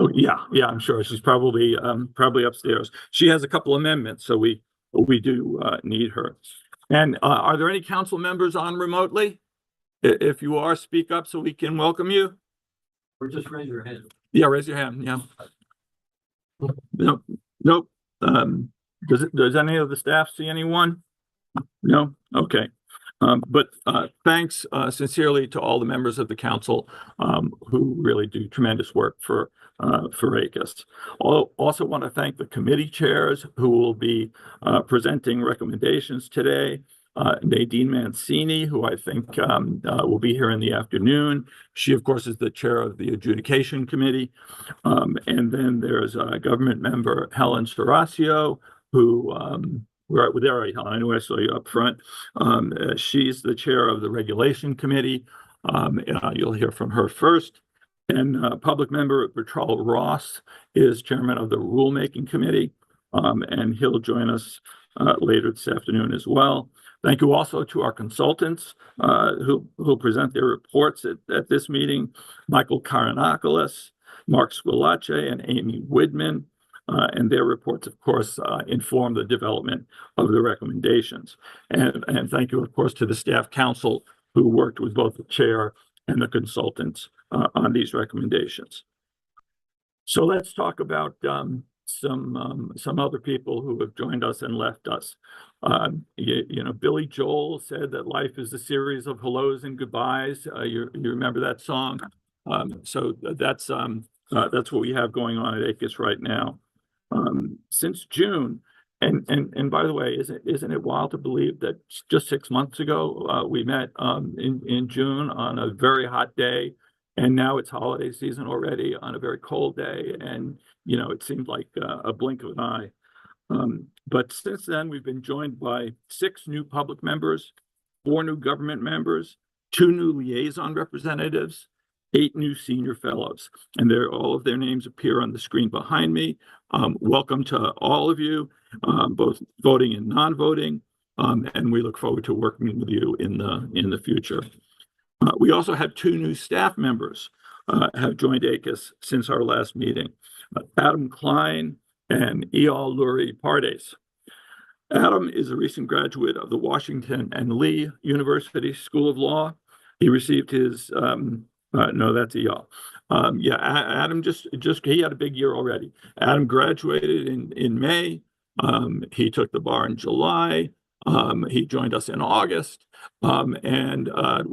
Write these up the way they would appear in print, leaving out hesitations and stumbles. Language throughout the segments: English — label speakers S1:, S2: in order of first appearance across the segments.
S1: Oh, yeah, I'm sure she's probably upstairs. She has a couple amendments, so we do need her. And are there any council members on remotely? If you are, speak up so we can welcome you.
S2: Or just raise your hand.
S1: Yeah, raise your hand. Yeah. Nope. Does any of the staff see anyone? No? Okay. But thanks sincerely to all the members of the council who really do tremendous work for ACUS. Also want to thank the committee chairs who will be presenting recommendations today. Nadine Mancini, who I think will be here in the afternoon. She, of course, is the chair of the adjudication committee. And then there's government member Helen Serasio, who right there, Helen. I know I saw you up front. She's the chair of the regulation committee. You'll hear from her first. And public member Bertrell Ross is chairman of the rulemaking committee, and he'll join us later this afternoon as well. Thank you also to our consultants who present their reports at this meeting: Michael Karanakoulis, Mark Squillace, and Amy Widman. And their reports, of course, inform the development of the recommendations. And thank you, of course, to the staff council who worked with both the chair and the consultants on these recommendations. So let's talk about some other people who have joined us and left us. Billy Joel said that life is a series of hellos and goodbyes. You remember that song? So that's what we have going on at ACUS right now. Since June, and by the way, isn't it wild to believe that just 6 months ago we met in June on a very hot day, and now it's holiday season already on a very cold day, and it seemed like a blink of an eye. But since then, we've been joined by 6 new public members, 4 new government members, 2 new liaison representatives, 8 new senior fellows, and all of their names appear on the screen behind me. Welcome to all of you, both voting and non-voting, and we look forward to working with you in the future. We also have 2 new staff members have joined ACUS since our last meeting: Adam Klein and Eyal Lurie Pardes. Adam is a recent graduate of the Washington and Lee University School of Law. He received his no, that's Eyal. Adam he had a big year already. Adam graduated in May. He took the bar in July. He joined us in August. And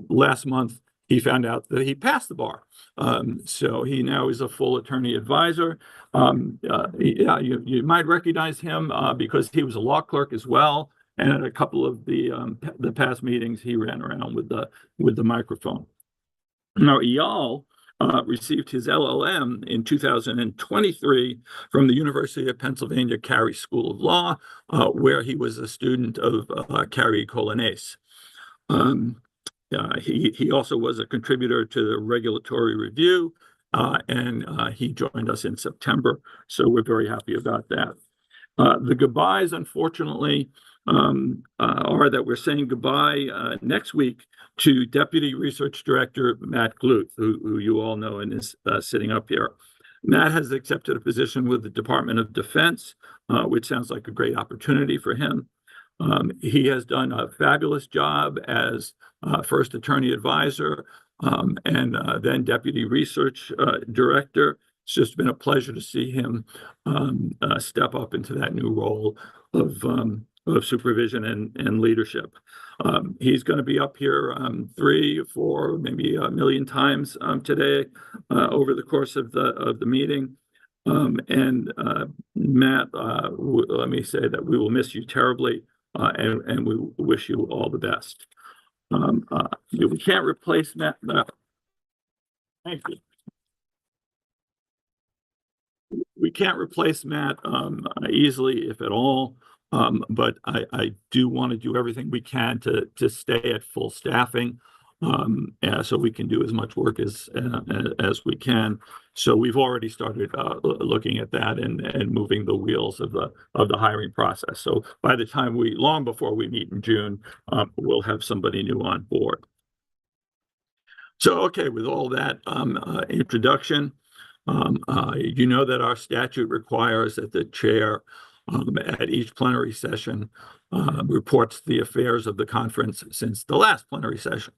S1: last month, he found out that he passed the bar. So he now is a full attorney advisor. You might recognize him because he was a law clerk as well. And at a couple of the past meetings, he ran around with the microphone. Now, Eyal received his LLM in 2023 from the University of Pennsylvania Carey School of Law, where he was a student of Carey Colonnaise. He also was a contributor to the Regulatory Review, and he joined us in September, so we're very happy about that. The goodbyes, unfortunately, are that we're saying goodbye next week to Deputy Research Director Matt Gluth, who you all know and is sitting up here. Matt has accepted a position with the Department of Defense, which sounds like a great opportunity for him. He has done a fabulous job as first attorney advisor and then Deputy Research Director. It's just been a pleasure to see him step up into that new role of supervision and leadership. He's going to be up here 3 or 4, maybe a million times today over the course of the meeting. And Matt, let me say that we will miss you terribly, and we wish you all the best. We can't replace Matt. Thank you. We can't replace Matt easily, if at all. But I do want to do everything we can to stay at full staffing, so we can do as much work as we can. So we've already started looking at that and moving the wheels of the hiring process. So by the time long before we meet in June, we'll have somebody new on board. So okay, with all that introduction, You know that our statute requires that the chair at each plenary session reports the affairs of the conference since the last plenary session.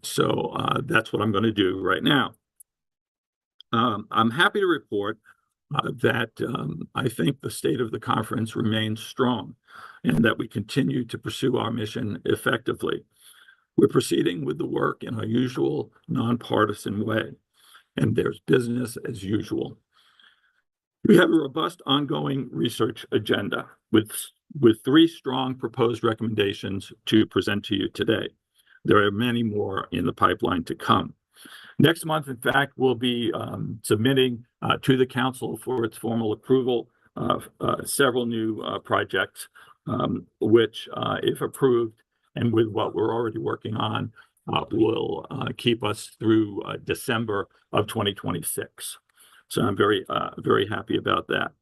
S1: So that's what I'm going to do right now. I'm happy to report that I think the state of the conference remains strong and that we continue to pursue our mission effectively. We're proceeding with the work in our usual nonpartisan way, and there's business as usual. We have a robust ongoing research agenda with 3 strong proposed recommendations to present to you today. There are many more in the pipeline to come. Next month, in fact, we'll be submitting to the council for its formal approval of several new projects, which, if approved, and with what we're already working on, will keep us through December of 2026. So I'm very happy about that.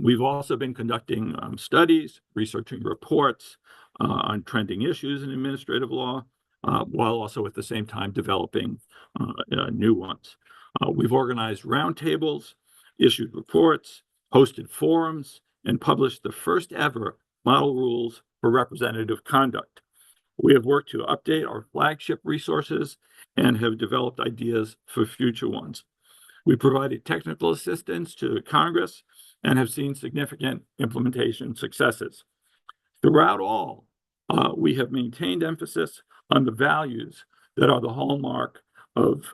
S1: We've also been conducting studies, researching reports on trending issues in administrative law, while also at the same time developing new ones. We've organized roundtables, issued reports, hosted forums, and published the first ever model rules for representative conduct. We have worked to update our flagship resources and have developed ideas for future ones. We provided technical assistance to Congress and have seen significant implementation successes. Throughout all, we have maintained emphasis on the values that are the hallmark of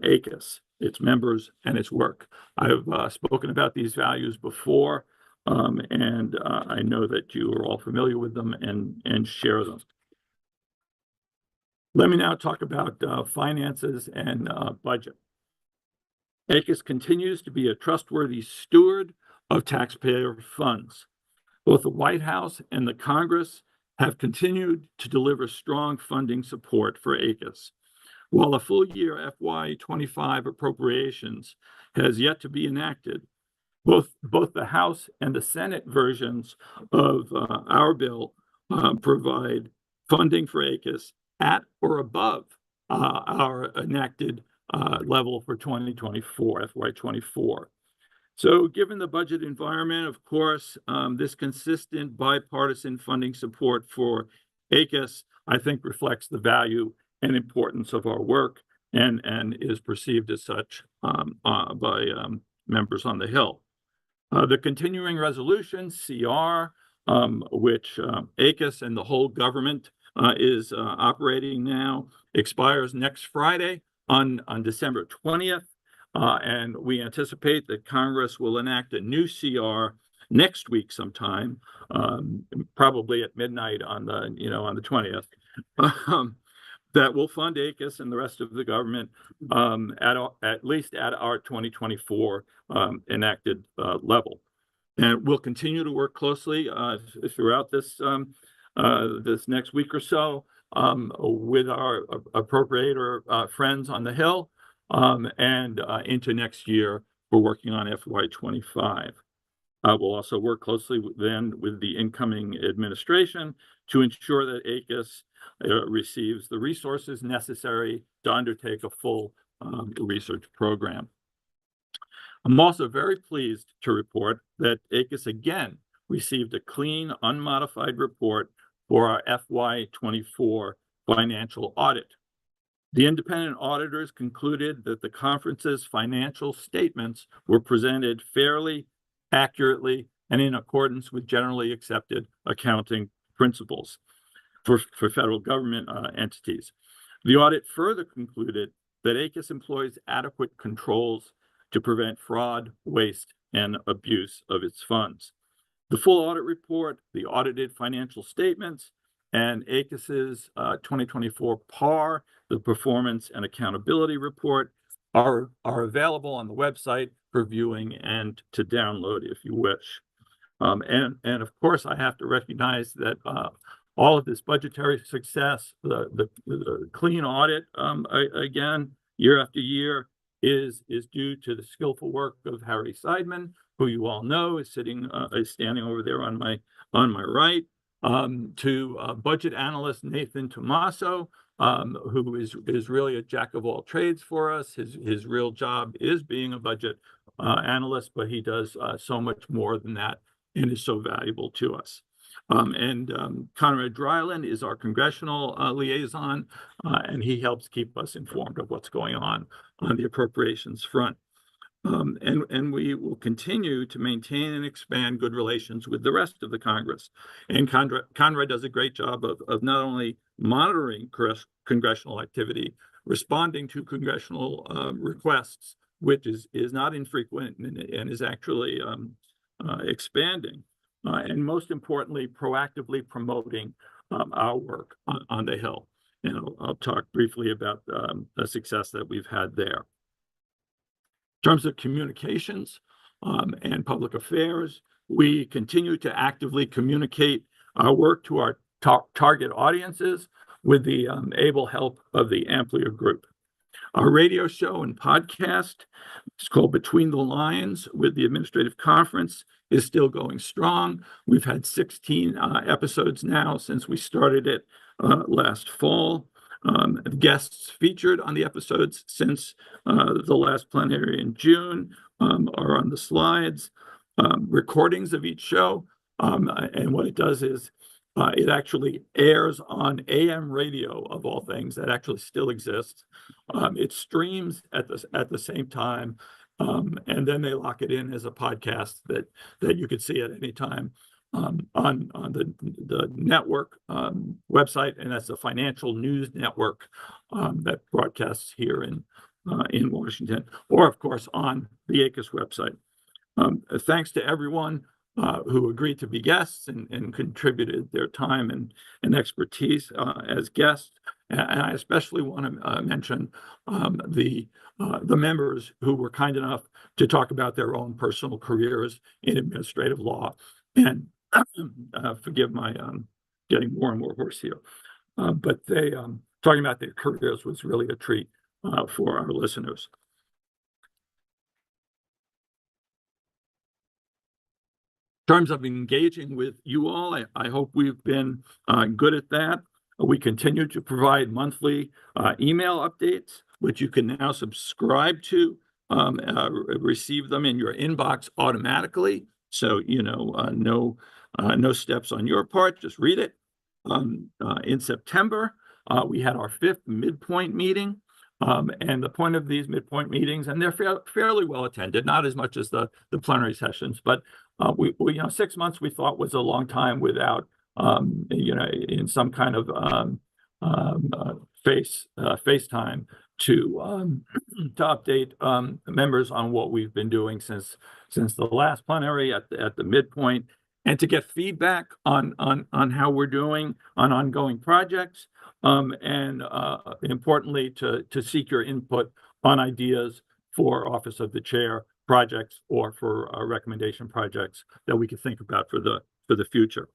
S1: ACUS, its members, and its work. I've spoken about these values before, and I know that you are all familiar with them and share them. Let me now talk about finances and budget. ACUS continues to be a trustworthy steward of taxpayer funds. Both the White House and the Congress have continued to deliver strong funding support for ACUS. While the full year FY25 appropriations has yet to be enacted, both the House and the Senate versions of our bill provide funding for ACUS at or above our enacted level for 2024, FY24. So given the budget environment, of course, this consistent bipartisan funding support for ACUS, I think, reflects the value and importance of our work and is perceived as such by members on the Hill. The continuing resolution, CR, which ACUS and the whole government is operating now, expires next Friday on December 20th. And we anticipate that Congress will enact a new CR next week sometime, probably at midnight on the 20th, that will fund ACUS and the rest of the government at least at our 2024 enacted level. And we'll continue to work closely throughout this this next week or so with our appropriator friends on the Hill. And into next year, we're working on FY25. We'll also work closely with the incoming administration to ensure that ACUS receives the resources necessary to undertake a full research program. I'm also very pleased to report that ACUS again received a clean, unmodified report for our FY24 financial audit. The independent auditors concluded that the conference's financial statements were presented fairly, accurately, and in accordance with generally accepted accounting principles for federal government entities. The audit further concluded that ACUS employs adequate controls to prevent fraud, waste, and abuse of its funds. The full audit report, the audited financial statements, and ACUS's 2024 PAR, the Performance and Accountability Report, are available on the website for viewing and to download if you wish. And of course, I have to recognize that all of this budgetary success, the clean audit, again, year after year, is due to the skillful work of Harry Seidman, who you all know is standing over there on my right, to budget analyst Nathan Tomaso, who is really a jack of all trades for us. His real job is being a budget analyst, but he does so much more than that and is so valuable to us. Conrad Dryland is our congressional liaison, and he helps keep us informed of what's going on the appropriations front. And we will continue to maintain and expand good relations with the rest of the Congress. And Conrad does a great job of not only monitoring congressional activity, responding to congressional requests, which is not infrequent and is actually expanding, and most importantly, proactively promoting our work on the Hill. And I'll talk briefly about the success that we've had there. In terms of communications and public affairs, we continue to actively communicate our work to our target audiences with the able help of the Amplia Group. Our radio show and podcast, it's called Between the Lines with the Administrative Conference, is still going strong. We've had 16 episodes now since we started it last fall. Guests featured on the episodes since the last plenary in June are on the slides. Recordings of each show, and what it does is it actually airs on AM radio, of all things, that actually still exists. It streams at the same time, and then they lock it in as a podcast that you could see at any time on the network website, and that's the Financial News Network that broadcasts here in Washington, or of course on the ACUS website. Thanks to everyone who agreed to be guests and contributed their time and expertise as guests. And I especially want to mention the members who were kind enough to talk about their own personal careers in administrative law. And forgive my getting more and more hoarse here, but they talking about their careers was really a treat for our listeners. In terms of engaging with you all, I hope we've been good at that. We continue to provide monthly email updates, which you can now subscribe to, receive them in your inbox automatically. So, no steps on your part, just read it. In September, we had our 5th midpoint meeting. And the point of these midpoint meetings, and they're fairly well attended, not as much as the plenary sessions, but we 6 months we thought was a long time without in some kind of FaceTime to update members on what we've been doing since the last plenary at the midpoint, and to get feedback on how we're doing on ongoing projects, and importantly to seek your input on ideas for Office of the Chair projects or for recommendation projects that we could think about for the future.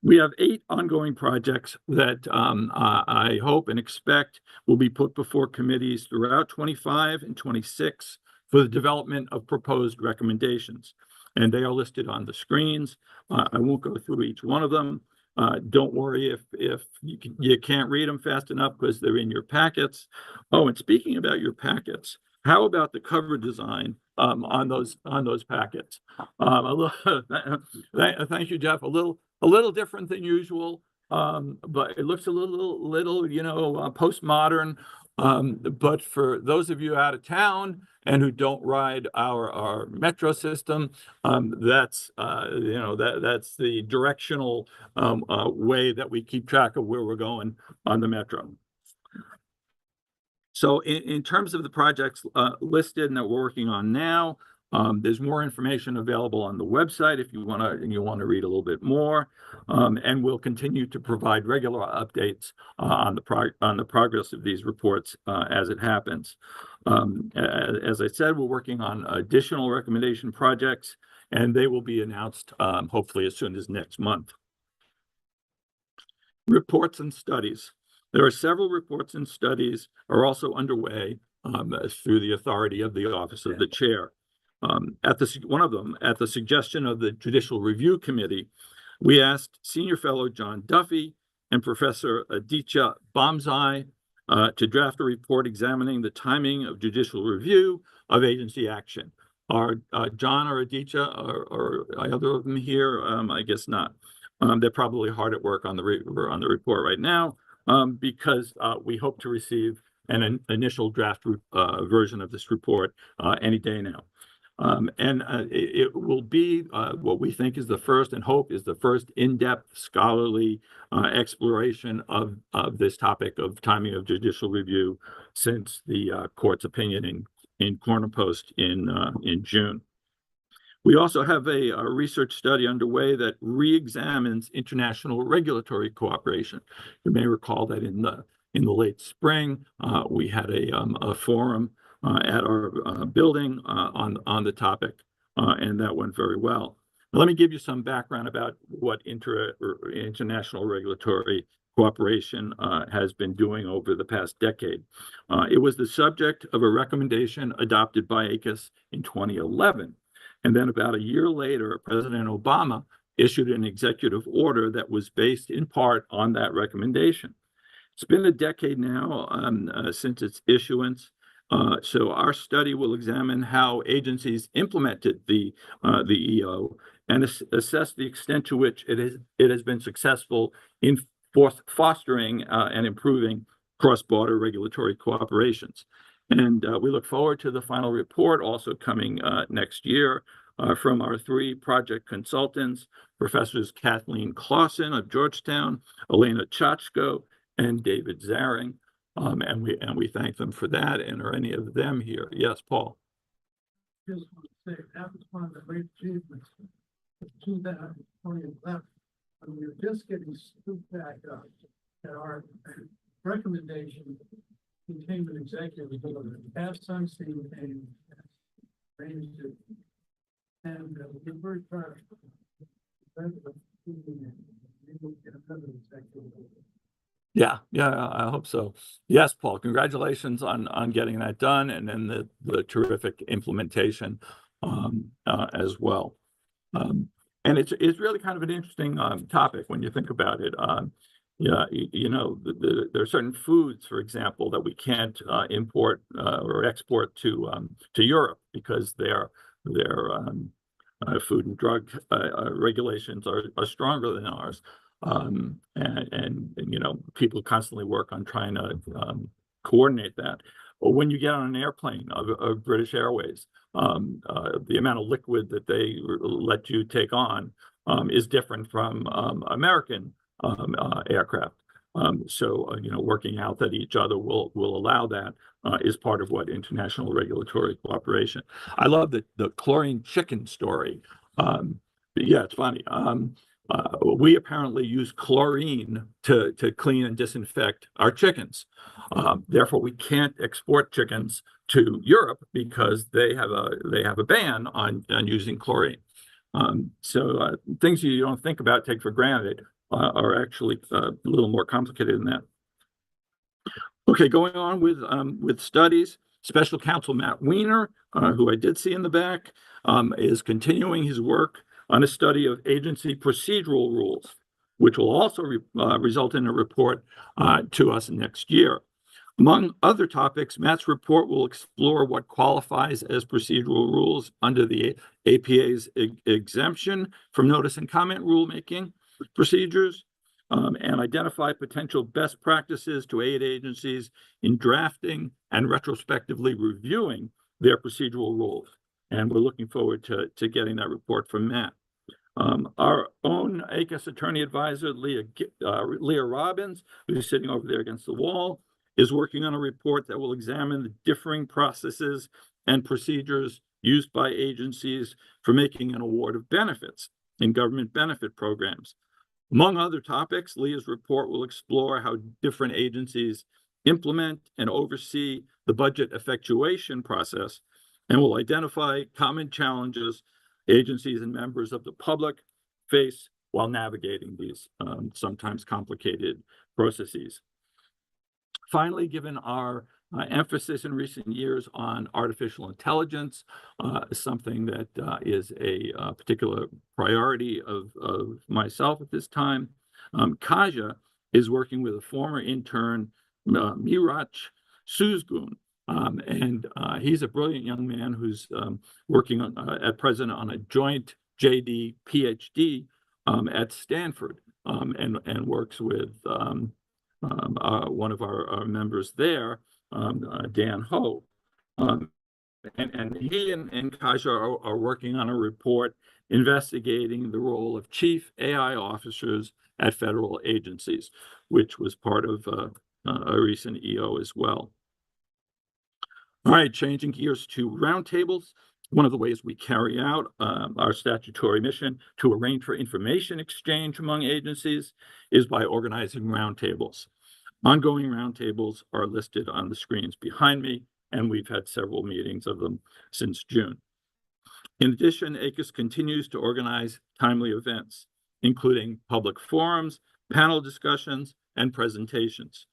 S1: We have 8 ongoing projects that I hope and expect will be put before committees throughout 25 and 26 for the development of proposed recommendations. And they are listed on the screens. I won't go through each one of them. Don't worry if you can't read them fast enough, because they're in your packets. Oh, and speaking about your packets, how about the cover design on those packets? Thank you, Jeff. A little different than usual, but it looks a little postmodern. But for those of you out of town and who don't ride our metro system, that's the directional way that we keep track of where we're going on the metro. So in terms of the projects listed and that we're working on now, there's more information available on the website if you want to read a little bit more, and we'll continue to provide regular updates on the progress of these reports as it happens. As I said, we're working on additional recommendation projects, and they will be announced hopefully as soon as next month. Reports and studies. There are several reports and studies are also underway through the authority of the Office of the Chair. One of them, at the suggestion of the Judicial Review Committee, we asked Senior Fellow John Duffy and Professor Aditya Bomzai to draft a report examining the timing of judicial review of agency action. Are John or Aditya or either of them here? I guess not. They're probably hard at work on the report right now because we hope to receive an initial draft version of this report any day now. It will be what we think is the first, and hope is the first, in-depth scholarly exploration of this topic of timing of judicial review since the court's opinion in Corner Post in June. We also have a research study underway that re-examines international regulatory cooperation. You may recall that in the late spring, we had a forum at our building on the topic, and that went very well. Let me give you some background about what international regulatory cooperation has been doing over the past decade. It was the subject of a recommendation adopted by ACUS in 2011. And then about a year later, President Obama issued an executive order that was based in part on that recommendation. It's been a decade now since its issuance. So our study will examine how agencies implemented the EO and assess the extent to which it has been successful in fostering and improving cross-border regulatory cooperations. And we look forward to the final report also coming next year from our three project consultants, Professors Kathleen Clausen of Georgetown, Elena Chachko, and David Zaring. And we thank them for that. And are any of them here? Yes, Paul.
S3: Just want to say that was one of the great achievements of 2011, when we were just getting scooped back up that our recommendation contained an executive order. Past Sunstein came arranged it, and we're very proud of it.
S1: Yeah, I hope so. Yes, Paul, congratulations on getting that done, and then the terrific implementation as well. And it's really kind of an interesting topic when you think about it. Yeah, there are certain foods, for example, that we can't import or export to Europe because their food and drug regulations are stronger than ours. And people constantly work on trying to coordinate that. But when you get on an airplane of British Airways, the amount of liquid that they let you take on is different from American aircraft. So working out that each other will allow that is part of what international regulatory cooperation. I love the chlorine chicken story. Yeah, it's funny. We apparently use chlorine to clean and disinfect our chickens. Therefore, we can't export chickens to Europe because they have a ban on using chlorine. So things you don't think about, take for granted, are actually a little more complicated than that. Okay, going on with studies. Special Counsel Matt Weiner, who I did see in the back, is continuing his work on a study of agency procedural rules, which will also result in a report to us next year. Among other topics, Matt's report will explore what qualifies as procedural rules under the APA's exemption from notice and comment rulemaking procedures, and identify potential best practices to aid agencies in drafting and retrospectively reviewing their procedural rules. And we're looking forward to getting that report from Matt. Our own ACUS attorney advisor, Leah Robbins, who's sitting over there against the wall, is working on a report that will examine the differing processes and procedures used by agencies for making an award of benefits in government benefit programs. Among other topics, Leah's report will explore how different agencies implement and oversee the budget effectuation process, and will identify common challenges agencies and members of the public face while navigating these sometimes complicated processes. Finally, given our emphasis in recent years on artificial intelligence, something that is a particular priority of myself at this time, Kaja is working with a former intern, Mirach Suzgun. And he's a brilliant young man who's working at present on a joint JD PhD at Stanford, and works with one of our members there, Dan Ho. And he and Kaja are working on a report investigating the role of chief AI officers at federal agencies, which was part of a recent EO as well. All right, changing gears to roundtables. One of the ways we carry out our statutory mission to arrange for information exchange among agencies is by organizing roundtables. Ongoing roundtables are listed on the screens behind me, and we've had several meetings of them since June. In addition, ACUS continues to organize timely events, including public forums, panel discussions, and presentations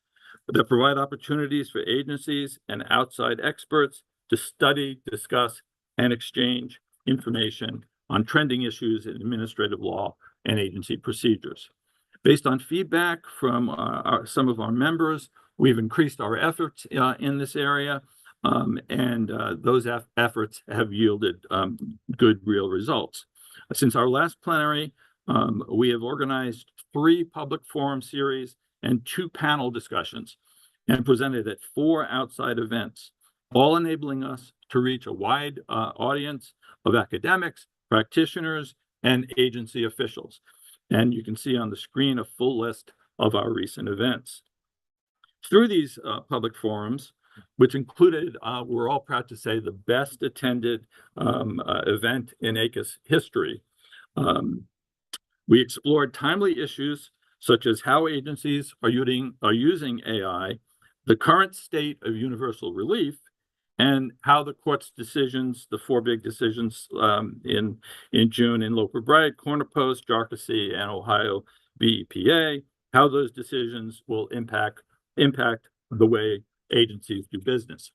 S1: that provide opportunities for agencies and outside experts to study, discuss, and exchange information on trending issues in administrative law and agency procedures. Based on feedback from some of our members, we've increased our efforts in this area, and those efforts have yielded good real results. Since our last plenary, we have organized 3 public forum series and 2 panel discussions and presented at 4 outside events, all enabling us to reach a wide audience of academics, practitioners, and agency officials. And you can see on the screen a full list of our recent events. Through these public forums, which included, we're all proud to say, the best attended event in ACUS history, we explored timely issues such as how agencies are using AI, the current state of universal relief, and how the court's decisions, the 4 big decisions in June in Loper Bright, Corner Post, Jharkhasi, and Ohio BEPA, how those decisions will impact the way agencies do business.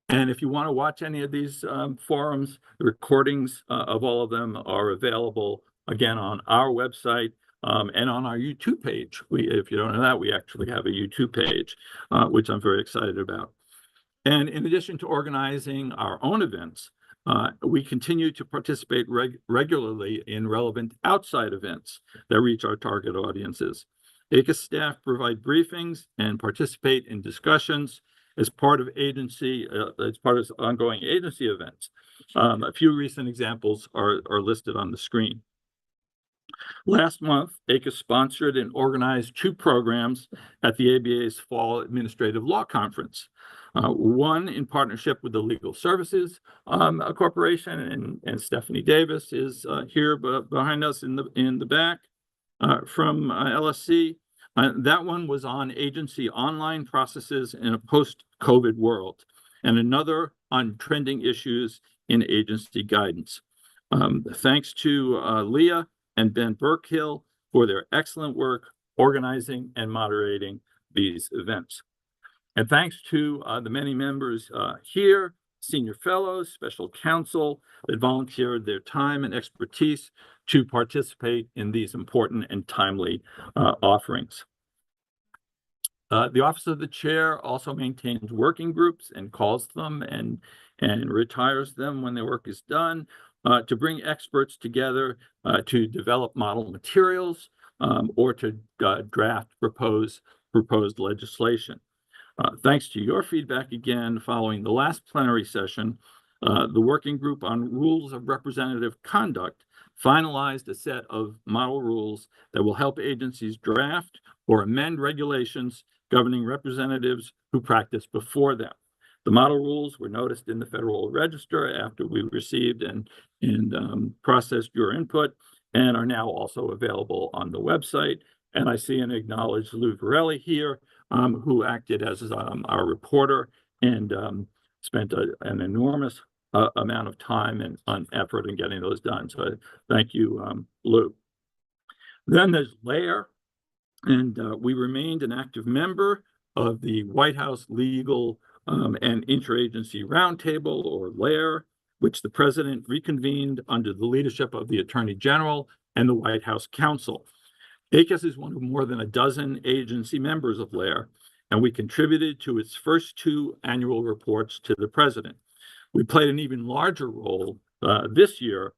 S1: And if you want to watch any of these forums, the recordings of all of them are available, again, on our website and on our YouTube page. If you don't know that, we actually have a YouTube page, which I'm very excited about. And in addition to organizing our own events, we continue to participate regularly in relevant outside events that reach our target audiences. ACUS staff provide briefings and participate in discussions as part of ongoing agency events. A few recent examples are listed on the screen. Last month, ACUS sponsored and organized 2 programs at the ABA's Fall Administrative Law Conference. One in partnership with the Legal Services Corporation, and Stephanie Davis is here behind us in the back from LSC. That one was on agency online processes in a post-COVID world, and another on trending issues in agency guidance. Thanks to Leah and Ben Burkhill for their excellent work organizing and moderating these events. And thanks to the many members here, senior fellows, special counsel that volunteered their time and expertise to participate in these important and timely offerings. The Office of the Chair also maintains working groups and calls them and retires them when their work is done to bring experts together to develop model materials or to draft proposed legislation. Thanks to your feedback again, following the last plenary session, the Working Group on Rules of Representative Conduct finalized a set of model rules that will help agencies draft or amend regulations governing representatives who practice before them. The model rules were noticed in the Federal Register after we received and processed your input, and are now also available on the website. And I see and acknowledge Lou Varelli here, who acted as our reporter and spent an enormous amount of time and effort in getting those done. So thank you, Lou. Then there's LAIR, and we remained an active member of the White House Legal and Interagency Roundtable, or LAIR, which the president reconvened under the leadership of the Attorney General and the White House Counsel. ACUS is one of more than a dozen agency members of LAIR, and we contributed to its first 2 annual reports to the president. We played an even larger role this year,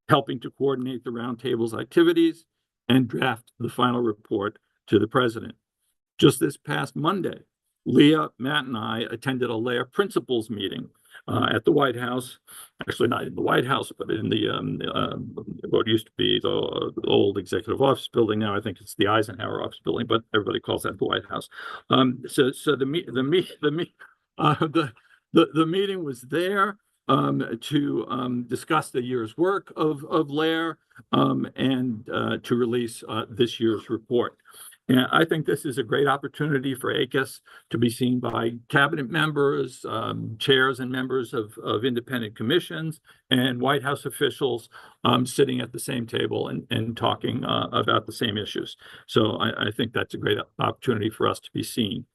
S1: helping to coordinate the roundtable's activities and draft the final report to the president. Just this past Monday, Leah, Matt, and I attended a LAIR principals meeting at the White House. Actually, not in the White House, but in the what used to be the old executive office building. Now I think it's the Eisenhower office building, but everybody calls that the White House. So the meeting was there to discuss the year's work of LAIR and to release this year's report. And I think this is a great opportunity for ACUS to be seen by cabinet members, chairs and members of independent commissions, and White House officials sitting at the same table and talking about the same issues. So I think that's a great opportunity for us to be seen.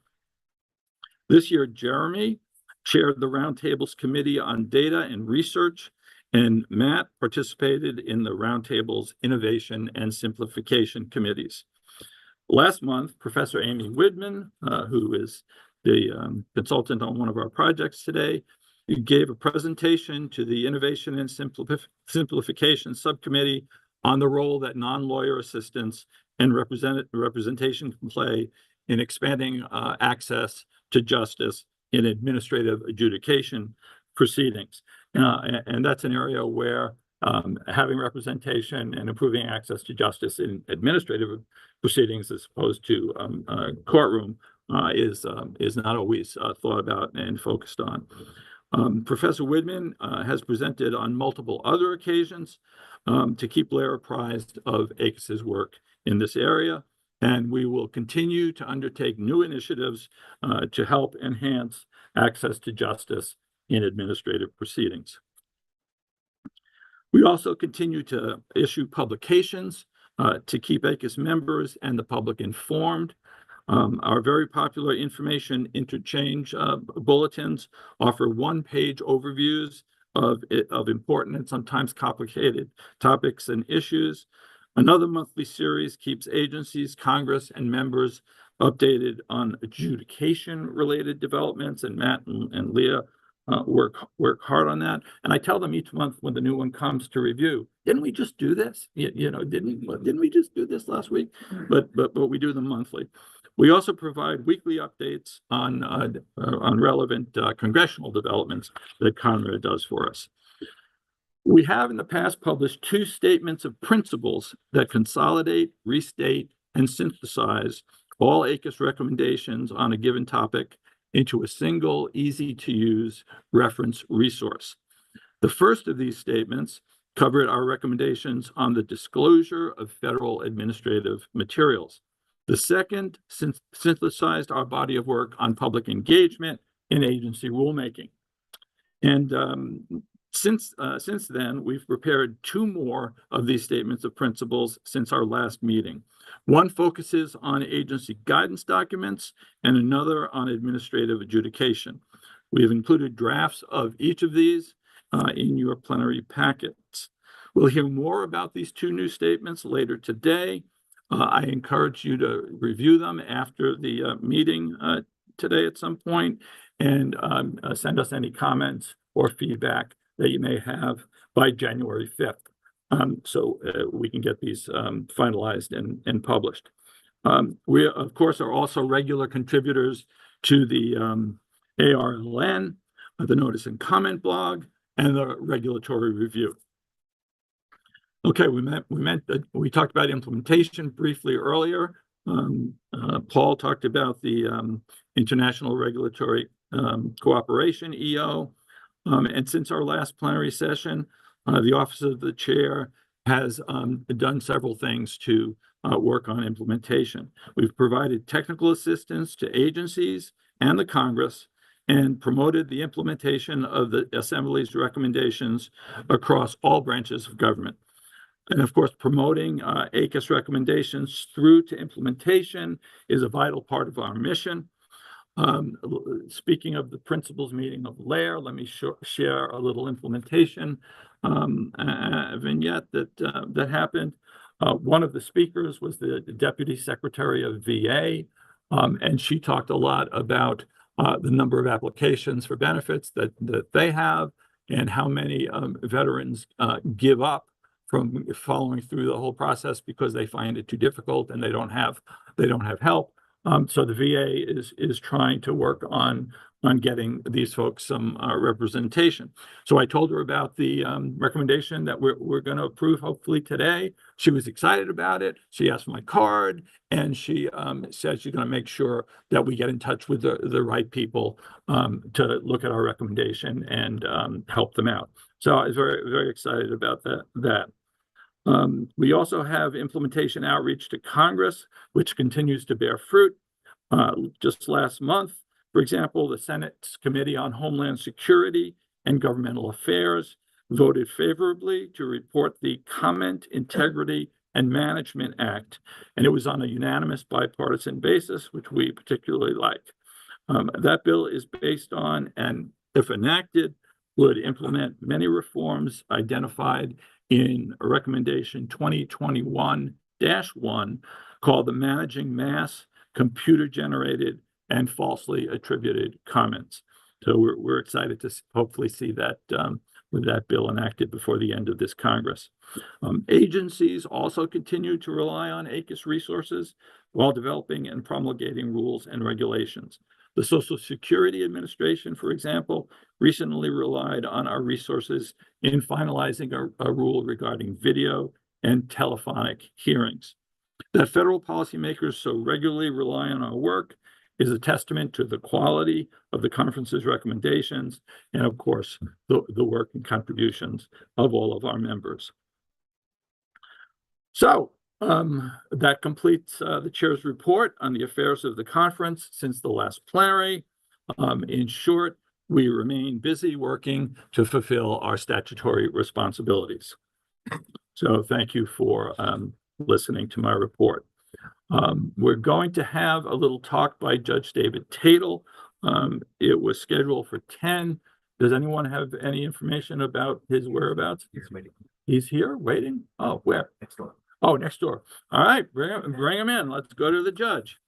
S1: This year, Jeremy chaired the Roundtable's Committee on Data and Research, and Matt participated in the Roundtable's Innovation and Simplification Committees. Last month, Professor Amy Widman, who is the consultant on one of our projects today, gave a presentation to the Innovation and Simplification Subcommittee on the role that non-lawyer assistance and representation can play in expanding access to justice in administrative adjudication proceedings. And that's an area where having representation and improving access to justice in administrative proceedings as opposed to courtroom is not always thought about and focused on. Professor Widman has presented on multiple other occasions to keep LAIR apprised of ACUS's work in this area, and we will continue to undertake new initiatives to help enhance access to justice in administrative proceedings. We also continue to issue publications to keep ACUS members and the public informed. Our very popular information interchange bulletins offer one-page overviews of important and sometimes complicated topics and issues. Another monthly series keeps agencies, Congress, and members updated on adjudication-related developments, and Matt and Leah work hard on that. And I tell them each month when the new one comes to review, didn't we just do this? Didn't we just do this last week? But we do them monthly. We also provide weekly updates on relevant congressional developments that Conrad does for us. We have in the past published 2 statements of principles that consolidate, restate, and synthesize all ACUS recommendations on a given topic into a single, easy-to-use reference resource. The first of these statements covered our recommendations on the disclosure of federal administrative materials. The second synthesized our body of work on public engagement in agency rulemaking. And since then, we've prepared 2 more of these statements of principles since our last meeting. One focuses on agency guidance documents and another on administrative adjudication. We have included drafts of each of these in your plenary packets. We'll hear more about these 2 new statements later today. I encourage you to review them after the meeting today at some point and send us any comments or feedback that you may have by January 5th. So we can get these finalized and published. We, of course, are also regular contributors to the ARLN, the Notice and Comment blog, and the Regulatory Review. Okay, we talked about implementation briefly earlier. Paul talked about the International Regulatory Cooperation, EO. And since our last plenary session, the Office of the Chair has done several things to work on implementation. We've provided technical assistance to agencies and the Congress and promoted the implementation of the Assembly's recommendations across all branches of government. And of course, promoting ACUS recommendations through to implementation is a vital part of our mission. Speaking of the principals meeting of LAIR, let me share a little implementation vignette that happened. One of the speakers was the Deputy Secretary of VA, and she talked a lot about the number of applications for benefits that they have and how many veterans give up from following through the whole process because they find it too difficult and they don't have help. So the VA is trying to work on getting these folks some representation. So I told her about the recommendation that we're going to approve hopefully today. She was excited about it. She asked for my card, and she said she's going to make sure that we get in touch with the right people to look at our recommendation and help them out. So I was very, very excited about that. We also have implementation outreach to Congress, which continues to bear fruit. Just last month, for example, the Senate's Committee on Homeland Security and Governmental Affairs voted favorably to report the Comment, Integrity, and Management Act, and it was on a unanimous bipartisan basis, which we particularly like. That bill is based on, and if enacted, would implement many reforms identified in recommendation 2021-1 called the Managing Mass Computer-Generated and Falsely Attributed Comments. So we're excited to hopefully see that with that bill enacted before the end of this Congress. Agencies also continue to rely on ACUS resources while developing and promulgating rules and regulations. The Social Security Administration, for example, recently relied on our resources in finalizing a rule regarding video and telephonic hearings. That federal policymakers so regularly rely on our work is a testament to the quality of the conference's recommendations and, of course, the work and contributions of all of our members. So that completes the chair's report on the affairs of the conference since the last plenary. In short, we remain busy working to fulfill our statutory responsibilities. So thank you for listening to my report. We're going to have a little talk by Judge David Tatel. It was scheduled for 10. Does anyone have any information about his whereabouts?
S2: He's waiting.
S1: He's here waiting? Oh, where?
S2: Next door.
S1: Oh, next door. All right, bring him in. Let's go to the judge.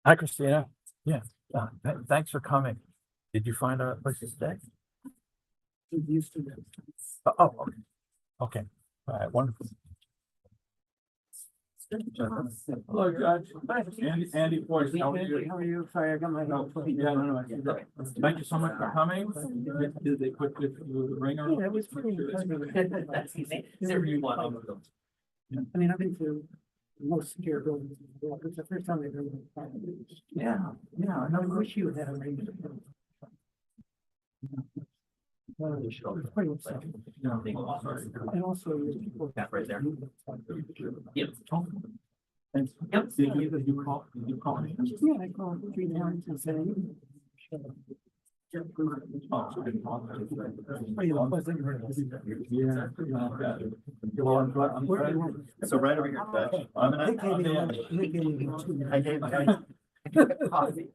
S1: Hi, Christina. Yeah, thanks for coming. Did you find a place to stay?
S3: Used to that.
S1: Oh, okay. Okay. All right, wonderful. Hello, Judge. Andy Forrest, how are you?
S3: How are you? Sorry, I got my.
S1: No, thank you so much for coming. Did they put the ringer?
S3: Yeah, it was pretty.
S2: That's easy. Whatever you want.
S3: I mean, I've been to most secure buildings. It's the first time I've ever been.
S1: Yeah,
S3: I wish you had arranged it. It's pretty exciting. And also.
S2: That right there. Yep.
S1: Thanks.
S2: Yep.
S1: Did you call me?
S3: Yeah, I called 3 times and said.
S1: Oh, so didn't call me.
S3: Yeah.
S1: Well, I'm glad.
S2: So right over here, Judge. I gave coffee.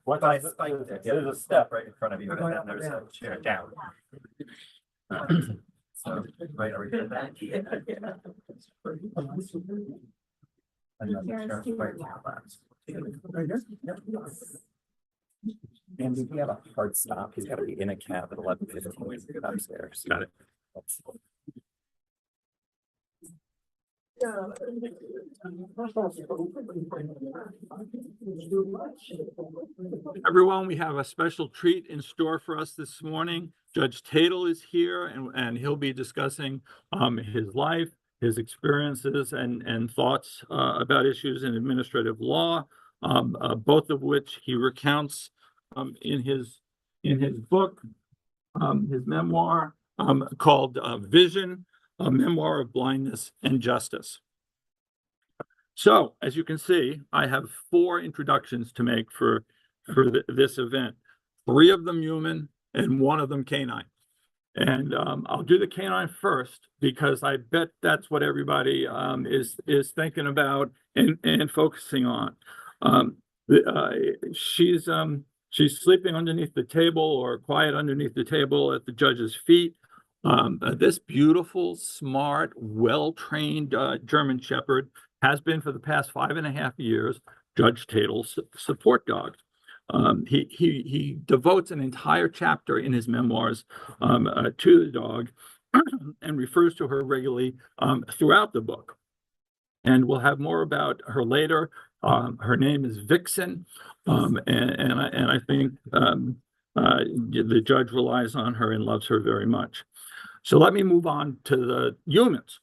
S1: What
S2: I spiked it. There's a step right in front of you, and then there's a chair down. So right over here. And then the chair right to the left.
S4: And if we have a hard stop, he's got to be in a cab at 11:15 upstairs.
S1: Got it. Everyone, we have a special treat in store for us this morning. Judge Tatel is here, and he'll be discussing his life, his experiences, and thoughts about issues in administrative law, both of which he recounts in his book, his memoir called Vision, a Memoir of Blindness and Justice. So, as you can see, I have 4 introductions to make for this event. 3 of them human and 1 of them canine. And I'll do the canine first because I bet that's what everybody is thinking about and focusing on. She's sleeping underneath the table or quiet underneath the table at the judge's feet. This beautiful, smart, well-trained German Shepherd has been for the past 5.5 years Judge Tatel's support dog. He devotes an entire chapter in his memoirs to the dog and refers to her regularly throughout the book. And we'll have more about her later. Her name is Vixen, and I think the judge relies on her and loves her very much. So let me move on to the humans.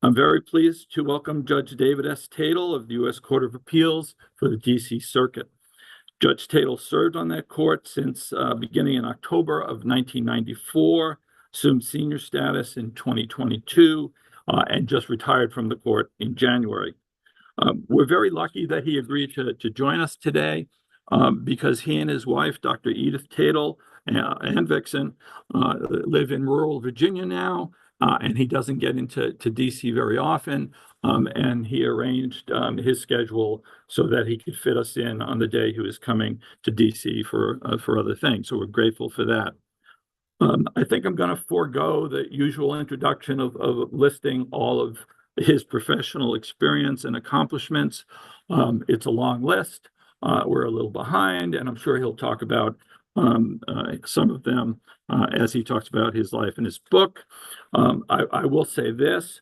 S1: I'm very pleased to welcome Judge David S. Tatel of the U.S. Court of Appeals for the D.C. Circuit. Judge Tatel served on that court since beginning in October of 1994, assumed senior status in 2022, and just retired from the court in January. We're very lucky that he agreed to join us today because he and his wife, Dr. Edith Tatel and Vixen, live in rural Virginia now, and he doesn't get into DC very often. And he arranged his schedule so that he could fit us in on the day he was coming to DC for other things. So we're grateful for that. I think I'm going to forego the usual introduction of listing all of his professional experience and accomplishments. It's a long list. We're a little behind, and I'm sure he'll talk about some of them as he talks about his life in his book. I will say this.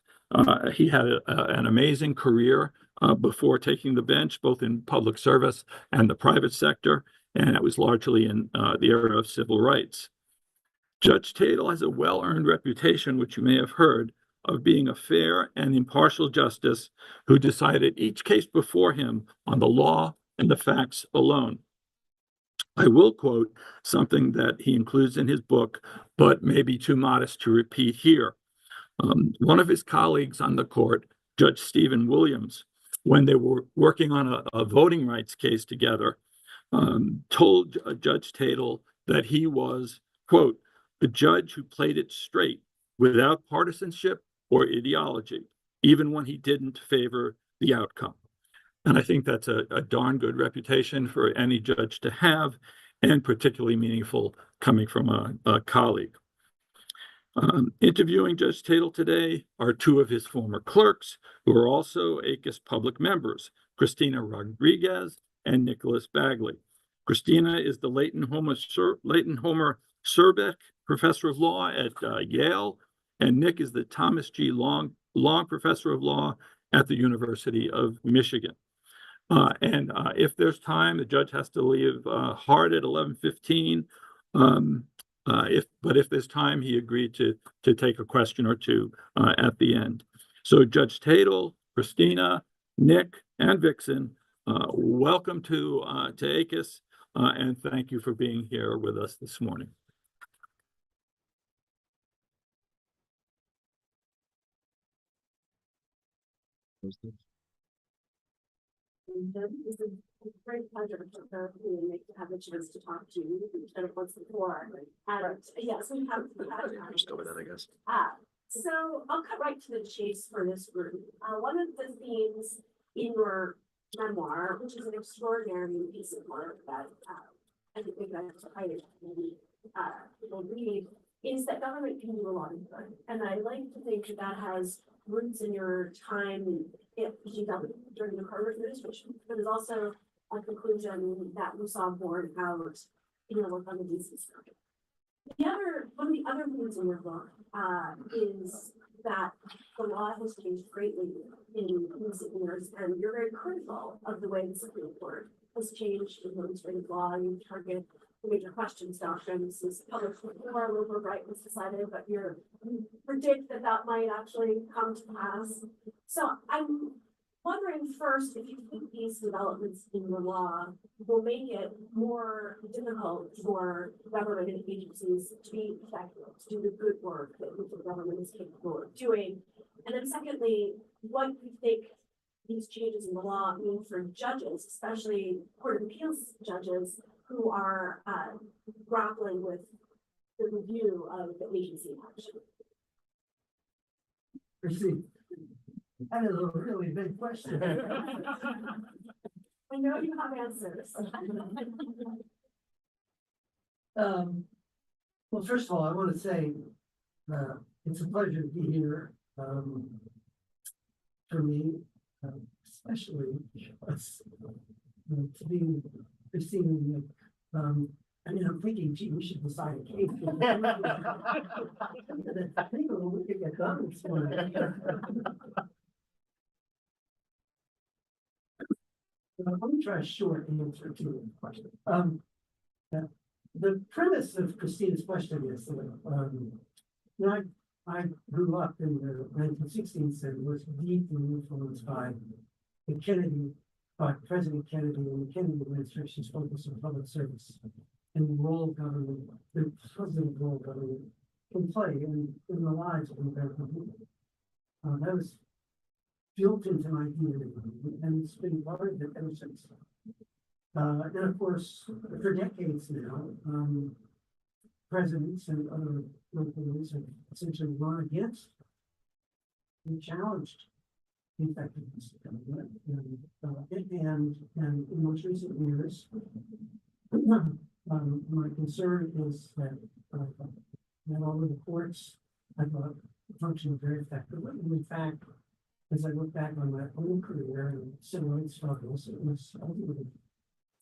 S1: He had an amazing career before taking the bench, both in public service and the private sector, and it was largely in the area of civil rights. Judge Tatel has a well-earned reputation, which you may have heard, of being a fair and impartial justice who decided each case before him on the law and the facts alone. I will quote something that he includes in his book, but may be too modest to repeat here. One of his colleagues on the court, Judge Stephen Williams, when they were working on a voting rights case together, told Judge Tatel that he was, quote, the judge who played it straight without partisanship or ideology, even when he didn't favor the outcome. And I think that's a darn good reputation for any judge to have, and particularly meaningful coming from a colleague. Interviewing Judge Tatel today are two of his former clerks, who are also ACUS public members, Christina Rodriguez and Nicholas Bagley. Christina is the Leighton Homer Surbeck Professor of Law at Yale, and Nick is the Thomas G. Long Professor of Law at the University of Michigan. And if there's time, the judge has to leave hard at 11:15. But if there's time, he agreed to take a question or two at the end. So Judge Tatel, Christina, Nick, and Vixen, welcome to ACUS, and thank you for being here with us this morning.
S5: This is a great pleasure to have the chance to talk to you instead of once before. Yes, we have.
S4: Just over that, I guess.
S5: So I'll cut right to the chase for this group. One of the themes in your memoir, which is an extraordinary piece of work that I think that's people read, is that government can do a lot of good. And I like to think that has roots in your time during the Carter administration, but is also a conclusion that we saw born out in your work on the DC Circuit. One of the other things in your book is that the law has changed greatly in recent years, and you're very critical of the way the Supreme Court has changed administrative law. You target the major questions doctrine. This is published before Wilbur Wright was decided, but you predict that might actually come to pass. So I'm wondering first if you think these developments in the law will make it more difficult for government agencies to be effective, to do the good work that the government is capable of doing. And then secondly, what you think these changes in the law mean for judges, especially Court of Appeals judges, who are grappling with the review of the agency action?
S3: Christine, that is a really big question.
S5: I know you have answers.
S3: Well, first of all, I want to say, it's a pleasure to be here, for me, especially because, to be Christine, I mean, I'm thinking, gee, we should decide a case. I think we could get done this morning. Let me try a short answer to the question. The premise of Christina's question is that, I grew up in the 1960s and was deeply influenced by President Kennedy and the Kennedy administration's focus on public service and the role of government, the positive role of government can play in the lives of the American people. That was built into my DNA, and it's been part of it ever since. And of course, for decades now, presidents and other locals have essentially run against and challenged the effectiveness of government. And in most recent years, my concern is that all of the courts have functioned very effectively. And in fact, as I look back on my own career and civil rights struggles, it was ultimately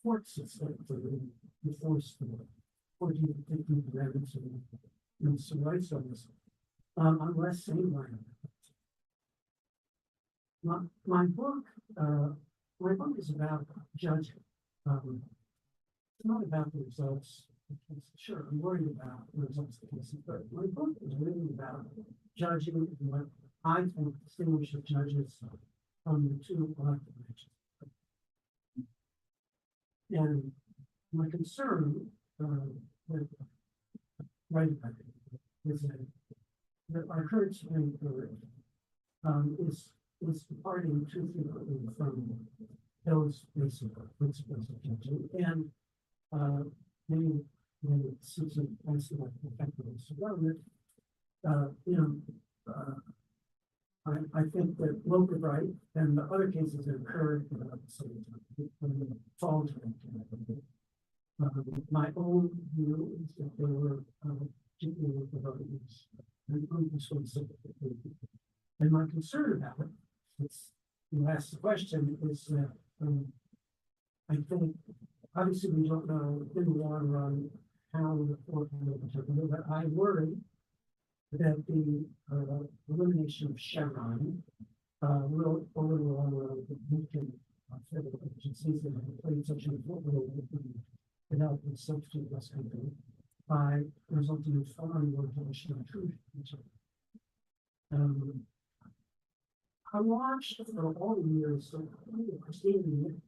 S3: court system that enforced the 14 to 15 amendments and civil rights struggles. I'm less sanguine. My book is about judging. It's not about the results. Sure, I'm worried about the results of the cases, but my book is really about judging and what I think distinguishes judges from the two elected branches. And my concern, with right about it, is that our current Supreme Court is departing too frequently from those basic principles of judging, and many suits of effectiveness of government. I think that local right and the other cases that occurred at the same time, fall my own view is that there were particularly local values and unpersuasive. And my concern about it, you asked the question, is that I think obviously we don't know in the long run how the court will interpret, but I worry that the elimination of Chevron will, over the long run, weaken federal agencies that have played such an important role in helping substitute this country by resulting in far more national intrusion. I watched for all the years, so Christine,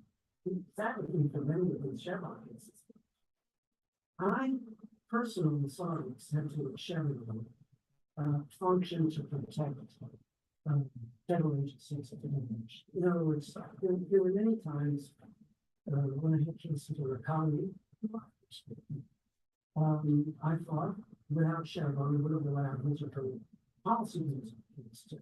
S3: exactly for many of these Chevron cases. I personally saw the extent to which Chevron function to protect federal agencies. In other words, there were many times when I had cases of economy. I thought without Chevron, it would have allowed military policy to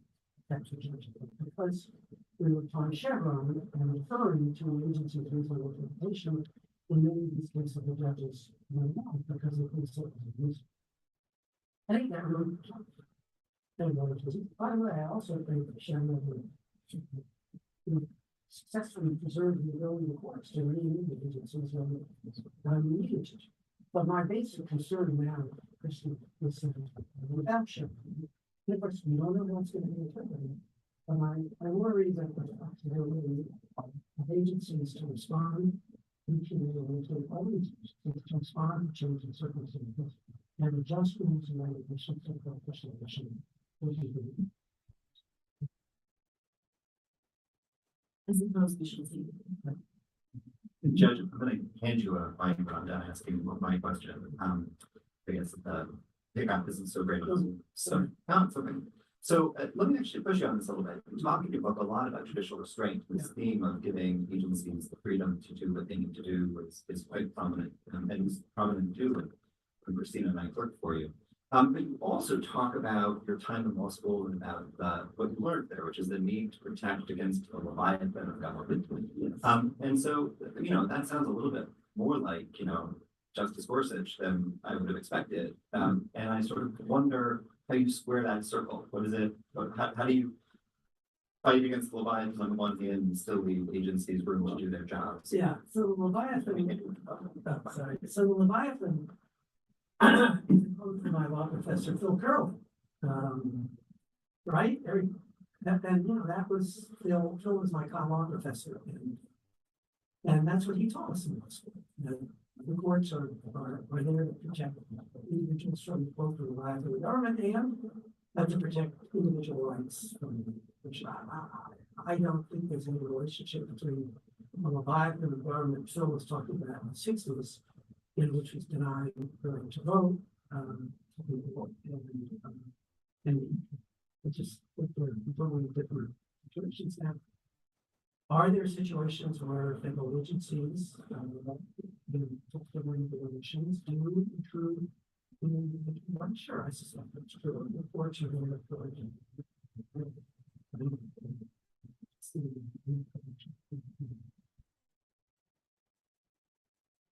S3: protect the judge, because we were trying Chevron and referring to agencies with reasonable interpretation. In many of these cases, the judges were not, because they think so. I think that really by the way, I also think that Chevron successfully preserved the ability of the courts to read the agencies when needed to. But my basic concern now, Christian, is without Chevron, we don't know what's going to be interpreted. But I worry that the possibility of agencies to respond, to respond to changing circumstances, and adjustments and regulations and professional.
S5: I suppose we should see.
S2: Judge, I'm going to hand you a mic, but I'm done asking my question. I guess pickup isn't so great. So, no, it's okay. So let me actually push you on this a little bit. You talk in your book a lot about judicial restraint. This theme of giving agencies the freedom to do what they need to do is quite prominent, and it's prominent too in when Christina and I clerked for you. But you also talk about your time in law school and about what you learned there, which is the need to protect against a leviathan of government. And so, that sounds a little bit more like, Justice Gorsuch than I would have expected. And I sort of wonder how you square that circle. What is it? How do you fight against the Leviathan on the one hand and still leave agencies room to do their jobs?
S3: Yeah, so the Leviathan, so the Leviathan is opposed to my law professor, Phil Curley. Right? And that was, Phil was my law professor. And that's what he taught us in law school. The courts are there to protect individuals from both the Leviathan of the government and to protect individual rights from which I don't think there's any relationship between the Leviathan and the government Phil was talking about in the 60s, which was denying the right to vote, to people, and it's just they're totally different situations now. Are there situations where federal agencies, regulations do intrude in individual rights? Sure, I suspect that's true. Unfortunately,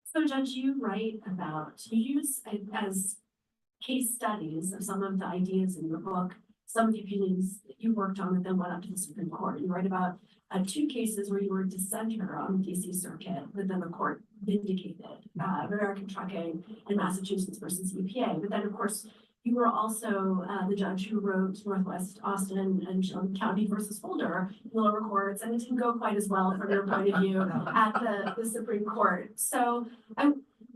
S5: So Judge, you write about, you use as case studies of some of the ideas in your book, some of the opinions that you worked on that then went up to the Supreme Court. You write about two cases where you were a dissenter on the DC circuit, but then the court vindicated American Trucking and Massachusetts versus EPA. But then, of course, you were also the judge who wrote Northwest Austin and Shelby County versus Holder in the lower courts, and it didn't go quite as well from your point of view at the Supreme Court. So I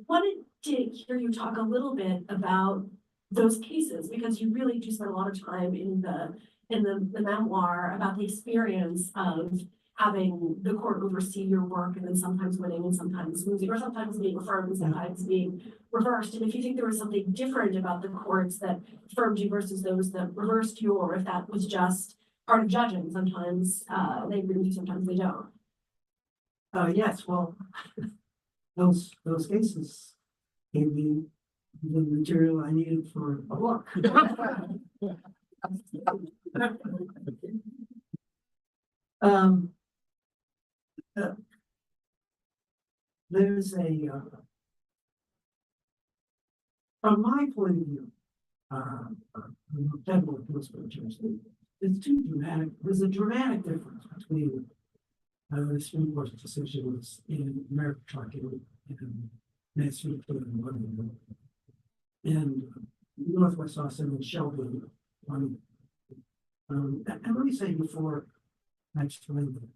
S5: wanted to hear you talk a little bit about those cases, because you really do spend a lot of time in the memoir about the experience of having the court oversee your work and then sometimes winning and sometimes losing, or sometimes being affirmed and sometimes being reversed. And if you think there was something different about the courts that affirmed you versus those that reversed you, or if that was just part of judging, sometimes they agree with you, sometimes they don't.
S3: Yes, well, those cases gave me the material I needed for a book. There's from my point of view, federal appeals court jurisdiction, there's a dramatic difference between the Supreme Court's decisions in American Trucking and Massachusetts and Northwest Austin and Shelby. And let me say before I explain that,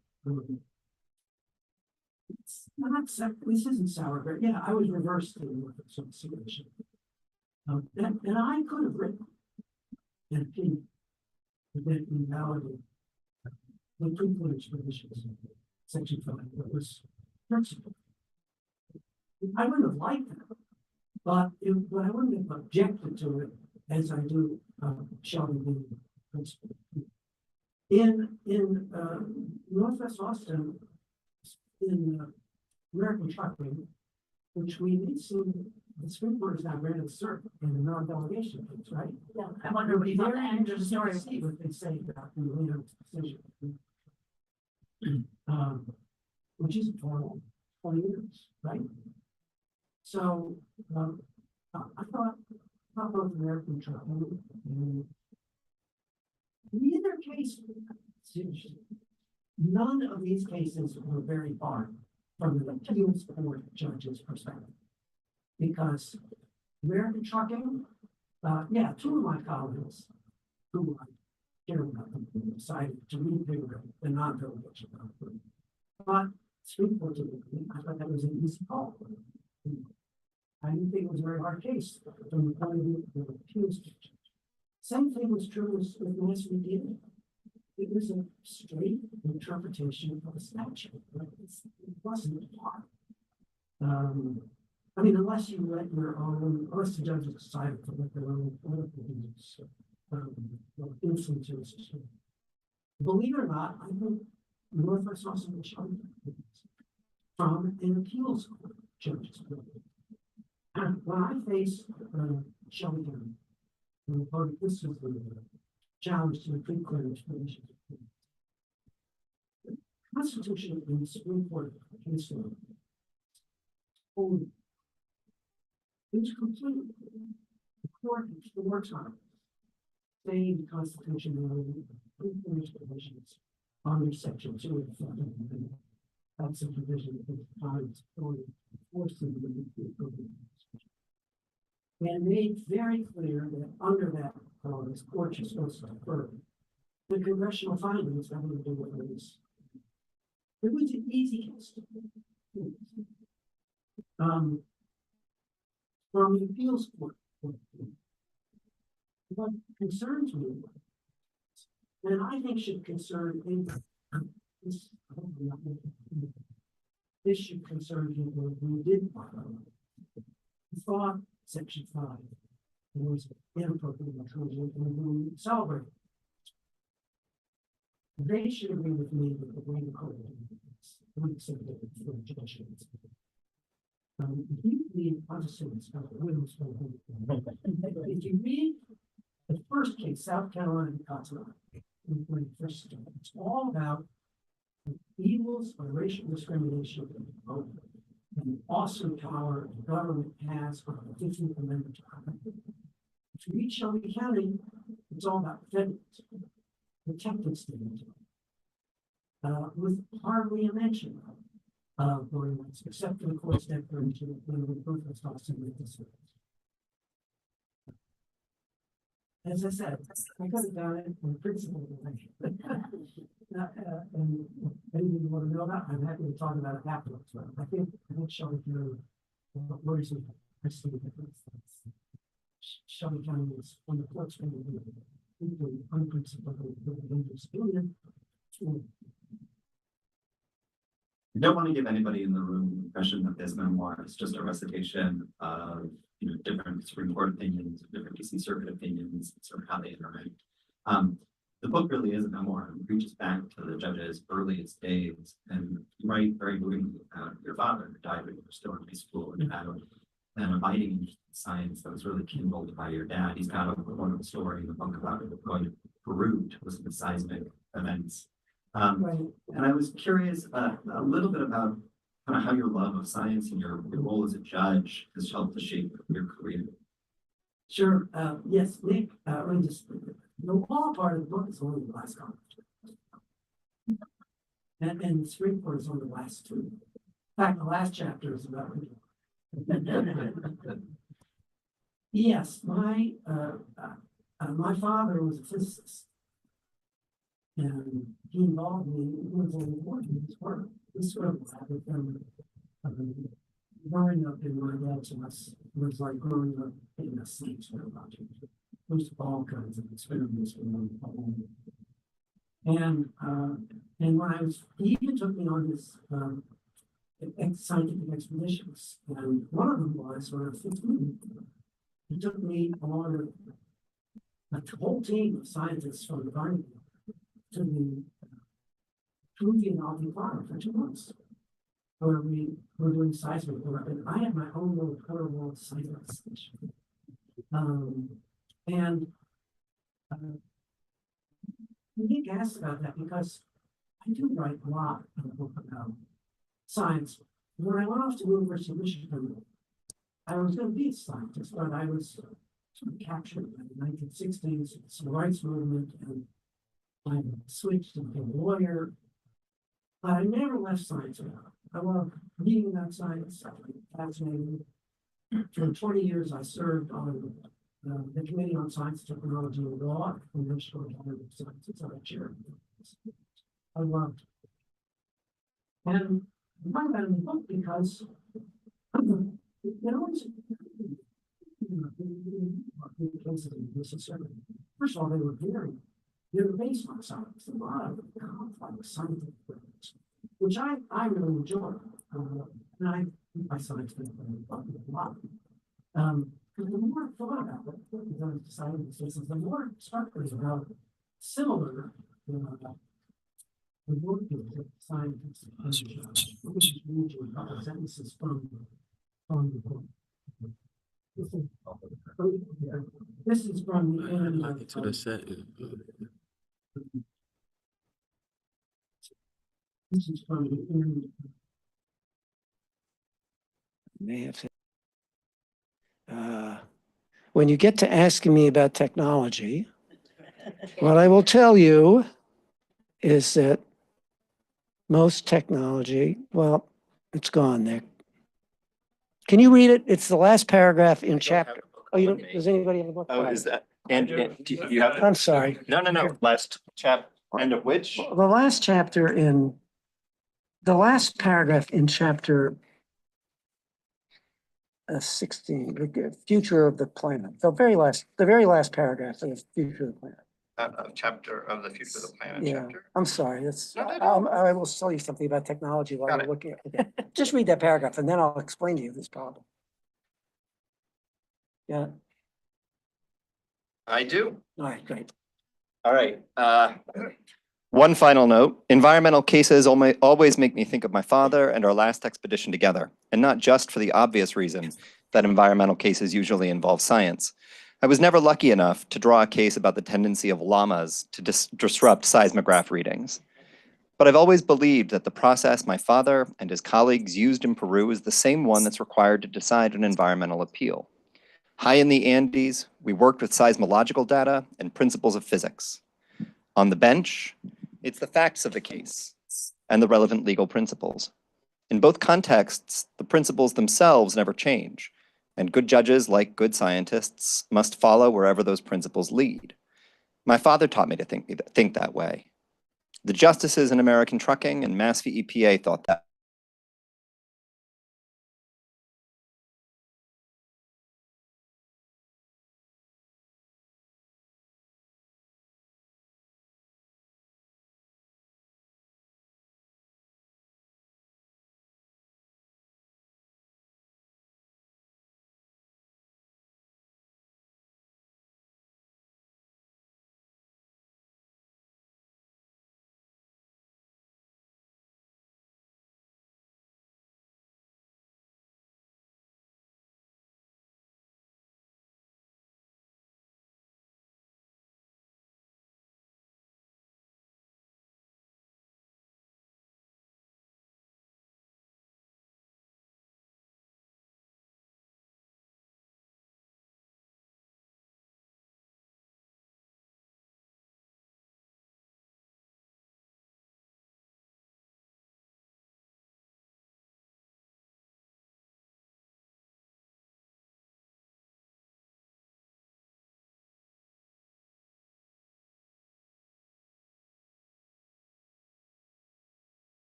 S3: it's not, this isn't sour, but yeah, I was reversed in Northwest situation. And I could have written an opinion that invalidated the privilege provisions, Section 5, that was principle. I wouldn't have liked that, but I wouldn't have objected to it as I do Shelby being principle. In Northwest Austin, in American Trucking, which we need to, the Supreme Court is now granted cert in the non-delegation case, right?
S5: Yeah, I wonder what you thought the end of the story.
S3: See what they say about the Leo's decision. Which is 20 years, right? So I thought both American Trucking and neither case, none of these cases were very far from the appeals court judge's perspective. Because American Trucking, two of my colleagues who I care about decided to review the non-delegation. But Supreme Court, I thought that was an easy call. I didn't think it was a very hard case from the point of view of the appeals judge. Same thing was true with Massachusetts. It was a straight interpretation of a statute. It wasn't hard. I mean, unless you let your own, unless the judges decided to let their own political views influence your decision. Believe it or not, I think Northwest Austin was shown from an appeals court judge's point. when I faced, Shelby County, this was the challenge to the pre-clearance conditions. Constitution in the Supreme Court case law. It's completely the court time saying the Constitution pre-clearance provisions under section 2 of the Second Amendment. That's a provision that defines forcing the appropriate. And made very clear that under that clause, courts are supposed to defer the congressional findings having to do with this. It was an easy case. From the appeals court, what concerns me, and I think should concern this, this should concern people who did follow. Thought section 5 was inappropriate and who celebrated. They should agree with me that the way the court if you read, I'll just say this, if you read the first case, South Carolina Continental, when it first started, it's all about the evils of racial discrimination and the awesome power the government has on the 15th Amendment. If you read Shelby County, it's all about federalism, protected state, with hardly a mention of voting rights, except for the court's declaration when the improvements cost to make this. As I said, I could have done it in principle. And anything you want to know about, I'm happy to talk about it afterwards. But I think Shelby County, what worries me, I see the difference. Shelby County is on the court's going to be unprincipled, dangerous opinion.
S2: I don't want to give anybody in the room the impression that this memoir is just a recitation of different Supreme Court opinions, different DC Circuit opinions, sort of how they interact. The book really is a memoir and reaches back to the judge's earliest days and write very movingly about your father who died when you were still in high school and had an abiding interest in science that was really kindled by your dad. He's got a wonderful story in the book about going to Peru to listen to seismic events. And I was curious a little bit about kind of how your love of science and your role as a judge has helped to shape your career.
S3: Sure. Yes, Nick, let me just, the law part of the book is only the last comment. And the Supreme Court is on the last two. In fact, the last chapter is about yes, my father was a physicist. And he involved me with his work. This sort of happened growing up in my dad's house was like growing up in a state sort of logic. There's all kinds of experiments going on. And when I was, he even took me on his scientific expeditions. And one of them was when I was 15, he took me along a whole team of scientists from the Barney to the Peruvian Altiplano for 2 months, where we were doing seismic work, and I had my own little portable seismic station. Nick asked about that because I do write a lot in the book about science. When I went off to the University of Michigan, I was going to be a scientist, but I was sort of captured by the 1960s civil rights movement, and I switched and became a lawyer. But I never left science around. I love reading about science. I'm fascinated. For 20 years, I served on the Committee on Science, Technology, and Law at the National Academy of Sciences. I chaired. I loved it. And I wrote that in the book because first of all, they were based on science, a lot of complex scientific things, which I really enjoy. And I science a lot. Because the more I thought about it, because I was deciding this, the more it struck me about similar the work of scientists, which is usually a couple sentences from the book. This is from the end.
S1: That's what I said.
S3: This is from the end.
S6: May have to. When you get to asking me about technology, what I will tell you is that most technology, well, it's gone there. Can you read it? It's the last paragraph in chapter. Oh, you don't, does anybody have a book?
S4: Oh, is that, and do you have?
S6: I'm sorry.
S4: No, last end of which?
S6: The last chapter in, the last paragraph in chapter 16, the future of the planet, the very last paragraph of the future of the planet.
S4: Chapter of the future of the planet
S6: Yeah,
S4: chapter.
S6: I'm sorry, that's,
S4: No, no.
S6: I will tell you something about technology while
S4: Got
S6: you're
S4: it.
S6: looking at it. Just read that paragraph and then I'll explain to you this problem. Yeah,
S4: I do.
S6: all right, great.
S4: All right. One final note, environmental cases always make me think of my father and our last expedition together, and not just for the obvious reason that environmental cases usually involve science. I was never lucky enough to draw a case about the tendency of llamas to disrupt seismograph readings. But I've always believed that the process my father and his colleagues used in Peru is the same one that's required to decide an environmental appeal. High in the Andes, we worked with seismological data and principles of physics. On the bench, it's the facts of the case and the relevant legal principles. In both contexts, the principles themselves never change, and good judges, like good scientists, must follow wherever those principles lead. My father taught me to think that way. The justices in American Trucking and Mass v. EPA thought that.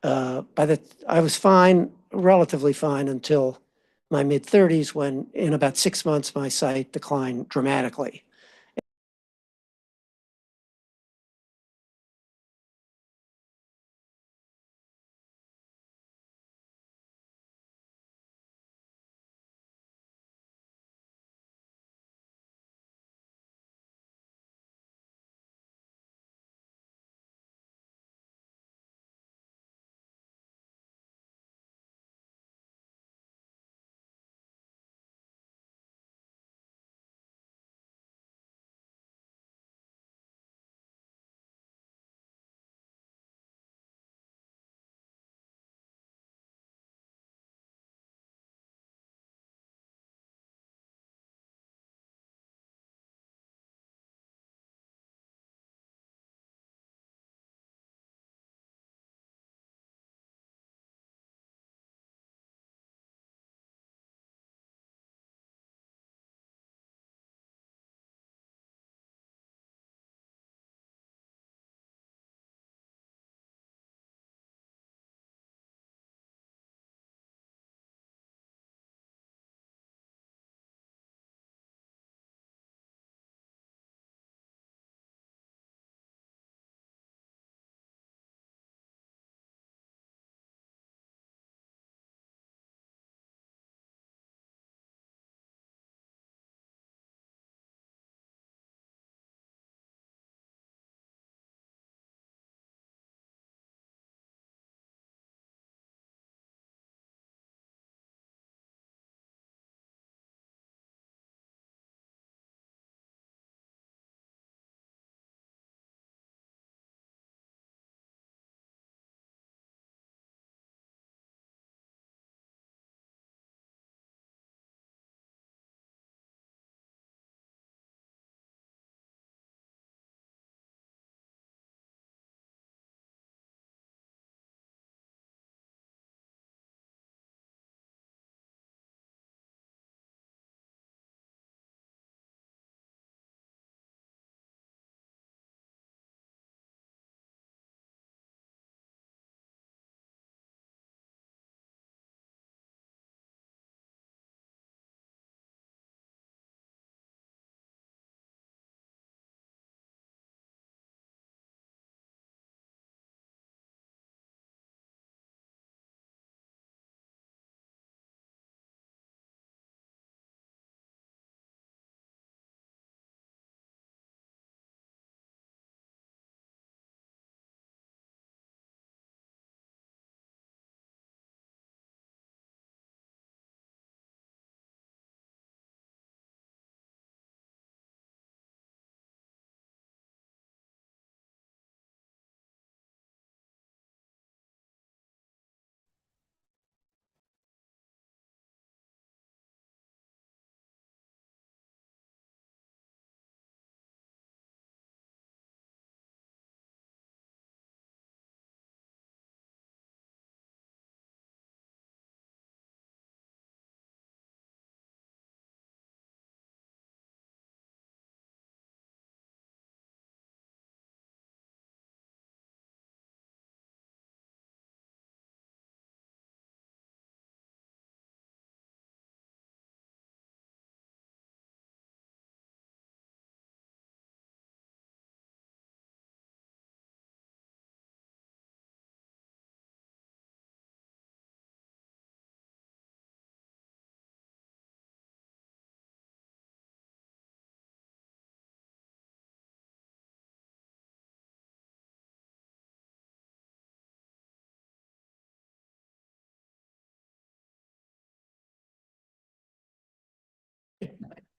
S6: I was fine, relatively fine until my mid-30s when in about 6 months, my sight declined dramatically.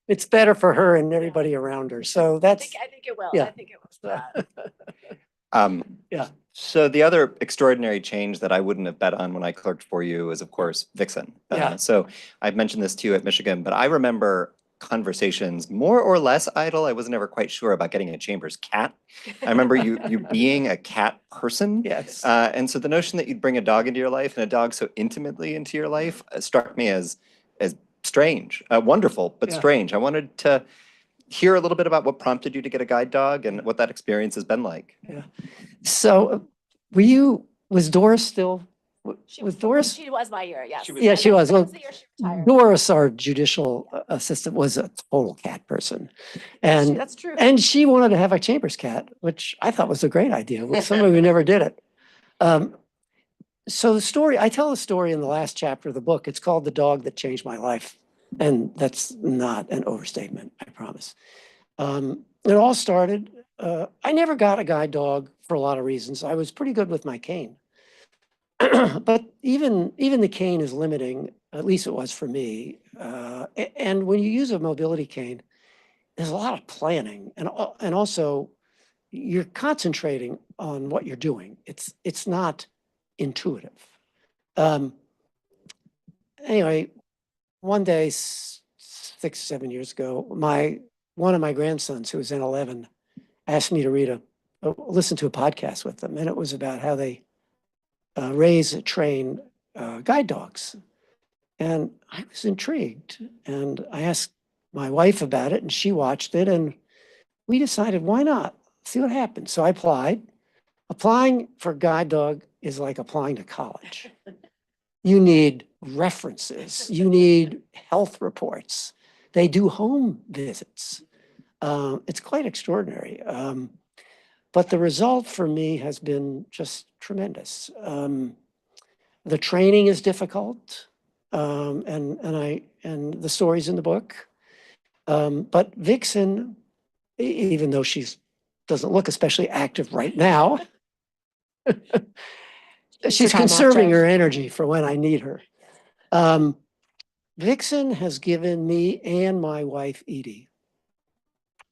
S6: it's better for her and everybody around her. So that's,
S5: I think it will.
S6: yeah.
S5: I think it will.
S6: Yeah.
S4: So the other extraordinary change that I wouldn't have bet on when I clerked for you is, of course, Vixen.
S6: Yeah.
S4: So I've mentioned this to you at Michigan, but I remember conversations more or less idle. I wasn't ever quite sure about getting a Chambers cat. I remember you being a cat person.
S6: yes.
S4: And so the notion that you'd bring a dog into your life and a dog so intimately into your life struck me as strange, wonderful, but
S6: Yeah.
S4: strange. I wanted to hear a little bit about what prompted you to get a guide dog and what that experience has been like.
S6: So was Doris still, was Doris?
S5: She was my year, yes.
S6: Yeah, she was. Well,
S5: The year she retired.
S6: Doris, our judicial assistant, was a total cat person. And
S5: That's true.
S6: And she wanted to have a Chambers cat, which I thought was a great idea. Somebody who never did it. So I tell the story in the last chapter of the book. It's called The Dog That Changed My Life. And that's not an overstatement, I promise. It all started, I never got a guide dog for a lot of reasons. I was pretty good with my cane. But even the cane is limiting, at least it was for me. And when you use a mobility cane, there's a lot of planning and also you're concentrating on what you're doing. It's not intuitive. Anyway, one day, 6-7 years ago, one of my grandsons, who was in 11, asked me to listen to a podcast with them, and it was about how they raise and train guide dogs. And I was intrigued, and I asked my wife about it, and she watched it, and we decided, why not? See what happens. So I applied. Applying for guide dog is like applying to college. You need references. You need health reports. They do home visits. It's quite extraordinary. But the result for me has been just tremendous. The training is difficult, and the story's in the book. But Vixen, even though doesn't look especially active right now, she's conserving her energy for when I need her. Vixen has given me and my wife, Edie,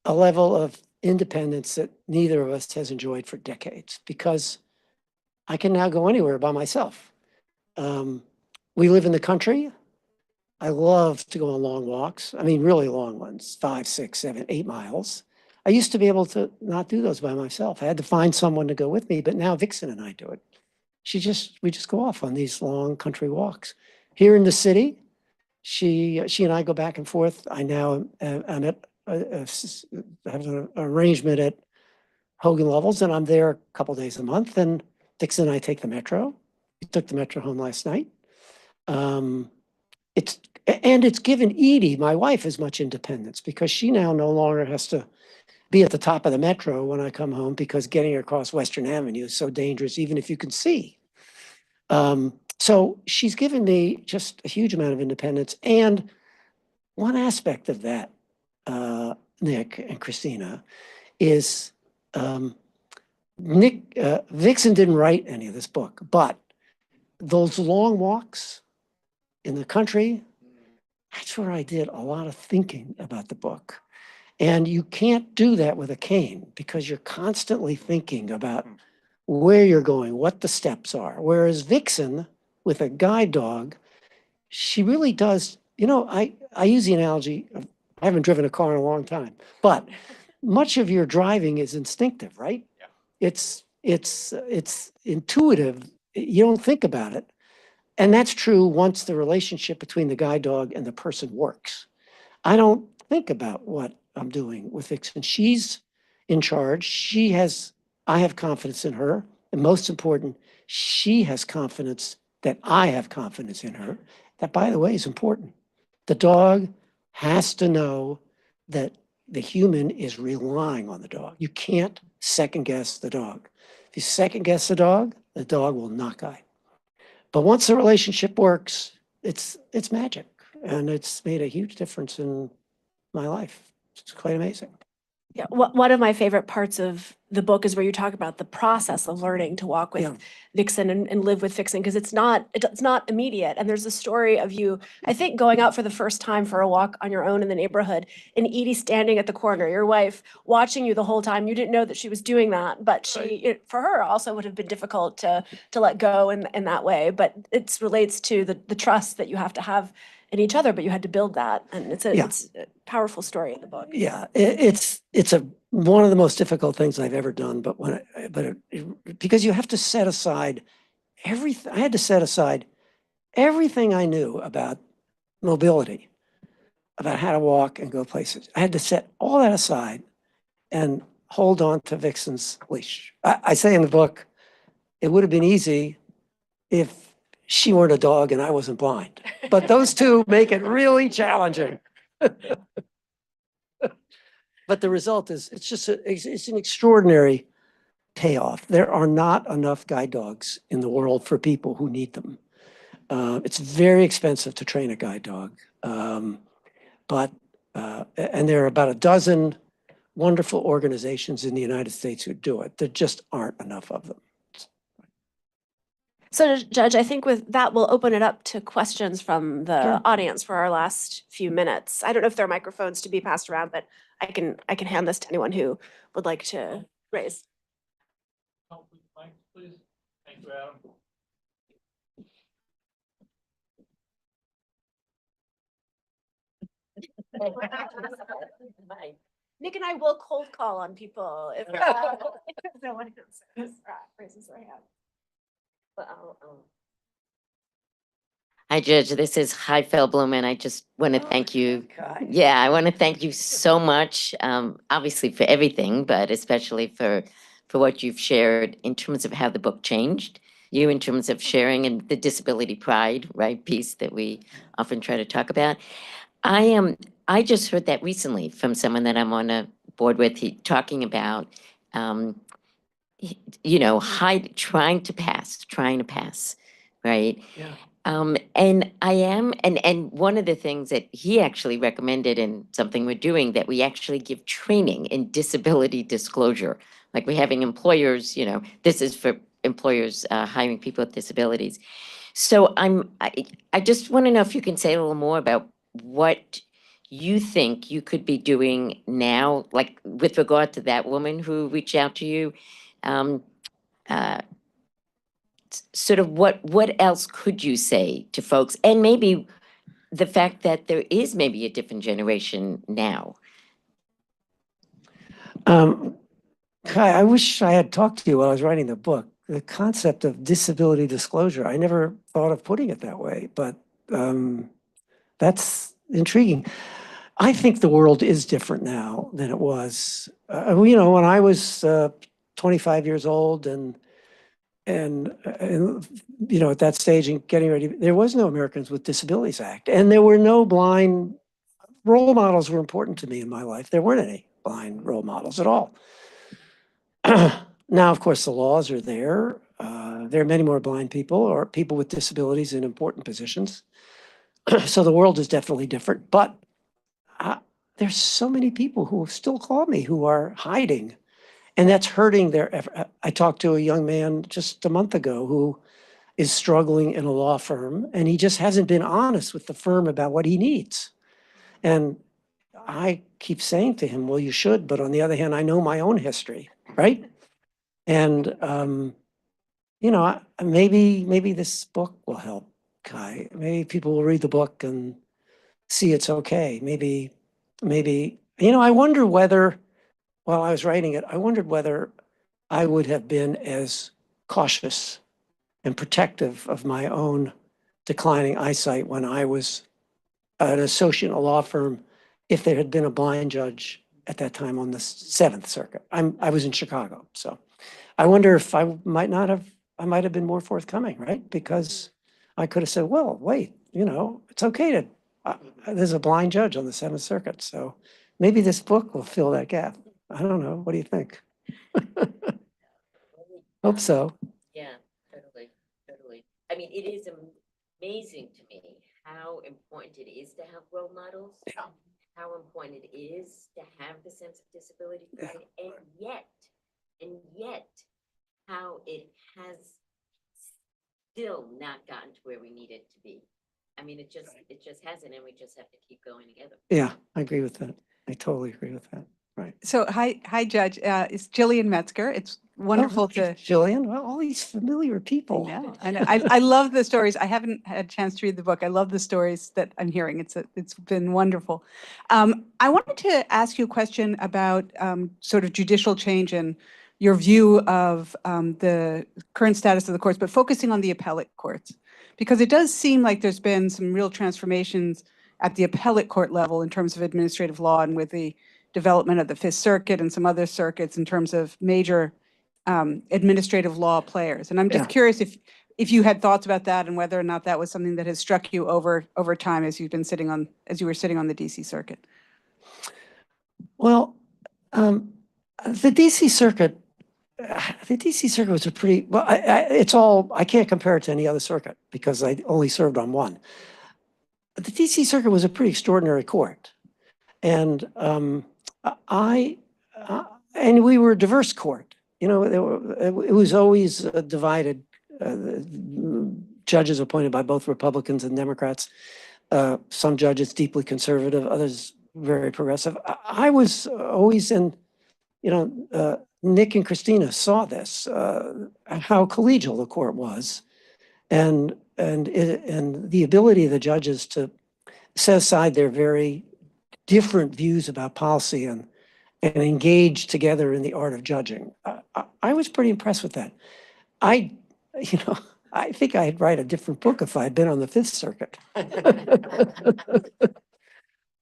S6: a level of independence that neither of us has enjoyed for decades, because I can now go anywhere by myself. We live in the country. I love to go on long walks. I mean, really long ones, 5, 6, 7, 8 miles. I used to be able to not do those by myself. I had to find someone to go with me, but now Vixen and I do it. We just go off on these long country walks. Here in the city, she and I go back and forth. I now am at have an arrangement at Hogan Lovells, and I'm there a couple days a month. And Vixen and I take the metro. We took the metro home last night. It's given Edie, my wife, as much independence, because she now no longer has to be at the top of the metro when I come home, because getting across Western Avenue is so dangerous, even if you can see. So she's given me just a huge amount of independence. And one aspect of that, Nick and Christina, is Vixen didn't write any of this book, but those long walks in the country, that's where I did a lot of thinking about the book. And you can't do that with a cane, because you're constantly thinking about where you're going, what the steps are. Whereas Vixen, with a guide dog, she really does, I use the analogy of, I haven't driven a car in a long time, but much of your driving is instinctive, right? Yeah. It's intuitive. You don't think about it. And that's true once the relationship between the guide dog and the person works. I don't think about what I'm doing with Vixen. She's in charge. I have confidence in her. And most important, she has confidence that I have confidence in her. That, by the way, is important. The dog has to know that the human is relying on the dog. You can't second guess the dog. If you second guess the dog will not guide. But once the relationship works, it's magic. And it's made a huge difference in my life. It's quite amazing.
S7: Yeah, one of my favorite parts of the book is where you talk about the process of learning to walk with
S6: Yeah.
S7: Vixen and live with Vixen, because it's not immediate. And there's a story of you, I think, going out for the first time for a walk on your own in the neighborhood, and Edie standing at the corner, your wife, watching you the whole time. You didn't know that she was doing that, but for her also would have been difficult to let go in that way. But it relates to the trust that you have to have in each other, but you had to build that. And it's
S6: Yeah.
S7: a powerful story in the book.
S6: Yeah, it's one of the most difficult things I've ever done, but because you have to set aside everything. I had to set aside everything I knew about mobility, about how to walk and go places. I had to set all that aside and hold on to Vixen's leash. I say in the book, it would have been easy if she weren't a dog and I wasn't blind, but those two make it really challenging. But the result is, it's an extraordinary payoff. There are not enough guide dogs in the world for people who need them. It's very expensive to train a guide dog. And there are about a dozen wonderful organizations in the United States who do it. There just aren't enough of them.
S7: So Judge, I think with that, we'll open it up to questions from the
S6: Sure.
S7: audience for our last few minutes. I don't know if there are microphones to be passed around, but I can hand this to anyone who would like to raise.
S1: Please. Thank you, Adam.
S7: Nick and I will cold call on people if no one raises their hand.
S8: Hi, Judge. This is Hi Feldblum, and I just want to thank you. Yeah, I want to thank you so much, obviously for everything, but especially for what you've shared in terms of how the book changed you, in terms of sharing and the disability pride, right, piece that we often try to talk about. I just heard that recently from someone that I'm on a board with, talking about, trying to pass, right?
S6: Yeah.
S8: And and one of the things that he actually recommended, and something we're doing, that we actually give training in disability disclosure. Like we're having employers, this is for employers hiring people with disabilities. So I just want to know if you can say a little more about what you think you could be doing now, like with regard to that woman who reached out to you. Uh, Sort of what else could you say to folks, and maybe the fact that there is maybe a different generation now?
S6: Kai, I wish I had talked to you while I was writing the book. The concept of disability disclosure, I never thought of putting it that way, but that's intriguing. I think the world is different now than it was. When I was 25 years old and at that stage and getting ready, there was no Americans with Disabilities Act, and there were no blind role models. Were important to me in my life. There weren't any blind role models at all. Now, of course, the laws are there. There are many more blind people or people with disabilities in important positions. So the world is definitely different, but there's so many people who still call me who are hiding, and that's hurting their effort. I talked to a young man just a month ago who is struggling in a law firm, and he just hasn't been honest with the firm about what he needs. And I keep saying to him, well, you should, but on the other hand, I know my own history, right? And, maybe this book will help, Kai. Maybe people will read the book and see it's okay. Maybe, I wonder whether, while I was writing it, I wondered whether I would have been as cautious and protective of my own declining eyesight when I was an associate in a law firm if there had been a blind judge at that time on the Seventh Circuit. I was in Chicago, so I wonder if I might have been more forthcoming, right? Because I could have said, well, wait, it's okay to, there's a blind judge on the Seventh Circuit, so maybe this book will fill that gap. I don't know. What do you think? Hope so.
S8: Yeah, totally. I mean, it is amazing to me how important it is to have role models.
S6: Yeah.
S8: how important it is to have the sense of disability pride, and yet how it has still not gotten to where we need it to be. I mean, it just hasn't, and we just have to keep going together.
S6: Yeah, I agree with that. I totally agree with that. Right.
S9: So, hi, Judge. It's Jillian Metzger. It's wonderful to.
S6: Jillian, well, all these familiar people.
S9: I know. I love the stories. I haven't had a chance to read the book. I love the stories that I'm hearing. It's been wonderful. I wanted to ask you a question about sort of judicial change and your view of the current status of the courts, but focusing on the appellate courts, because it does seem like there's been some real transformations at the appellate court level in terms of administrative law and with the development of the Fifth Circuit and some other circuits in terms of major administrative law players. And I'm just
S6: Yeah.
S9: curious if you had thoughts about that and whether or not that was something that has struck you over time as you were sitting on the DC Circuit.
S6: Well, the DC Circuit, was a pretty, well, I can't compare it to any other circuit because I only served on one. The DC Circuit was a pretty extraordinary court. And and we were a diverse court. You know, it was always divided. Judges appointed by both Republicans and Democrats. Some judges deeply conservative, others very progressive. I was always in, Nick and Christina saw this, how collegial the court was, and the ability of the judges to set aside their very different views about policy and engage together in the art of judging. I was pretty impressed with that. I think I'd write a different book if I'd been on the Fifth Circuit.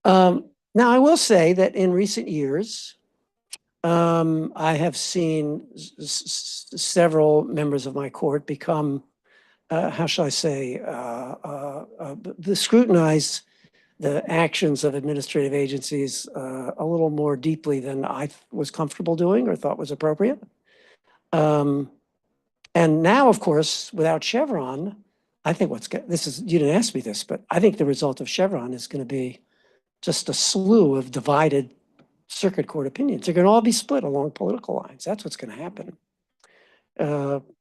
S6: Now, I will say that in recent years, I have seen several members of my court become, how shall I say, scrutinize the actions of administrative agencies a little more deeply than I was comfortable doing or thought was appropriate. And now, of course, without Chevron, I think you didn't ask me this, but I think the result of Chevron is going to be just a slew of divided circuit court opinions. They're going to all be split along political lines. That's what's going to happen.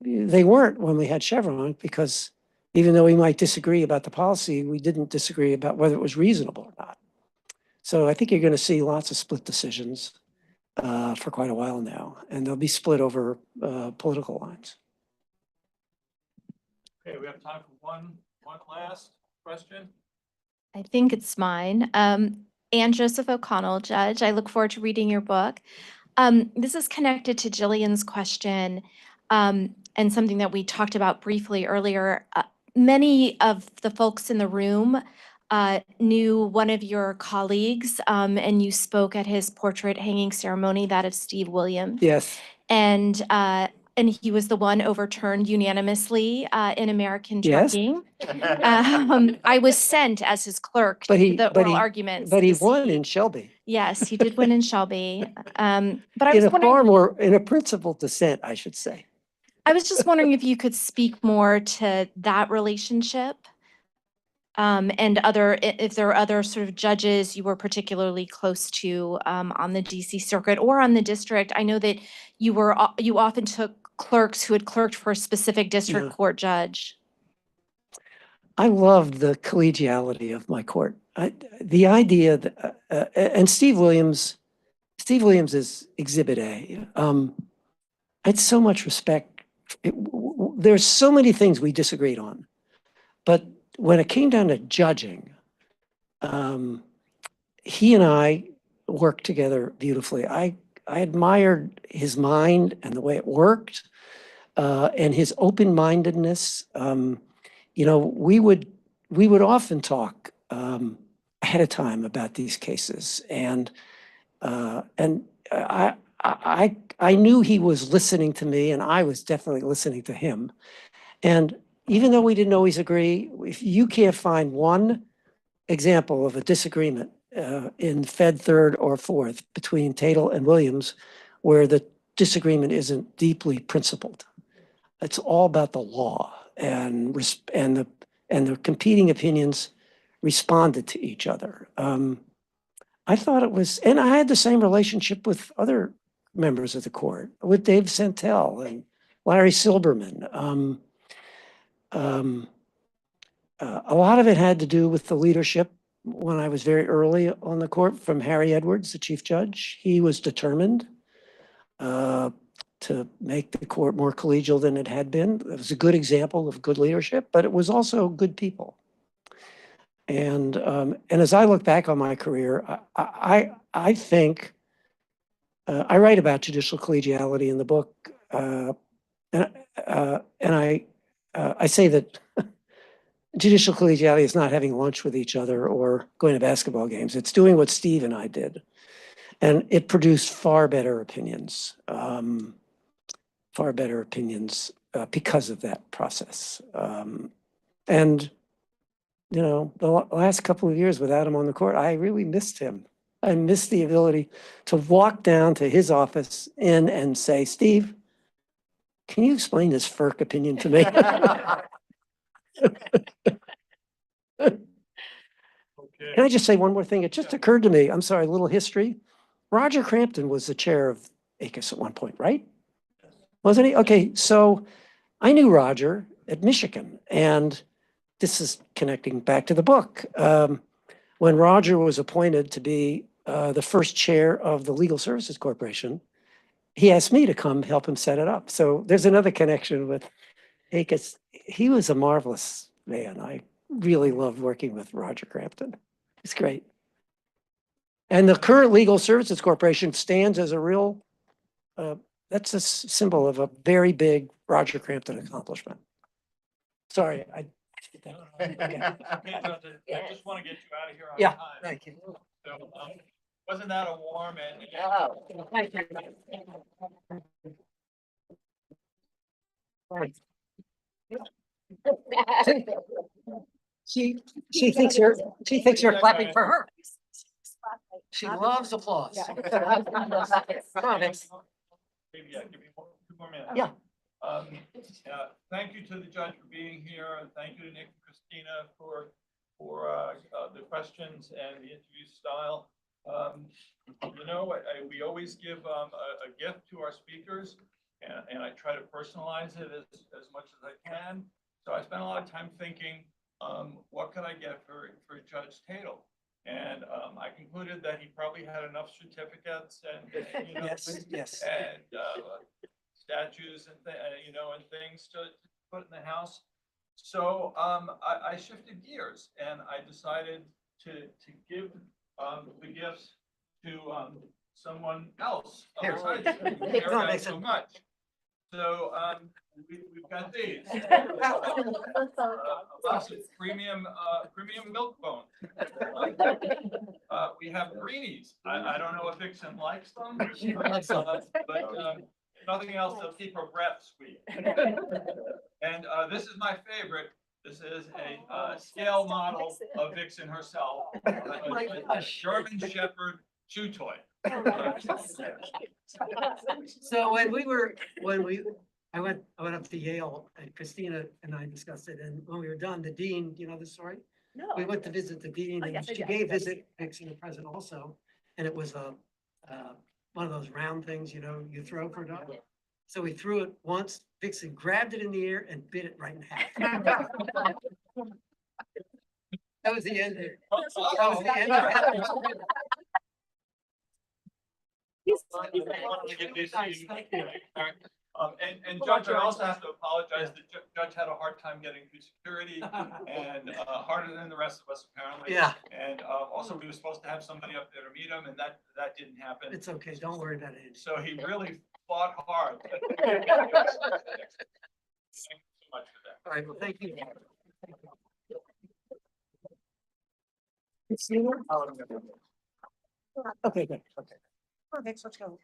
S6: They weren't when we had Chevron because even though we might disagree about the policy, we didn't disagree about whether it was reasonable or not. So I think you're going to see lots of split decisions for quite a while now, and they'll be split over political lines.
S1: Okay, we have time for one last question.
S10: I think it's mine. Anne Joseph O'Connell, Judge. I look forward to reading your book. This is connected to Jillian's question and something that we talked about briefly earlier. Many of the folks in the room knew one of your colleagues, and you spoke at his portrait hanging ceremony, that of Steve Williams.
S6: Yes.
S10: And he was the one overturned unanimously in American
S6: Yes.
S10: Trucking. I was sent as his clerk to the oral arguments.
S6: But he won in Shelby.
S10: Yes, he did win in Shelby. But I was
S6: In a
S10: wondering,
S6: far more, in a principled dissent, I should say.
S10: I was just wondering if you could speak more to that relationship. And if there are other sort of judges you were particularly close to on the DC Circuit or on the district. I know that you often took clerks who had clerked for a specific district court judge.
S6: I loved the collegiality of my court. The idea that, and Steve Williams is Exhibit A. I had so much respect. There's so many things we disagreed on, but when it came down to judging, he and I worked together beautifully. I admired his mind and the way it worked, and his open-mindedness. We would often talk ahead of time about these cases, and I knew he was listening to me, and I was definitely listening to him. And even though we didn't always agree, if you can't find one example of a disagreement in Fed Third or Fourth between Tatel and Williams, where the disagreement isn't deeply principled, it's all about the law, and the competing opinions responded to each other. I thought it was, and I had the same relationship with other members of the court, with Dave Santel and Larry Silberman. A lot of it had to do with the leadership when I was very early on the court from Harry Edwards, the chief judge. He was determined to make the court more collegial than it had been. It was a good example of good leadership, but it was also good people. And as I look back on my career, I think I write about judicial collegiality in the book, and I say that judicial collegiality is not having lunch with each other or going to basketball games. It's doing what Steve and I did, and it produced far better opinions, because of that process. And you know, the last couple of years without him on the court, I really missed him. I missed the ability to walk down to his office and say, Steve, can you explain this FERC opinion to me? Can I just say one more thing? It just occurred to me, I'm sorry, a little history. Roger Crampton was the chair of ACUS at one point, right? Wasn't he? Okay, so I knew Roger at Michigan, and this is connecting back to the book. When Roger was appointed to be the first chair of the Legal Services Corporation, he asked me to come help him set it up. So there's another connection with ACUS. He was a marvelous man. I really loved working with Roger Crampton. It's great. And the current Legal Services Corporation stands as a real, that's a symbol of a very big Roger Crampton accomplishment. Sorry, I
S1: just want to get you out of here on
S6: Yeah,
S1: time.
S6: thank you.
S1: So, wasn't that a warm and?
S6: Thank you. She thinks you're clapping for her. She loves applause. Come on, Vince.
S1: Maybe, give me 2 more minutes.
S6: Yeah.
S1: Thank you to the judge for being here, and thank you to Nick and Christina for the questions and the interview style. You know, we always give a gift to our speakers, and I try to personalize it as much as I can. So I spent a lot of time thinking, what could I get for Judge Tatel? And I concluded that he probably had enough certificates and you know,
S6: Yes.
S1: and statues and and things to put in the house. So I shifted gears and I decided to give the gifts to someone else. Besides so much. So we've got these. Lots of premium milk bone. We have greenies. I don't know if Vixen likes them, but nothing else, they'll keep her breath sweet. And this is my favorite. This is a scale model of Vixen herself. A German Shepherd chew toy.
S6: So I went up to Yale and Christina and I discussed it. And when we were done, the dean, you know the story?
S7: No.
S6: We went to visit the dean and she gave visit Vixen the present also. And it was one of those round things, you throw for a dog. So we threw it once, Vixen grabbed it in the air and bit it right in half. That was the end. That was the end of it.
S1: And Judge, I also have to apologize. The judge had a hard time getting through security and harder than the rest of us apparently.
S6: Yeah.
S1: And also we were supposed to have somebody up there to meet him and that didn't happen.
S6: It's okay. Don't worry about it.
S1: So he really fought hard. Thank you so much for that.
S6: All right. Well, thank you. Okay, good. Okay. Okay, let's go.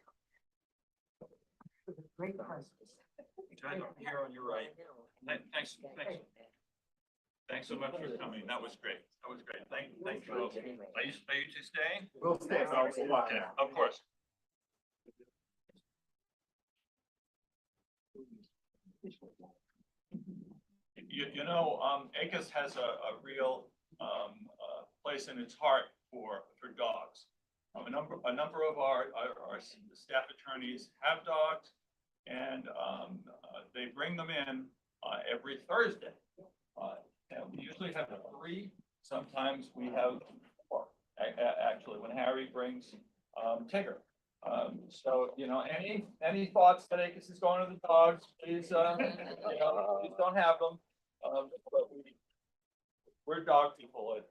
S6: Great prize.
S1: Here on your right. Thanks so much for coming. That was great. Thank you. Are you two staying?
S2: We'll stay.
S1: Okay, of course. ACUS has a real place in its heart for dogs. A number of our staff attorneys have dogs, and they bring them in every Thursday. And we usually have 3. Sometimes we have 4. Actually, when Harry brings Tigger. So, any thoughts that Acus is going to the dogs, please, please don't have them. But we're dog people at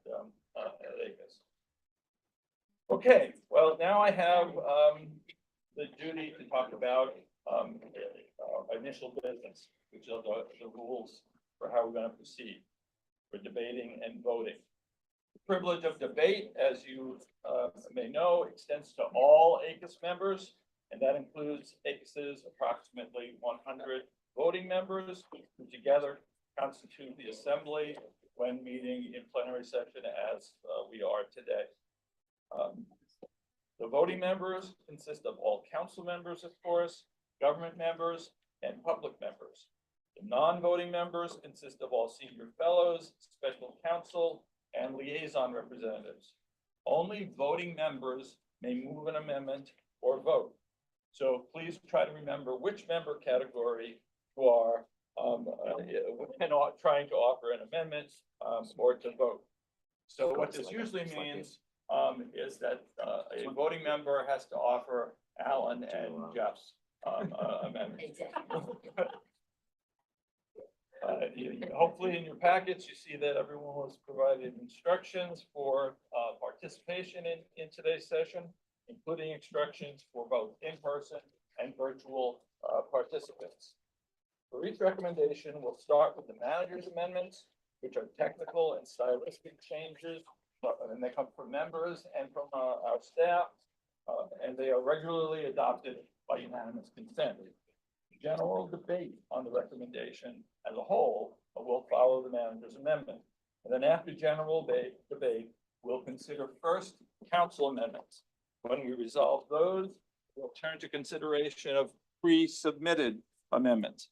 S1: Acus. Okay, well, now I have the duty to talk about initial business, which are the rules for how we're going to proceed for debating and voting. The privilege of debate, as you may know, extends to all ACUS members, and that includes ACUS's approximately 100 voting members who together constitute the assembly when meeting in plenary session as we are today. The voting members consist of all council members, of course, government members, and public members. The non-voting members consist of all senior fellows, special counsel, and liaison representatives. Only voting members may move an amendment or vote. So please try to remember which member category you are when trying to offer an amendment or to vote. So what this usually means is that a voting member has to offer Alan and Jeff's amendment. Hopefully in your packets, you see that everyone was provided instructions for participation in today's session, including instructions for both in-person and virtual participants. For each recommendation, we'll start with the manager's amendments, which are technical and stylistic changes, and they come from members and from our staff, and they are regularly adopted by unanimous consent. General debate on the recommendation as a whole will follow the manager's amendment. And then after general debate, we'll consider first council amendments. When we resolve those, we'll turn to consideration of pre-submitted amendments.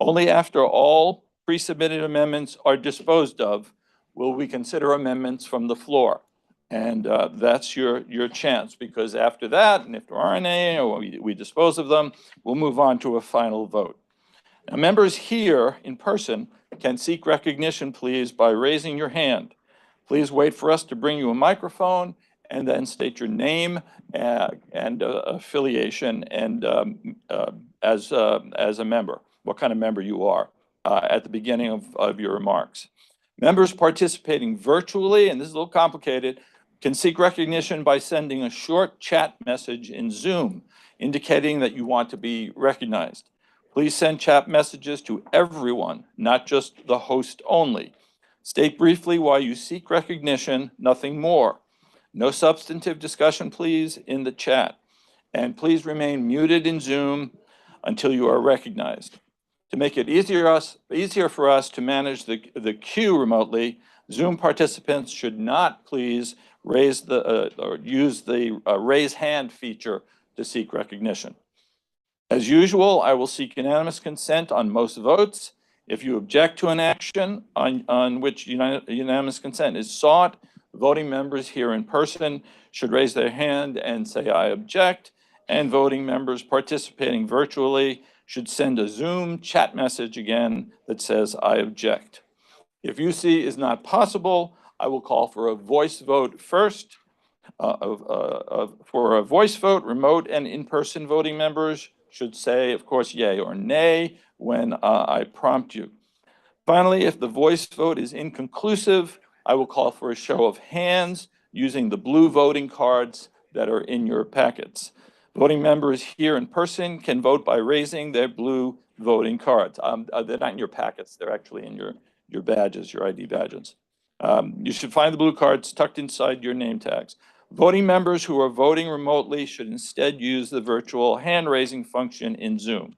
S1: Only after all pre-submitted amendments are disposed of will we consider amendments from the floor. And that's your chance, because after that, and if there aren't any, or we dispose of them, we'll move on to a final vote. Now, members here in person can seek recognition, please, by raising your hand. Please wait for us to bring you a microphone, and then state your name and affiliation and as a member, what kind of member you are at the beginning of your remarks. Members participating virtually, and this is a little complicated, can seek recognition by sending a short chat message in Zoom indicating that you want to be recognized. Please send chat messages to everyone, not just the host only. State briefly why you seek recognition, nothing more. No substantive discussion, please, in the chat. And please remain muted in Zoom until you are recognized. To make it easier for us to manage the queue remotely, Zoom participants should not please raise or use the raise hand feature to seek recognition. As usual, I will seek unanimous consent on most votes. If you object to an action on which unanimous consent is sought, voting members here in person should raise their hand and say, "I object," and voting members participating virtually should send a Zoom chat message again that says, "I object." If UC is not possible, I will call for a voice vote first. For a voice vote, remote and in-person voting members should say, of course, yay or nay when I prompt you. Finally, if the voice vote is inconclusive, I will call for a show of hands using the blue voting cards that are in your packets. Voting members here in person can vote by raising their blue voting cards. They're not in your packets. They're actually in your badges, your ID badges. You should find the blue cards tucked inside your name tags. Voting members who are voting remotely should instead use the virtual hand raising function in Zoom.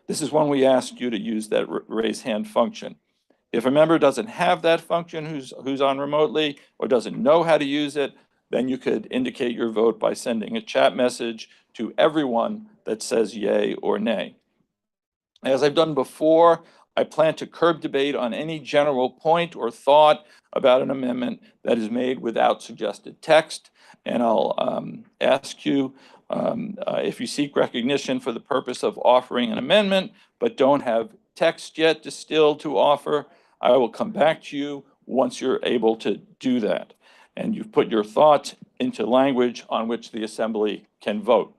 S1: This is when we ask you to use that raise hand function. If a member doesn't have that function who's on remotely or doesn't know how to use it, then you could indicate your vote by sending a chat message to everyone that says yay or nay. As I've done before, I plan to curb debate on any general point or thought about an amendment that is made without suggested text. And I'll ask you if you seek recognition for the purpose of offering an amendment, but don't have text yet distilled to offer, I will come back to you once you're able to do that. And you've put your thoughts into language on which the Assembly can vote.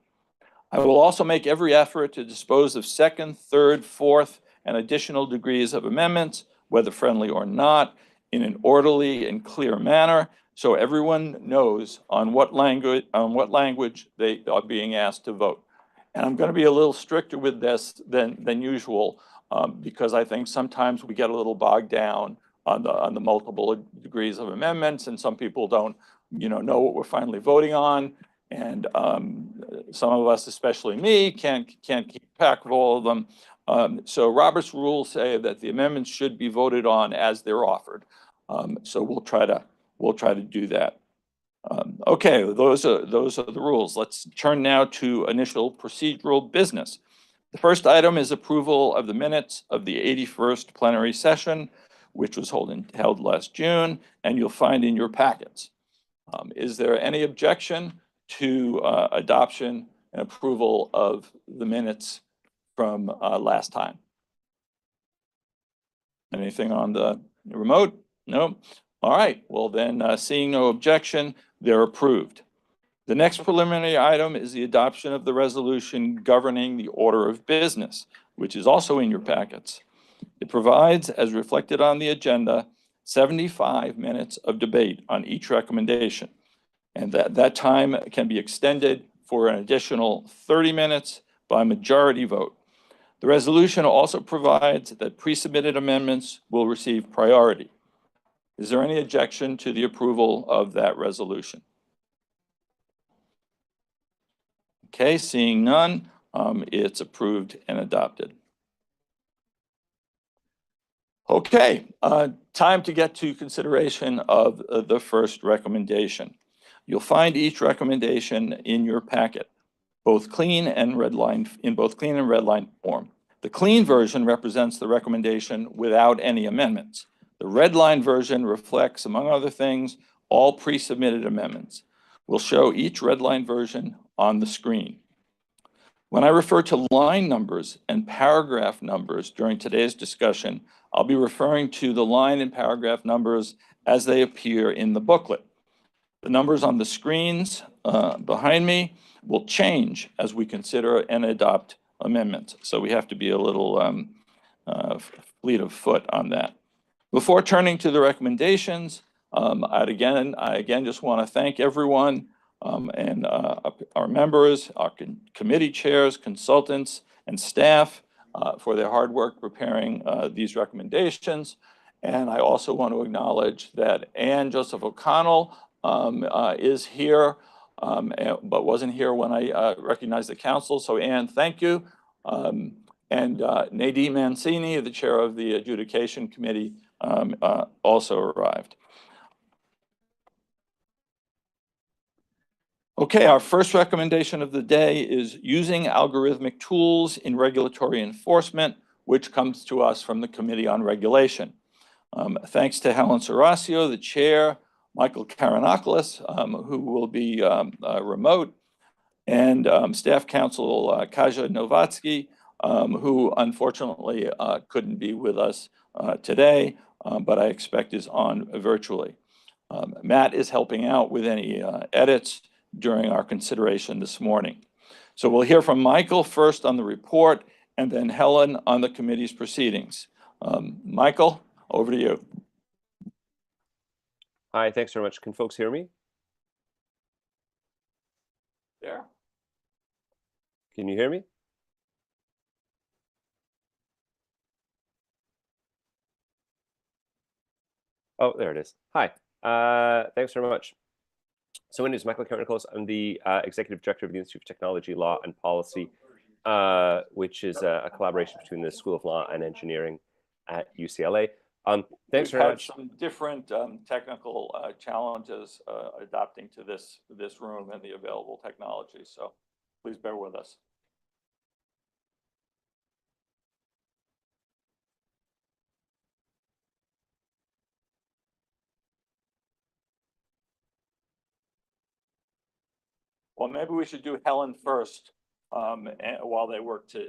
S1: I will also make every effort to dispose of second, third, fourth, and additional degrees of amendments, whether friendly or not, in an orderly and clear manner, so everyone knows on what language they are being asked to vote. And I'm going to be a little stricter with this than usual, because I think sometimes we get a little bogged down on the multiple degrees of amendments, and some people don't, know what we're finally voting on. And some of us, especially me, can't keep track of all of them. So Robert's rules say that the amendments should be voted on as they're offered. So we'll try to do that. Okay, those are the rules. Let's turn now to initial procedural business. The first item is approval of the minutes of the 81st plenary session, which was held last June, and you'll find in your packets. Is there any objection to adoption and approval of the minutes from last time? Anything on the remote? No? All right, well then, seeing no objection, they're approved. The next preliminary item is the adoption of the resolution governing the order of business, which is also in your packets. It provides, as reflected on the agenda, 75 minutes of debate on each recommendation. And that time can be extended for an additional 30 minutes by majority vote. The resolution also provides that pre-submitted amendments will receive priority. Is there any objection to the approval of that resolution? Okay, seeing none, it's approved and adopted. Okay, time to get to consideration of the first recommendation. You'll find each recommendation in your packet, both clean and redlined, in both clean and redlined form. The clean version represents the recommendation without any amendments. The redline version reflects, among other things, all pre-submitted amendments. We'll show each redline version on the screen. When I refer to line numbers and paragraph numbers during today's discussion, I'll be referring to the line and paragraph numbers as they appear in the booklet. The numbers on the screens behind me will change as we consider and adopt amendments. So we have to be a little fleet of foot on that. Before turning to the recommendations, I again just want to thank everyone and our members, our committee chairs, consultants, and staff for their hard work preparing these recommendations. And I also want to acknowledge that Ann Joseph O'Connell is here, but wasn't here when I recognized the council. So Ann, thank you. And Nadine Mancini, the chair of the adjudication committee, also arrived. Okay, our first recommendation of the day is using algorithmic tools in regulatory enforcement, which comes to us from the Committee on Regulation. Thanks to Helen Serasio, the chair, Michael Karanaklis, who will be remote, and staff counsel Kaja Novatsky, who unfortunately couldn't be with us today, but I expect is on virtually. Matt is helping out with any edits during our consideration this morning. So we'll hear from Michael first on the report, and then Helen on the committee's proceedings. Michael, over to you.
S11: Hi, thanks very much. Can folks hear me?
S1: There.
S11: Can you hear me? Oh, there it is. Hi, thanks very much. So my name is Michael Karanaklis. I'm the Executive Director of the Institute of Technology, Law and Policy, which is a collaboration between the School of Law and Engineering at UCLA. Thanks very much.
S1: Some different technical challenges adapting to this room and the available technology, so please bear with us. Well, maybe we should do Helen first, while they work to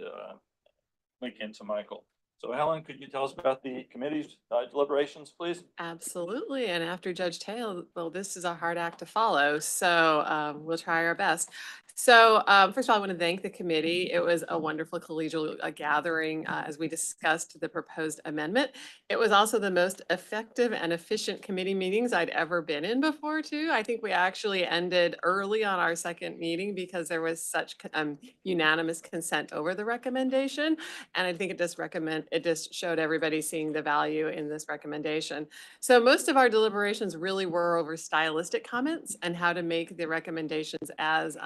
S1: link into Michael. So Helen, could you tell us about the committee's deliberations, please?
S12: Absolutely. And after Judge Taylor, well, this is a hard act to follow. So we'll try our best. So first of all, I want to thank the committee. It was a wonderful collegial gathering as we discussed the proposed amendment. It was also the most effective and efficient committee meetings I'd ever been in before, too. I think we actually ended early on our second meeting because there was such unanimous consent over the recommendation. And I think it just showed everybody seeing the value in this recommendation. So most of our deliberations really were over stylistic comments and how to make the recommendations as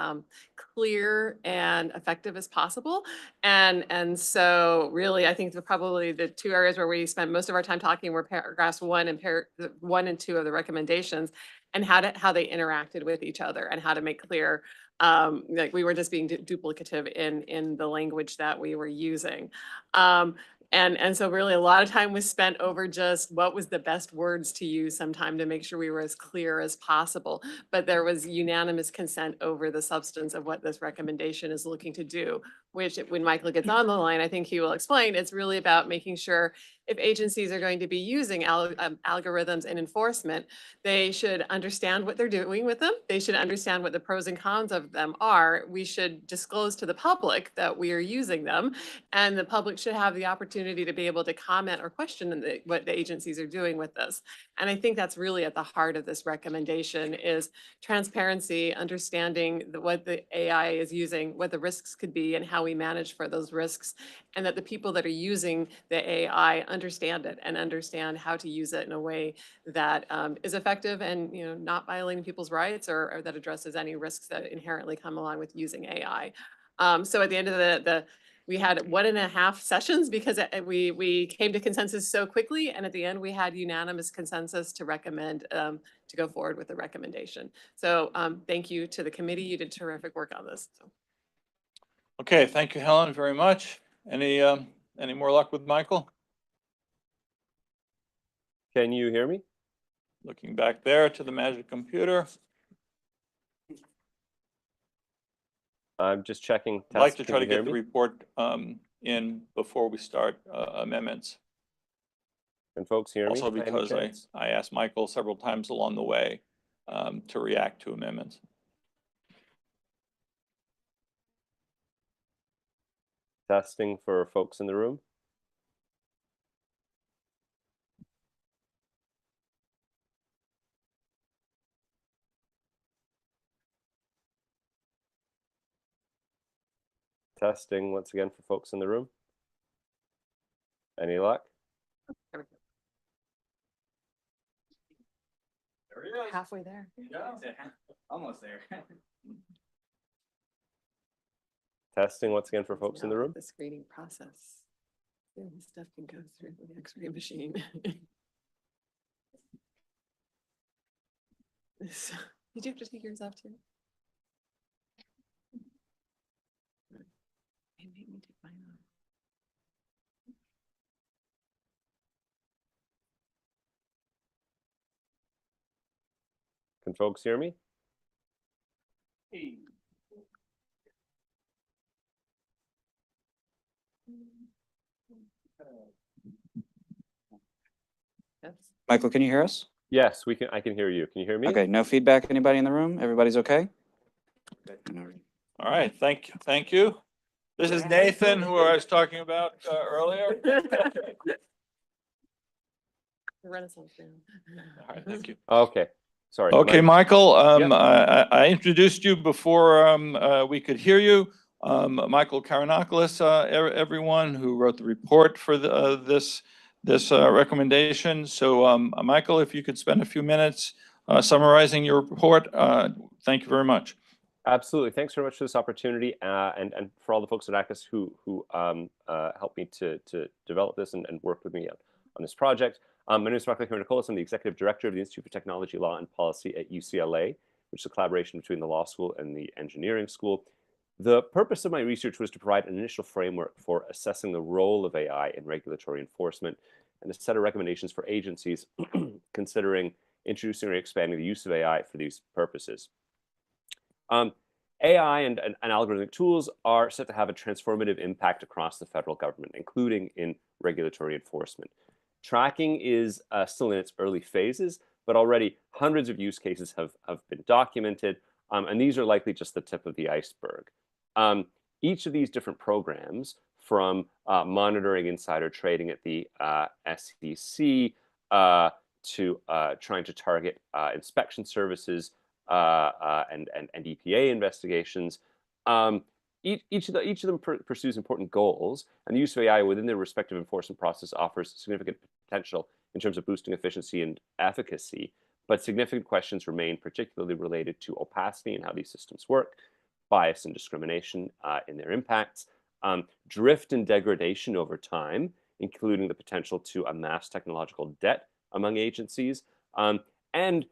S12: clear and effective as possible. And so really, I think probably the two areas where we spent most of our time talking were paragraphs 1 and 2 of the recommendations, and how they interacted with each other and how to make clear like we were just being duplicative in the language that we were using. And so really a lot of time was spent over just what was the best words to use sometime to make sure we were as clear as possible. But there was unanimous consent over the substance of what this recommendation is looking to do, which when Michael gets on the line, I think he will explain, it's really about making sure if agencies are going to be using algorithms in enforcement, they should understand what they're doing with them. They should understand what the pros and cons of them are. We should disclose to the public that we are using them, and the public should have the opportunity to be able to comment or question what the agencies are doing with this. And I think that's really at the heart of this recommendation is transparency, understanding what the AI is using, what the risks could be, and how we manage for those risks, and that the people that are using the AI understand it and understand how to use it in a way that is effective and not violating people's rights or that addresses any risks that inherently come along with using AI. So at the end of we had 1.5 sessions because we came to consensus so quickly, and at the end we had unanimous consensus to recommend to go forward with the recommendation. So thank you to the committee. You did terrific work on this. So.
S1: Okay, thank you, Helen, very much. Any more luck with Michael?
S11: Can you hear me?
S1: Looking back there to the magic computer.
S11: I'm just checking.
S1: I'd like to try to get the report in before we start amendments.
S11: Can folks hear me?
S1: Also because I asked Michael several times along the way to react to amendments.
S11: Testing for folks in the room. Testing once again for folks in the room. Any luck?
S12: There we go.
S1: There he is.
S12: Halfway there.
S2: Yeah, almost there.
S11: Testing once again for folks in the room.
S12: The screening process. Stuff can go through the X-ray machine. So, did you have to take yours off too? It made me take mine off.
S11: Can folks hear me?
S12: Yes.
S13: Michael, can you hear us?
S11: Yes, we can. I can hear you. Can you hear me?
S13: Okay, no feedback. Anybody in the room? Everybody's okay?
S1: All right, thank you. This is Nathan, who I was talking about earlier.
S12: Renaissance man.
S1: All right, thank you.
S11: Okay. Sorry.
S1: Okay, Michael,
S11: Yep.
S1: I introduced you before we could hear you. Michael Karanaklis, everyone who wrote the report for this recommendation. So Michael, if you could spend a few minutes summarizing your report, thank you very much.
S11: Absolutely. Thanks very much for this opportunity and for all the folks at ACUS who helped me to develop this and work with me on this project. My name is Michael Karanaklis. I'm the Executive Director of the Institute for Technology, Law, and Policy at UCLA, which is a collaboration between the law school and the engineering school. The purpose of my research was to provide an initial framework for assessing the role of AI in regulatory enforcement and a set of recommendations for agencies considering introducing or expanding the use of AI for these purposes. AI and algorithmic tools are set to have a transformative impact across the federal government, including in regulatory enforcement. Tracking is still in its early phases, but already hundreds of use cases have been documented, and these are likely just the tip of the iceberg. Each of these different programs, from monitoring insider trading at the SEC to trying to target inspection services and EPA investigations, each of them pursues important goals, and the use of AI within their respective enforcement process offers significant potential in terms of boosting efficiency and efficacy. But significant questions remain, particularly related to opacity and how these systems work, bias and discrimination in their impacts, drift and degradation over time, including the potential to amass technological debt among agencies, and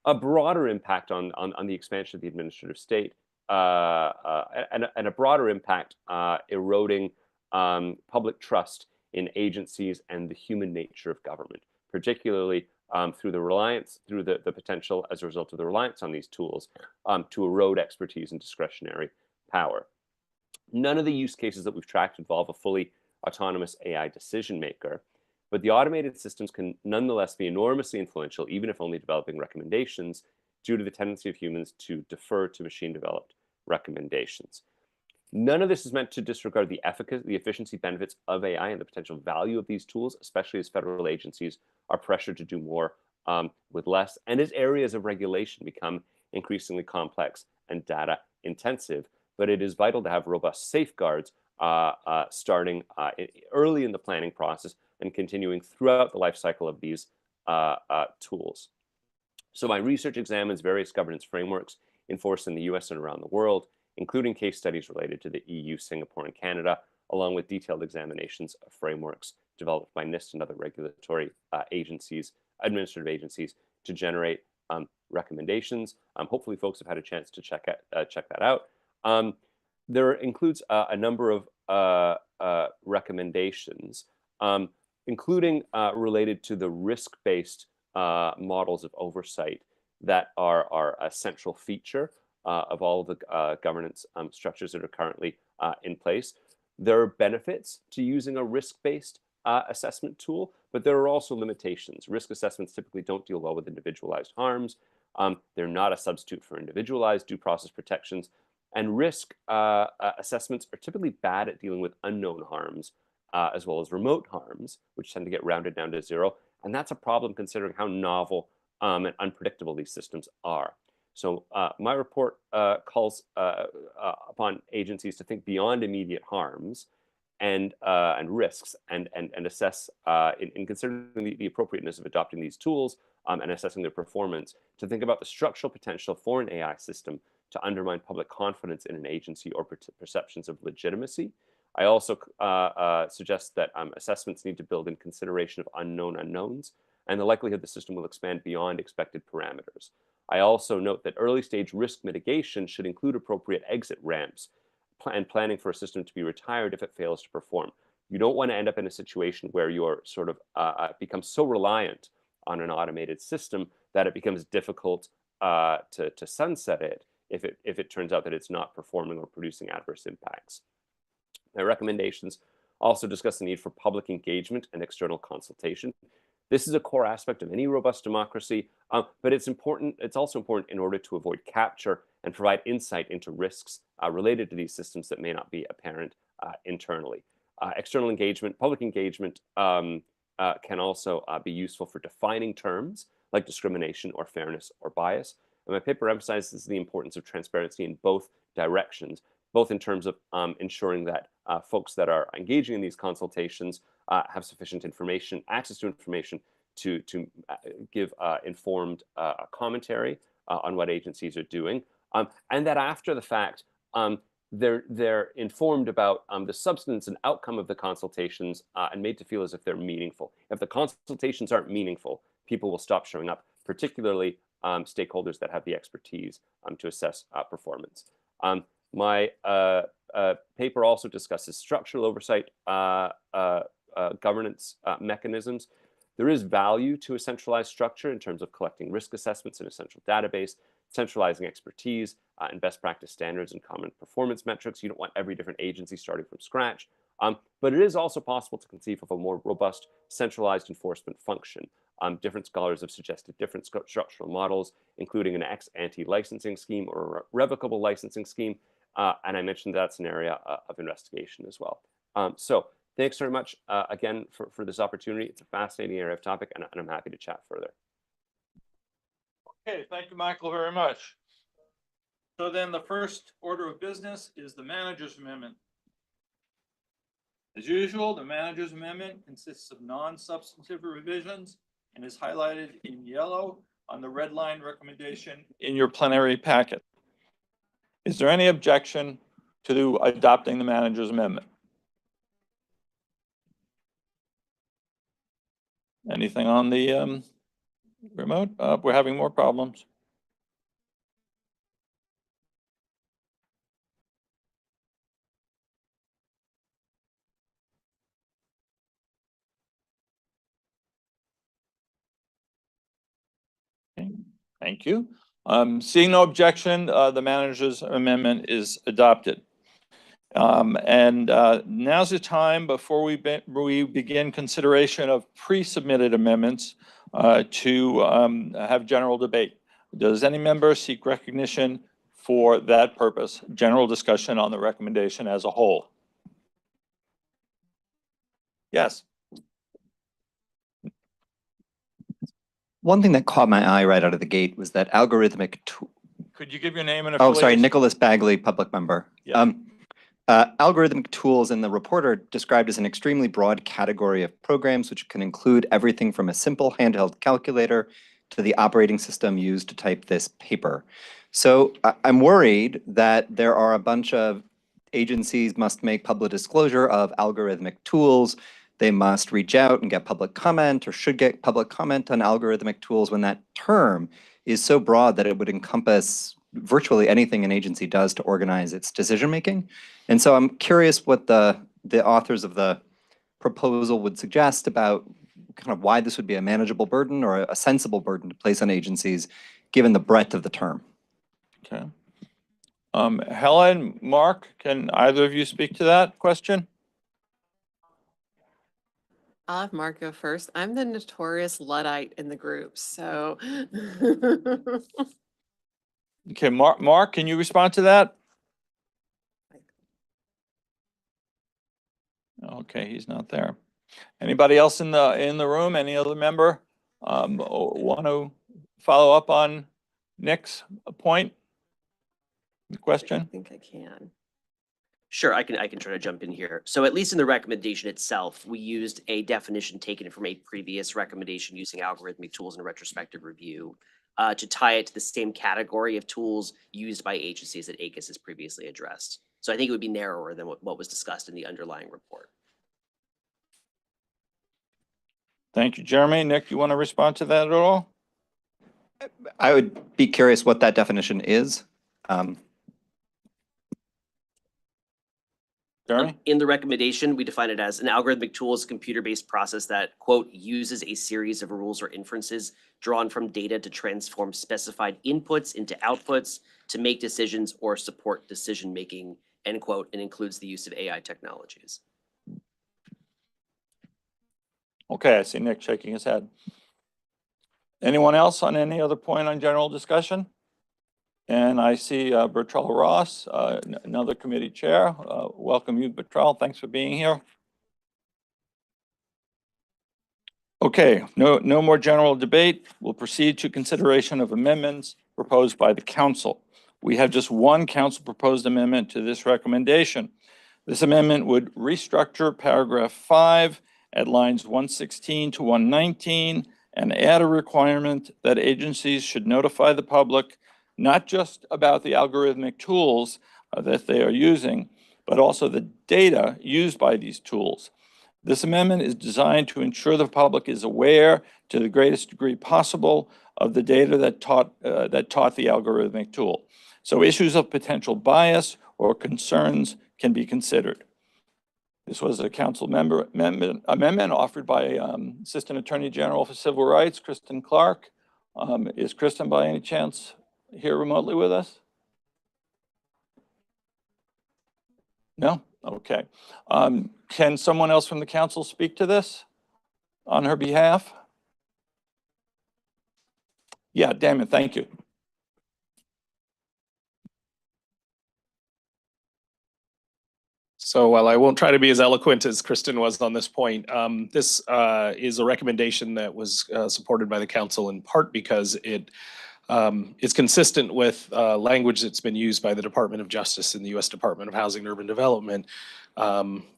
S11: a broader impact on the expansion of the administrative state, and a broader impact eroding public trust in agencies and the human nature of government, particularly through the potential as a result of the reliance on these tools to erode expertise and discretionary power. None of the use cases that we've tracked involve a fully autonomous AI decision maker, but the automated systems can nonetheless be enormously influential, even if only developing recommendations, due to the tendency of humans to defer to machine-developed recommendations. None of this is meant to disregard the efficiency benefits of AI and the potential value of these tools, especially as federal agencies are pressured to do more with less, and as areas of regulation become increasingly complex and data intensive. But it is vital to have robust safeguards starting early in the planning process and continuing throughout the life cycle of these tools. So my research examines various governance frameworks enforced in the US and around the world, including case studies related to the EU, Singapore, and Canada, along with detailed examinations of frameworks developed by NIST and other regulatory agencies, administrative agencies, to generate recommendations. Hopefully folks have had a chance to check that out. There includes a number of recommendations, including related to the risk-based models of oversight that are a central feature of all of the governance structures that are currently in place. There are benefits to using a risk-based assessment tool, but there are also limitations. Risk assessments typically don't deal well with individualized harms. They're not a substitute for individualized due process protections. And risk assessments are typically bad at dealing with unknown harms, as well as remote harms, which tend to get rounded down to zero. And that's a problem considering how novel and unpredictable these systems are. So my report calls upon agencies to think beyond immediate harms and risks and assess, in considering the appropriateness of adopting these tools and assessing their performance, to think about the structural potential for an AI system to undermine public confidence in an agency or perceptions of legitimacy. I also suggest that assessments need to build in consideration of unknown unknowns and the likelihood the system will expand beyond expected parameters. I also note that early stage risk mitigation should include appropriate exit ramps and planning for a system to be retired if it fails to perform. You don't want to end up in a situation where you're sort of become so reliant on an automated system that it becomes difficult to sunset it if it turns out that it's not performing or producing adverse impacts. My recommendations also discuss the need for public engagement and external consultation. This is a core aspect of any robust democracy, but it's important. It's also important in order to avoid capture and provide insight into risks related to these systems that may not be apparent internally. External engagement, public engagement can also be useful for defining terms like discrimination or fairness or bias. And my paper emphasizes the importance of transparency in both directions, both in terms of ensuring that folks that are engaging in these consultations have sufficient information, access to information to give informed commentary on what agencies are doing, and that after the fact, they're informed about the substance and outcome of the consultations and made to feel as if they're meaningful. If the consultations aren't meaningful, people will stop showing up, particularly stakeholders that have the expertise to assess performance. My paper also discusses structural oversight governance mechanisms. There is value to a centralized structure in terms of collecting risk assessments in a central database, centralizing expertise, and best practice standards and common performance metrics. You don't want every different agency starting from scratch. But it is also possible to conceive of a more robust, centralized enforcement function. Different scholars have suggested different structural models, including an ex-ante licensing scheme or a revocable licensing scheme. And I mentioned that's an area of investigation as well. So thanks very much again for this opportunity. It's a fascinating area of topic, and I'm happy to chat further.
S1: Okay, thank you, Michael, very much. So then the first order of business is the manager's amendment. As usual, the manager's amendment consists of non-substantive revisions and is highlighted in yellow on the red line recommendation in your plenary packet. Is there any objection to adopting the manager's amendment? Anything on the remote? We're having more problems. Okay, thank you. Seeing no objection, the manager's amendment is adopted. Now's the time before we begin consideration of pre-submitted amendments to have general debate. Does any member seek recognition for that purpose? General discussion on the recommendation as a whole. Yes.
S4: One thing that caught my eye right out of the gate was that algorithmic.
S1: Could you give your name and
S4: Oh, sorry,
S1: affiliation?
S4: Nicholas Bagley, public member.
S1: Yeah.
S4: Algorithmic tools in the report are described as an extremely broad category of programs, which can include everything from a simple handheld calculator to the operating system used to type this paper. So I'm worried that there are a bunch of agencies must make public disclosure of algorithmic tools. They must reach out and get public comment or should get public comment on algorithmic tools when that term is so broad that it would encompass virtually anything an agency does to organize its decision-making. And so I'm curious what the authors of the proposal would suggest about kind of why this would be a manageable burden or a sensible burden to place on agencies, given the breadth of the term.
S1: Okay. Helen, Mark, can either of you speak to that question?
S12: I'll have Mark go first. I'm the notorious Luddite in the group, so.
S1: Okay, Mark, can you respond to that? Okay, he's not there. Anybody else in the room? Any other member want to follow up on Nick's point?
S12: I
S1: Question?
S12: think I can.
S14: Sure, I can try to jump in here. So at least in the recommendation itself, we used a definition taken from a previous recommendation using algorithmic tools and retrospective review to tie it to the same category of tools used by agencies that ACUS has previously addressed. So I think it would be narrower than what was discussed in the underlying report.
S1: Thank you, Jeremy. Nick, you want to respond to that at all?
S4: I would be curious what that definition is.
S1: Jeremy?
S14: In the recommendation, we define it as an algorithmic tool is a computer-based process that, quote, uses a series of rules or inferences drawn from data to transform specified inputs into outputs to make decisions or support decision-making, end quote, and includes the use of AI technologies.
S1: Okay, I see Nick shaking his head. Anyone else on any other point on general discussion? And I see Bertrell Ross, another committee chair. Welcome you, Bertrell. Thanks for being here. Okay, no more general debate. We'll proceed to consideration of amendments proposed by the council. We have just one council proposed amendment to this recommendation. This amendment would restructure paragraph 5 at lines 116 to 119 and add a requirement that agencies should notify the public not just about the algorithmic tools that they are using, but also the data used by these tools. This amendment is designed to ensure the public is aware to the greatest degree possible of the data that taught the algorithmic tool. So issues of potential bias or concerns can be considered. This was a council member amendment offered by Assistant Attorney General for Civil Rights, Kristen Clark. Is Kristen by any chance here remotely with us? No? Okay. Can someone else from the council speak to this on her behalf? Yeah, damn it, thank you.
S15: So while I won't try to be as eloquent as Kristen was on this point, this is a recommendation that was supported by the council in part because it is consistent with language that's been used by the Department of Justice and the U.S. Department of Housing and Urban Development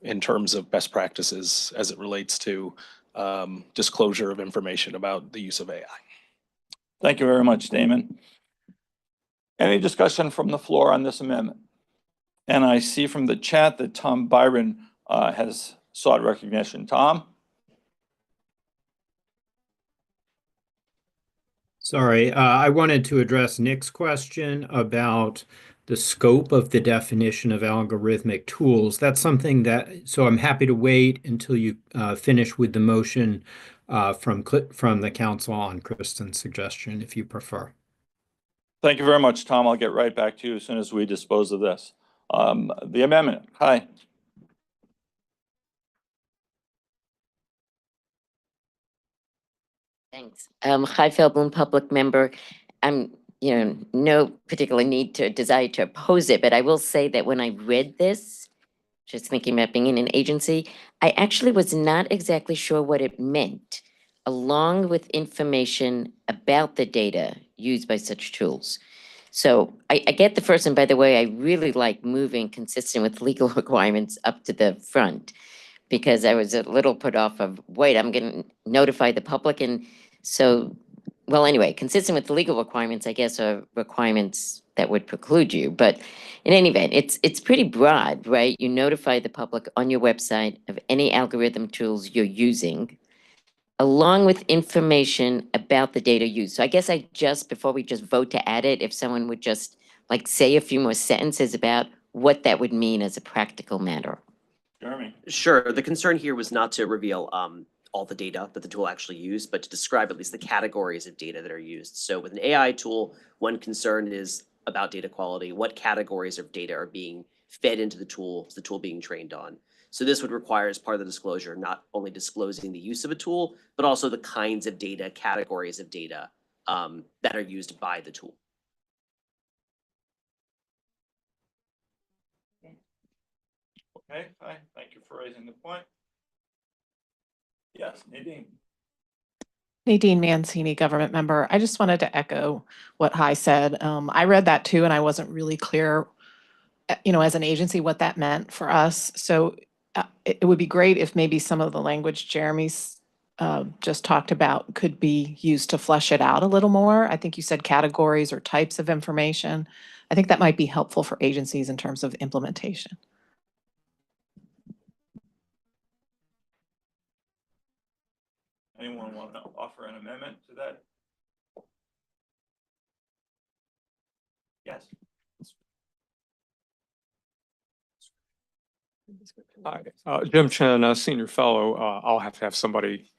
S15: in terms of best practices as it relates to disclosure of information about the use of AI.
S1: Thank you very much, Damon. Any discussion from the floor on this amendment? And I see from the chat that Tom Byron has sought recognition. Tom?
S16: Sorry, I wanted to address Nick's question about the scope of the definition of algorithmic tools. That's something that, so I'm happy to wait until you finish with the motion from the council on Kristen's suggestion, if you prefer.
S1: Thank you very much, Tom. I'll get right back to you as soon as we dispose of this. The amendment, hi.
S8: Thanks. Hi, Feldblum, public member. I'm, no particular need to desire to oppose it, but I will say that when I read this, just thinking about being in an agency, I actually was not exactly sure what it meant, along with information about the data used by such tools. So I get the first, and by the way, I really like moving consistent with legal requirements up to the front, because I was a little put off of, wait, I'm going to notify the public. And so, well, anyway, consistent with the legal requirements, I guess, are requirements that would preclude you. But in any event, it's pretty broad, right? You notify the public on your website of any algorithm tools you're using, along with information about the data used. So I guess before we just vote to add it, if someone would just like say a few more sentences about what that would mean as a practical matter.
S1: Jeremy?
S14: Sure. The concern here was not to reveal all the data that the tool actually used, but to describe at least the categories of data that are used. So with an AI tool, one concern is about data quality. What categories of data are being fed into the tool, is the tool being trained on? So this would require, as part of the disclosure, not only disclosing the use of a tool, but also the kinds of data, categories of data that are used by the tool.
S1: Okay, fine. Thank you for raising the point. Yes, Nadine.
S17: Nadine Mancini, government member. I just wanted to echo what Hai said. I read that too, and I wasn't really clear, as an agency, what that meant for us. So it would be great if maybe some of the language Jeremy's just talked about could be used to flesh it out a little more. I think you said categories or types of information. I think that might be helpful for agencies in terms of implementation.
S1: Anyone want to offer an amendment to that? Yes.
S18: Hi, Jim Chen, Senior Fellow. I'll have to have somebody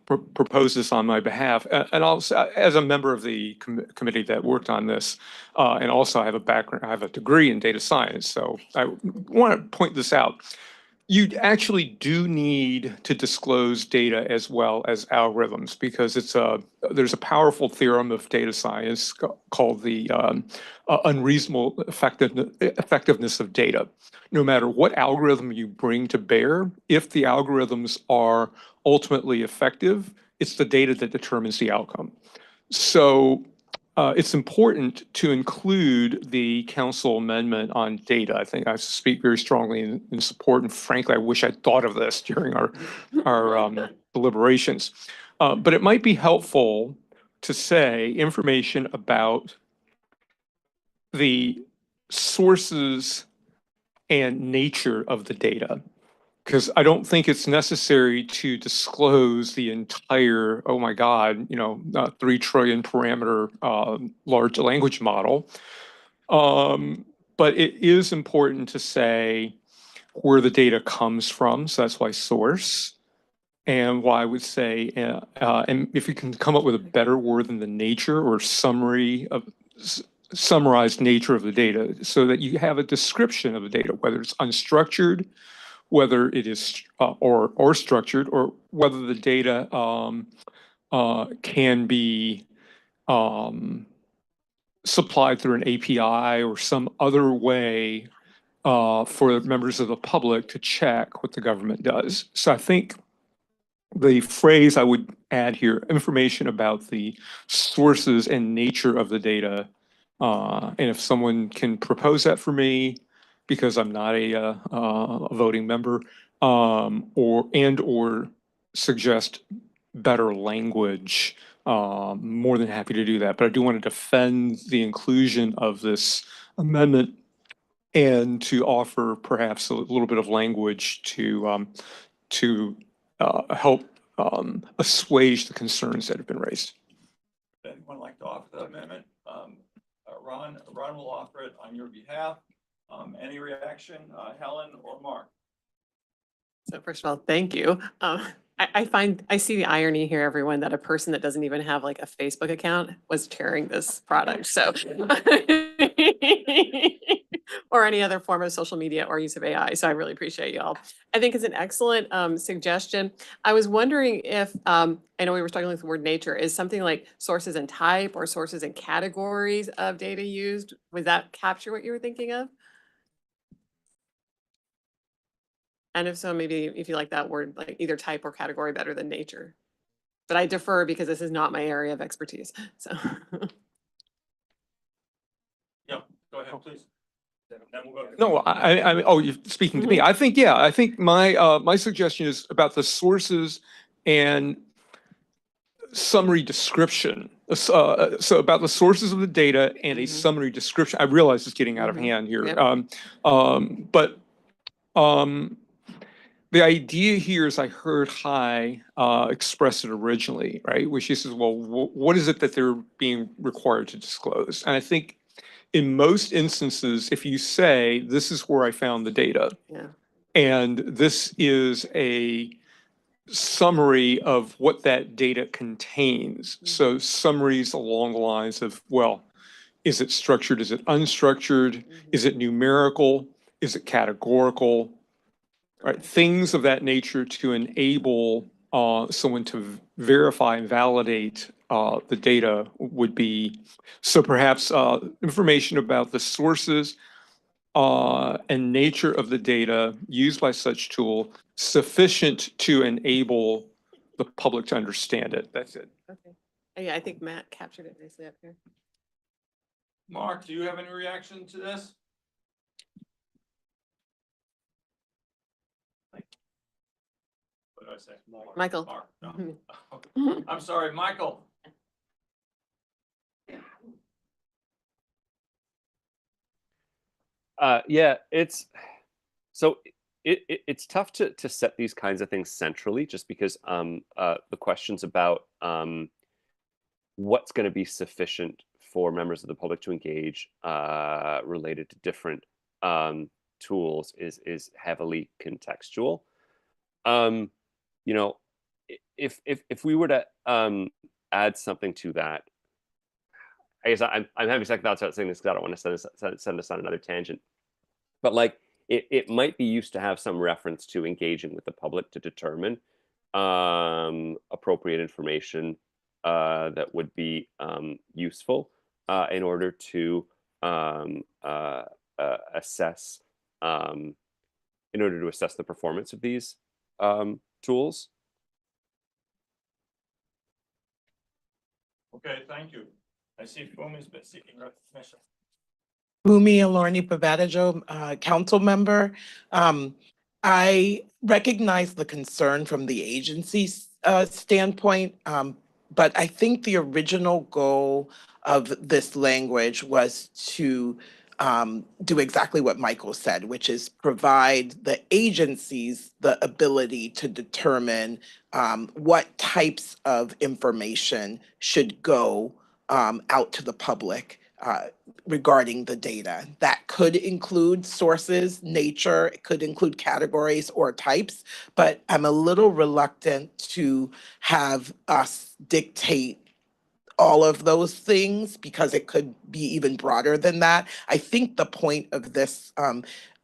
S18: propose this on my behalf. And also, as a member of the committee that worked on this, and also I have a degree in data science. So I want to point this out. You actually do need to disclose data as well as algorithms, because there's a powerful theorem of data science called the unreasonable effectiveness of data. No matter what algorithm you bring to bear, if the algorithms are ultimately effective, it's the data that determines the outcome. So it's important to include the council amendment on data. I think I speak very strongly in support, and frankly, I wish I'd thought of this during our deliberations. But it might be helpful to say information about the sources and nature of the data, because I don't think it's necessary to disclose the entire, oh my God, 3 trillion parameter large language model. But it is important to say where the data comes from. So that's why source. And why I would say, and if you can come up with a better word than the nature or summary of summarized nature of the data so that you have a description of the data, whether it's unstructured, whether it is or structured, or whether the data can be supplied through an API or some other way for members of the public to check what the government does. So I think the phrase I would add here, information about the sources and nature of the data. And if someone can propose that for me, because I'm not a voting member, or suggest better language, more than happy to do that. But I do want to defend the inclusion of this amendment and to offer perhaps a little bit of language to help assuage the concerns that have been raised.
S1: Anyone like to offer that amendment? Ron will offer it on your behalf. Any reaction, Helen or Mark?
S12: So first of all, thank you. I see the irony here, everyone, that a person that doesn't even have like a Facebook account was chairing this product, so. Or any other form of social media or use of AI, so I really appreciate you all. I think it's an excellent suggestion. I was wondering if, I know we were struggling with the word nature, is something like sources and type or sources and categories of data used? Would that capture what you were thinking of? And if so, maybe if you like that word, like either type or category better than nature. But I defer because this is not my area of expertise, so.
S1: Yeah, go ahead, please. Then we'll go.
S18: No, oh, you're speaking to me. I think, yeah, I think my suggestion is about the sources and summary description. So about the sources of the data and a summary description. I realize it's getting out of hand here. But the idea here is I heard Hai express it originally, right? Where she says, well, what is it that they're being required to disclose? And I think in most instances, if you say, this is where I found the data, and this is a summary of what that data contains. So summaries along the lines of, well, is it structured? Is it unstructured? Is it numerical? Is it categorical? Right, things of that nature to enable someone to verify and validate the data would be, so perhaps information about the sources and nature of the data used by such tool sufficient to enable the public to understand it. That's it.
S12: Okay. Yeah, I think Matt captured it nicely up here.
S1: Mark, do you have any reaction to this? What did I say?
S12: Michael.
S1: Mark, no. I'm sorry, Michael.
S11: Yeah, it's so it's tough to set these kinds of things centrally, just because the questions about what's going to be sufficient for members of the public to engage related to different tools is heavily contextual. You know, if we were to add something to that, I guess I'm having second thoughts about saying this because I don't want to send us on another tangent. But like it might be used to have some reference to engaging with the public to determine appropriate information that would be useful in order to assess the performance of these tools.
S1: Okay, thank you. I see Fumi's been seeking recognition.
S19: Bumi Alorni Pavadajo, council member. I recognize the concern from the agency's standpoint, but I think the original goal of this language was to do exactly what Michael said, which is provide the agencies the ability to determine what types of information should go out to the public regarding the data. That could include sources, nature, it could include categories or types, but I'm a little reluctant to have us dictate all of those things because it could be even broader than that. I think the point of this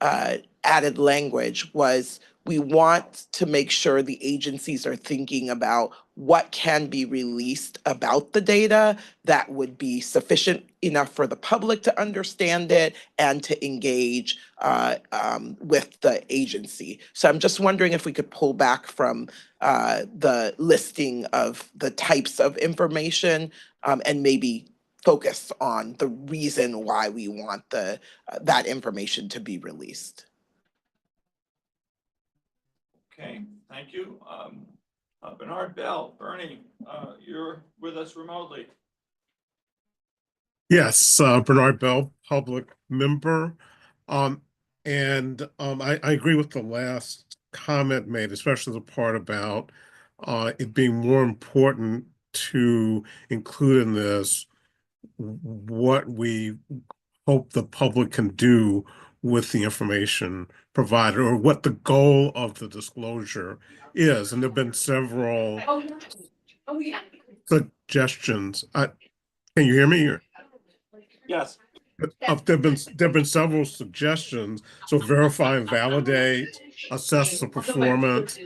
S19: added language was we want to make sure the agencies are thinking about what can be released about the data that would be sufficient enough for the public to understand it and to engage with the agency. So I'm just wondering if we could pull back from the listing of the types of information and maybe focus on the reason why we want that information to be released.
S1: Okay, thank you. Bernard Bell, Bernie, you're with us remotely.
S20: Yes, Bernard Bell, public member. I agree with the last comment made, especially the part about it being more important to include in this what we hope the public can do with the information provided, or what the goal of the disclosure is. And there have been several suggestions. Can you hear me?
S1: Yes.
S20: There've been several suggestions. So verify and validate, assess the performance.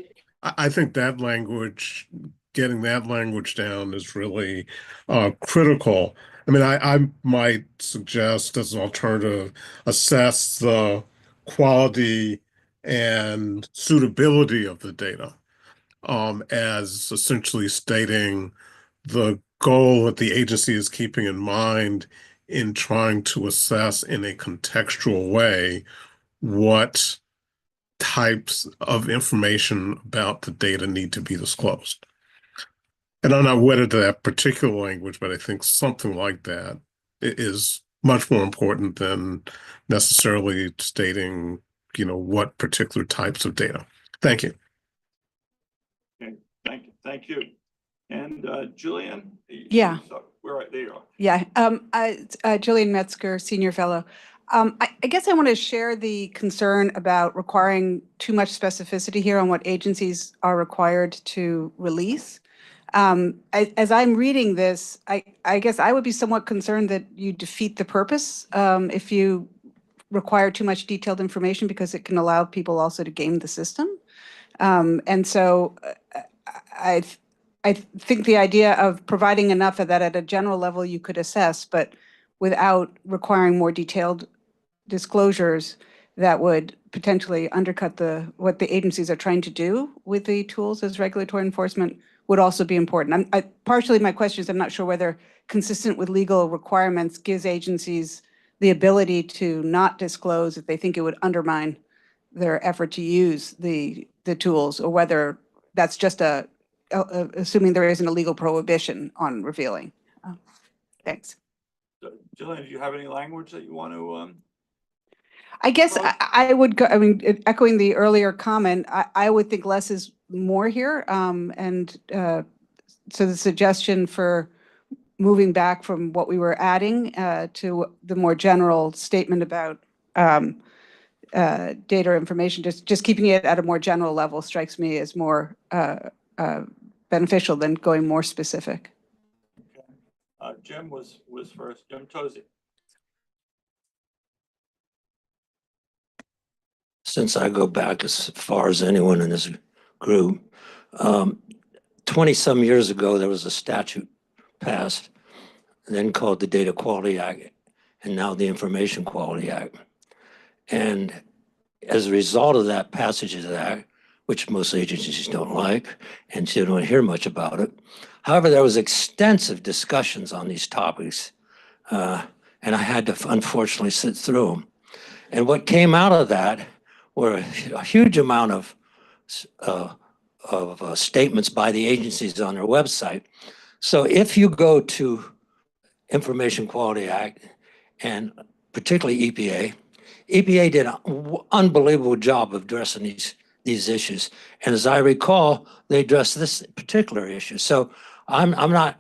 S20: I think that language, getting that language down is really critical. I mean, I might suggest as an alternative, assess the quality and suitability of the data, as essentially stating the goal that the agency is keeping in mind in trying to assess in a contextual way what types of information about the data need to be disclosed. And I'm not wedded to that particular language, but I think something like that is much more important than necessarily stating, what particular types of data. Thank you.
S1: Okay, thank you. And Julian?
S9: Yeah.
S1: There you are.
S9: Yeah, Jillian Metzger, Senior Fellow. I guess I want to share the concern about requiring too much specificity here on what agencies are required to release. As I'm reading this, I guess I would be somewhat concerned that you defeat the purpose if you require too much detailed information, because it can allow people also to game the system. And so I think the idea of providing enough of that at a general level you could assess, but without requiring more detailed disclosures that would potentially undercut what the agencies are trying to do with the tools as regulatory enforcement would also be important. Partially my question is I'm not sure whether consistent with legal requirements gives agencies the ability to not disclose if they think it would undermine their effort to use the tools, or whether that's just assuming there isn't a legal prohibition on revealing. Thanks.
S1: So, Jillian, do you have any language that you want to?
S9: I guess I would go, echoing the earlier comment, I would think less is more here. So the suggestion for moving back from what we were adding to the more general statement about data or information, just keeping it at a more general level strikes me as more beneficial than going more specific.
S1: Okay. Jim was first. Jim Tozy.
S21: Since I go back as far as anyone in this group, 20-some years ago, there was a statute passed, then called the Data Quality Act, and now the Information Quality Act. And as a result of that passage of the act, which most agencies don't like, and so don't hear much about it. However, there was extensive discussions on these topics, and I had to unfortunately sit through them. And what came out of that were a huge amount of statements by the agencies on their website. So if you go to Information Quality Act, and particularly EPA did an unbelievable job of addressing these issues. And as I recall, they addressed this particular issue. So I'm not,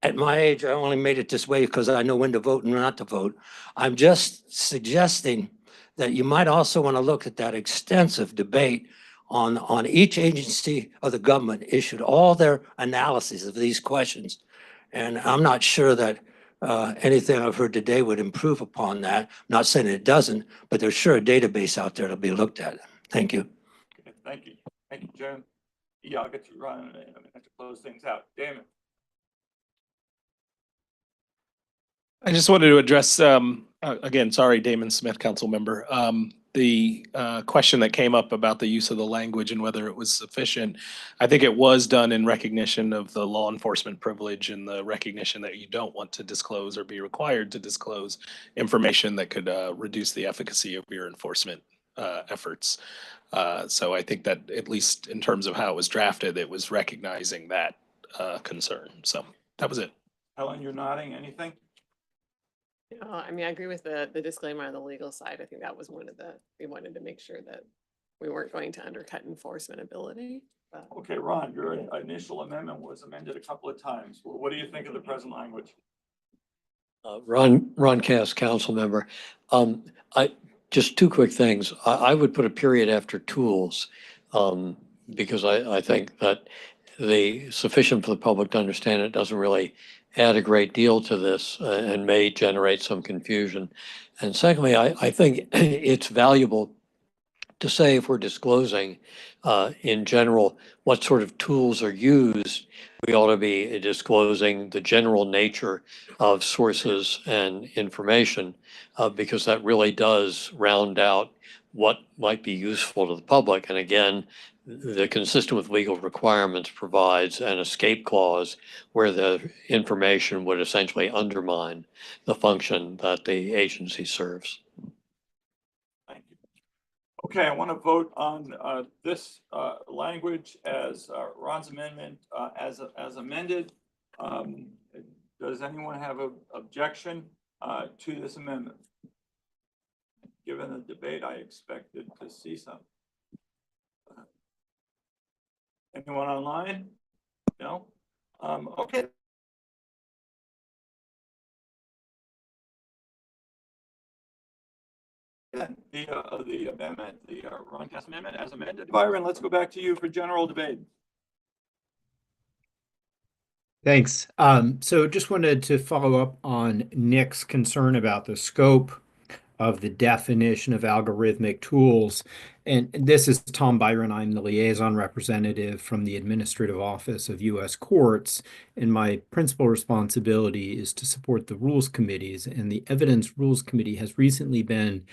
S21: at my age, I only made it this way because I know when to vote and not to vote. I'm just suggesting that you might also want to look at that extensive debate on each agency of the government issued all their analyses of these questions. And I'm not sure that anything I've heard today would improve upon that. I'm not saying it doesn't, but there's sure a database out there to be looked at. Thank you.
S1: Okay, thank you. Thank you, Jim. Yeah, I'll get you running. I'm gonna have to close things out. Damon.
S15: I just wanted to address, again, sorry, Damon Smith, council member, the question that came up about the use of the language and whether it was sufficient. I think it was done in recognition of the law enforcement privilege and the recognition that you don't want to disclose or be required to disclose information that could reduce the efficacy of your enforcement efforts. So I think that at least in terms of how it was drafted, it was recognizing that concern. So that was it.
S1: Helen, you're nodding. Anything?
S12: I mean, I agree with the disclaimer on the legal side. I think that was one of we wanted to make sure that we weren't going to undercut enforcement ability. But.
S1: Okay, Ron, your initial amendment was amended a couple of times. Well, what do you think of the present language?
S21: Ron Cass, council member. Just two quick things. I would put a period after tools because I think that the sufficient for the public to understand it doesn't really add a great deal to this and may generate some confusion. And secondly, I think it's valuable to say if we're disclosing in general what sort of tools are used, we ought to be disclosing the general nature of sources and information because that really does round out what might be useful to the public. And again, the consistent with legal requirements provides an escape clause where the information would essentially undermine the function that the agency serves.
S1: Thank you. Okay, I want to vote on this language as Ron's amendment as amended. Does anyone have an objection to this amendment? Given the debate, I expected to see some. Anyone online? No? Okay. The amendment, the Ron Cass amendment as amended. Byron, let's go back to you for general debate.
S16: Thanks. So just wanted to follow up on Nick's concern about the scope of the definition of algorithmic tools. And this is Tom Byron. I'm the liaison representative from the Administrative Office of U.S. Courts, and my principal responsibility is to support the rules committees. And the Evidence Rules Committee has recently been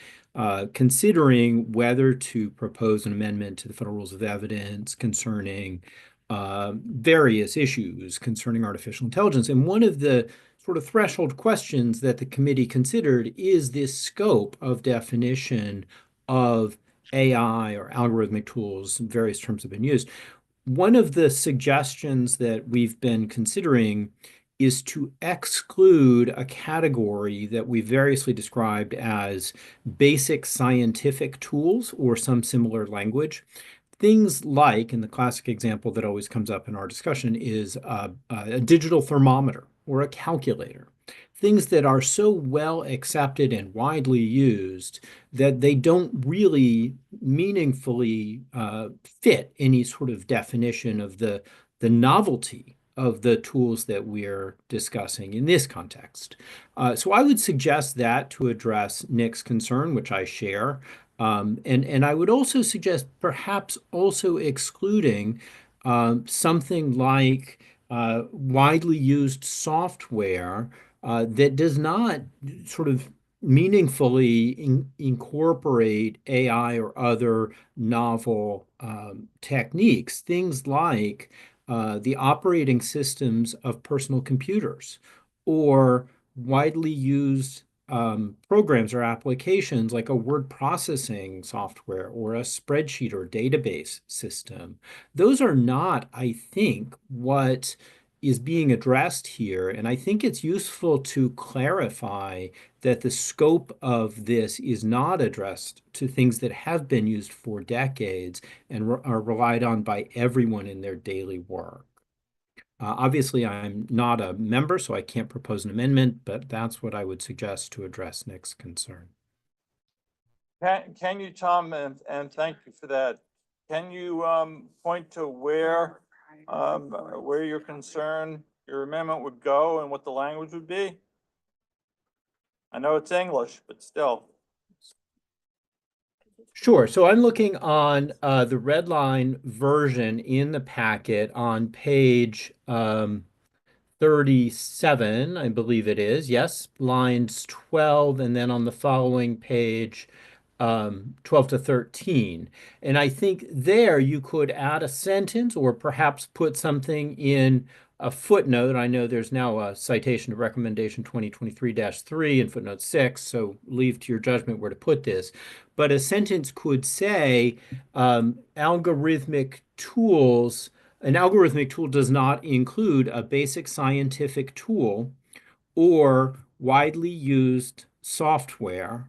S16: considering whether to propose an amendment to the Federal Rules of Evidence concerning various issues concerning artificial intelligence. And one of the sort of threshold questions that the committee considered is this scope of definition of AI or algorithmic tools. Various terms have been used. One of the suggestions that we've been considering is to exclude a category that we variously described as basic scientific tools or some similar language. Things like, and the classic example that always comes up in our discussion is a digital thermometer or a calculator. Things that are so well accepted and widely used that they don't really meaningfully fit any sort of definition of the novelty of the tools that we're discussing in this context. So I would suggest that to address Nick's concern, which I share. And I would also suggest perhaps also excluding something like widely used software that does not sort of meaningfully incorporate AI or other novel techniques. Things like the operating systems of personal computers or widely used programs or applications like a word processing software or a spreadsheet or database system. Those are not, I think, what is being addressed here. And I think it's useful to clarify that the scope of this is not addressed to things that have been used for decades and are relied on by everyone in their daily work. Obviously, I'm not a member, so I can't propose an amendment, but that's what I would suggest to address Nick's concern.
S1: Can you, Tom, and thank you for that. Can you point to where your concern your amendment would go and what the language would be? I know it's English, but still.
S16: Sure. So I'm looking on the red line version in the packet on page 37, I believe it is. Yes, lines 12, and then on the following page, 12 to 13. And I think there you could add a sentence or perhaps put something in a footnote. I know there's now a citation to recommendation 2023-3 and footnote 6, so leave to your judgment where to put this. But a sentence could say algorithmic tools. An algorithmic tool does not include a basic scientific tool or widely used software,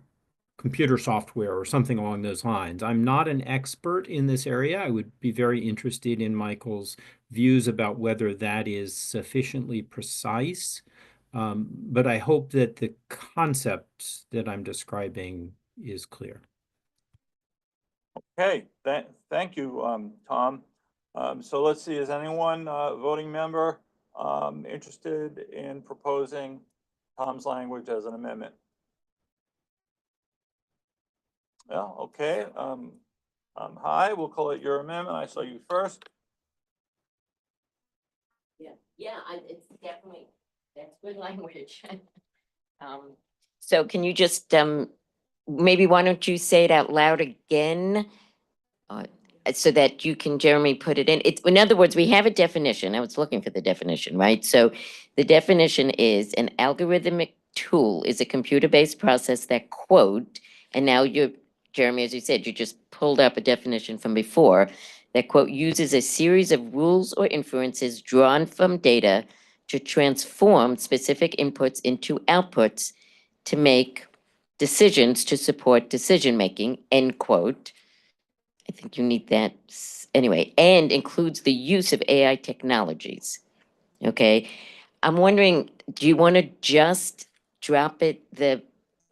S16: computer software, or something along those lines. I'm not an expert in this area. I would be very interested in Michael's views about whether that is sufficiently precise. But I hope that the concept that I'm describing is clear.
S1: Okay, thank you, Tom. So let's see, is anyone voting member interested in proposing Tom's language as an amendment? Yeah, okay. Hi, we'll call it your amendment. I saw you first.
S8: Yeah, it's definitely, that's good language. So can you just, maybe why don't you say it out loud again? So that you can, Jeremy, put it in. It's, in other words, we have a definition. I was looking for the definition, right? So the definition is an algorithmic tool is a computer-based process that, quote, and now you're, Jeremy, as you said, you just pulled up a definition from before, that, quote, uses a series of rules or inferences drawn from data to transform specific inputs into outputs to make decisions to support decision-making, end quote. I think you need that anyway, and includes the use of AI technologies. Okay, I'm wondering, do you want to just drop it, the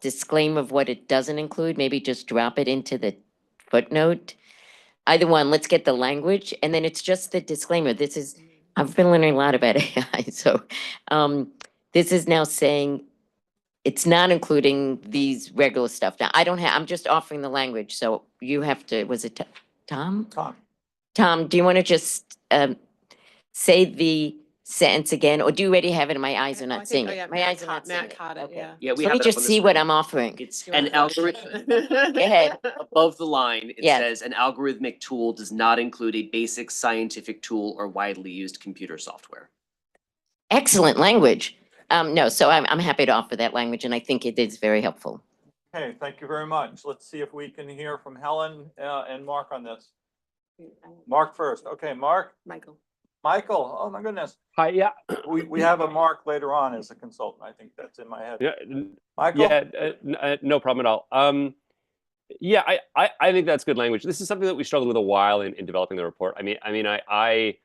S8: disclaimer of what it doesn't include, maybe just drop it into the footnote? Either one, let's get the language, and then it's just the disclaimer. This is, I've been learning a lot about AI, so this is now saying it's not including these regular stuff. Now, I don't have, I'm just offering the language, so you have to, was it Tom?
S1: Tom.
S8: Tom, do you want to just say the sentence again, or do you already have it? My eyes are not seeing
S12: oh, yeah,
S8: it. My eyes are not seeing
S12: Matt
S8: it.
S12: caught it,
S8: Okay.
S12: yeah.
S14: Yeah, we
S8: So let
S14: have
S8: me
S14: it up
S8: just
S14: on the
S8: see what
S14: screen.
S8: I'm offering.
S14: It's
S12: You
S14: an
S12: want
S14: algorithm.
S8: Go ahead.
S14: Above the line, it
S8: Yes.
S14: says an algorithmic tool does not include a basic scientific tool or widely used computer software.
S8: Excellent language. No, so I'm happy to offer that language, and I think it is very helpful.
S1: Okay, thank you very much. Let's see if we can hear from Helen and Mark on this. Mark first. Okay, Mark.
S12: Michael.
S1: Michael, oh my goodness.
S11: Hi, yeah.
S1: We have a Mark later on as a consultant. I think that's in my head.
S11: Yeah,
S1: Michael?
S11: yeah, no problem at all. Yeah, I think that's good language. This is something that we struggled with a while in developing the report. I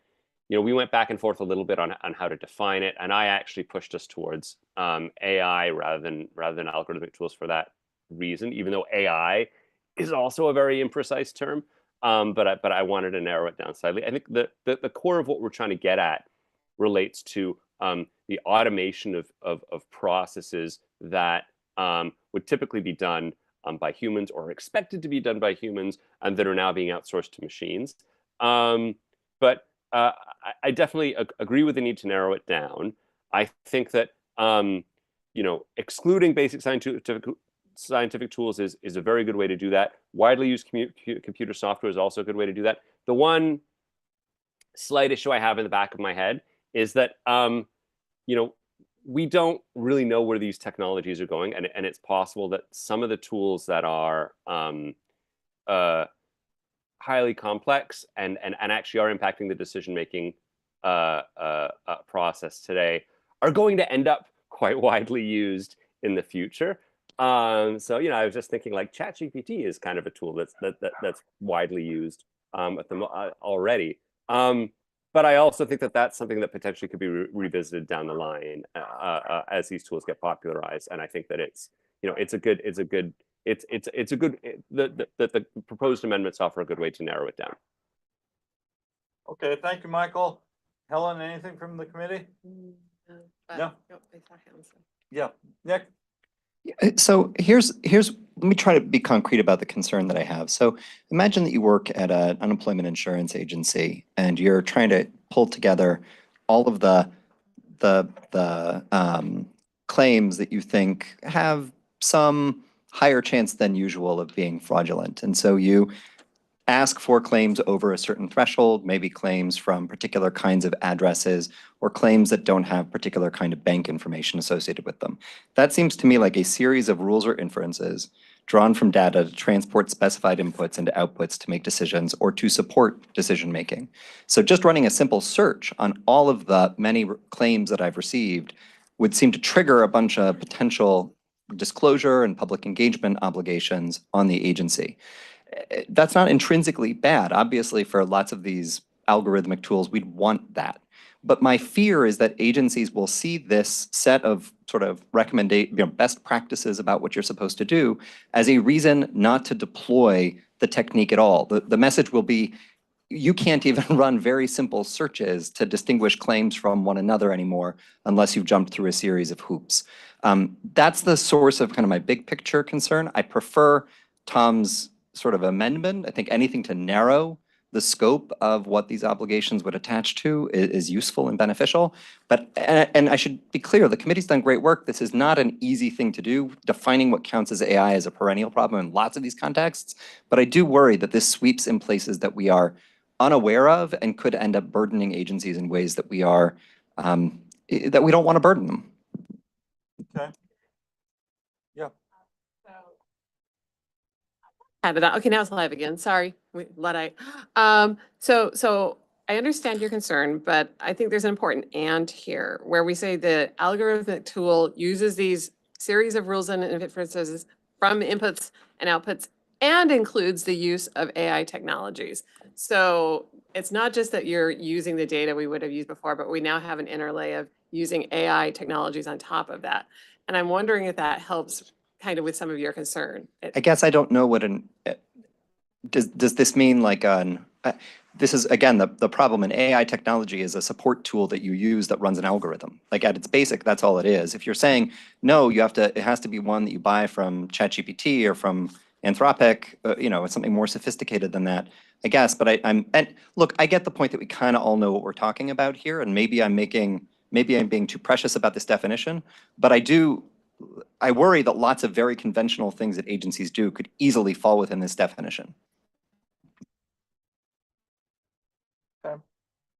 S11: you know, we went back and forth a little bit on how to define it, and I actually pushed us towards AI rather than algorithmic tools for that reason, even though AI is also a very imprecise term. But I wanted to narrow it down slightly. I think the core of what we're trying to get at relates to the automation of processes that would typically be done by humans or expected to be done by humans and that are now being outsourced to machines. But I definitely agree with the need to narrow it down. I think that you know, excluding basic scientific tools is a very good way to do that. Widely used computer software is also a good way to do that. The one slight issue I have in the back of my head is that you know, we don't really know where these technologies are going, and it's possible that some of the tools that are highly complex and actually are impacting the decision-making process today are going to end up quite widely used in the future. So, you know, I was just thinking like ChatGPT is kind of a tool that's widely used already. But I also think that that's something that potentially could be revisited down the line as these tools get popularized. And I think that it's, you know, the proposed amendments offer a good way to narrow it down.
S1: Okay, thank you, Michael.
S3: Helen, anything from the committee? No.
S12: I saw hands.
S3: Yeah, Nick?
S4: So here's let me try to be concrete about the concern that I have. So imagine that you work at an unemployment insurance agency and you're trying to pull together all of the claims that you think have some higher chance than usual of being fraudulent. And so you ask for claims over a certain threshold, maybe claims from particular kinds of addresses or claims that don't have particular kind of bank information associated with them. That seems to me like a series of rules or inferences drawn from data to transport specified inputs into outputs to make decisions or to support decision making. So just running a simple search on all of the many claims that I've received would seem to trigger a bunch of potential disclosure and public engagement obligations on the agency. That's not intrinsically bad. Obviously, for lots of these algorithmic tools, we'd want that. But my fear is that agencies will see this set of sort of best practices about what you're supposed to do as a reason not to deploy the technique at all. The message will be, you can't even run very simple searches to distinguish claims from one another anymore unless you've jumped through a series of hoops. That's the source of kind of my big picture concern. I prefer Tom's sort of amendment. I think anything to narrow the scope of what these obligations would attach to is useful and beneficial. But, and I should be clear, the committee's done great work. This is not an easy thing to do. Defining what counts as AI is a perennial problem in lots of these contexts. But I do worry that this sweeps in places that we are unaware of and could end up burdening agencies in ways that we are, that we don't want to burden them.
S3: Okay. Yeah.
S12: Had it out. Okay, now it's live again. Sorry, Luddite. So I understand your concern, but I think there's an important and here where we say the algorithmic tool uses these series of rules and inferences from inputs and outputs and includes the use of AI technologies. So it's not just that you're using the data we would have used before, but we now have an interlay of using AI technologies on top of that. And I'm wondering if that helps kind of with some of your concern.
S4: I guess I don't know what does this mean like this is, again, the problem in AI technology is a support tool that you use that runs an algorithm. Like at its basic, that's all it is. If you're saying, no, it has to be one that you buy from ChatGPT or from Anthropic, it's something more sophisticated than that, I guess. But and look, I get the point that we kind of all know what we're talking about here. And maybe I'm being too precious about this definition, but I worry that lots of very conventional things that agencies do could easily fall within this definition.
S3: Okay.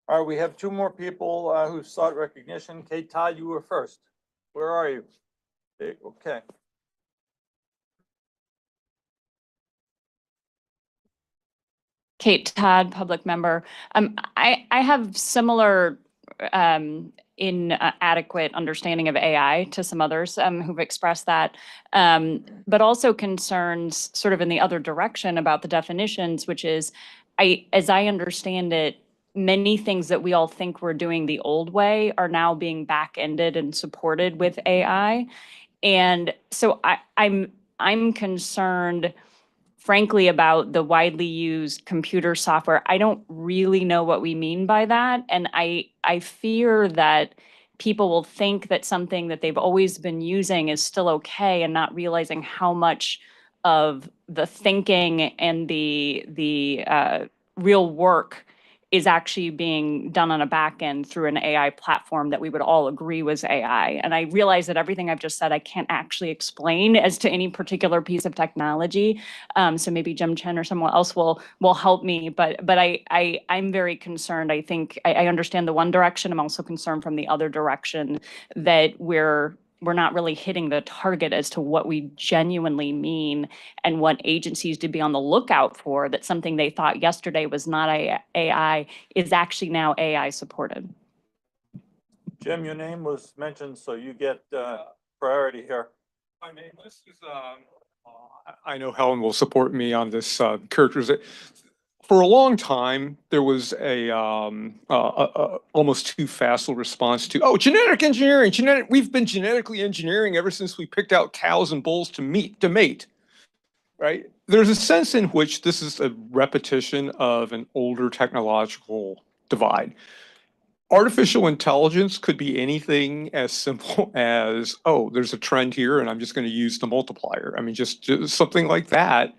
S3: All right, we have two more people who sought recognition. Kate, Todd, you were first. Where are you? Okay.
S22: Kate Todd, public member. I have similar inadequate understanding of AI to some others who've expressed that, but also concerns sort of in the other direction about the definitions, which is, as I understand it, many things that we all think we're doing the old way are now being back-ended and supported with AI. And so I'm concerned, frankly, about the widely used computer software. I don't really know what we mean by that. And I fear that people will think that something that they've always been using is still okay and not realizing how much of the thinking and the real work is actually being done on a back end through an AI platform that we would all agree was AI. And I realize that everything I've just said, I can't actually explain as to any particular piece of technology. So maybe Jim Chen or someone else will help me. But I'm very concerned. I think I understand the one direction. I'm also concerned from the other direction that we're not really hitting the target as to what we genuinely mean and what agencies to be on the lookout for, that something they thought yesterday was not AI is actually now AI supported.
S3: Jim, your name was mentioned, so you get priority here.
S18: My name is, I know Helen will support me on this characterization. For a long time, there was a almost too facile response to, genetic engineering, we've been genetically engineering ever since we picked out cows and bulls to mate, right? There's a sense in which this is a repetition of an older technological divide. artificial intelligence could be anything as simple as, oh, there's a trend here and I'm just going to use the multiplier. I mean, just something like that,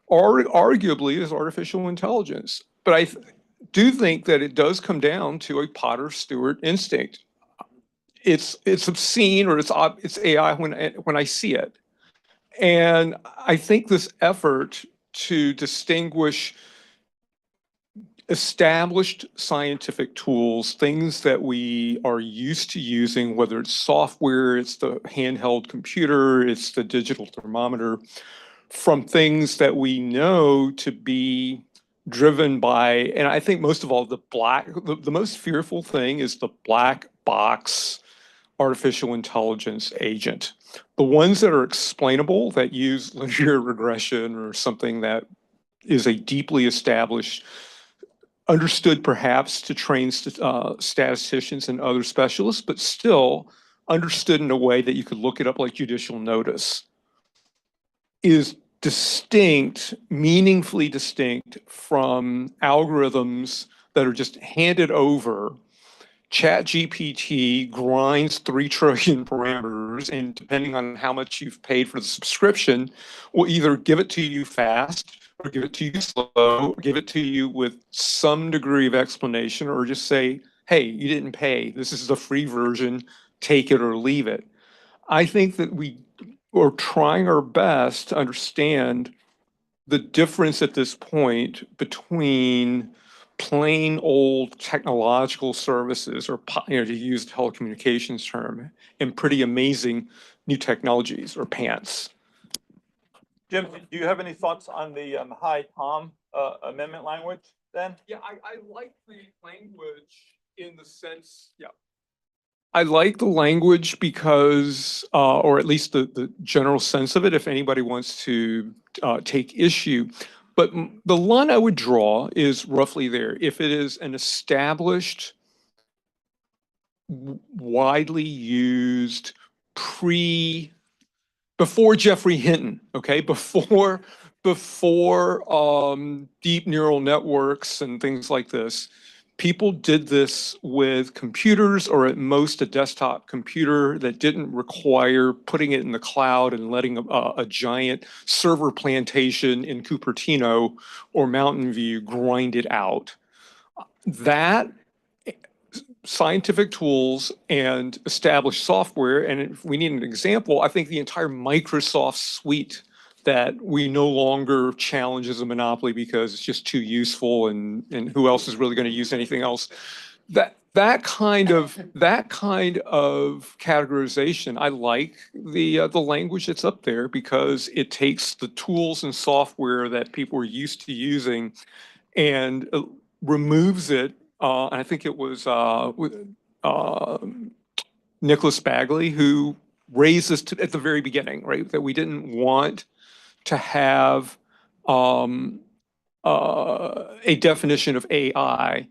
S18: or arguably is artificial intelligence. But I do think that it does come down to a Potter Stewart instinct. It's obscene, or it's AI when I see it. And I think this effort to distinguish established scientific tools, things that we are used to using, whether it's software, it's the handheld computer, it's the digital thermometer, from things that we know to be driven by, and I think most of all, the most fearful thing is the black box artificial intelligence agent. The ones that are explainable, that use linear regression or something that is a deeply established, understood perhaps to train statisticians and other specialists, but still understood in a way that you could look it up like judicial notice, is distinct, meaningfully distinct from algorithms that are just handed over. ChatGPT grinds 3 trillion parameters, and depending on how much you've paid for the subscription, will either give it to you fast or give it to you slow, or give it to you with some degree of explanation, or just say, hey, you didn't pay. This is the free version. Take it or leave it. I think that we are trying our best to understand the difference at this point between plain old technological services, or to use the telecommunications term, and pretty amazing new technologies, or pants.
S3: Jim, do you have any thoughts on the hi Tom amendment language then?
S18: Yeah, I like the language in the sense, I like the language because, or at least the general sense of it, if anybody wants to take issue. But the line I would draw is roughly there. If it is an established, widely used, before Jeffrey Hinton, okay, before deep neural networks and things like this, people did this with computers, or at most a desktop computer that didn't require putting it in the cloud and letting a giant server plantation in Cupertino or Mountain View grind it out. That scientific tools and established software, and if we need an example, I think the entire Microsoft suite that we no longer challenge as a monopoly because it's just too useful, and who else is really going to use anything else. That kind of categorization, I like the language that's up there, because it takes the tools and software that people are used to using and removes it. And I think it was Nicholas Bagley who raised this at the very beginning, right? That we didn't want to have a definition of AI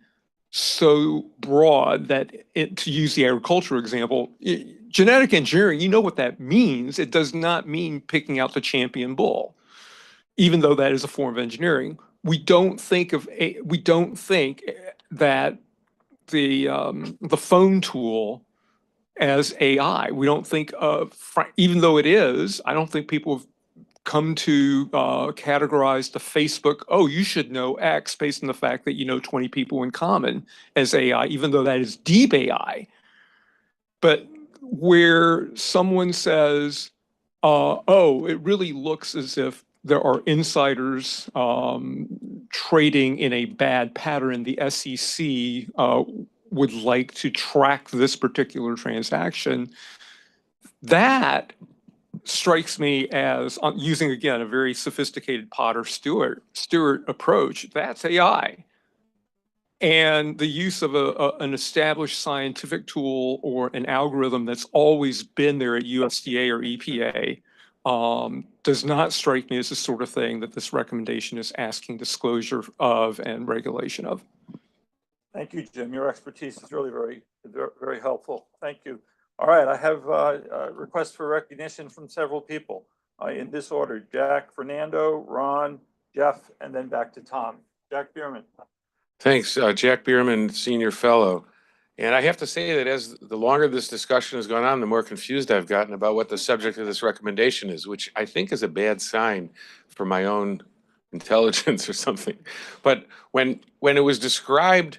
S18: so broad that to use the agriculture example, genetic engineering, you know what that means. It does not mean picking out the champion bull, even though that is a form of engineering. We don't think that the phone tool as AI. We don't think of, even though it is, I don't think people have come to categorize the Facebook, oh, you should know X based on the fact that you know 20 people in common, as AI, even though that is deep AI. But where someone says, oh, it really looks as if there are insiders trading in a bad pattern, the SEC would like to track this particular transaction, that strikes me as, using again a very sophisticated Potter Stewart approach, that's AI. And the use of an established scientific tool or an algorithm that's always been there at USDA or EPA does not strike me as the sort of thing that this recommendation is asking disclosure of and regulation of.
S3: Thank you, Jim. Your expertise is really very helpful. Thank you. All right, I have a request for recognition from several people in this order: Jack, Fernando, Ron, Jeff, and then back to Tom. Jack Bierman.
S5: Thanks, Jack Bierman, Senior Fellow. And I have to say that as the longer this discussion has gone on, the more confused I've gotten about what the subject of this recommendation is, which I think is a bad sign for my own intelligence or something. But when it was described,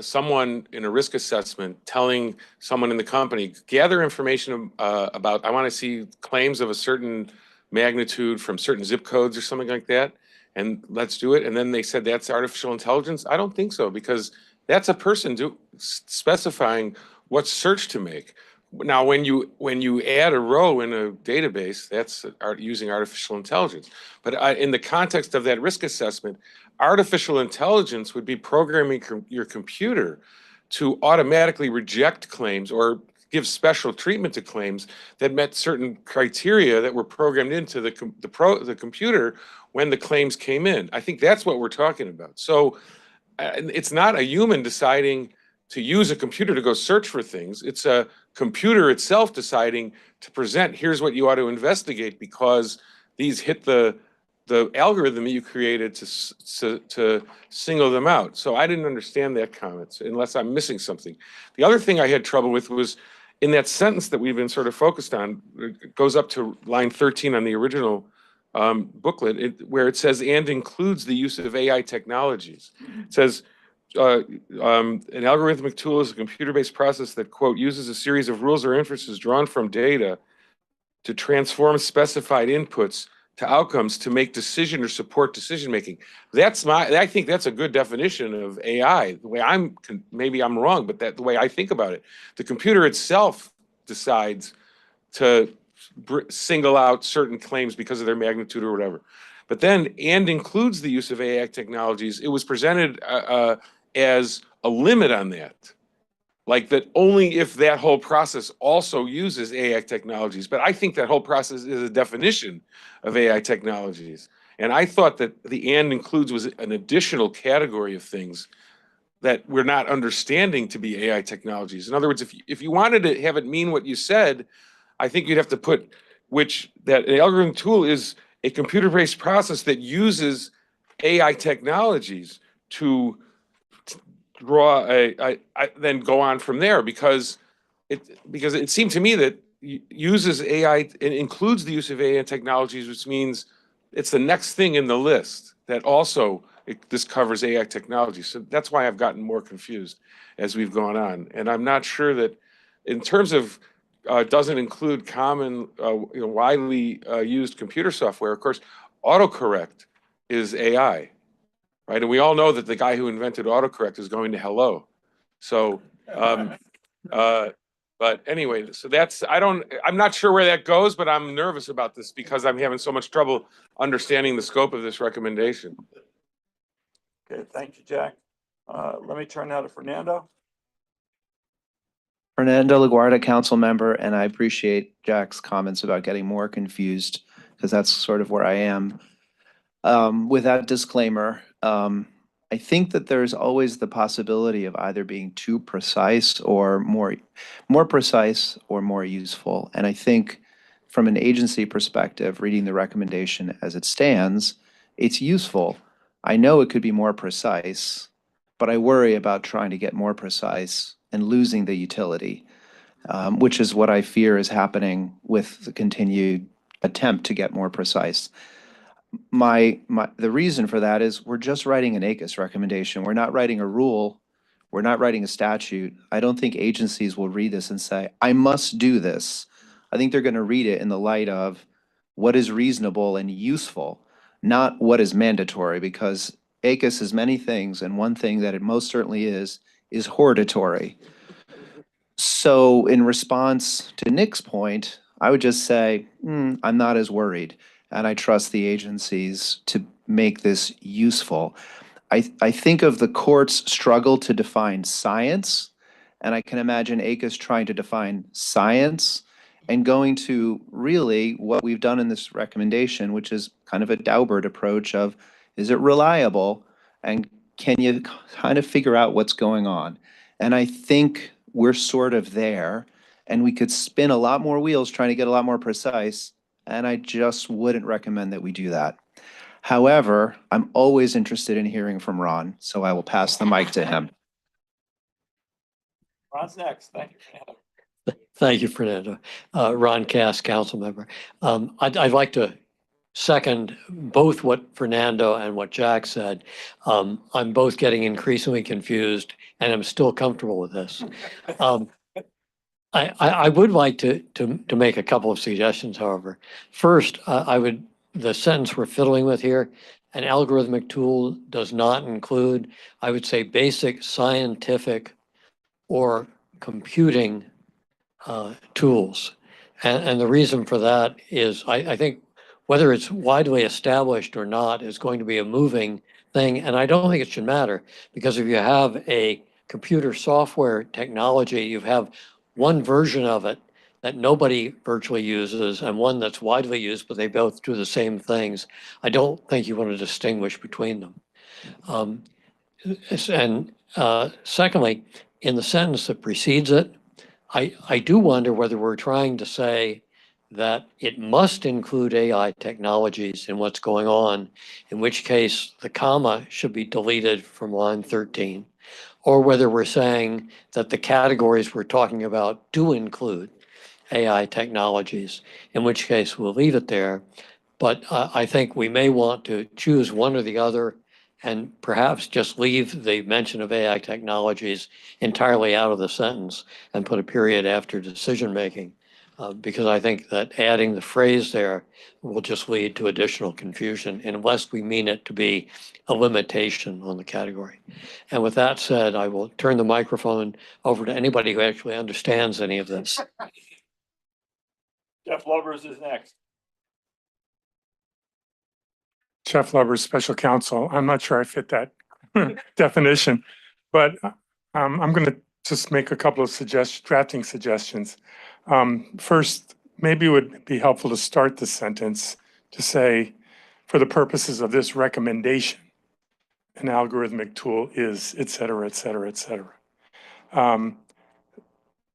S5: someone in a risk assessment telling someone in the company, gather information about, I want to see claims of a certain magnitude from certain zip codes or something like that, and let's do it. And then they said that's artificial intelligence. I don't think so, because that's a person specifying what search to make. Now, when you add a row in a database, that's using artificial intelligence. But in the context of that risk assessment, artificial intelligence would be programming your computer to automatically reject claims or give special treatment to claims that met certain criteria that were programmed into the computer when the claims came in. I think that's what we're talking about. So it's not a human deciding to use a computer to go search for things. It's a computer itself deciding to present, here's what you ought to investigate because these hit the algorithm that you created to single them out. So I didn't understand that comment, unless I'm missing something. The other thing I had trouble with was in that sentence that we've been sort of focused on, it goes up to line 13 on the original booklet, where it says, and includes the use of AI technologies. It says, an algorithmic tool is a computer-based process that, quote, uses a series of rules or inferences drawn from data to transform specified inputs to outcomes to make decision or support decision-making. I think that's a good definition of AI. The way maybe I'm wrong, but the way I think about it, the computer itself decides to single out certain claims because of their magnitude or whatever. But then, and includes the use of AI technologies, it was presented as a limit on that. Like that only if that whole process also uses AI technologies. But I think that whole process is a definition of AI technologies. And I thought that the and includes was an additional category of things that we're not understanding to be AI technologies. In other words, if you wanted to have it mean what you said, I think you'd have to put that an algorithm tool is a computer-based process that uses AI technologies to draw then go on from there, because it seemed to me that uses AI, it includes the use of AI technologies, which means it's the next thing in the list that also this covers AI technology. So that's why I've gotten more confused as we've gone on. And I'm not sure that in terms of doesn't include common, widely used computer software. Of course, autocorrect is AI, right? And we all know that the guy who invented autocorrect is going to hello. So, but anyway, so I'm not sure where that goes, but I'm nervous about this because I'm having so much trouble understanding the scope of this recommendation.
S3: Okay, thank you, Jack. Let me turn now to Fernando.
S10: Fernando LaGuardia, council member, and I appreciate Jack's comments about getting more confused because that's sort of where I am. With that disclaimer, I think that there's always the possibility of either being too precise or more precise or more useful. And I think from an agency perspective, reading the recommendation as it stands, it's useful. I know it could be more precise, but I worry about trying to get more precise and losing the utility, which is what I fear is happening with the continued attempt to get more precise. The reason for that is we're just writing an ACUS recommendation. We're not writing a rule. We're not writing a statute. I don't think agencies will read this and say, I must do this. I think they're going to read it in the light of what is reasonable and useful, not what is mandatory, because ACUS is many things, and one thing that it most certainly is hortatory. So in response to Nick's point, I would just say, I'm not as worried, and I trust the agencies to make this useful. I think of the court's struggle to define science, and I can imagine ACUS trying to define science and going to really what we've done in this recommendation, which is kind of a Daubert approach of, is it reliable? And can you kind of figure out what's going on? And I think we're sort of there, and we could spin a lot more wheels trying to get a lot more precise, and I just wouldn't recommend that we do that. However, I'm always interested in hearing from Ron, so I will pass the mic to him.
S3: Ron's next. Thank you, Fernando.
S21: Thank you, Fernando. Ron Cass, council member. I'd like to second both what Fernando and what Jack said. I'm both getting increasingly confused and I'm still comfortable with this. I would like to make a couple of suggestions, however. First, the sentence we're fiddling with here, an algorithmic tool does not include, I would say, basic scientific or computing tools. And the reason for that is I think whether it's widely established or not is going to be a moving thing. And I don't think it should matter because if you have a computer software technology, you have one version of it that nobody virtually uses and one that's widely used, but they both do the same things. I don't think you want to distinguish between them. Secondly, in the sentence that precedes it, I do wonder whether we're trying to say that it must include AI technologies in what's going on, in which case the comma should be deleted from line 13, or whether we're saying that the categories we're talking about do include AI technologies, in which case we'll leave it there. But I think we may want to choose one or the other and perhaps just leave the mention of AI technologies entirely out of the sentence and put a period after decision making. Because I think that adding the phrase there will just lead to additional confusion unless we mean it to be a limitation on the category. And with that said, I will turn the microphone over to anybody who actually understands any of this.
S3: Jeff Lovers is next.
S6: Jeff Lovers, special counsel. I'm not sure I fit that definition, but I'm going to just make a couple of drafting suggestions. First, maybe it would be helpful to start the sentence to say, for the purposes of this recommendation, an algorithmic tool is, et cetera, et cetera, et cetera.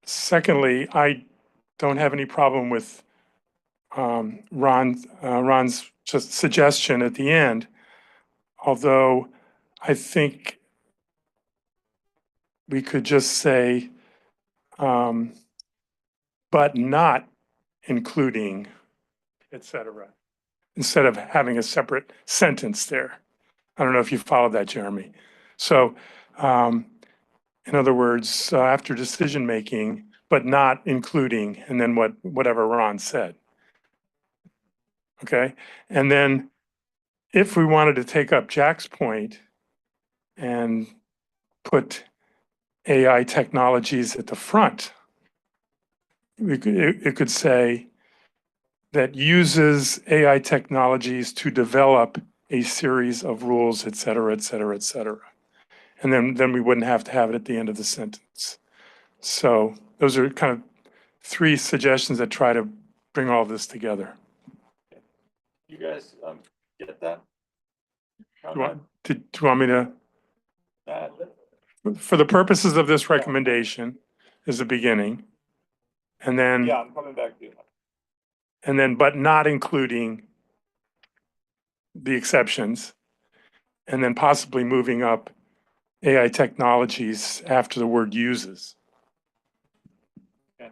S6: Secondly, I don't have any problem with Ron's just suggestion at the end, although I think we could just say, but not including, et cetera, instead of having a separate sentence there. I don't know if you followed that, Jeremy. So, in other words, after decision making, but not including, and then whatever Ron said. Okay, and then if we wanted to take up Jack's point and put AI technologies at the front, it could say that uses AI technologies to develop a series of rules, et cetera, et cetera, et cetera. And then we wouldn't have to have it at the end of the sentence. So those are kind of three suggestions that try to bring all this together.
S3: You guys get that?
S6: Do you want me to? For the purposes of this recommendation is the beginning. And then.
S3: Yeah, I'm coming back to you.
S6: And then, but not including the exceptions. And then possibly moving up AI technologies after the word uses.
S3: Okay.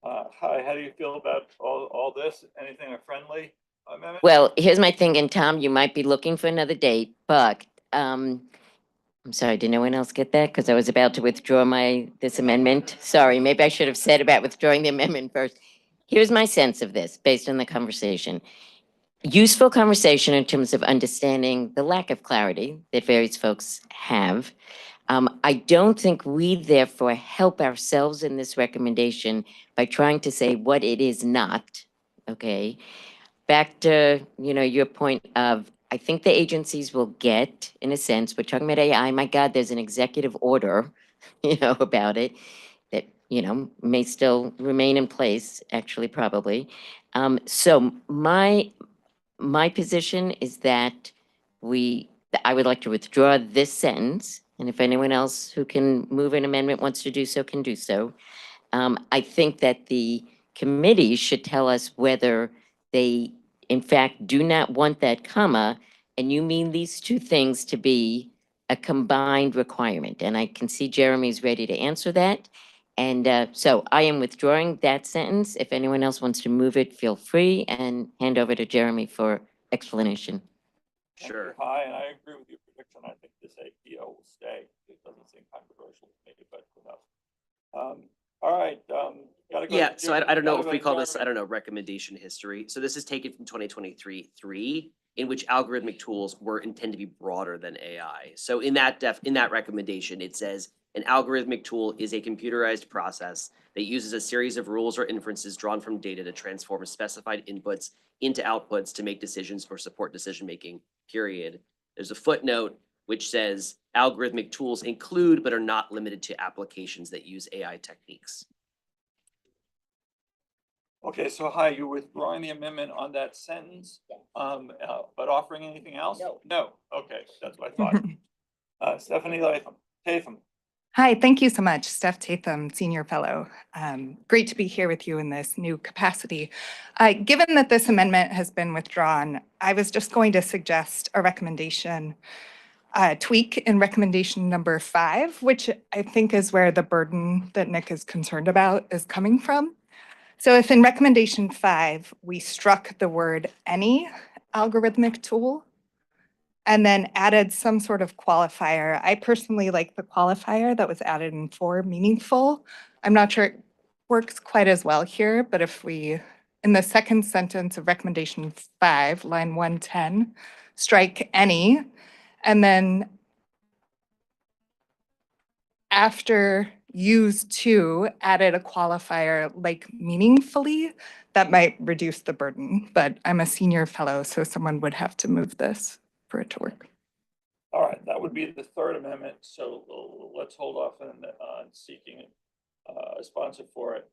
S3: Hi, how do you feel about all this? Anything friendly amendment?
S8: Well, here's my thing, and Tom, you might be looking for another date, but I'm sorry, did no one else get that? Because I was about to withdraw this amendment. Sorry, maybe I should have said about withdrawing the amendment first. Here's my sense of this, based on the conversation. Useful conversation in terms of understanding the lack of clarity that various folks have. I don't think we therefore help ourselves in this recommendation by trying to say what it is not, okay? Back to, your point of, I think the agencies will get, in a sense, we're talking about AI, my God, there's an executive order, about it that, may still remain in place, actually, probably. So my position is that I would like to withdraw this sentence, and if anyone else who can move an amendment wants to do so, can do so. I think that the committee should tell us whether they, in fact, do not want that comma, and you mean these two things to be a combined requirement? And I can see Jeremy's ready to answer that. And so I am withdrawing that sentence. If anyone else wants to move it, feel free, and hand over to Jeremy for explanation.
S3: Sure. Hi, and I agree with your prediction. I think this APO will stay. It doesn't seem controversial to me, but enough. All right. Gotta go
S14: Yeah,
S3: to
S14: so I
S3: Jeremy.
S14: don't know
S3: Gotta
S14: if
S3: go
S14: we
S3: to
S14: call this, I
S3: Jeremy.
S14: don't know, recommendation history. So this is taken from 2023-3, in which algorithmic tools were intended to be broader than AI. So in that recommendation, it says an algorithmic tool is a computerized process that uses a series of rules or inferences drawn from data to transform specified inputs into outputs to make decisions or support decision-making, period. There's a footnote which says algorithmic tools include but are not limited to applications that use AI techniques.
S3: Okay, so hi, you're withdrawing the amendment on that sentence, but offering anything else? No. Okay, that's what I thought. Stephanie Tatham.
S2: Hi, thank you so much. Steph Tatham, Senior Fellow. Great to be here with you in this new capacity. Given that this amendment has been withdrawn, I was just going to suggest a recommendation, tweak in recommendation number 5, which I think is where the burden that Nick is concerned about is coming from. So if in recommendation 5, we struck the word any algorithmic tool, and then added some sort of qualifier. I personally like the qualifier that was added in 4, meaningful. I'm not sure it works quite as well here, but if we, in the second sentence of recommendation 5, line 110, strike any, and then after use to added a qualifier like meaningfully, that might reduce the burden. But I'm a senior fellow, so someone would have to move this for it to work.
S3: All right, that would be the third amendment, so let's hold off on seeking a sponsor for it.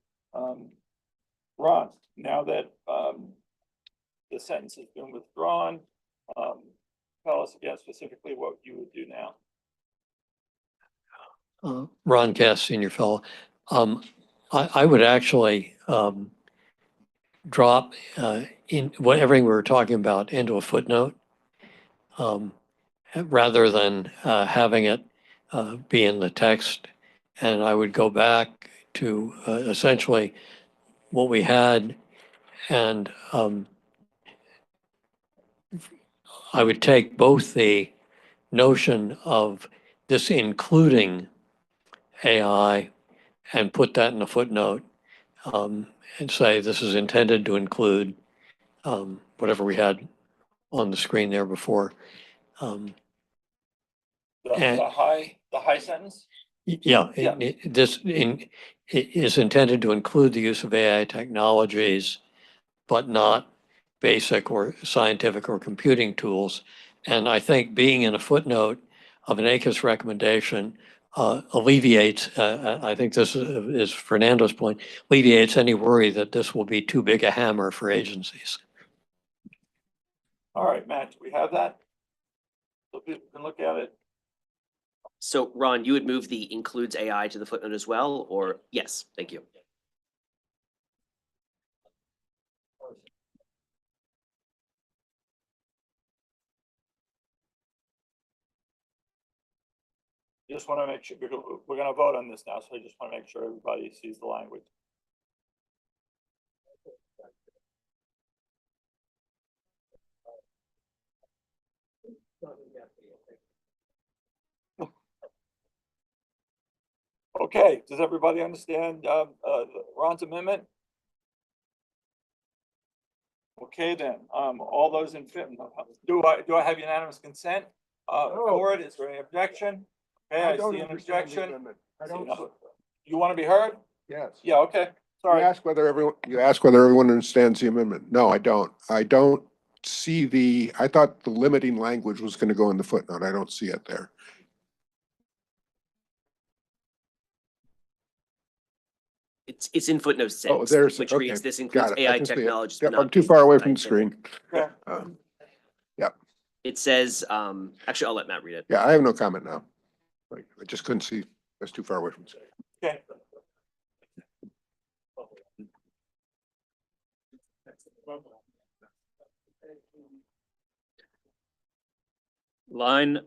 S3: Ron, now that the sentence has been withdrawn, tell us again specifically what you would do now.
S21: Ron Cass, Senior Fellow. I would actually drop in what everything we were talking about into a footnote rather than having it be in the text. And I would go back to essentially what we had, and I would take both the notion of this including AI and put that in a footnote and say this is intended to include whatever we had on the screen there before.
S3: The high sentence?
S21: Yeah,
S3: Yeah.
S21: it is intended to include the use of AI technologies, but not basic or scientific or computing tools. And I think being in a footnote of an ACUS recommendation alleviates, I think this is Fernando's point, alleviates any worry that this will be too big a hammer for agencies.
S3: All right, Matt, do we have that? So people can look at it.
S14: So Ron, you would move the includes AI to the footnote as well, or yes, thank you.
S3: Just want to make sure, we're going to vote on this now, so I just want to make sure everybody sees the language. Okay, does everybody understand Ron's amendment? Okay, then, all those in favor, do I have unanimous consent for it? Is there any objection? Okay, I see an objection. You want to be heard?
S7: Yes.
S3: Yeah, okay, sorry.
S7: You ask whether everyone understands the amendment. No, I don't. I don't see I thought the limiting language was going to go in the footnote. I don't see it there.
S14: It's in footnote 6,
S7: Oh, there's,
S14: which
S7: okay.
S14: reads this
S7: Got
S14: includes
S7: it. I
S14: AI
S7: can see it.
S14: technologies.
S7: Yep,
S14: but not
S7: I'm too
S14: basic
S7: far away from the
S14: scientific.
S7: screen. Yep.
S14: It says, actually, I'll let Matt read it.
S7: Yeah, I have no comment now. Like, I just couldn't see. That's too far away from the screen.
S3: Okay.
S13: Line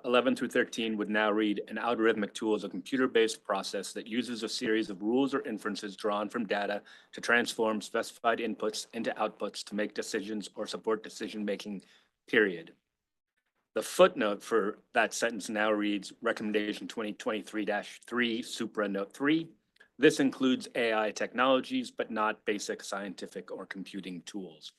S13: 11 through 13 would now read, an algorithmic tool is a computer-based process that uses a series of rules or inferences drawn from data to transform specified inputs into outputs to make decisions or support decision-making, period. The footnote for that sentence now reads, recommendation 2023-3, supra note 3. This includes AI technologies, but not basic scientific or computing tools.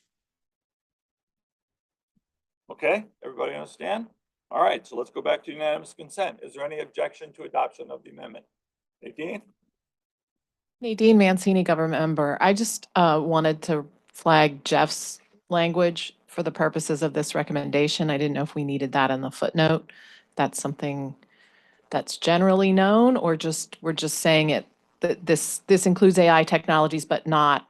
S3: Okay, everybody understand? All right, so let's go back to unanimous consent. Is there any objection to adoption of the amendment? Nadine?
S17: Nadine Mancini, government member. I just wanted to flag Jeff's language for the purposes of this recommendation. I didn't know if we needed that in the footnote. That's something that's generally known, or just we're just saying it that this includes AI technologies, but not.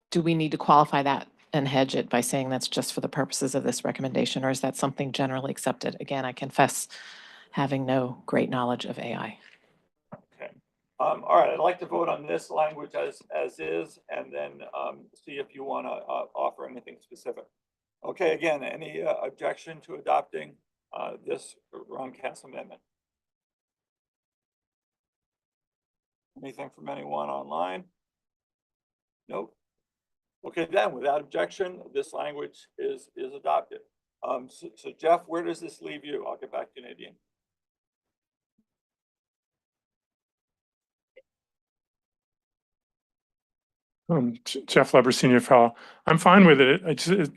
S17: Do we need to qualify that and hedge it by saying that's just for the purposes of this recommendation, or is that something generally accepted? Again, I confess having no great knowledge of AI.
S3: Okay. All right, I'd like to vote on this language as is, and then see if you want to offer anything specific. Okay, again, any objection to adopting this Ron Cass amendment? Anything from anyone online? Nope. Okay, then, without objection, this language is adopted. So Jeff, where does this leave you? I'll get back to you, Nadine.
S6: Jeff Leber, Senior Fellow. I'm fine with it.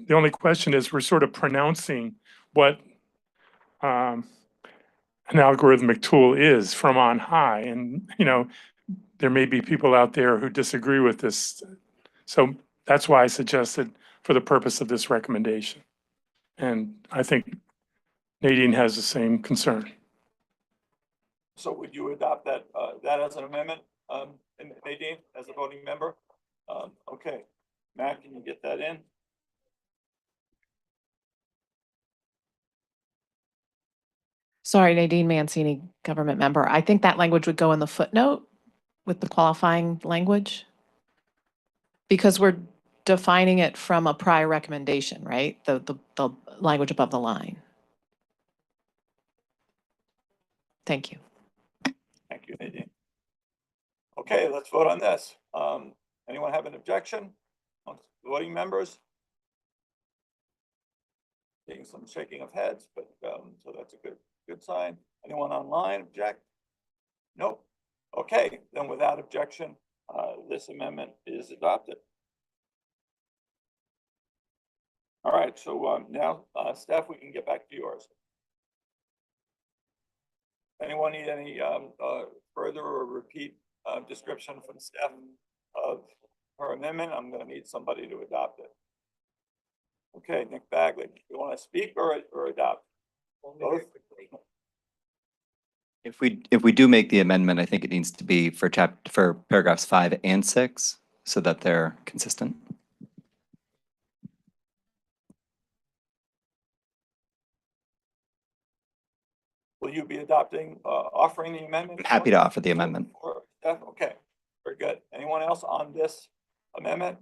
S6: The only question is we're sort of pronouncing what an algorithmic tool is from on high. And, there may be people out there who disagree with this. So that's why I suggested for the purpose of this recommendation. And I think Nadine has the same concern.
S3: So would you adopt that as an amendment, Nadine, as a voting member? Okay, Matt, can you get that in?
S17: Sorry, Nadine Mancini, government member. I think that language would go in the footnote with the qualifying language, because we're defining it from a prior recommendation, right? The language above the line. Thank you.
S3: Thank you, Nadine. Okay, let's vote on this. Anyone have an objection amongst the voting members? Seeing some shaking of heads, but so that's a good sign. Anyone online object? Nope. Okay, then without objection, this amendment is adopted. All right, so now, Steph, we can get back to yours. Anyone need any further or repeat description from Steph of her amendment? I'm going to need somebody to adopt it. Okay, Nick Bagley, you want to speak or adopt? Both?
S4: If we do make the amendment, I think it needs to be for paragraphs 5 and 6 so that they're consistent.
S3: Will you be adopting, offering the amendment?
S4: I'm happy to offer the amendment.
S3: Okay, very good. Anyone else on this amendment?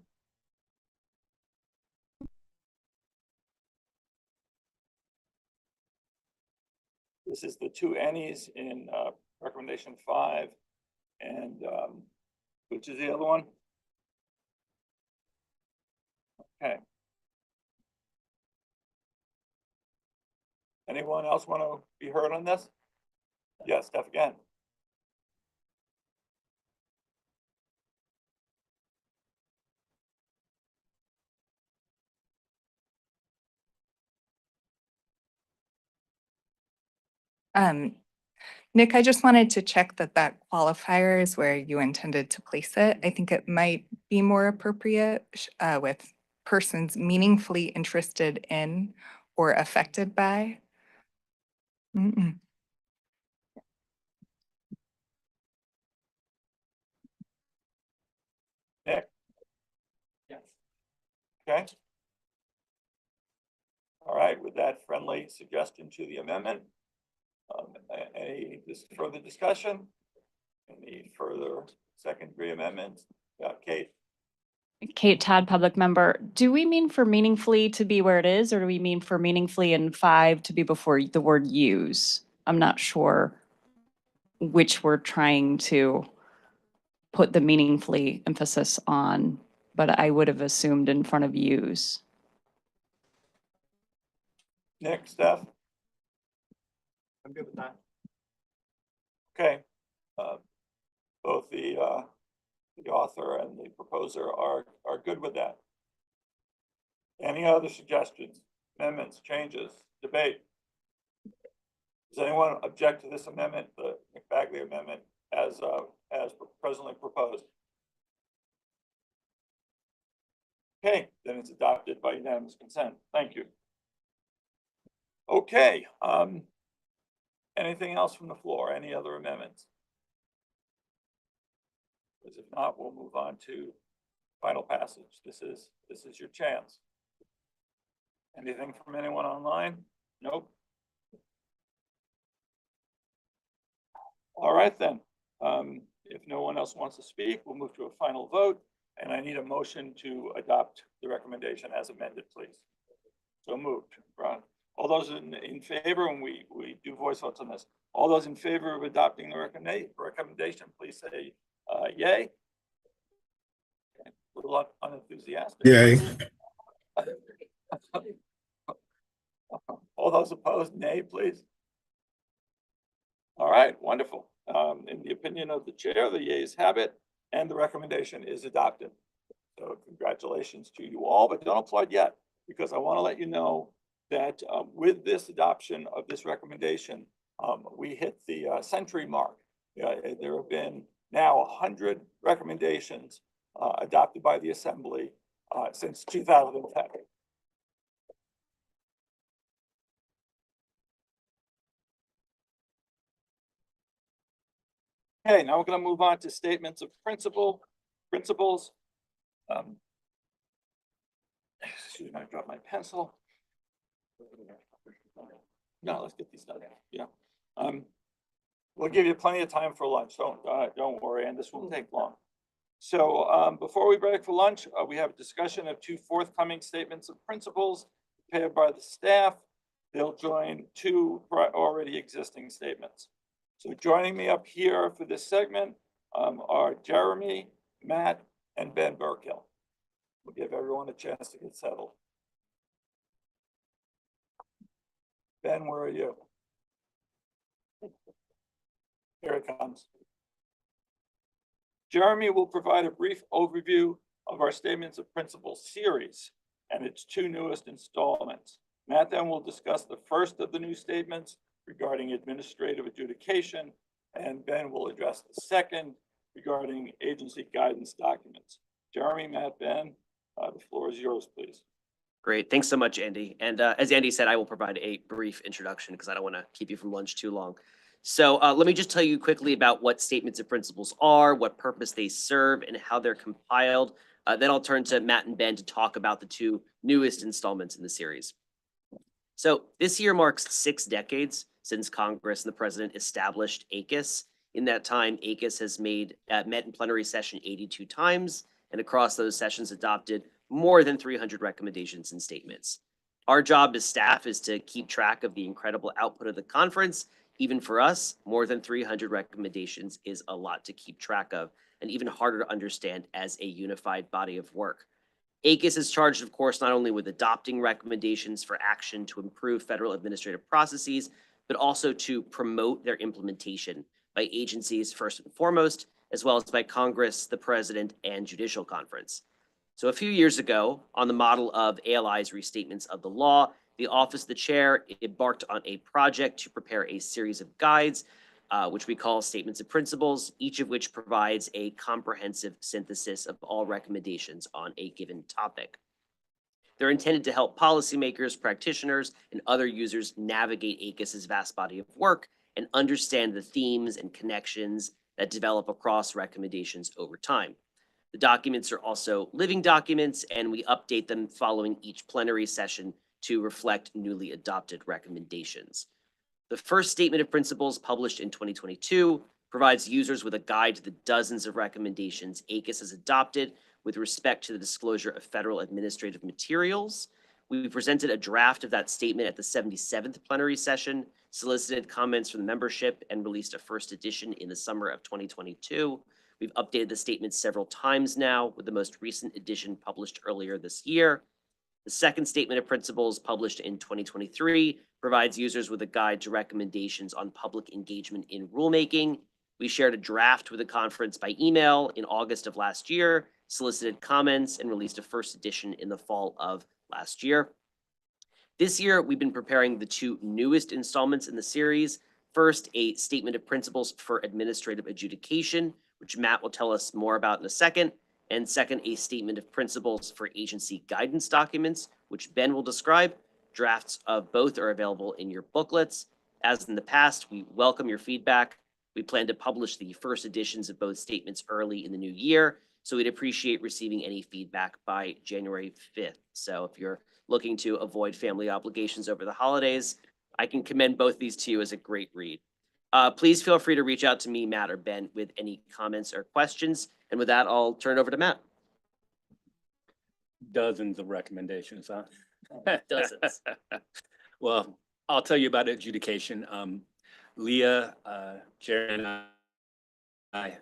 S3: This is the two NEs in recommendation 5, and which is the other one? Okay. Anyone else want to be heard on this? Yes, Steph again.
S2: Nick, I just wanted to check that qualifier is where you intended to place it. I think it might be more appropriate with persons meaningfully interested in or affected by. Mm-mm.
S3: Nick? Yes. Okay. All right, with that friendly suggestion to the amendment, any further discussion? Any further second degree amendments? Kate?
S22: Kate Todd, public member. Do we mean for meaningfully to be where it is, or do we mean for meaningfully in 5 to be before the word use? I'm not sure which we're trying to put the meaningfully emphasis on, but I would have assumed in front of use.
S3: Nick, Steph?
S10: I'm good with that.
S3: Okay. Both the author and the proposer are good with that. Any other suggestions, amendments, changes, debate? Does anyone object to this amendment, the McBagley amendment, as presently proposed? Okay, then it's adopted by unanimous consent. Thank you. Okay. Anything else from the floor? Any other amendments? Because if not, we'll move on to final passage. This is your chance. Anything from anyone online? Nope. All right then. If no one else wants to speak, we'll move to a final vote, and I need a motion to adopt the recommendation as amended, please. So moved. Ron. All those in favor, and we do voice votes on this. All those in favor of adopting the recommendation, please say yay. Okay. A little unenthusiastic.
S7: Yay.
S3: All those opposed, nay, please. All right, wonderful. In the opinion of the chair, the yeas have it, and the recommendation is adopted. So congratulations to you all, but don't applaud yet, because I want to let you know that with this adoption of this recommendation, we hit the century mark. There have been now 100 recommendations adopted by the Assembly since 2010. Okay, now we're going to move on to statements of principles. Excuse me, I dropped my pencil. No, let's get these done. Yeah. We'll give you plenty of time for lunch. Don't worry, and this won't take long. So before we break for lunch, we have a discussion of 2 forthcoming statements of principles prepared by the staff. They'll join 2 already existing statements. So joining me up here for this segment are Jeremy, Matt, and Ben Burkill. We'll give everyone a chance to get settled. Ben, where are you? Here it comes. Jeremy will provide a brief overview of our Statements of Principle series and its 2 newest installments. Matt then will discuss the first of the new statements regarding administrative adjudication, and Ben will address the second regarding agency guidance documents. Jeremy, Matt, Ben, the floor is yours, please.
S14: Great. Thanks so much, Andy. And as Andy said, I will provide a brief introduction because I don't want to keep you from lunch too long. So let me just tell you quickly about what statements of principles are, what purpose they serve, and how they're compiled. Then I'll turn to Matt and Ben to talk about the 2 newest installments in the series. So this year marks 6 decades since Congress and the president established ACUS. In that time, ACUS has met in plenary session 82 times, and across those sessions adopted more than 300 recommendations and statements. Our job as staff is to keep track of the incredible output of the conference. Even for us, more than 300 recommendations is a lot to keep track of, and even harder to understand as a unified body of work. ACUS is charged, of course, not only with adopting recommendations for action to improve federal administrative processes, but also to promote their implementation by agencies first and foremost, as well as by Congress, the President, and Judicial Conference. So a few years ago, on the model of ALI's restatements of the law, the Office of the Chair embarked on a project to prepare a series of guides, which we call Statements of Principles, each of which provides a comprehensive synthesis of all recommendations on a given topic. They're intended to help policymakers, practitioners, and other users navigate ACUS's vast body of work and understand the themes and connections that develop across recommendations over time. The documents are also living documents, and we update them following each plenary session to reflect newly adopted recommendations. The first Statement of Principles, published in 2022, provides users with a guide to the dozens of recommendations ACUS has adopted, with respect to the disclosure of federal administrative materials. We presented a draft of that statement at the 77th plenary session, solicited comments from the membership, and released a first edition in the summer of 2022. We've updated the statement several times now, with the most recent edition published earlier this year. The second statement of principles, published in 2023, provides users with a guide to recommendations on public engagement in rulemaking. We shared a draft with the conference by email in August of last year, solicited comments, and released a first edition in the fall of last year. This year, we've been preparing the two newest installments in the series. First, a statement of principles for administrative adjudication, which Matt will tell us more about in a second. And second, a statement of principles for agency guidance documents, which Ben will describe. Drafts of both are available in your booklets. As in the past, we welcome your feedback. We plan to publish the first editions of both statements early in the new year, so we'd appreciate receiving any feedback by January 5th. So if you're looking to avoid family obligations over the holidays, I can commend both these to you as a great read. Please feel free to reach out to me, Matt, or Ben with any comments or questions. And with that, I'll turn it over to Matt.
S13: Dozens of recommendations, huh?
S14: Dozens.
S13: Well, I'll tell you about adjudication. Leah, Jared, and I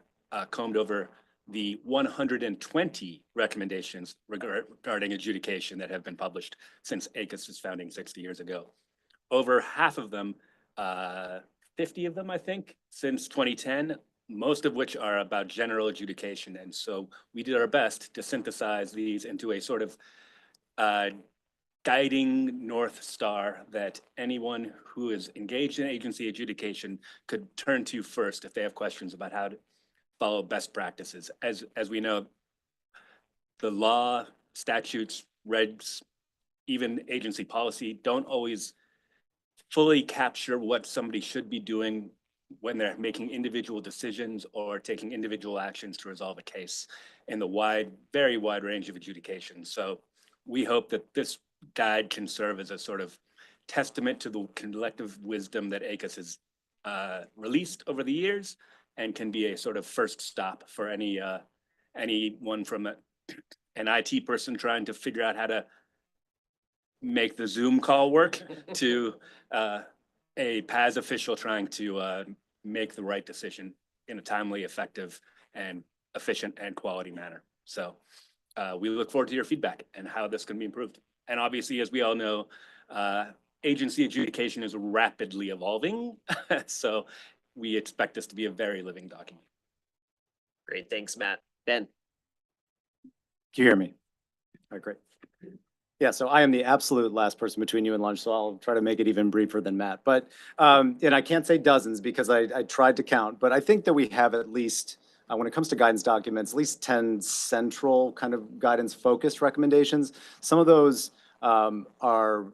S13: combed over the 120 recommendations regarding adjudication that have been published since ACUS's founding 60 years ago. Over half of them, 50 of them, I think, since 2010, most of which are about general adjudication. And so we did our best to synthesize these into a sort of guiding North Star that anyone who is engaged in agency adjudication could turn to first if they have questions about how to follow best practices. As we know, the law, statutes, regs, even agency policy don't always fully capture what somebody should be doing when they're making individual decisions or taking individual actions to resolve a case in the very wide range of adjudication. So we hope that this guide can serve as a sort of testament to the collective wisdom that ACUS has released over the years, and can be a sort of first stop for anyone from an IT person trying to figure out how to make the Zoom call work to a PAS official trying to make the right decision in a timely, effective, and efficient and quality manner. So we look forward to your feedback and how this can be improved. And obviously, as we all know, agency adjudication is rapidly evolving. So we expect this to be a very living document.
S14: Great, thanks, Matt. Ben.
S19: Can you hear me? All right, great. Yeah, so I am the absolute last person between you and lunch, so I'll try to make it even briefer than Matt. But, and I can't say dozens because I tried to count, but I think that we have at least, when it comes to guidance documents, at least 10 central kind of guidance focused recommendations. Some of those are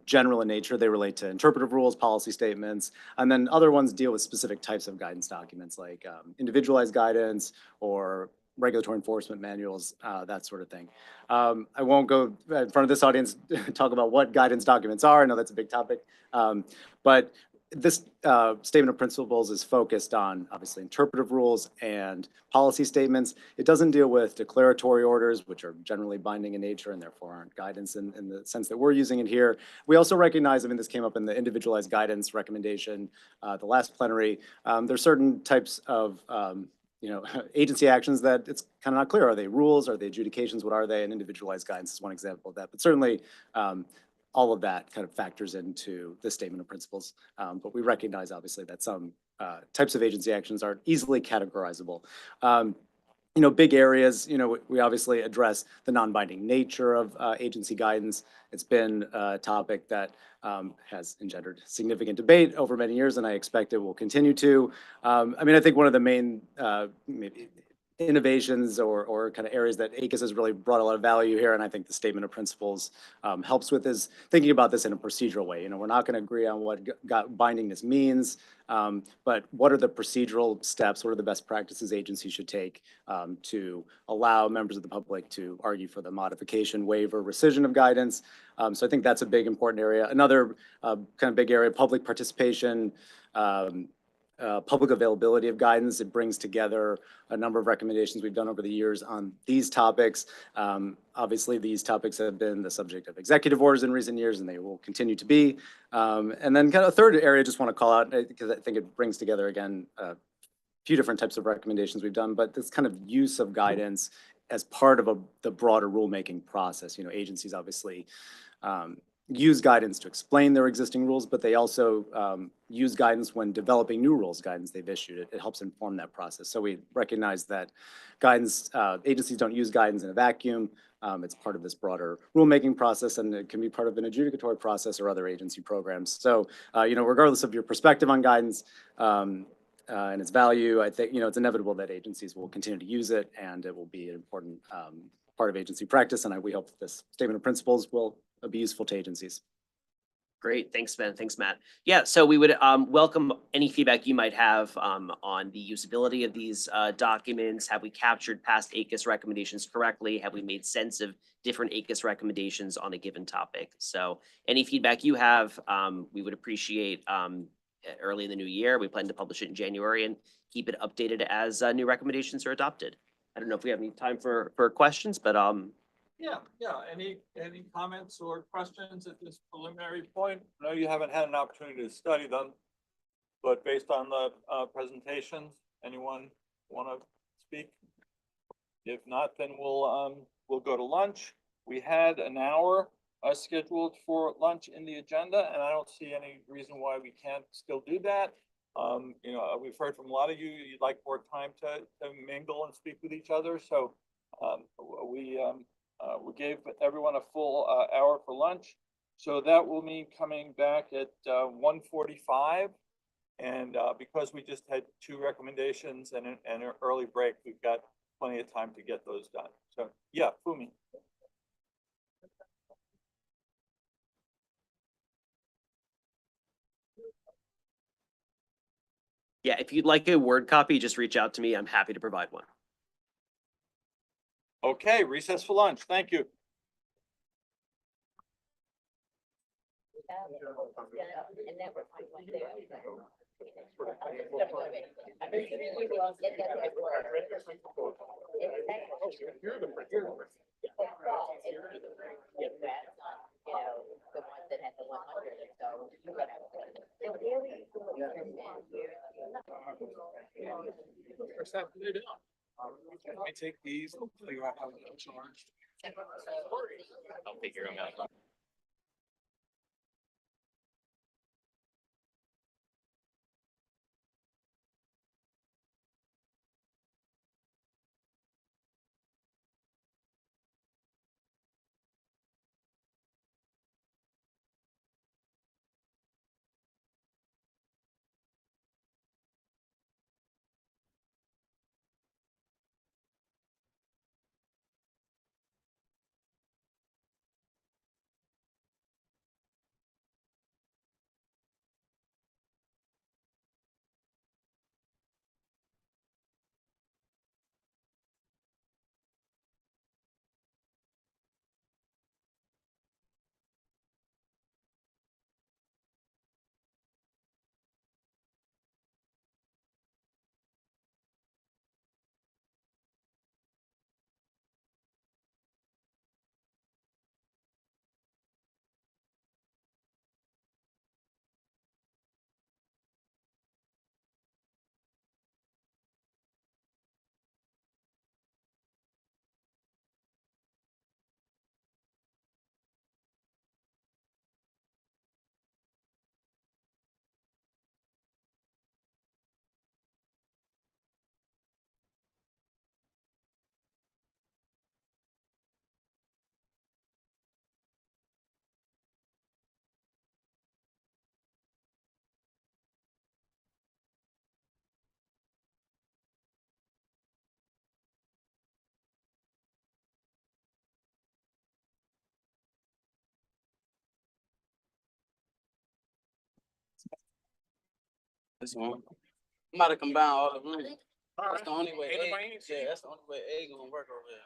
S19: general in nature. They relate to interpretive rules, policy statements, and then other ones deal with specific types of guidance documents like individualized guidance or regulatory enforcement manuals, that sort of thing. I won't go in front of this audience talk about what guidance documents are. I know that's a big topic, but this statement of principles is focused on obviously interpretive rules and policy statements. It doesn't deal with declaratory orders, which are generally binding in nature and therefore aren't guidance in the sense that we're using it here. We also recognize, I mean, this came up in the individualized guidance recommendation, the last plenary. There's certain types of agency actions that it's kind of not clear. Are they rules? Are they adjudications? What are they? And individualized guidance is one example of that. But certainly, all of that kind of factors into the statement of principles. But we recognize, obviously, that some types of agency actions aren't easily categorizable. Big areas, we obviously address the non-binding nature of agency guidance. It's been a topic that has engendered significant debate over many years, and I expect it will continue to. I think one of the main maybe innovations or kind of areas that ACUS has really brought a lot of value here, and I think the statement of principles helps with, is thinking about this in a procedural way. We're not going to agree on what bindingness means, but what are the procedural steps? What are the best practices agencies should take to allow members of the public to argue for the modification, waiver, rescission of guidance? So I think that's a big important area. Another kind of big area, public participation, public availability of guidance. It brings together a number of recommendations we've done over the years on these topics. Obviously, these topics have been the subject of executive orders in recent years, and they will continue to be. And then kind of a third area I just want to call out, because I think it brings together, again, a few different types of recommendations we've done, but this kind of use of guidance as part of the broader rulemaking process. You know, agencies obviously use guidance to explain their existing rules, but they also use guidance when developing new rules, guidance they've issued. It helps inform that process. So we recognize that guidance, agencies don't use guidance in a vacuum. It's part of this broader rulemaking process, and it can be part of an adjudicatory process or other agency programs. So, you know, regardless of your perspective on guidance and its value, I think, you know, it's inevitable that agencies will continue to use it, and it will be an important part of agency practice. And we hope that this statement of principles will be useful to agencies.
S14: Great, thanks, Ben. Thanks, Matt. Yeah, so we would welcome any feedback you might have on the usability of these documents. Have we captured past ACUS recommendations correctly? Have we made sense of different ACUS recommendations on a given topic? So any feedback you have, we would appreciate early in the new year. We plan to publish it in January and keep it updated as new recommendations are adopted. I don't know if we have any time for questions, but
S3: Yeah, any comments or questions at this preliminary point? I know you haven't had an opportunity to study them, but based on the presentations, anyone want to speak? If not, then we'll go to lunch. We had an hour scheduled for lunch in the agenda, and I don't see any reason why we can't still do that. You know, we've heard from a lot of you, you'd like more time to mingle and speak with each other. So we gave everyone a full hour for lunch. So that will mean coming back at 1:45. And because we just had 2 recommendations and an early break, we've got plenty of time to get those done. So yeah, Fumi.
S14: yeah, if you'd like a Word copy, just reach out to me. I'm happy to provide one.
S3: Okay, recess for lunch. Thank you.
S5: Let me take these. I'll figure out how to charge. I'll figure them out.
S9: This one. I'm about to combine all the rooms. That's the only way. Yeah, that's the only way A gonna work over there.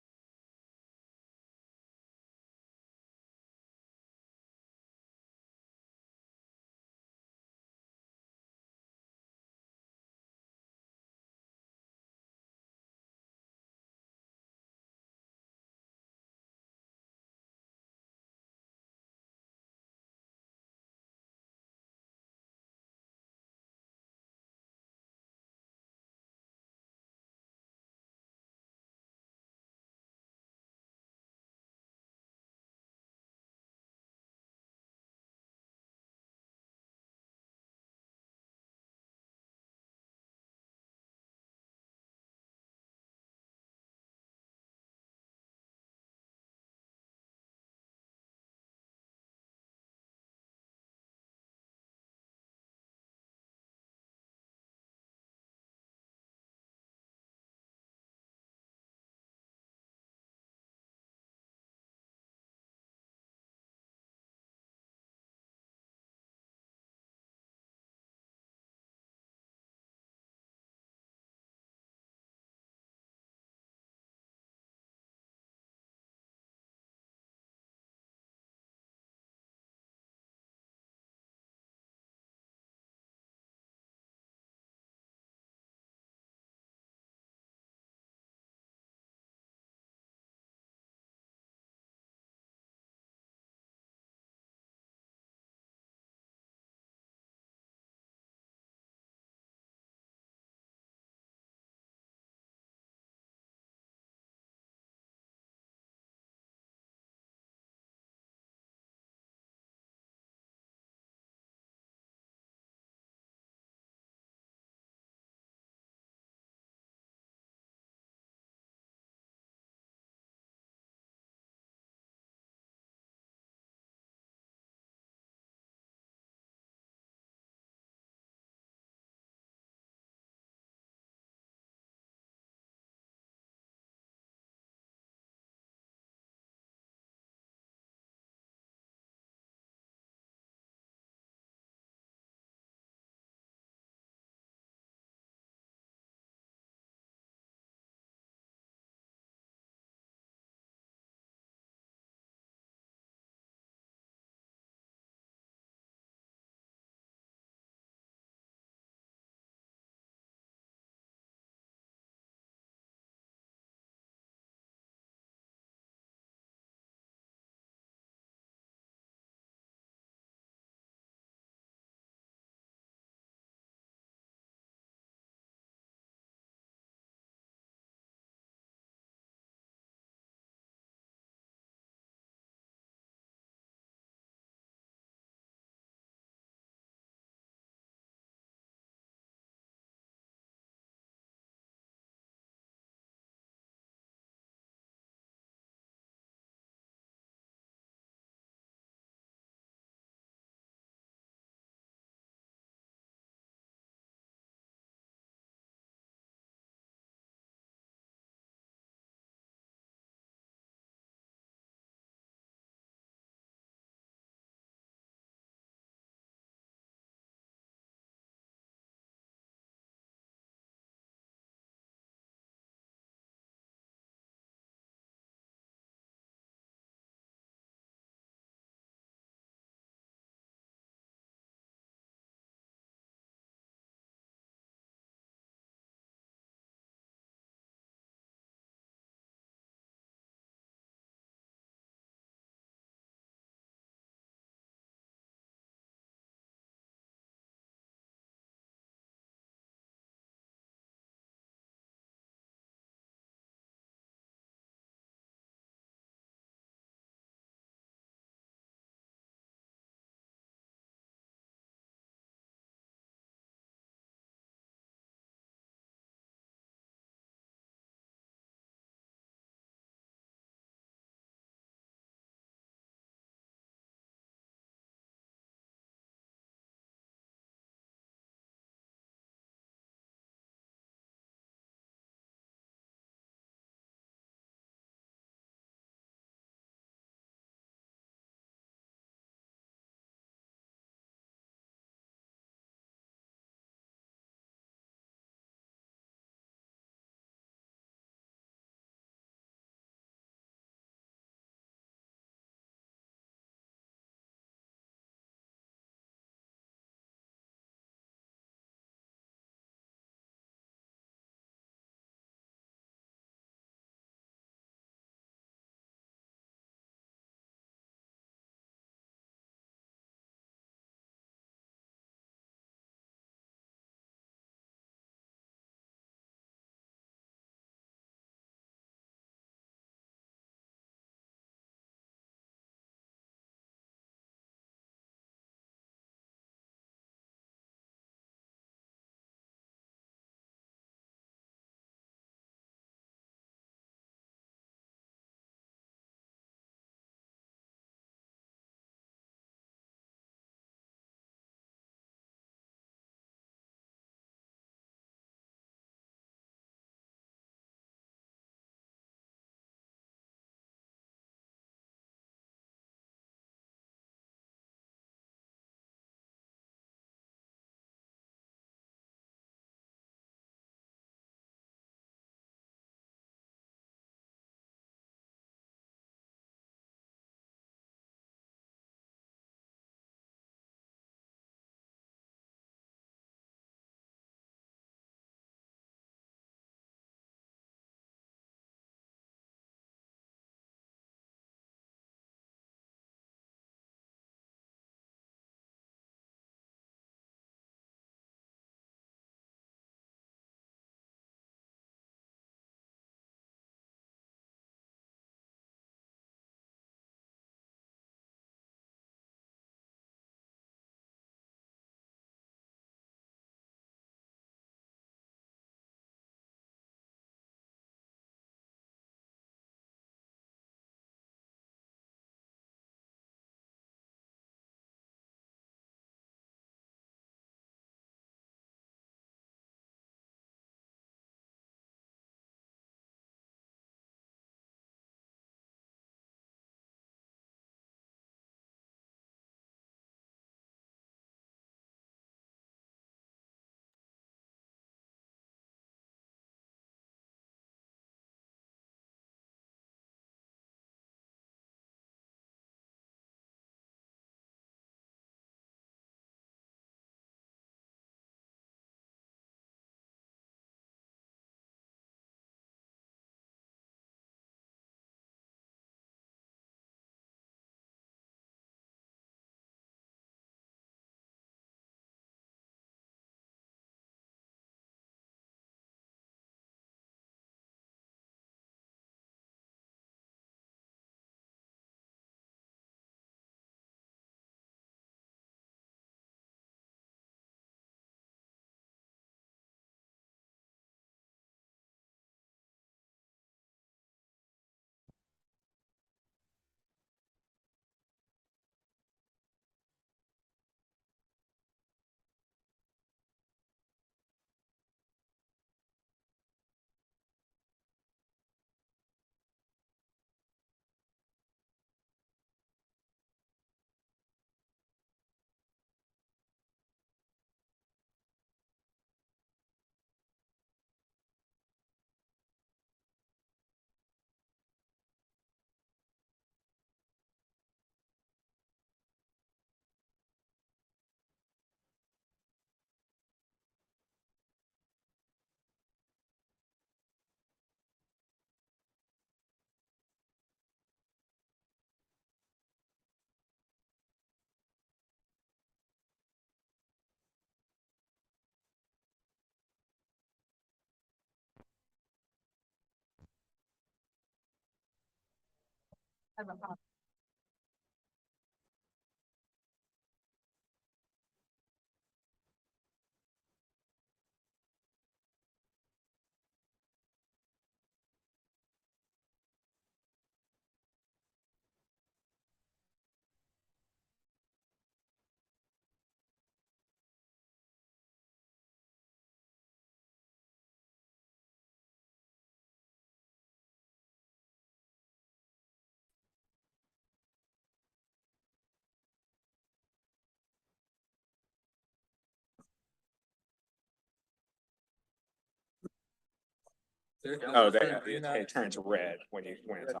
S18: Oh, it turns red when it's on.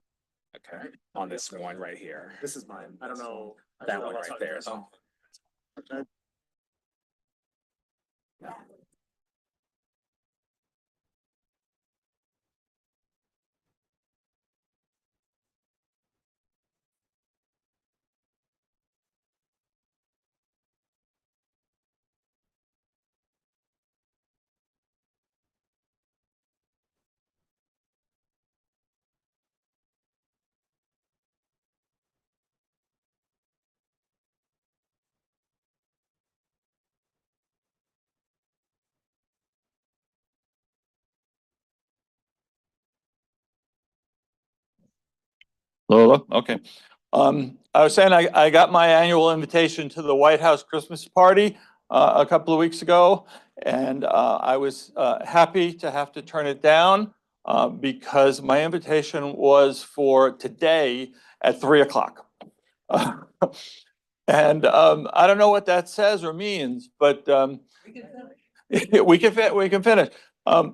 S18: Okay, on this one right here.
S19: This is mine. I don't know.
S18: That one right there. So.
S3: Lola, okay. I was saying I got my annual invitation to the White House Christmas party a couple of weeks ago, and I was happy to have to turn it down because my invitation was for today at 3 o'clock. And I don't know what that says or means, but we can finish.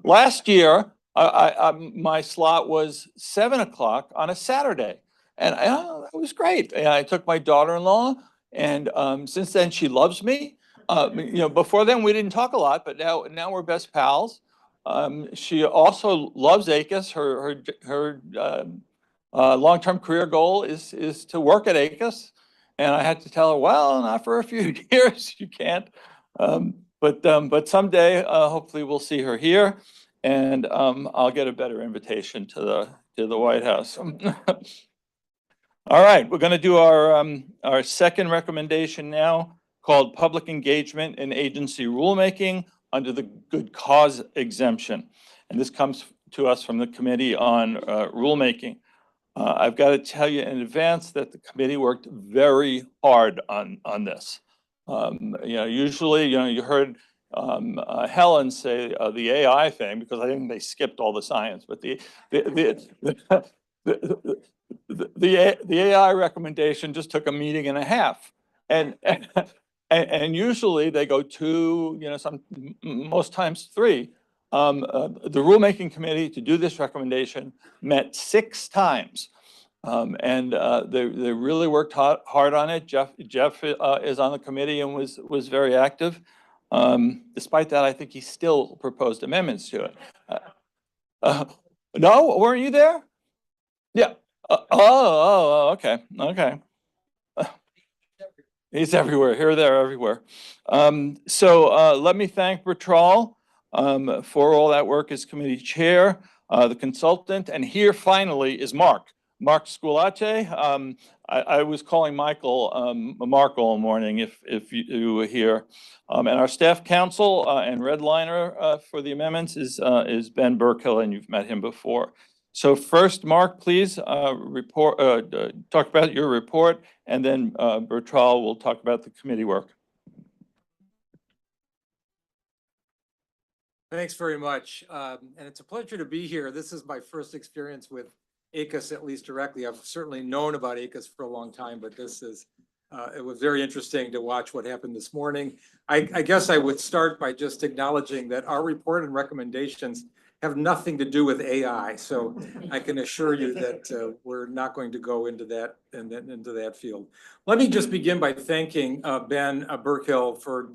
S3: Last year, my slot was 7 o'clock on a Saturday, and it was great. And I took my daughter-in-law, and since then she loves me. Before then we didn't talk a lot, but now we're best pals. She also loves ACUS. Her long-term career goal is to work at ACUS, and I had to tell her, well, not for a few years, you can't. But someday, hopefully we'll see her here, and I'll get a better invitation to the White House. All right, we're going to do our second recommendation now, called Public Engagement in Agency Rulemaking under the Good Cause Exemption. And this comes to us from the Committee on Rulemaking. I've got to tell you in advance that the committee worked very hard on this. Usually, you heard Helen say the AI thing, because I think they skipped all the science, but the AI recommendation just took a meeting and a half, and usually they go two, most times three. The rulemaking committee to do this recommendation met 6 times. And they really worked hard on it. Jeff is on the committee and was very active. Despite that, I think he still proposed amendments to it. No, weren't you there? Yeah. Okay. He's everywhere, here, there, everywhere. So let me thank Bertrand for all that work as committee chair, the consultant, and here finally is Mark Sculate. I was calling Michael Mark all morning if you were here. And our staff counsel and redliner for the amendments is Ben Burkill, and you've met him before. So first, Mark, please talk about your report, and then Bertrand will talk about the committee work.
S15: Thanks very much. And it's a pleasure to be here. This is my first experience with ACUS, at least directly. I've certainly known about ACUS for a long time, but it was very interesting to watch what happened this morning. I guess I would start by just acknowledging that our report and recommendations have nothing to do with AI. So I can assure you that we're not going to go into that field. Let me just begin by thanking Ben Burkill for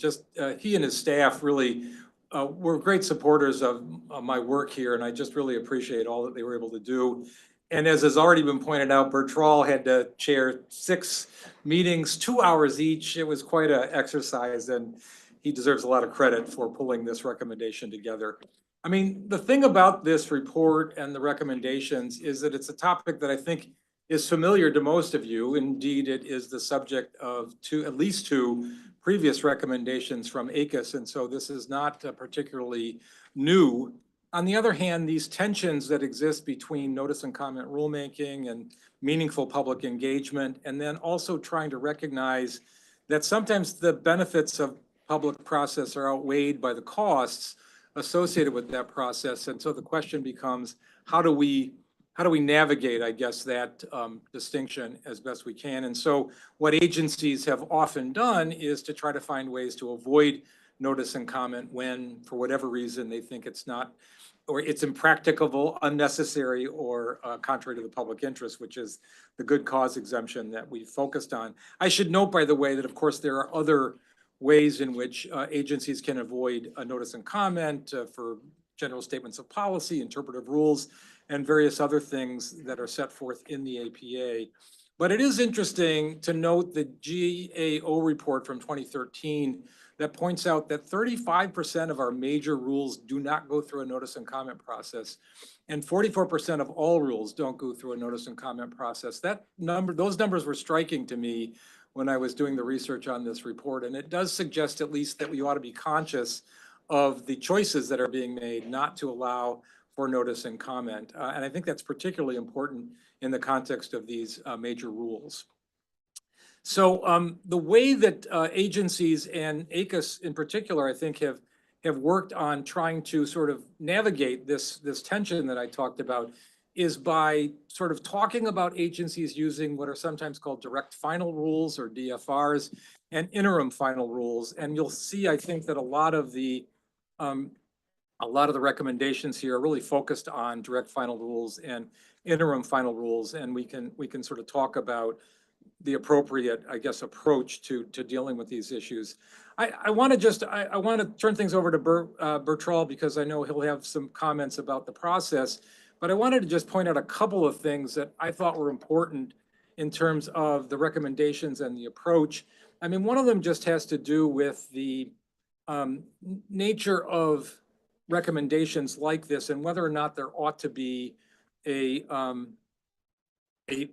S15: he and his staff really were great supporters of my work here, and I just really appreciate all that they were able to do. And as has already been pointed out, Bertrand had to chair 6 meetings, 2 hours each. It was quite an exercise, and he deserves a lot of credit for pulling this recommendation together. I mean, the thing about this report and the recommendations is that it's a topic that I think is familiar to most of you. Indeed, it is the subject of at least two previous recommendations from ACUS, and so this is not particularly new. On the other hand, these tensions that exist between notice and comment rulemaking and meaningful public engagement, and then also trying to recognize that sometimes the benefits of public process are outweighed by the costs associated with that process. And so the question becomes, how do we navigate, I guess, that distinction as best we can? And so what agencies have often done is to try to find ways to avoid notice and comment when, for whatever reason, they think it's not, or it's impracticable, unnecessary, or contrary to the public interest, which is the good cause exemption that we focused on. I should note, by the way, that of course there are other ways in which agencies can avoid a notice and comment for general statements of policy, interpretive rules, and various other things that are set forth in the APA. But it is interesting to note the GAO report from 2013 that points out that 35% of our major rules do not go through a notice and comment process, and 44% of all rules don't go through a notice and comment process. Those numbers were striking to me when I was doing the research on this report, and it does suggest at least that we ought to be conscious of the choices that are being made not to allow for notice and comment. And I think that's particularly important in the context of these major rules. So the way that agencies and ACUS in particular, I think, have worked on trying to sort of navigate this tension that I talked about is by sort of talking about agencies using what are sometimes called direct final rules, or DFRs, and interim final rules. And you'll see, I think, that a lot of the recommendations here are really focused on direct final rules and interim final rules, and we can sort of talk about the appropriate, I guess, approach to dealing with these issues. I want to turn things over to Bertrand, because I know he'll have some comments about the process, but I wanted to just point out a couple of things that I thought were important in terms of the recommendations and the approach. I mean, one of them just has to do with the nature of recommendations like this and whether or not there ought to be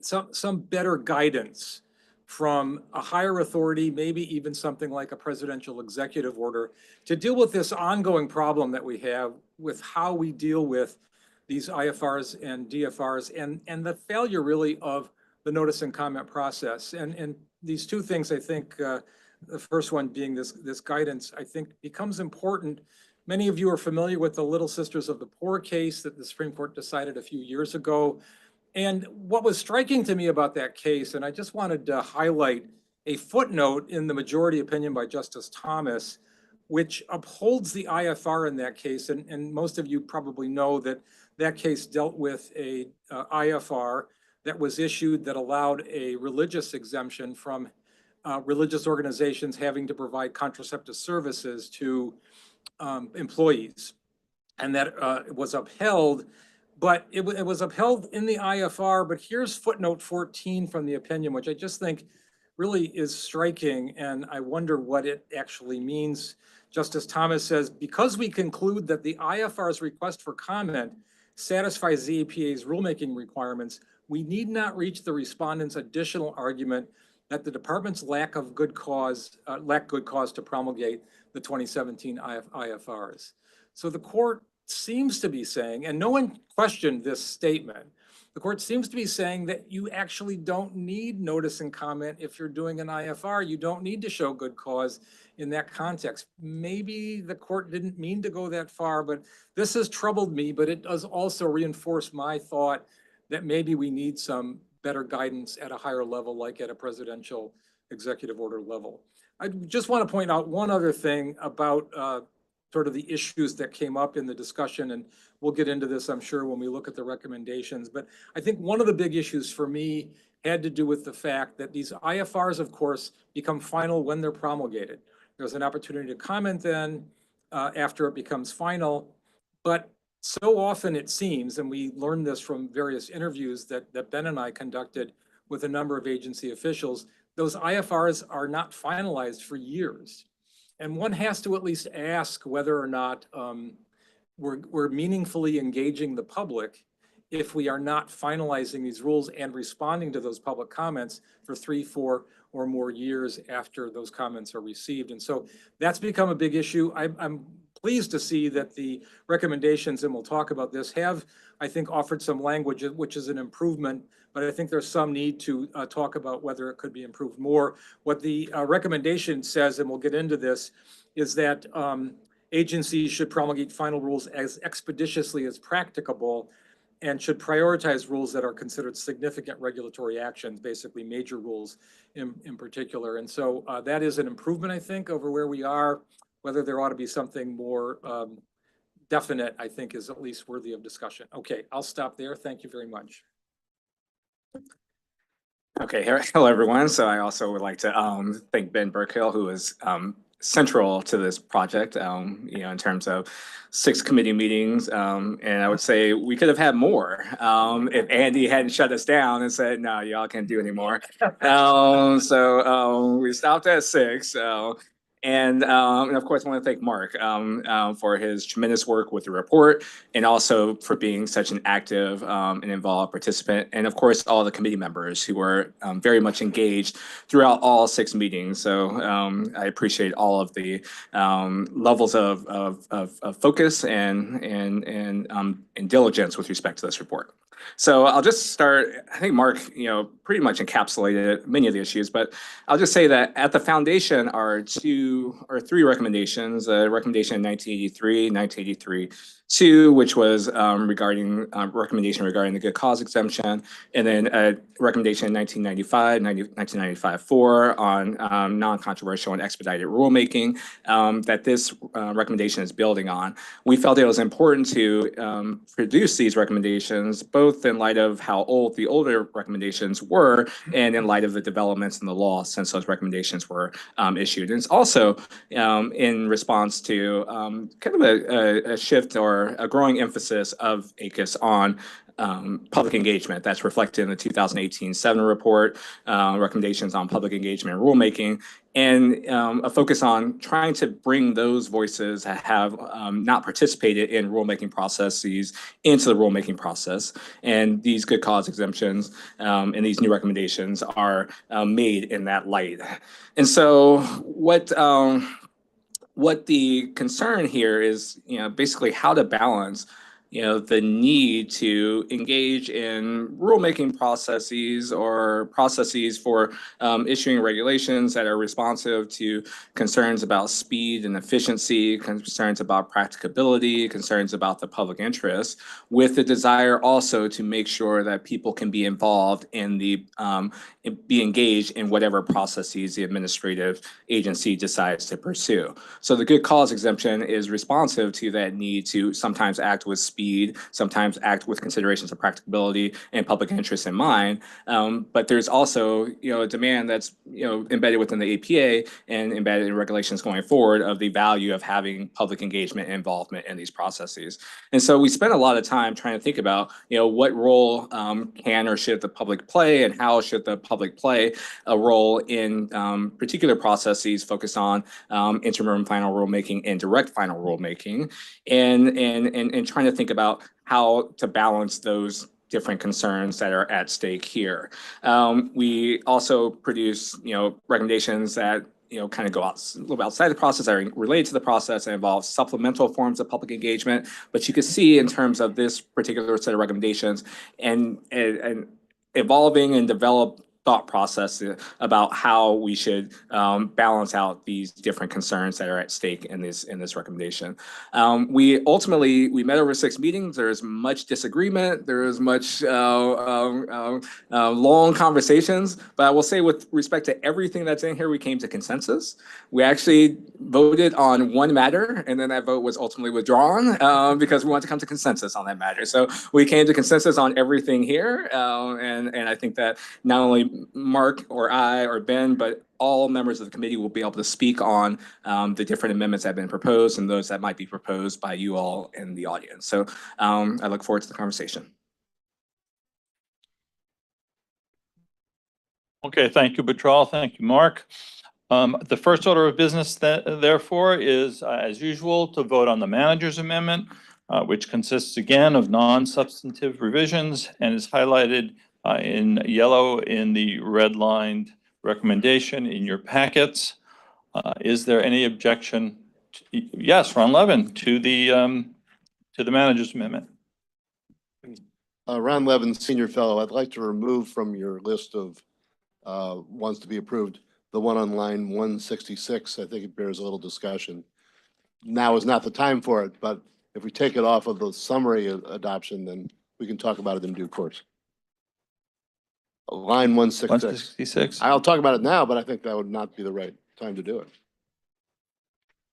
S15: some better guidance from a higher authority, maybe even something like a presidential executive order, to deal with this ongoing problem that we have with how we deal with these IFRs and DFRs and the failure really of the notice and comment process. And these two things, I think, the first one being this guidance, I think becomes important. Many of you are familiar with the Little Sisters of the Poor case that the Supreme Court decided a few years ago. And what was striking to me about that case, and I just wanted to highlight a footnote in the majority opinion by Justice Thomas, which upholds the IFR in that case. And most of you probably know that that case dealt with a IFR that was issued that allowed a religious exemption from religious organizations having to provide contraceptive services to employees. And that was upheld. But it was upheld in the IFR, but here's footnote 14 from the opinion, which I just think really is striking, and I wonder what it actually means. Justice Thomas says, because we conclude that the IFR's request for comment satisfies the EPA's rulemaking requirements, we need not reach the respondent's additional argument that the department's lack good cause to promulgate the 2017 IFRs. So the court seems to be saying, and no one questioned this statement, the court seems to be saying that you actually don't need notice and comment if you're doing an IFR. You don't need to show good cause in that context. Maybe the court didn't mean to go that far, but this has troubled me, but it does also reinforce my thought that maybe we need some better guidance at a higher level, like at a presidential executive order level. I just want to point out one other thing about sort of the issues that came up in the discussion, and we'll get into this, I'm sure, when we look at the recommendations. But I think one of the big issues for me had to do with the fact that these IFRs, of course, become final when they're promulgated. There's an opportunity to comment then after it becomes final. But so often it seems, and we learned this from various interviews that Ben and I conducted with a number of agency officials, those IFRs are not finalized for years. And one has to at least ask whether or not we're meaningfully engaging the public if we are not finalizing these rules and responding to those public comments for 3, 4, or more years after those comments are received. And so that's become a big issue. I'm pleased to see that the recommendations, and we'll talk about this, have, I think, offered some language, which is an improvement, but I think there's some need to talk about whether it could be improved more. What the recommendation says, and we'll get into this, is that agencies should promulgate final rules as expeditiously as practicable and should prioritize rules that are considered significant regulatory actions, basically major rules in particular. And so that is an improvement, I think, over where we are. Whether there ought to be something more definite, I think, is at least worthy of discussion. Okay, I'll stop there. Thank you very much.
S16: Okay, hello everyone. So I also would like to thank Ben Burkhill, who is central to this project, in terms of 6 committee meetings. And I would say we could have had more if Andy hadn't shut us down and said, no, y'all can't do anymore. So we stopped at 6. And of course, I want to thank Mark for his tremendous work with the report and also for being such an active and involved participant. And of course, all the committee members who were very much engaged throughout all 6 meetings. So I appreciate all of the levels of focus and diligence with respect to this report. So I'll just start. I think Mark, pretty much encapsulated many of the issues, but I'll just say that at the foundation are 2 or 3 recommendations. A recommendation in 1983-2, which was recommendation regarding the good cause exemption, and then a recommendation in 1995-4 on non-controversial and expedited rulemaking that this recommendation is building on. We felt it was important to produce these recommendations, both in light of how old the older recommendations were and in light of the developments in the law since those recommendations were issued. And it's also in response to kind of a shift or a growing emphasis of ACUS on public engagement that's reflected in the 2018-7 report, recommendations on public engagement and rulemaking, and a focus on trying to bring those voices that have not participated in rulemaking processes into the rulemaking process. And these good cause exemptions and these new recommendations are made in that light. And so what the concern here is, basically how to balance the need to engage in rulemaking processes or processes for issuing regulations that are responsive to concerns about speed and efficiency, concerns about practicability, concerns about the public interest, with the desire also to make sure that people can be involved in be engaged in whatever processes the administrative agency decides to pursue. So the good cause exemption is responsive to that need to sometimes act with speed, sometimes act with considerations of practicability and public interest in mind. But there's also, a demand that's, embedded within the APA and embedded in regulations going forward of the value of having public engagement and involvement in these processes. And so we spent a lot of time trying to think about, what role can or should the public play, and how should the public play a role in particular processes focused on interim final rulemaking and direct final rulemaking, and trying to think about how to balance those different concerns that are at stake here. We also produce, recommendations that kind of go out a little bit outside the process, that are related to the process, and involve supplemental forms of public engagement. But you can see in terms of this particular set of recommendations and evolving and develop thought process about how we should balance out these different concerns that are at stake in this recommendation. We met over 6 meetings. There is much disagreement. There is much long conversations. But I will say, with respect to everything that's in here, we came to consensus. We actually voted on one matter, and then that vote was ultimately withdrawn because we wanted to come to consensus on that matter. So we came to consensus on everything here, and I think that not only Mark or I or Ben, but all members of the committee will be able to speak on the different amendments that have been proposed and those that might be proposed by you all in the audience. So I look forward to the conversation.
S3: Okay, thank you, Bertrand. Thank you, Mark. The first order of business, therefore, is, as usual, to vote on the manager's amendment, which consists again of non-substantive revisions and is highlighted in yellow in the red-lined recommendation in your packets. Is there any objection? Yes, Ron Levin, to the manager's amendment.
S11: Ron Levin, Senior Fellow, I'd like to remove from your list of ones to be approved, the one on line 166. I think it bears a little discussion. Now is not the time for it, but if we take it off of the summary adoption, then we can talk about it in due course. Line 166.
S3: 166.
S11: I'll talk about it now, but I think that would not be the right time to do it.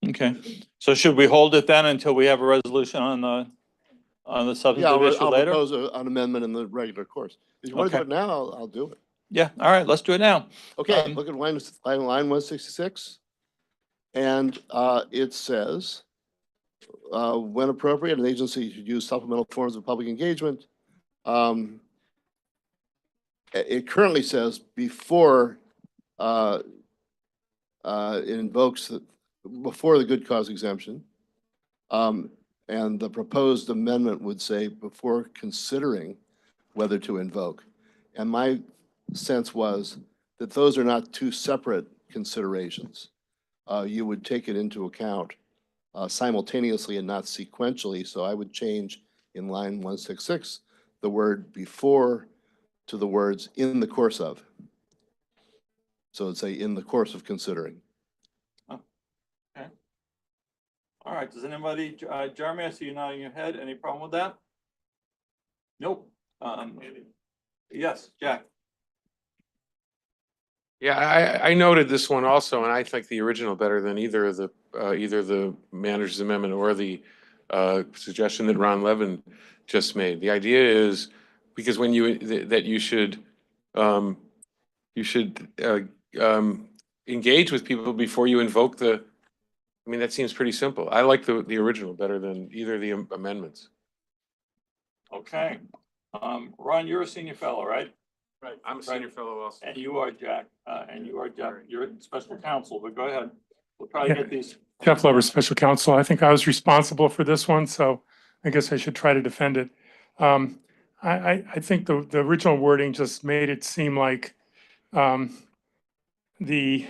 S3: Okay, so should we hold it then until we have a resolution on the
S11: Yeah,
S3: substantive issue
S11: I'll
S3: later?
S11: propose an amendment in the regular course. If you want to do
S3: Okay.
S11: it now, I'll do it.
S3: Yeah, all right, let's do it now.
S11: Okay, look at line 166. And it says, when appropriate, an agency should use supplemental forms of public engagement. It currently says before it invokes before the good cause exemption. And the proposed amendment would say before considering whether to invoke. And my sense was that those are not two separate considerations. You would take it into account simultaneously and not sequentially. So I would change in line 166 the word before to the words in the course of. So it'd say in the course of considering.
S3: Okay. All right, does anybody, Jeremy, I see you nodding your head. Any problem with that? Nope. Yes, Jack.
S5: Yeah, I noted this one also, and I think the original better than either the manager's amendment or the suggestion that Ron Levin just made. The idea is because when that you should engage with people before you invoke the. I mean, that seems pretty simple. I like the original better than either of the amendments.
S3: Okay. Ron, you're a senior fellow, right?
S5: Right, I'm a senior fellow also.
S3: And you are Jack, and you are Jeff. You're special counsel, but go ahead. We'll try to
S6: Yeah.
S3: get these.
S6: Jeff Lover, Special Counsel. I think I was responsible for this one, so I guess I should try to defend it. I think the original wording just made it seem like the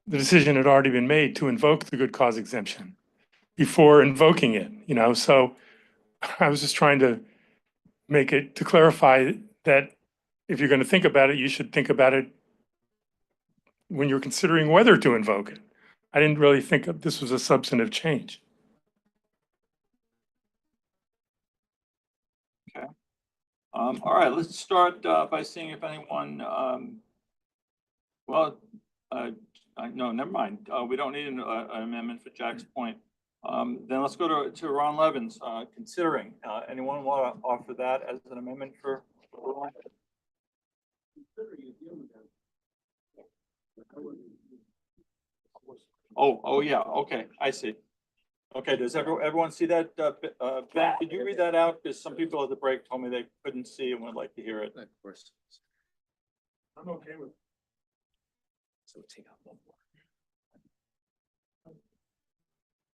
S6: decision had already been made to invoke the good cause exemption before invoking it, you know, so I was just trying to make it, to clarify that if you're going to think about it, you should think about it when you're considering whether to invoke it. I didn't really think of this was a substantive change.
S3: Okay. All right, let's start by seeing if anyone, no, never mind. We don't need an amendment for Jack's point. Then let's go to Ron Levin's considering. Anyone want to offer that as an amendment for Ron? Oh, yeah, okay, I see. Okay, does everyone see that? Ben, could you read that out? Because some people at the break told me they couldn't see and would like to hear it.
S19: Of course.
S6: I'm okay with.
S19: So take out one more.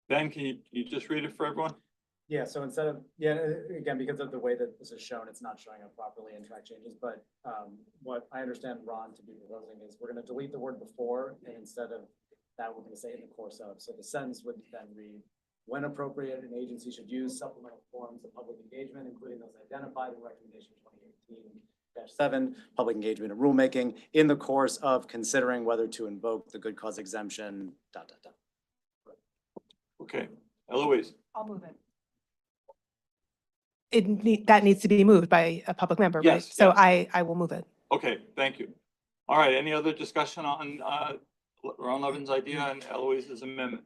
S3: Ben, can you just read it for everyone?
S19: Yeah, so instead of, again, because of the way that this is shown, it's not showing up properly in track changes, but what I understand Ron to be proposing is we're gonna delete the word before, and instead of that, we're gonna say in the course of. So the sentence would then read, when appropriate, an agency should use supplemental forms of public engagement, including those identified in recommendation 2018-7, public engagement and rulemaking, in the course of considering whether to invoke the good cause exemption, ...
S3: Okay, Eloise.
S20: I'll move it. That needs to be moved by a public member, right?
S3: Yes,
S20: So
S3: yes.
S20: I will move it.
S3: Okay, thank you. All right, any other discussion on Ron Levin's idea and Eloise's amendment?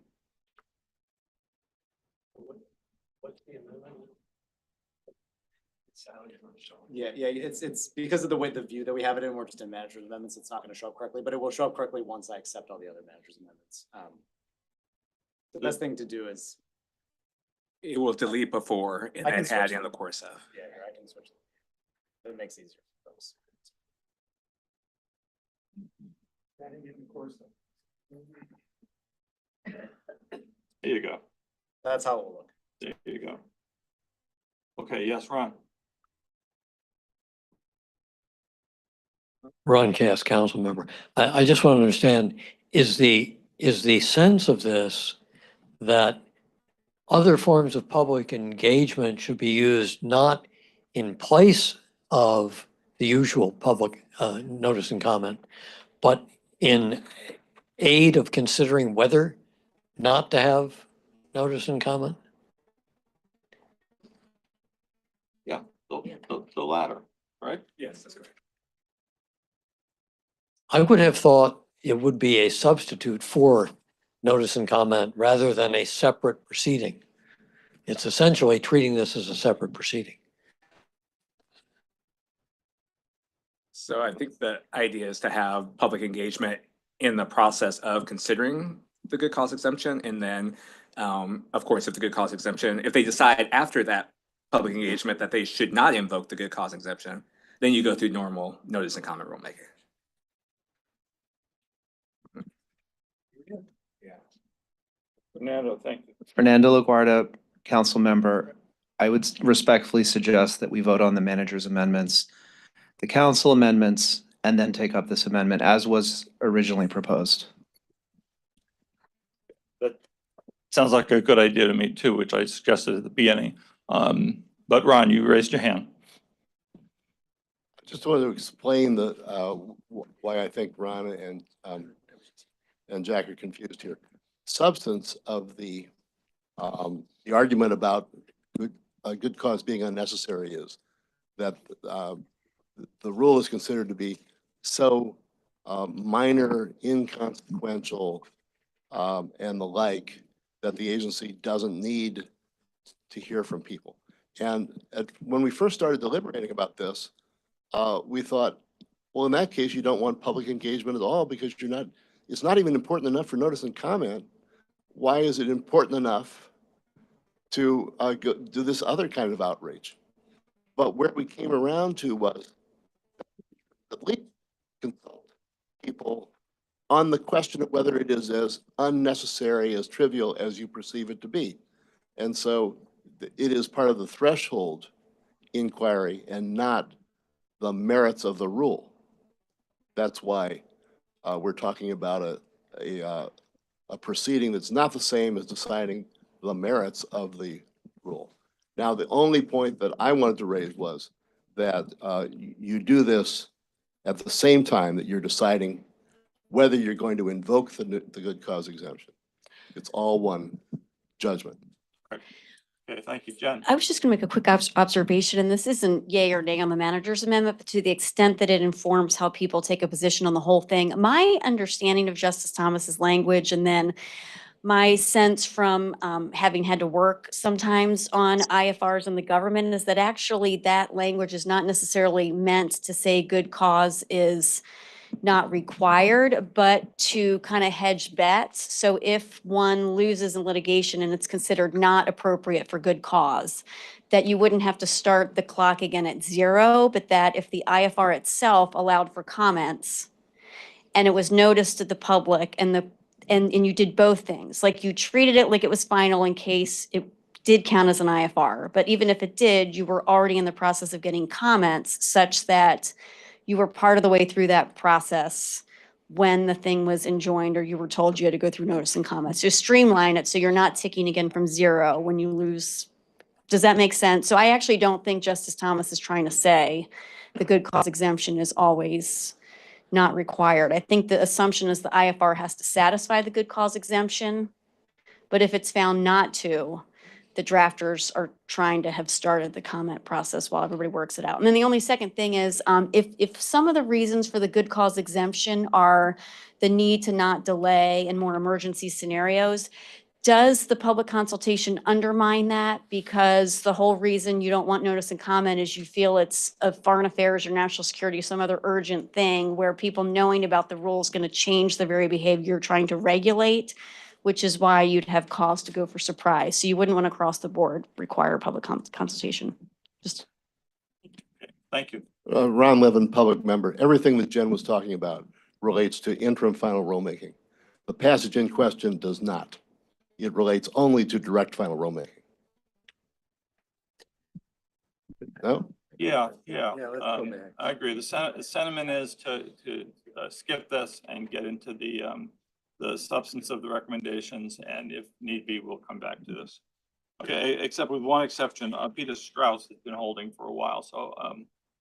S3: What's the amendment?
S19: Yeah, it's because of the way the view that we have it in, we're just in manager's amendments, it's not gonna show up correctly, but it will show up correctly once I accept all the other manager's amendments. The best thing to do is.
S16: It will delete before and
S19: I can
S16: then add
S19: switch
S16: in the
S19: them.
S16: course of.
S19: Yeah, here, I can switch it. It makes it easier for folks.
S3: There you go.
S19: That's how it will look.
S3: There you go. Okay, yes, Ron.
S21: Ron Cass, council member. I just want to understand, is the sense of this that other forms of public engagement should be used not in place of the usual public notice and comment, but in aid of considering whether not to have notice and comment?
S3: Yeah, the latter, right?
S13: Yes, that's correct.
S21: I would have thought it would be a substitute for notice and comment rather than a separate proceeding. It's essentially treating this as a separate proceeding.
S16: So I think the idea is to have public engagement in the process of considering the good cause exemption. And then, of course, if the good cause exemption, if they decide after that public engagement that they should not invoke the good cause exemption, then you go through normal notice and comment rulemaking.
S3: Fernando, thank you.
S10: Fernando LaGuardia, council member. I would respectfully suggest that we vote on the manager's amendments, the council amendments, and then take up this amendment as was originally proposed.
S3: That sounds like a good idea to me too, which I suggested at the beginning. But Ron, you raised your hand.
S11: I just wanted to explain why I think Ron and Jack are confused here. Substance of the argument about good cause being unnecessary is that the rule is considered to be so minor, inconsequential, and the like, that the agency doesn't need to hear from people. And when we first started deliberating about this, we thought, well, in that case, you don't want public engagement at all because it's not even important enough for notice and comment. Why is it important enough to do this other kind of outreach? But where we came around to was at least consult people on the question of whether it is as unnecessary, as trivial as you perceive it to be. And so it is part of the threshold inquiry and not the merits of the rule. That's why we're talking about a proceeding that's not the same as deciding the merits of the rule. Now, the only point that I wanted to raise was that you do this at the same time that you're deciding whether you're going to invoke the good cause exemption. It's all one judgment.
S3: Okay, thank you, Jen.
S1: I was just gonna make a quick observation, and this isn't yay or nay on the manager's amendment, but to the extent that it informs how people take a position on the whole thing. My understanding of Justice Thomas's language, and then my sense from having had to work sometimes on IFRs in the government, is that actually that language is not necessarily meant to say good cause is not required, but to kind of hedge bets. So if one loses in litigation and it's considered not appropriate for good cause, that you wouldn't have to start the clock again at zero, but that if the IFR itself allowed for comments and it was noticed to the public and you did both things, like you treated it like it was final in case it did count as an IFR, but even if it did, you were already in the process of getting comments such that you were part of the way through that process when the thing was enjoined or you were told you had to go through notice and comments. Just streamline it so you're not ticking again from zero when you lose. Does that make sense? So I actually don't think Justice Thomas is trying to say the good cause exemption is always not required. I think the assumption is the IFR has to satisfy the good cause exemption, but if it's found not to, the drafters are trying to have started the comment process while everybody works it out. And then the only second thing is, if some of the reasons for the good cause exemption are the need to not delay in more emergency scenarios, does the public consultation undermine that? Because the whole reason you don't want notice and comment is you feel it's of foreign affairs or national security, some other urgent thing where people knowing about the rule is going to change the very behavior you're trying to regulate, which is why you'd have cause to go for surprise. So you wouldn't want to across the board require public consultation. Just.
S3: Thank you.
S11: Ron Levin, public member. Everything that Jen was talking about relates to interim final rulemaking. The passage in question does not. It relates only to direct final rulemaking. No?
S3: Yeah.
S15: Yeah, let's go back.
S3: I agree. The sentiment is to skip this and get into the substance of the recommendations, and if need be, we'll come back to this. Okay, except with one exception, Peter Strauss has been holding for a while, so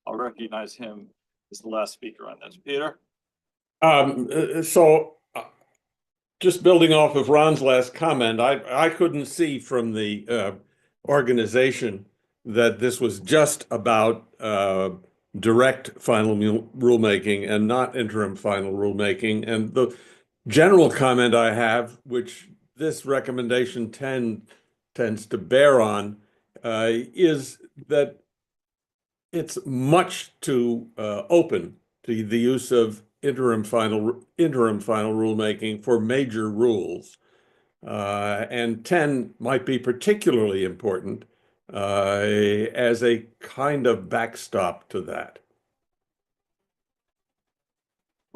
S3: I'll recognize him as the last speaker on this. Peter?
S8: Just building off of Ron's last comment, I couldn't see from the organization that this was just about direct final rulemaking and not interim final rulemaking. And the general comment I have, which this recommendation tends to bear on, is that it's much too open to the use of interim final rulemaking for major rules. And 10 might be particularly important as a kind of backstop to that.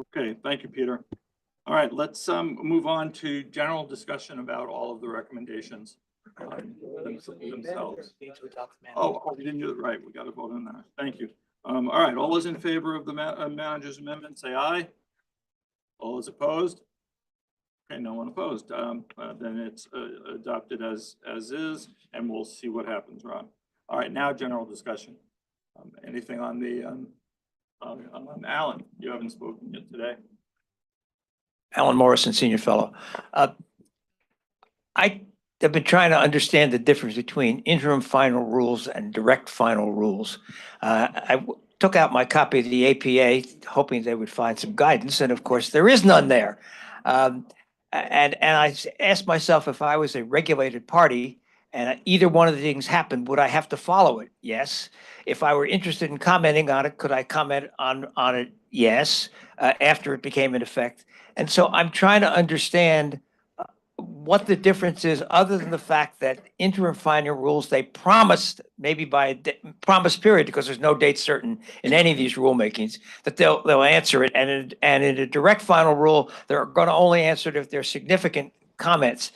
S3: Okay, thank you, Peter. All right, let's move on to general discussion about all of the recommendations themselves. Oh, we didn't do it right. We got to vote on that. Thank you. All right, all those in favor of the manager's amendment, say aye. All those opposed? Okay, no one opposed. Then it's adopted as is, and we'll see what happens, Ron. All right, now general discussion. Anything on the Alan? You haven't spoken yet today.
S12: Alan Morrison, Senior Fellow. I have been trying to understand the difference between interim final rules and direct final rules. I took out my copy of the APA, hoping they would find some guidance, and of course, there is none there. And I asked myself, if I was a regulated party and either one of the things happened, would I have to follow it? Yes. If I were interested in commenting on it, could I comment on it? Yes, after it became in effect. And so I'm trying to understand what the difference is, other than the fact that interim final rules, they promised, maybe by a promise period, because there's no date certain in any of these rulemakings, that they'll answer it. And in a direct final rule, they're going to only answer it if there's significant comments.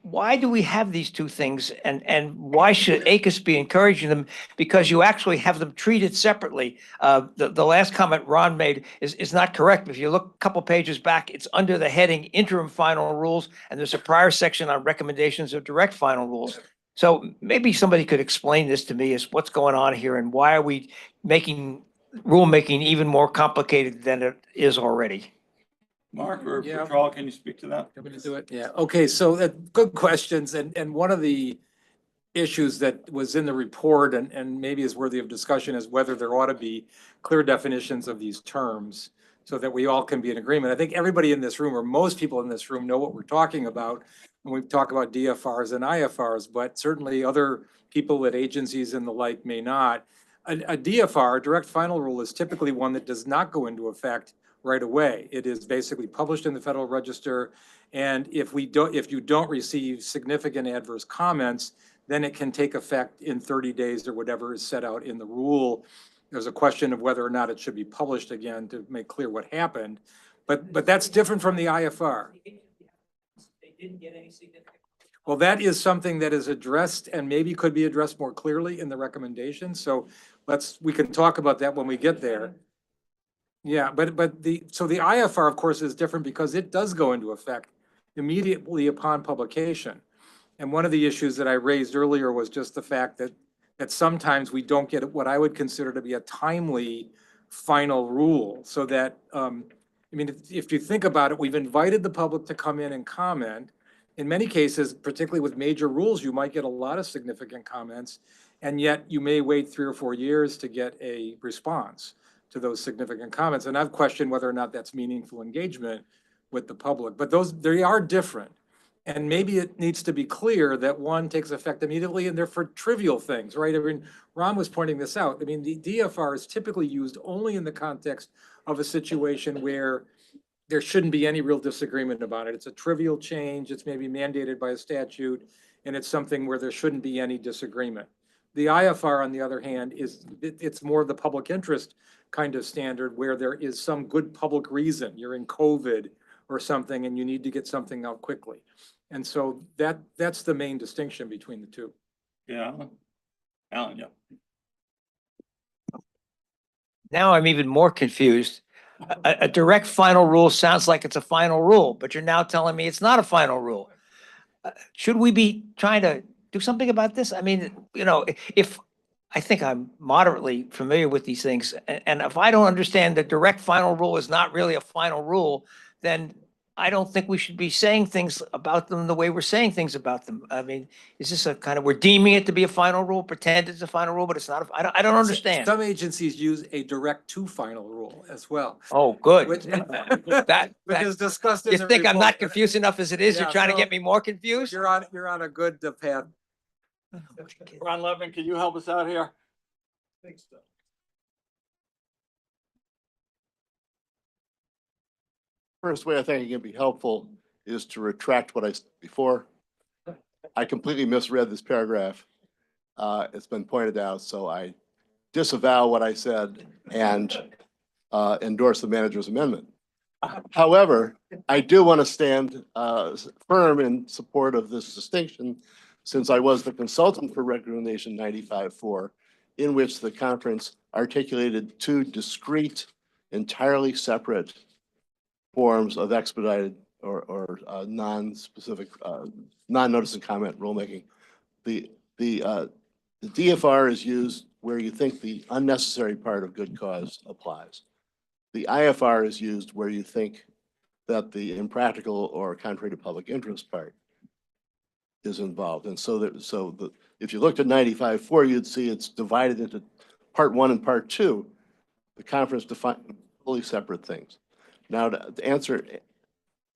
S12: Why do we have these two things, and why should ACUS be encouraging them? Because you actually have them treated separately. The last comment Ron made is not correct. If you look a couple pages back, it's under the heading interim final rules, and there's a prior section on recommendations of direct final rules. So maybe somebody could explain this to me, as what's going on here, and why are we making rulemaking even more complicated than it is already?
S3: Mark or Patrol, can you speak to that?
S15: I'm going to do it. Yeah. Okay. So good questions. And one of the issues that was in the report and maybe is worthy of discussion is whether there ought to be clear definitions of these terms so that we all can be in agreement. I think everybody in this room, or most people in this room, know what we're talking about when we talk about DFRs and IFRs, but certainly other people at agencies and the like may not. A DFR, direct final rule, is typically one that does not go into effect right away. It is basically published in the Federal Register, and if you don't receive significant adverse comments, then it can take effect in 30 days or whatever is set out in the rule. There's a question of whether or not it should be published again to make clear what happened, but that's different from the IFR. Well, that is something that is addressed and maybe could be addressed more clearly in the recommendation. So we can talk about that when we get there. Yeah, but the IFR, of course, is different because it does go into effect immediately upon publication. And one of the issues that I raised earlier was just the fact that sometimes we don't get what I would consider to be a timely final rule. So that, I mean, if you think about it, we've invited the public to come in and comment. In many cases, particularly with major rules, you might get a lot of significant comments, and yet you may wait 3 or 4 years to get a response to those significant comments. And I've questioned whether or not that's meaningful engagement with the public, but they are different. And maybe it needs to be clear that one takes effect immediately and they're for trivial things, right? I mean, Ron was pointing this out. I mean, the DFR is typically used only in the context of a situation where there shouldn't be any real disagreement about it. It's a trivial change. It's maybe mandated by a statute, and it's something where there shouldn't be any disagreement. The IFR, on the other hand, it's more the public interest kind of standard where there is some good public reason. You're in COVID or something and you need to get something out quickly. And so that's the main distinction between the two.
S3: Yeah. Alan, yeah.
S12: Now I'm even more confused. A direct final rule sounds like it's a final rule, but you're now telling me it's not a final rule. Should we be trying to do something about this? I mean, you know, if, I think I'm moderately familiar with these things, and if I don't understand the direct final rule is not really a final rule, then I don't think we should be saying things about them the way we're saying things about them. I mean, is this a kind of, we're deeming it to be a final rule, pretend it's a final rule, but it's not, I don't understand.
S15: Some agencies use a direct to final rule as well.
S12: Oh, good.
S15: Which-
S12: That,
S15: Which is discussed in
S12: you
S15: the
S12: think I'm
S15: report.
S12: not confused enough as it is? You're
S15: Yeah,
S12: trying to
S15: so
S12: get me more confused?
S15: You're on a good path.
S3: Ron Levin, can you help us out here? Thanks.
S11: First way I think it can be helpful is to retract what I said before. I completely misread this paragraph. It's been pointed out, so I disavow what I said and endorse the manager's amendment. However, I do want to stand firm in support of this distinction, since I was the consultant for Recommendation 95-4, in which the conference articulated two discrete, entirely separate forms of expedited or non-specific, non-notice and comment rulemaking. The DFR is used where you think the unnecessary part of good cause applies. The IFR is used where you think that the impractical or contrary to public interest part is involved. And so if you looked at 95-4, you'd see it's divided into part 1 and part 2. The conference defined fully separate things. Now, to answer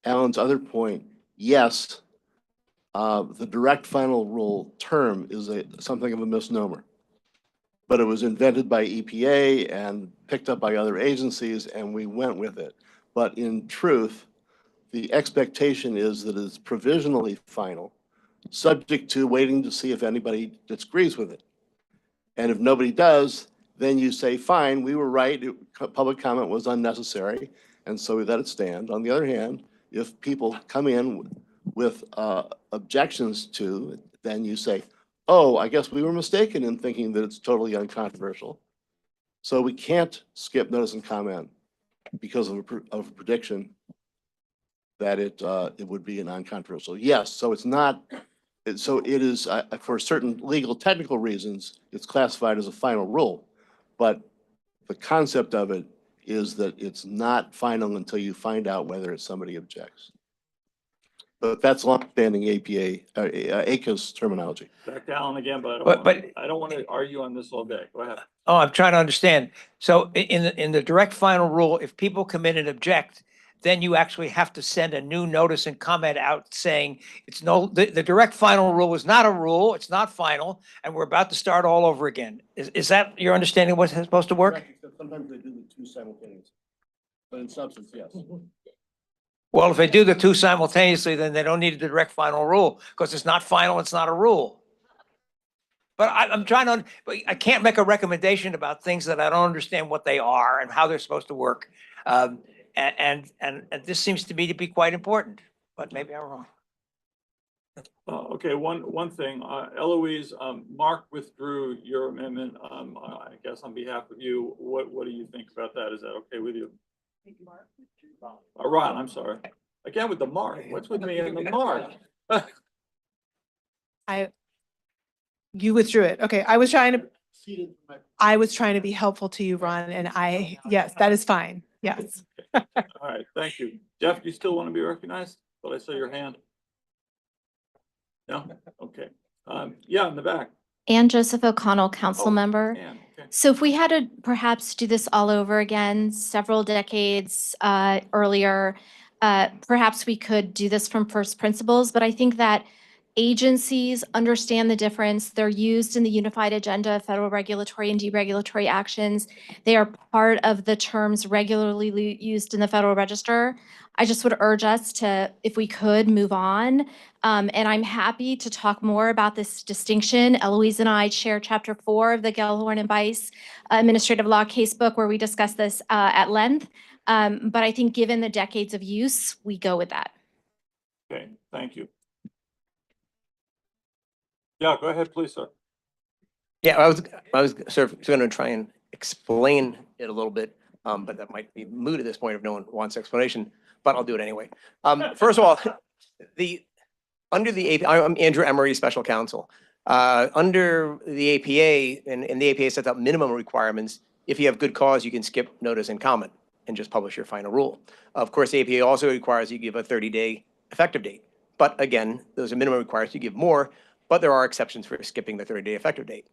S11: Alan's other point, yes, the direct final rule term is something of a misnomer, but it was invented by EPA and picked up by other agencies, and we went with it. But in truth, the expectation is that it's provisionally final, subject to waiting to see if anybody disagrees with it. And if nobody does, then you say, fine, we were right, public comment was unnecessary, and so we let it stand. On the other hand, if people come in with objections to, then you say, oh, I guess we were mistaken in thinking that it's totally uncontroversial. So we can't skip notice and comment because of a prediction that it would be a non-controversial. Yes, so it's not, so it is, for certain legal technical reasons, it's classified as a final rule. But the concept of it is that it's not final until you find out whether somebody objects. But that's longstanding ACOS terminology.
S3: Back to Alan again, but I don't want to argue on this all day. Go ahead.
S12: Oh, I'm trying to understand. So in the direct final rule, if people come in and object, then you actually have to send a new notice and comment out saying the direct final rule is not a rule, it's not final, and we're about to start all over again. Is that your understanding of what's supposed to work?
S11: Sometimes they do the two simultaneously, but in substance, yes.
S12: Well, if they do the two simultaneously, then they don't need the direct final rule because it's not final, it's not a rule. But I'm trying to, but I can't make a recommendation about things that I don't understand what they are and how they're supposed to work. And this seems to me to be quite important, but maybe I'm wrong.
S3: Okay, one thing, Eloise, Mark withdrew your amendment. I guess on behalf of you, what do you think about that? Is that okay with you? Ron, I'm sorry. Again with the mark. What's with me and the mark?
S20: You withdrew it. Okay, I was trying to be helpful to you, Ron, and yes, that is fine. Yes.
S3: All right, thank you. Jeff, you still want to be recognized? But I saw your hand. No? Okay. Yeah, in the back.
S4: And Joseph O'Connell, council member.
S3: Ann, okay.
S4: So if we had to perhaps do this all over again, several decades earlier, perhaps we could do this from first principles, but I think that agencies understand the difference. They're used in the unified agenda of federal regulatory and deregulatory actions. They are part of the terms regularly used in the Federal Register. I just would urge us to, if we could, move on. And I'm happy to talk more about this distinction. Eloise and I share Chapter 4 of the Gellhorn and Bice Administrative Law Casebook, where we discuss this at length. But I think given the decades of use, we go with that.
S3: Okay, thank you. Yeah, go ahead, please, sir.
S2: Yeah, I was sort of going to try and explain it a little bit, but that might be moot at this point if no one wants explanation, but I'll do it anyway. First of all, under the APA, I'm Andrew Emery, Special Counsel. Under the APA, and the APA sets out minimum requirements. If you have good cause, you can skip notice and comment and just publish your final rule. Of course, the APA also requires you give a 30-day effective date. But again, those are minimum requirements. You give more, but there are exceptions for skipping the 30-day effective date.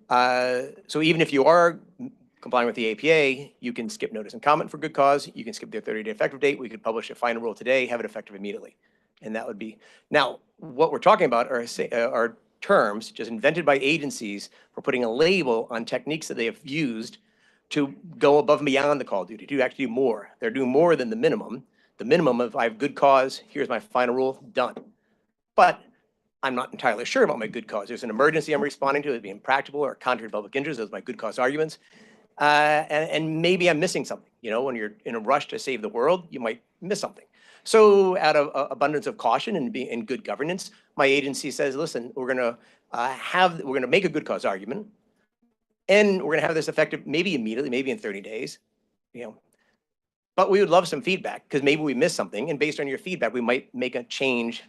S2: So even if you are complying with the APA, you can skip notice and comment for good cause. You can skip the 30-day effective date. We could publish a final rule today, have it effective immediately. And that would be, now, what we're talking about are terms just invented by agencies for putting a label on techniques that they have used to go above and beyond the call of duty, to actually do more. They're doing more than the minimum. The minimum of I have good cause, here's my final rule, done. But I'm not entirely sure about my good cause. There's an emergency I'm responding to, it being impractical or contrary to public interest, those are my good cause arguments. And maybe I'm missing something. You know, when you're in a rush to save the world, you might miss something. So out of abundance of caution and being in good governance, my agency says, listen, we're gonna make a good cause argument, and we're gonna have this effective maybe immediately, maybe in 30 days, you know. But we would love some feedback because maybe we missed something, and based on your feedback, we might make a change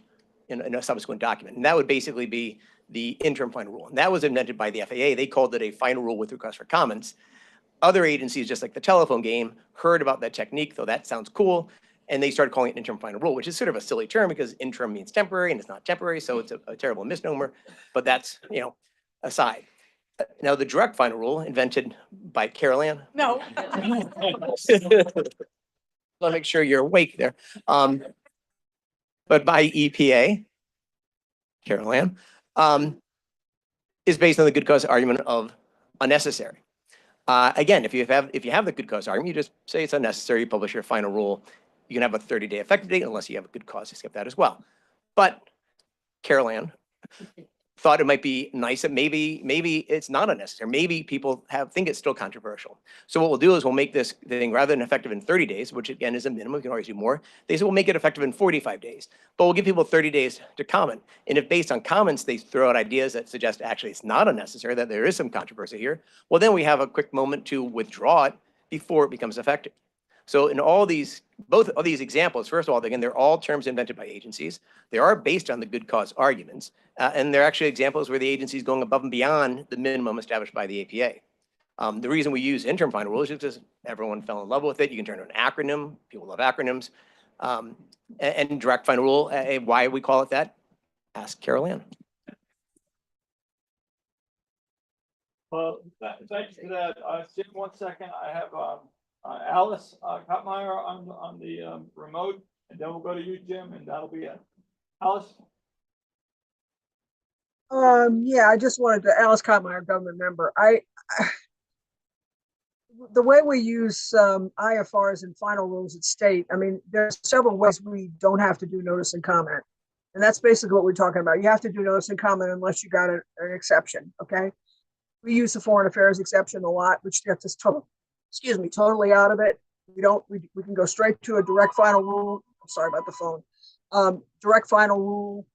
S2: in a subsequent document. And that would basically be the interim final rule. And that was invented by the FAA. They called it a final rule with request for comments. Other agencies, just like the telephone game, heard about that technique, though that sounds cool, and they started calling it interim final rule, which is sort of a silly term because interim means temporary and it's not temporary, so it's a terrible misnomer, but that's, you know, aside. Now, the direct final rule invented by Carol Ann.
S20: No.
S2: Want to make sure you're awake there. But by EPA, Carol Ann, is based on the good cause argument of unnecessary. Again, if you have the good cause argument, you just say it's unnecessary, you publish your final rule. You can have a 30-day effective date unless you have a good cause to skip that as well. But Carol Ann thought it might be nice that maybe it's not unnecessary. Maybe people think it's still controversial. So what we'll do is we'll make this thing rather than effective in 30 days, which again is a minimum, you can always do more. They said we'll make it effective in 45 days, but we'll give people 30 days to comment. And if based on comments, they throw out ideas that suggest actually it's not unnecessary, that there is some controversy here, well, then we have a quick moment to withdraw it before it becomes effective. So in both of these examples, first of all, again, they're all terms invented by agencies. They are based on the good cause arguments. And they're actually examples where the agency is going above and beyond the minimum established by the APA. The reason we use interim final rules is because everyone fell in love with it. You can turn it an acronym. People love acronyms. And direct final rule, why we call it that? Ask Carol Ann.
S3: Well, thank you for that. Jim, 1 second. I have Alice Kottmeyer on the remote, and then we'll go to you, Jim, and that'll be it. Alice?
S17: Yeah, I just wanted to, Alice Kottmeyer, government member. The way we use IFRs and final rules at state, I mean, there's several ways we don't have to do notice and comment. And that's basically what we're talking about. You have to do notice and comment unless you got an exception, okay? We use the foreign affairs exception a lot, which gets us totally out of it. We can go straight to a direct final rule. I'm sorry about the phone. Direct final rule.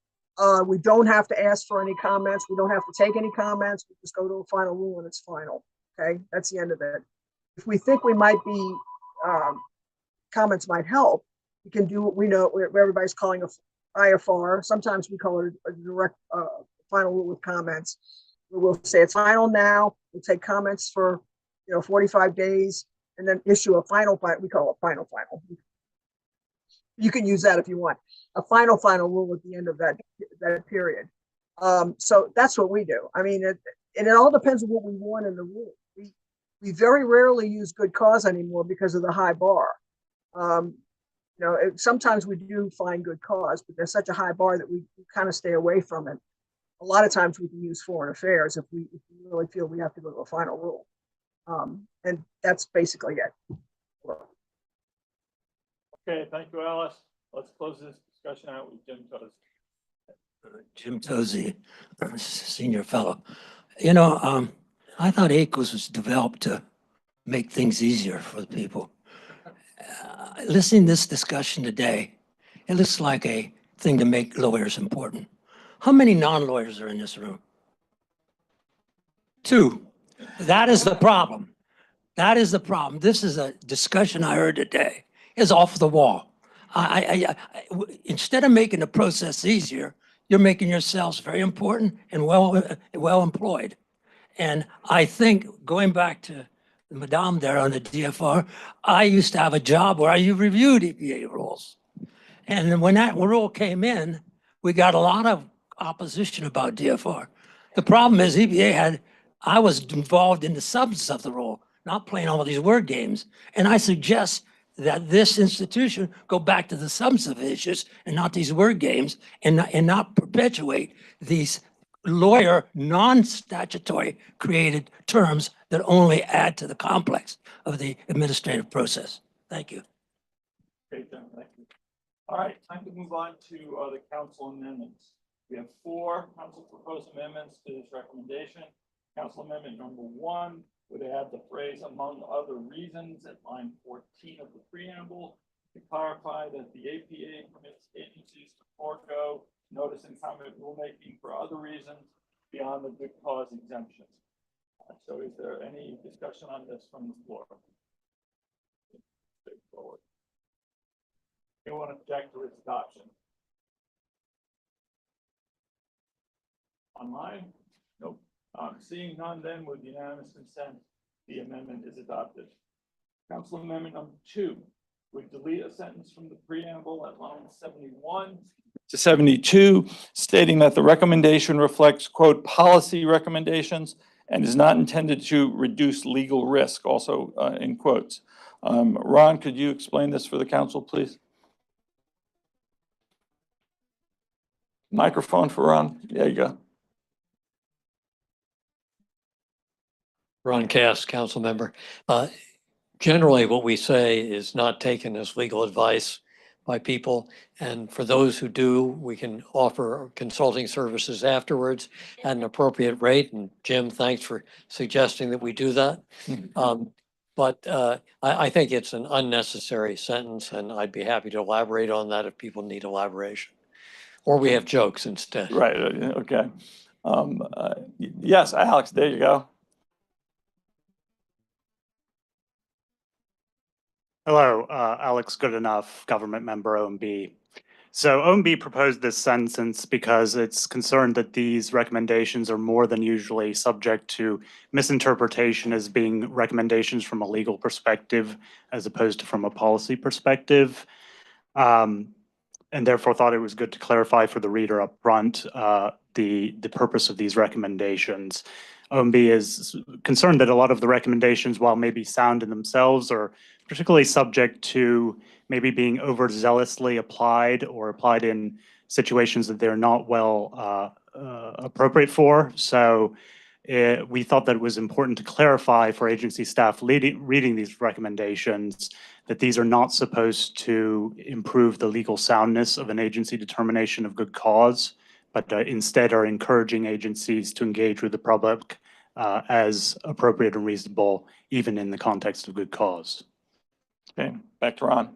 S17: We don't have to ask for any comments. We don't have to take any comments. We just go to a final rule and it's final. Okay, that's the end of it. If we think we might be, comments might help, we can do what we know, where everybody's calling a IFR. Sometimes we call it a direct final rule with comments. We'll say it's final now. We'll take comments for 45 days and then issue a final. We call it final. You can use that if you want. A final rule at the end of that period. So that's what we do. I mean, it all depends on what we want in the rule. We very rarely use good cause anymore because of the high bar. Sometimes we do find good cause, but there's such a high bar that we kind of stay away from it. A lot of times we can use foreign affairs if we really feel we have to go to a final rule. And that's basically it.
S3: Okay, thank you, Alice. Let's close this discussion out with Jim Toes.
S21: Jim Tozy, senior fellow. I thought ACOS was developed to make things easier for the people. Listening to this discussion today, it looks like a thing to make lawyers important. How many non-lawyers are in this room? Two, that is the problem. That is the problem. This is a discussion I heard today is off the wall. Instead of making the process easier, you're making yourselves very important and well employed. And I think going back to Madame there on the DFR, I used to have a job where I reviewed EPA rules. And when that rule came in, we got a lot of opposition about DFR. The problem is I was involved in the substance of the rule, not playing all these word games. And I suggest that this institution go back to the substance of issues and not these word games and not perpetuate these lawyer, non-statutory created terms that only add to the complex of the administrative process. Thank you.
S3: Okay, Jim, thank you. All right, time to move on to the council amendments. We have 4 council proposed amendments to this recommendation. Council amendment number 1 would add the phrase "among other reasons" at line 14 of the preamble to clarify that the APA permits agencies to forego notice and comment rulemaking for other reasons beyond the good cause exemption. So is there any discussion on this from the floor? Straightforward. Anyone object to its adoption? Online? Nope. Seeing none, then with unanimous consent, the amendment is adopted. Council amendment number 2 would delete a sentence from the preamble at line 71 to 72, stating that the recommendation reflects, quote, policy recommendations and is not intended to reduce legal risk, also in quotes. Ron, could you explain this for the council, please? Microphone for Ron. There you go.
S7: Ron Cass, council member. Generally, what we say is not taken as legal advice by people. And for those who do, we can offer consulting services afterwards at an appropriate rate. And Jim, thanks for suggesting that we do that. But I think it's an unnecessary sentence, and I'd be happy to elaborate on that if people need elaboration. Or we have jokes instead.
S3: Right, okay. Yes, Alex, there you go.
S22: Hello, Alex Goodenough, government member OMB. So OMB proposed this sentence because it's concerned that these recommendations are more than usually subject to misinterpretation as being recommendations from a legal perspective as opposed to from a policy perspective. And therefore thought it was good to clarify for the reader up front the purpose of these recommendations. OMB is concerned that a lot of the recommendations, while maybe sound in themselves, are particularly subject to maybe being overzealously applied or applied in situations that they're not well appropriate for. So we thought that it was important to clarify for agency staff reading these recommendations that these are not supposed to improve the legal soundness of an agency determination of good cause, but instead are encouraging agencies to engage with the public as appropriate and reasonable, even in the context of good cause.
S3: Okay, back to Ron.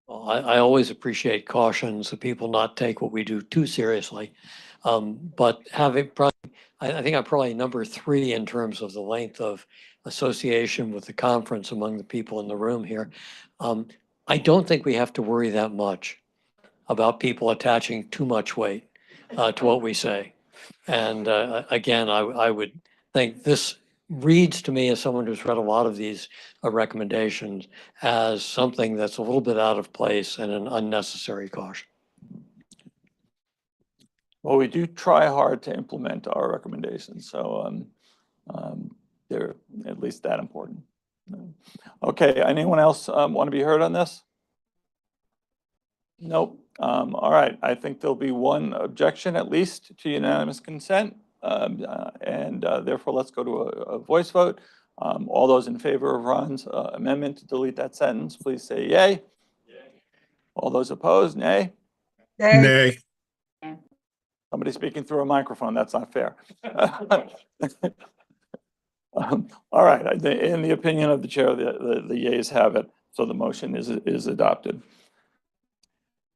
S7: Well, I always appreciate cautions so people not take what we do too seriously. But having I think I'm probably number 3 in terms of the length of association with the conference among the people in the room here. I don't think we have to worry that much about people attaching too much weight to what we say. And again, I would think this reads to me as someone who's read a lot of these recommendations as something that's a little bit out of place and an unnecessary caution.
S3: Well, we do try hard to implement our recommendations, so they're at least that important. Okay, anyone else want to be heard on this? Nope. All right, I think there'll be one objection at least to unanimous consent, and therefore let's go to a voice vote. All those in favor of Ron's amendment to delete that sentence, please say yay. All those opposed, nay?
S17: Nay.
S3: Somebody speaking through a microphone, that's not fair. All right, in the opinion of the chair, the yeas have it, so the motion is adopted.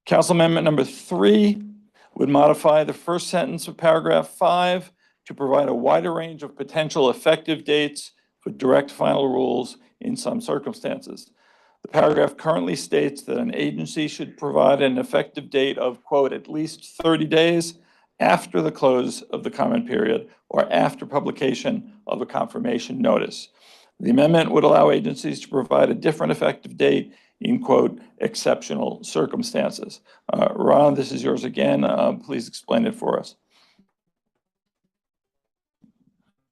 S3: Council Amendment number 3 would modify the first sentence of paragraph 5 to provide a wider range of potential effective dates for direct final rules in some circumstances. The paragraph currently states that an agency should provide an effective date of, quote, at least 30 days after the close of the comment period or after publication of a confirmation notice. The amendment would allow agencies to provide a different effective date in, quote, exceptional circumstances. Ron, this is yours again. Please explain it for us.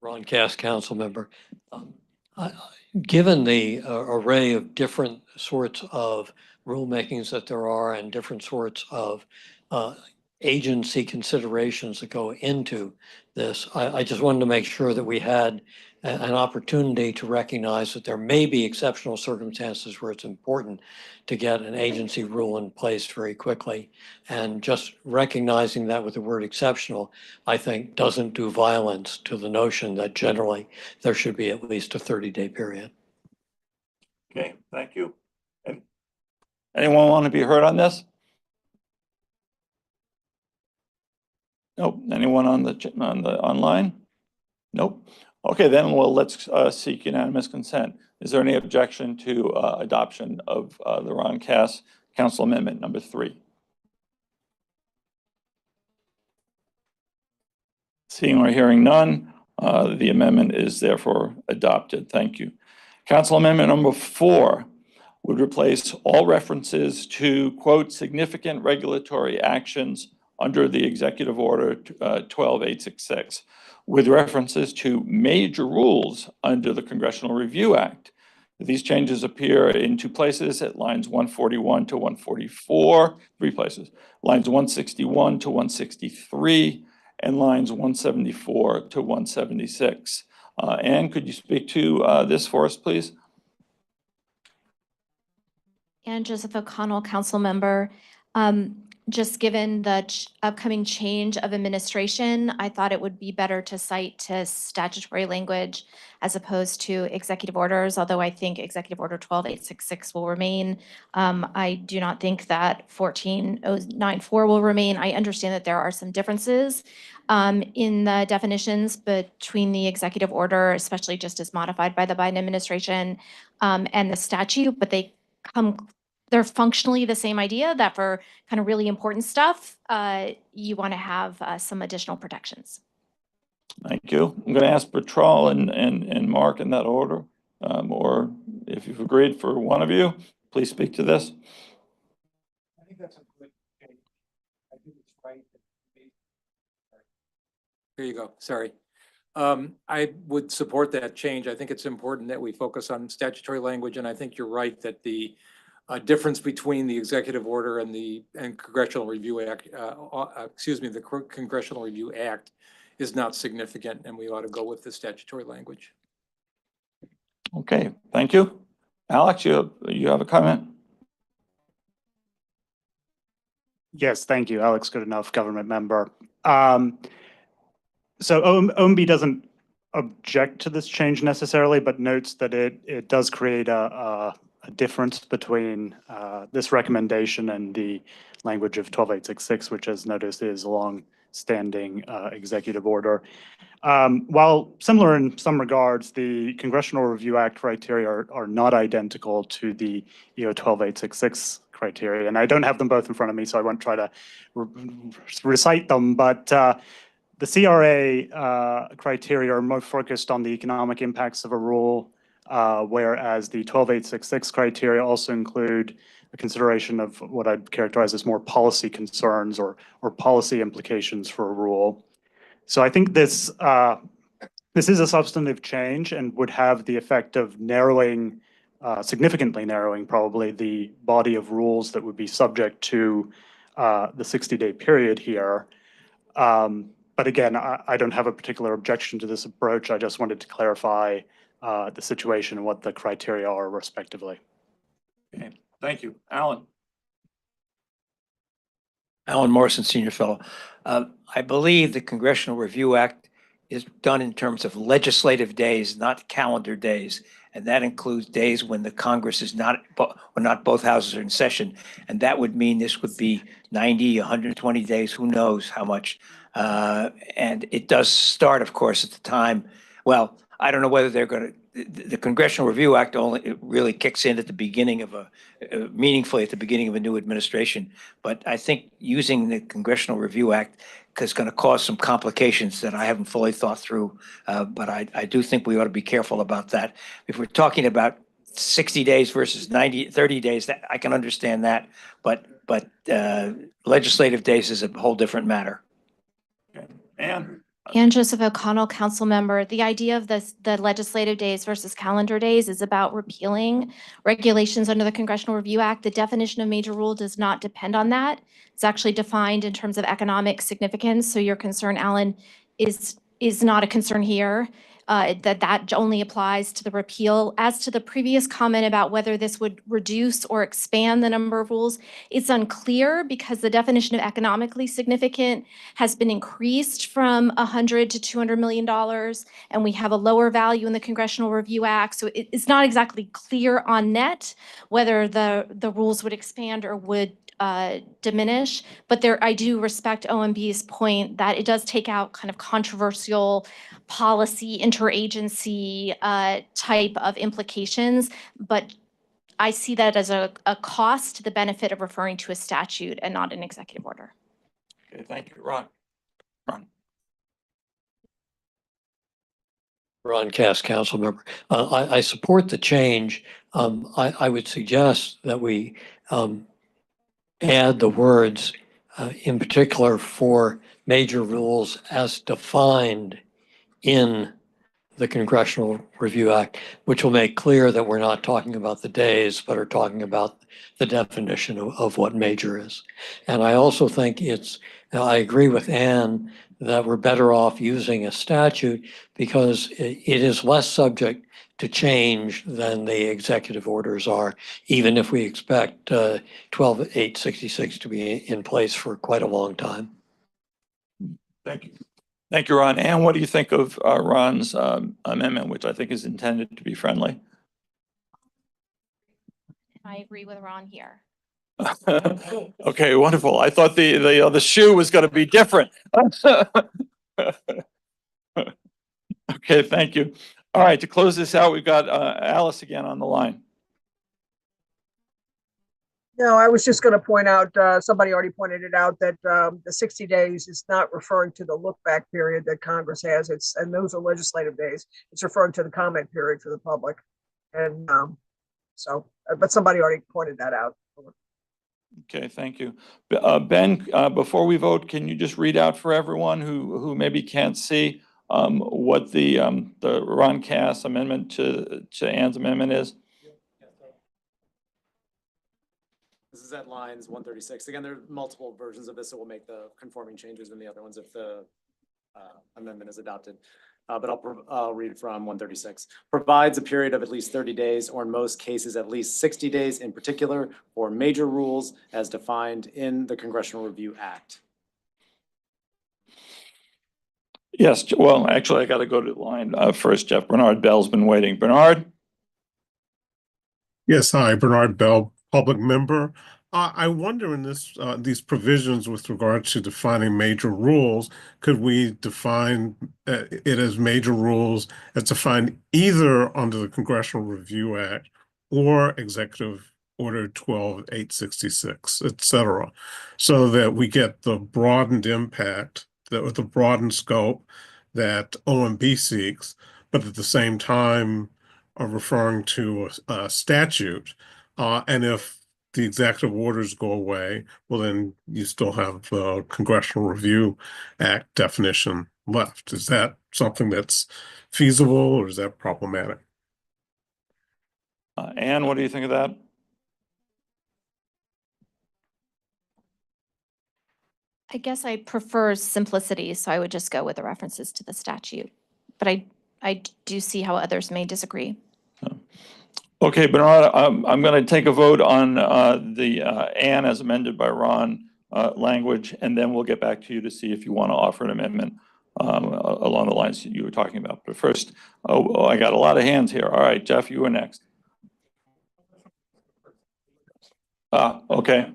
S7: Ron Cass, council member. Given the array of different sorts of rulemakings that there are and different sorts of agency considerations that go into this, I just wanted to make sure that we had an opportunity to recognize that there may be exceptional circumstances where it's important to get an agency rule in place very quickly. And just recognizing that with the word exceptional, I think doesn't do violence to the notion that generally there should be at least a 30-day period.
S3: Okay, thank you. And anyone want to be heard on this? Nope. Anyone on the online? Nope. Okay, then let's seek unanimous consent. Is there any objection to adoption of the Ron Cass Council Amendment number 3? Seeing or hearing none, the amendment is therefore adopted. Thank you. Council Amendment number 4 would replace all references to, quote, significant regulatory actions under the Executive Order 12866 with references to major rules under the Congressional Review Act. These changes appear in 2 places at lines 141 to 144, 3 places, lines 161 to 163, and lines 174 to 176. Ann, could you speak to this for us, please?
S4: And Joseph O'Connell, council member. Just given the upcoming change of administration, I thought it would be better to cite to statutory language as opposed to executive orders, although I think Executive Order 12866 will remain. I do not think that 14094 will remain. I understand that there are some differences in the definitions between the executive order, especially just as modified by the Biden administration, and the statute, but they're functionally the same idea that for kind of really important stuff, you want to have some additional protections.
S3: Thank you. I'm going to ask Bertrand and Mark in that order, or if you've agreed for one of you, please speak to this.
S15: I think that's a good change. I think it's right. Here you go. Sorry. I would support that change. I think it's important that we focus on statutory language, and I think you're right that the difference between the executive order and the Congressional Review Act, the Congressional Review Act is not significant, and we ought to go with the statutory language.
S3: Okay, thank you. Alex, you have a comment?
S22: Yes, thank you. Alex Goodenough, government member. So OMB doesn't object to this change necessarily, but notes that it does create a difference between this recommendation and the language of 12866, which, as noticed, is a long-standing executive order. While similar in some regards, the Congressional Review Act criteria are not identical to the EO 12866 criteria, and I don't have them both in front of me, so I won't try to recite them, but the CRA criteria are more focused on the economic impacts of a rule, whereas the 12866 criteria also include a consideration of what I'd characterize as more policy concerns or policy implications for a rule. So I think this is a substantive change and would have the effect of narrowing, significantly narrowing probably the body of rules that would be subject to the 60-day period here. But again, I don't have a particular objection to this approach. I just wanted to clarify the situation and what the criteria are respectively.
S3: Okay, thank you. Alan.
S12: Alan Morrison, Senior Fellow. I believe the Congressional Review Act is done in terms of legislative days, not calendar days. And that includes days when the Congress is not, or not both houses are in session. And that would mean this would be 90, 120 days, who knows how much. And it does start, of course, at the time. Well, I don't know whether they're going to, the Congressional Review Act only it really kicks in at the beginning of meaningfully at the beginning of a new administration. But I think using the Congressional Review Act is going to cause some complications that I haven't fully thought through. But I do think we ought to be careful about that. If we're talking about 60 days versus 30 days, that I can understand that. But legislative days is a whole different matter.
S3: And
S4: And Joseph O'Connell, council member, the idea of the legislative days versus calendar days is about repealing regulations under the Congressional Review Act. The definition of major rule does not depend on that. It's actually defined in terms of economic significance. So your concern, Alan, is not a concern here. That only applies to the repeal. As to the previous comment about whether this would reduce or expand the number of rules, it's unclear because the definition of economically significant has been increased from $100 to $200 million, and we have a lower value in the Congressional Review Act. So it's not exactly clear on net whether the rules would expand or would diminish. But I do respect OMB's point that it does take out kind of controversial policy, interagency type of implications. But I see that as a cost to the benefit of referring to a statute and not an executive order.
S3: okay, thank you, Ron.
S7: Ron Cass, council member. I support the change. I would suggest that we add the words, in particular for major rules as defined in the Congressional Review Act, which will make clear that we're not talking about the days, but are talking about the definition of what major is. And I also think I agree with Ann that we're better off using a statute because it is less subject to change than the executive orders are, even if we expect 12-866 to be in place for quite a long time.
S3: Thank you. Thank you, Ron. Ann, what do you think of Ron's amendment, which I think is intended to be friendly?
S4: I agree with Ron here.
S3: Okay, wonderful. I thought the shoe was going to be different. Okay, thank you. All right, to close this out, we've got Alice again on the line.
S17: No, I was just going to point out, somebody already pointed it out, that the 60 days is not referring to the look back period that Congress has. And those are legislative days. It's referring to the comment period for the public. And but somebody already pointed that out.
S3: Okay, thank you. Ben, before we vote, can you just read out for everyone who maybe can't see what the Ron Cass amendment to Ann's amendment is?
S19: This is at lines 136. Again, there are multiple versions of this, so we'll make the conforming changes in the other ones if the amendment is adopted. But I'll read from 136. Provides a period of at least 30 days, or in most cases, at least 60 days in particular, for major rules as defined in the Congressional Review Act.
S3: Yes, well, actually, I got to go to the line first, Jeff. Bernard Bell's been waiting. Bernard?
S9: Yes, hi, Bernard Bell, public member. I wonder in these provisions with regard to defining major rules, could we define it as major rules as defined either under the Congressional Review Act or Executive Order 12866, et cetera, so that we get the broadened impact, the broadened scope that OMB seeks, but at the same time are referring to a statute. And if the executive orders go away, well, then you still have the Congressional Review Act definition left. Is that something that's feasible or is that problematic?
S3: Ann, what do you think of that?
S4: I guess I prefer simplicity, so I would just go with the references to the statute. But I do see how others may disagree.
S3: Okay, Bernard, I'm going to take a vote on the Ann as amended by Ron language, and then we'll get back to you to see if you want to offer an amendment along the lines that you were talking about. But first, I got a lot of hands here. All right, Jeff, you were next. Okay.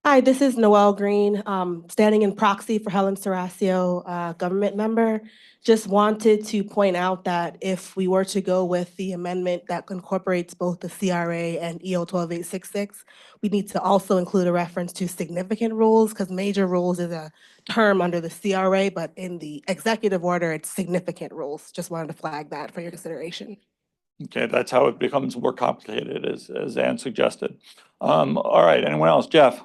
S14: Hi, this is Noelle Green, standing in proxy for Helen Serasio, government member. Just wanted to point out that if we were to go with the amendment that incorporates both the CRA and EO 12866, we need to also include a reference to significant rules, because major rules is a term under the CRA, but in the executive order, it's significant rules. Just wanted to flag that for your consideration.
S3: Okay, that's how it becomes more complicated, as Ann suggested. All right, anyone else? Jeff?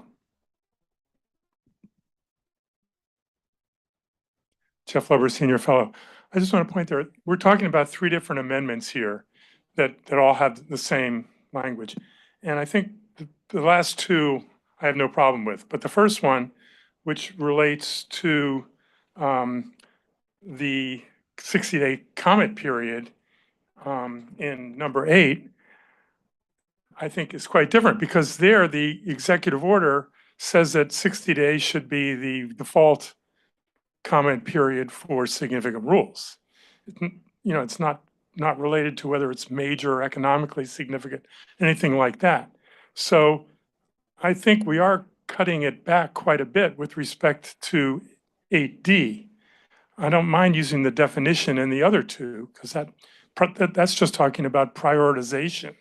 S6: Jeff Lover, Senior Fellow. I just want to point there, we're talking about 3 different amendments here that all have the same language. And I think the last 2 I have no problem with, but the first one, which relates to the 60-day comment period in number 8, I think is quite different, because there the executive order says that 60 days should be the default comment period for significant rules. It's not related to whether it's major or economically significant, anything like that. So I think we are cutting it back quite a bit with respect to 8D. I don't mind using the definition in the other 2, because that's just talking about prioritization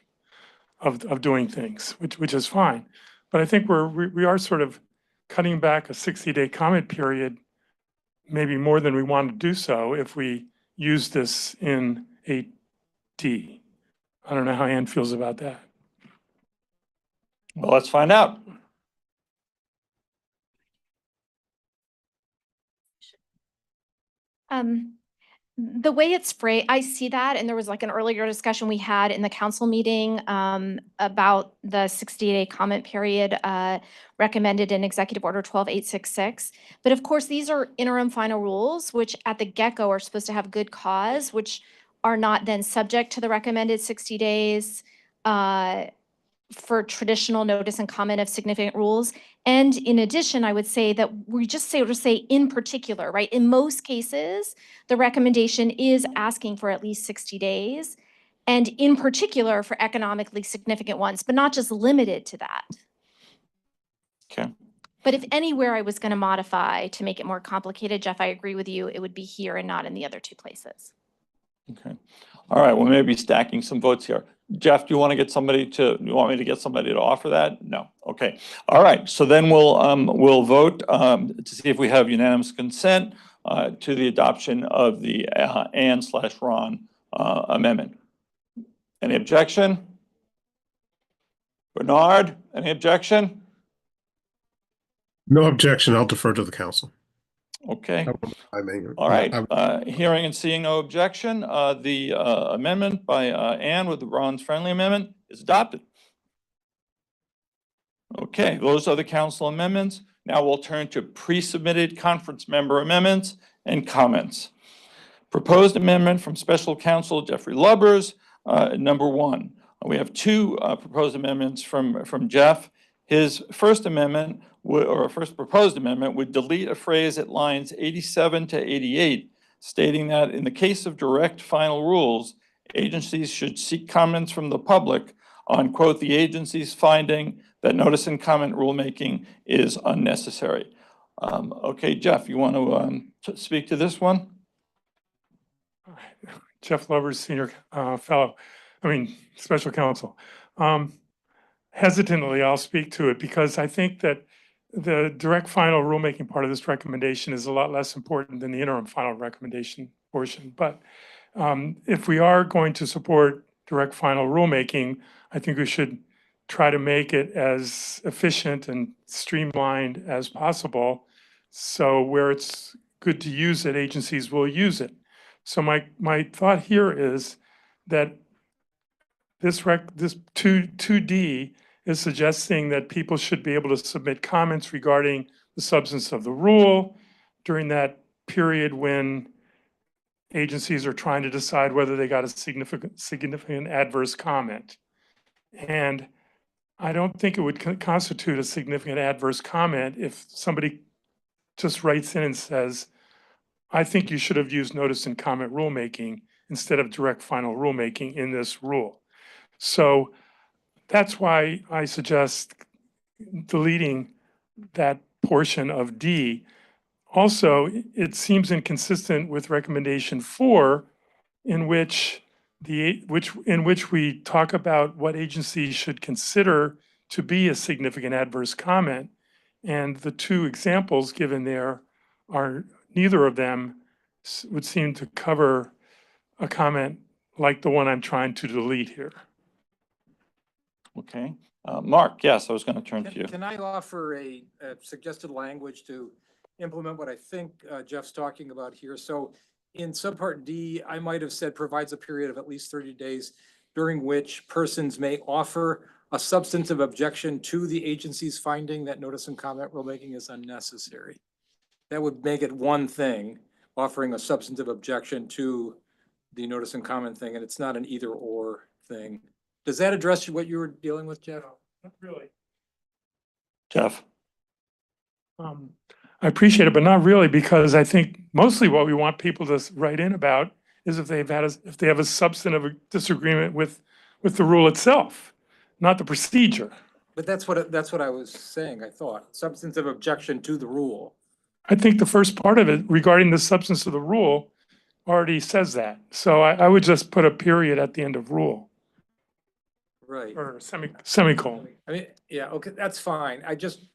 S6: of doing things, which is fine. But I think we are sort of cutting back a 60-day comment period, maybe more than we want to do so if we use this in 8D. I don't know how Ann feels about that.
S3: Well, let's find out.
S4: The way it's phrased, I see that, and there was like an earlier discussion we had in the council meeting about the 60-day comment period recommended in Executive Order 12866. But of course, these are interim final rules, which at the get-go are supposed to have good cause, which are not then subject to the recommended 60 days for traditional notice and comment of significant rules. And in addition, I would say that we just say in particular, right? In most cases, the recommendation is asking for at least 60 days, and in particular for economically significant ones, but not just limited to that.
S3: Okay.
S4: But if anywhere I was going to modify to make it more complicated, Jeff, I agree with you, it would be here and not in the other 2 places.
S3: Okay. All right, well, maybe stacking some votes here. Jeff, do you want me to get somebody to offer that? No. Okay. All right. So then we'll vote to see if we have unanimous consent to the adoption of the Ann/Ron amendment. Any objection? Bernard, any objection?
S9: No objection. I'll defer to the council.
S3: Okay.
S9: I mean,
S3: All right. Hearing and seeing no objection, the amendment by Ann with the Ron's friendly amendment is adopted. Okay, those are the council amendments. Now we'll turn to pre-submitted conference member amendments and comments. Proposed amendment from Special Counsel Jeffrey Lubbers, number 1. We have 2 proposed amendments from Jeff. His first amendment, or first proposed amendment, would delete a phrase at lines 87 to 88, stating that in the case of direct final rules, agencies should seek comments from the public on, quote, the agency's finding that notice and comment rulemaking is unnecessary. Okay, Jeff, you want to speak to this one?
S6: Jeff Lovers, Senior Special Counsel. Hesitantly, I'll speak to it because I think that the direct final rulemaking part of this recommendation is a lot less important than the interim final recommendation portion. But if we are going to support direct final rulemaking, I think we should try to make it as efficient and streamlined as possible. So where it's good to use it, agencies will use it. So my thought here is that this 2D is suggesting that people should be able to submit comments regarding the substance of the rule during that period when agencies are trying to decide whether they got a significant adverse comment. And I don't think it would constitute a significant adverse comment if somebody just writes in and says, I think you should have used notice and comment rulemaking instead of direct final rulemaking in this rule. So that's why I suggest deleting that portion of D. Also, it seems inconsistent with recommendation 4, in which we talk about what agencies should consider to be a significant adverse comment. And the two examples given there are, neither of them would seem to cover a comment like the one I'm trying to delete here.
S3: Okay. Mark, yes, I was going to turn to you.
S15: Can I offer a suggested language to implement what I think Jeff's talking about here? So in subpart D, I might have said provides a period of at least 30 days during which persons may offer a substantive objection to the agency's finding that notice and comment rulemaking is unnecessary. That would make it one thing, offering a substantive objection to the notice and comment thing, and it's not an either or thing. Does that address what you were dealing with, Jeff?
S6: Not really.
S3: Jeff?
S6: I appreciate it, but not really, because I think mostly what we want people to write in about is if they have a substantive disagreement with the rule itself, not the procedure.
S15: But that's what I was saying, I thought, substantive objection to the rule.
S6: I think the first part of it regarding the substance of the rule already says that. So I would just put a period at the end of rule.
S15: Right.
S6: Or semicolon.
S15: I mean, yeah, okay, that's fine.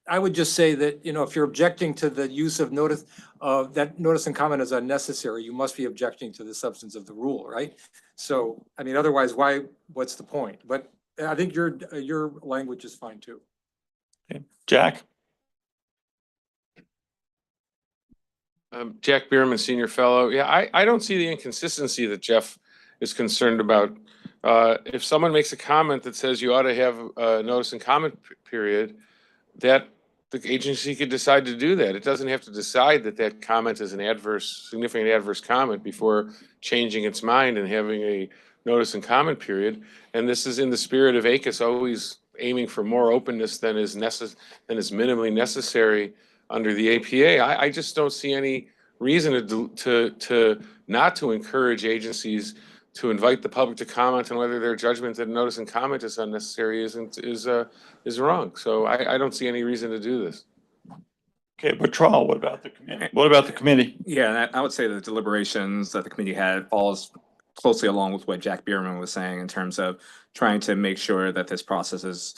S15: I would just say that, if you're objecting to the use of notice, that notice and comment is unnecessary, you must be objecting to the substance of the rule, right? So, I mean, otherwise, what's the point? But I think your language is fine too.
S3: Okay. Jack?
S5: Jack Bierman, Senior Fellow. Yeah, I don't see the inconsistency that Jeff is concerned about. If someone makes a comment that says you ought to have a notice and comment period, that the agency could decide to do that. It doesn't have to decide that that comment is an significant adverse comment before changing its mind and having a notice and comment period. And this is in the spirit of ACUS, always aiming for more openness than is minimally necessary under the APA. I just don't see any reason to not to encourage agencies to invite the public to comment on whether their judgment that notice and comment is unnecessary is wrong. So I don't see any reason to do this.
S3: Okay, but Charles, what about the committee? What about the committee?
S16: Yeah, I would say the deliberations that the committee had falls closely along with what Jack Bierman was saying in terms of trying to make sure that this process is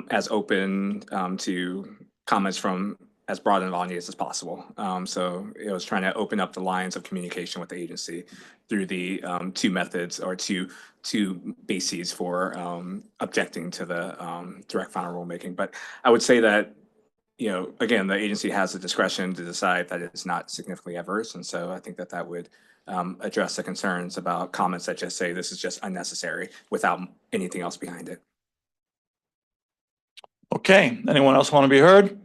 S16: as open to comments from as broad an audience as possible. So it was trying to open up the lines of communication with the agency through the two methods or two bases for objecting to the direct final rulemaking. But I would say that, again, the agency has the discretion to decide that it's not significantly adverse. And so I think that would address the concerns about comments that just say this is just unnecessary without anything else behind it.
S3: Okay, anyone else want to be heard?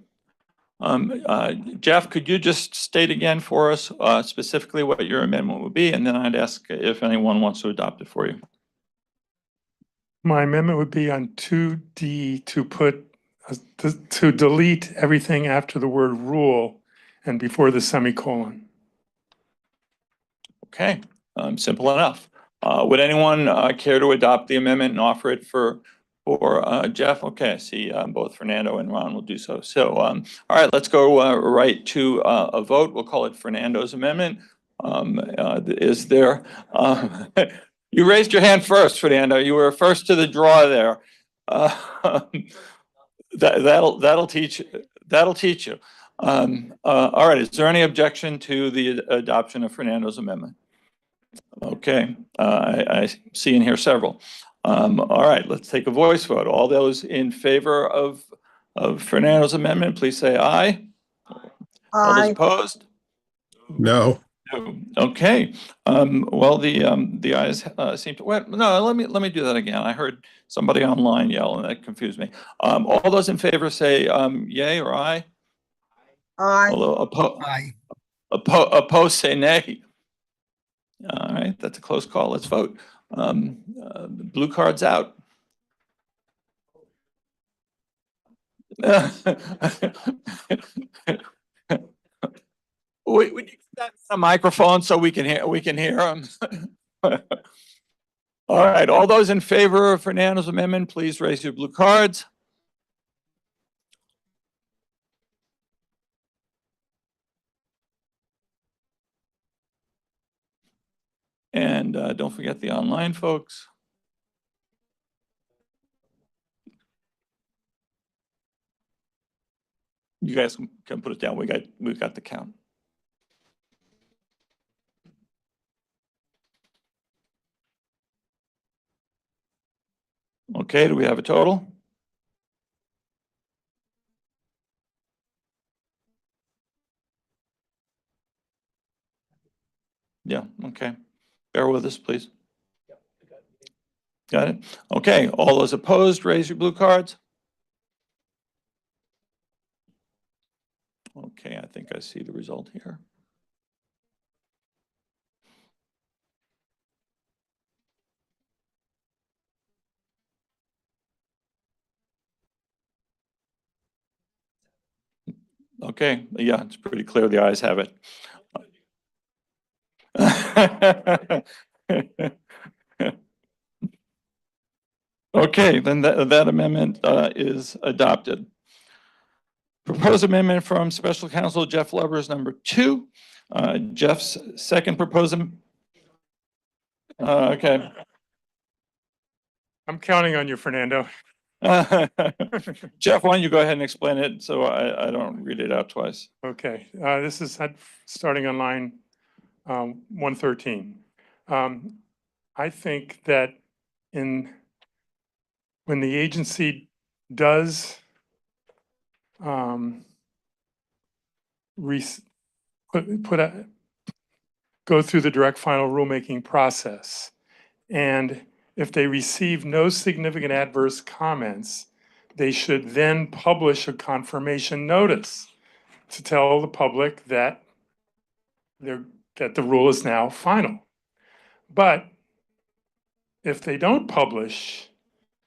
S3: Jeff, could you just state again for us specifically what your amendment would be, and then I'd ask if anyone wants to adopt it for you.
S6: My amendment would be on 2D to delete everything after the word rule and before the semicolon.
S3: Okay, simple enough. Would anyone care to adopt the amendment and offer it for Jeff? Okay, I see both Fernando and Ron will do so. So, all right, let's go right to a vote. We'll call it Fernando's amendment. Is there, you raised your hand first, Fernando. You were first to the draw there. That'll teach you. All right, is there any objection to the adoption of Fernando's amendment? Okay, I see and hear several. All right, let's take a voice vote. All those in favor of Fernando's amendment, please say aye. All those opposed?
S9: No.
S3: No. Okay. Well, the ayes seem to. Well, no, let me do that again. I heard somebody online yell, and that confused me. All those in favor say yay or aye.
S17: Aye.
S3: Opposed say nay. All right, that's a close call. Let's vote. Blue card's out. Wait, would you a microphone so we can hear them. All right, all those in favor of Fernando's amendment, please raise your blue cards. And don't forget the online folks. You guys can put it down. We've got the count. Okay, do we have a total? Yeah, okay. Bear with us, please. Got it? Okay, all those opposed, raise your blue cards. Okay, I think I see the result here. Okay, yeah, it's pretty clear the ayes have it. Okay, then that amendment is adopted. Proposed amendment from Special Counsel Jeff Lubbers, number 2. Jeff's second proposal. Okay.
S6: I'm counting on you, Fernando.
S3: Jeff, why don't you go ahead and explain it so I don't read it out twice.
S6: Okay, this is starting on line 113. I think that when the agency does go through the direct final rulemaking process, and if they receive no significant adverse comments, they should then publish a confirmation notice to tell the public that the rule is now final. But if they don't publish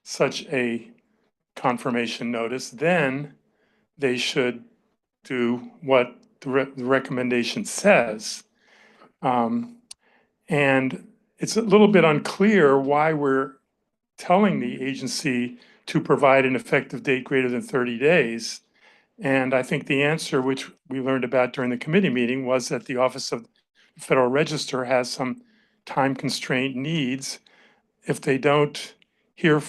S6: such a confirmation notice, then they should do what the recommendation says. And it's a little bit unclear why we're telling the agency to provide an effective date greater than 30 days. And I think the answer, which we learned about during the committee meeting, was that the Office of the Federal Register has some time constraint needs. If they don't hear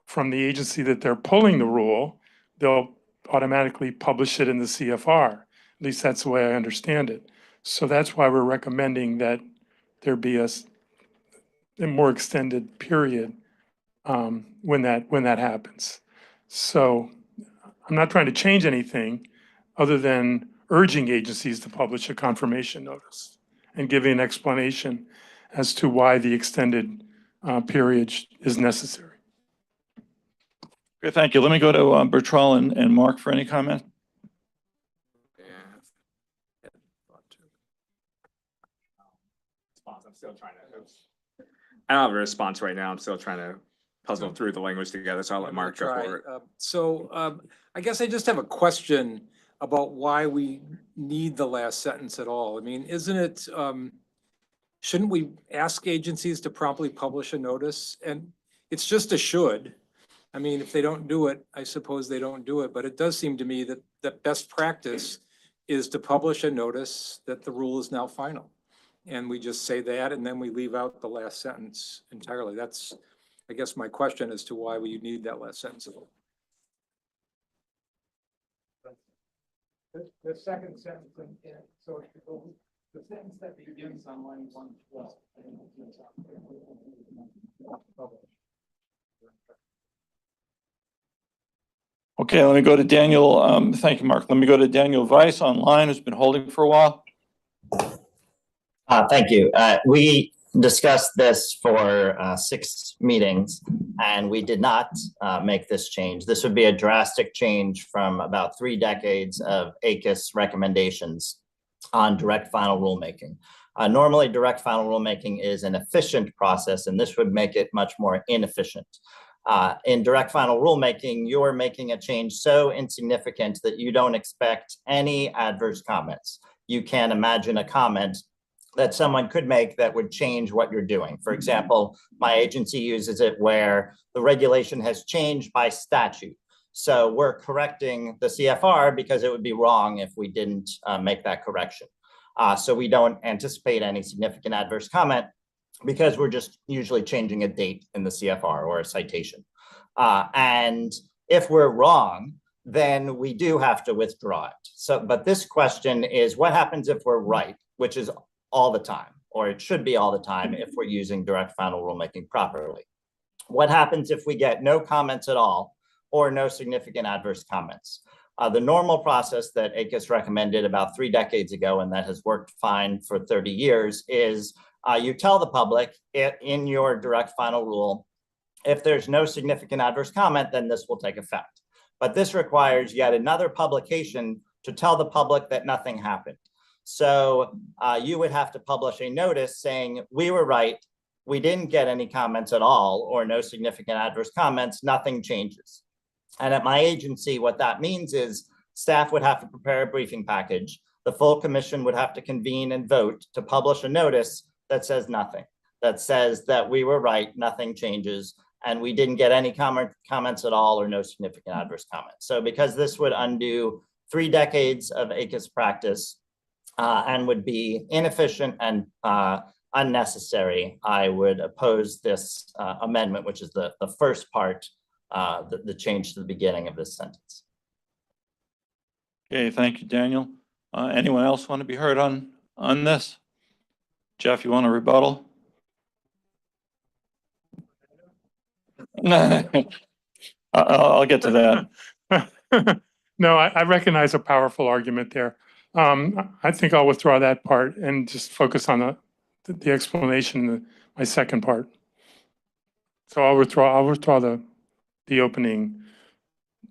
S6: from the agency that they're pulling the rule, they'll automatically publish it in the CFR. At least that's the way I understand it. So that's why we're recommending that there be a more extended period when that happens. So I'm not trying to change anything other than urging agencies to publish a confirmation notice and giving an explanation as to why the extended period is necessary.
S3: Okay, thank you. Let me go to Bertrand and Mark for any comment.
S16: I'm still trying to. I don't have a response right now. I'm still trying to puzzle through the language together, so I'll let Mark go for it.
S15: I guess I just have a question about why we need the last sentence at all. I mean, isn't it, shouldn't we ask agencies to promptly publish a notice? And it's just a should. I mean, if they don't do it, I suppose they don't do it, but it does seem to me that the best practice is to publish a notice that the rule is now final. And we just say that, and then we leave out the last sentence entirely. That's, I guess, my question as to why we need that last sentence.
S13: The second sentence, so the sentence that begins on line 112.
S3: Okay, let me go to Daniel. Thank you, Mark. Let me go to Daniel Weiss online, who's been holding for a while.
S18: Thank you. We discussed this for 6 meetings, and we did not make this change. This would be a drastic change from about 3 decades of ACUS recommendations on direct final rulemaking. Normally, direct final rulemaking is an efficient process, and this would make it much more inefficient. In direct final rulemaking, you're making a change so insignificant that you don't expect any adverse comments. you can imagine a comment that someone could make that would change what you're doing. For example, my agency uses it where the regulation has changed by statute. So we're correcting the CFR because it would be wrong if we didn't make that correction. So we don't anticipate any significant adverse comment because we're just usually changing a date in the CFR or a citation. And if we're wrong, then we do have to withdraw it. So, but this question is what happens if we're right, which is all the time, or it should be all the time if we're using direct final rulemaking properly. What happens if we get no comments at all or no significant adverse comments? The normal process that ACUS recommended about 3 decades ago, and that has worked fine for 30 years, is you tell the public in your direct final rule, if there's no significant adverse comment, then this will take effect. But this requires yet another publication to tell the public that nothing happened. So you would have to publish a notice saying, we were right, we didn't get any comments at all, or no significant adverse comments, nothing changes. And at my agency, what that means is staff would have to prepare a briefing package. The full commission would have to convene and vote to publish a notice that says nothing, that says that we were right, nothing changes, and we didn't get any comments at all or no significant adverse comments. So because this would undo 3 decades of ACUS practice and would be inefficient and unnecessary, I would oppose this amendment, which is the first part, the change to the beginning of this sentence.
S3: Okay, thank you, Daniel. Anyone else want to be heard on this? Jeff, you want to rebuttal? I'll get to that.
S6: No, I recognize a powerful argument there. I think I'll withdraw that part and just focus on the explanation, my second part. So I'll withdraw the opening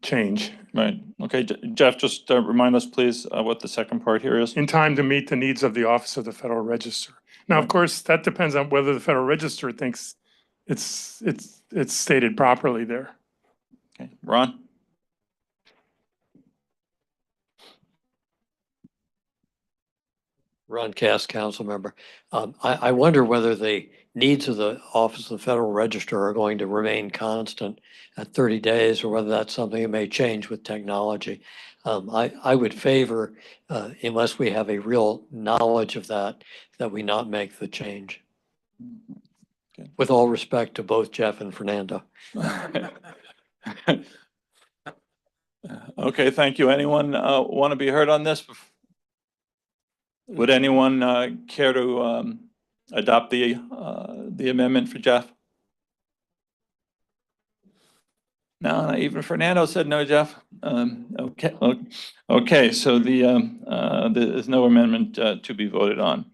S6: change.
S3: Right. Okay, Jeff, just remind us, please, what the second part here is.
S6: In time to meet the needs of the Office of the Federal Register. Now, of course, that depends on whether the Federal Register thinks it's stated properly there.
S3: Okay, Ron?
S7: Ron Cass, council member. I wonder whether the needs of the Office of the Federal Register are going to remain constant at 30 days or whether that's something that may change with technology. I would favor, unless we have a real knowledge of that we not make the change.
S3: Okay.
S7: With all respect to both Jeff and Fernando.
S3: Okay, thank you. Anyone want to be heard on this? Would anyone care to adopt the amendment for Jeff? No, not even Fernando said no, Jeff. Okay, so there's no amendment to be voted on.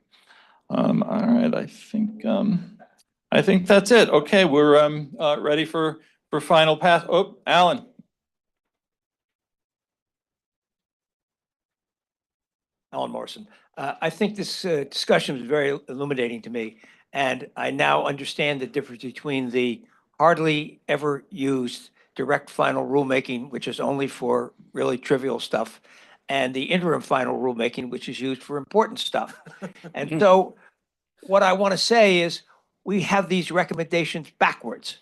S3: All right, I think that's it. Okay, we're ready for final pass. Oh, Alan.
S12: Alan Morrison. I think this discussion was very illuminating to me, and I now understand the difference between the hardly ever used direct final rulemaking, which is only for really trivial stuff, and the interim final rulemaking, which is used for important stuff. And so what I want to say is we have these recommendations backwards.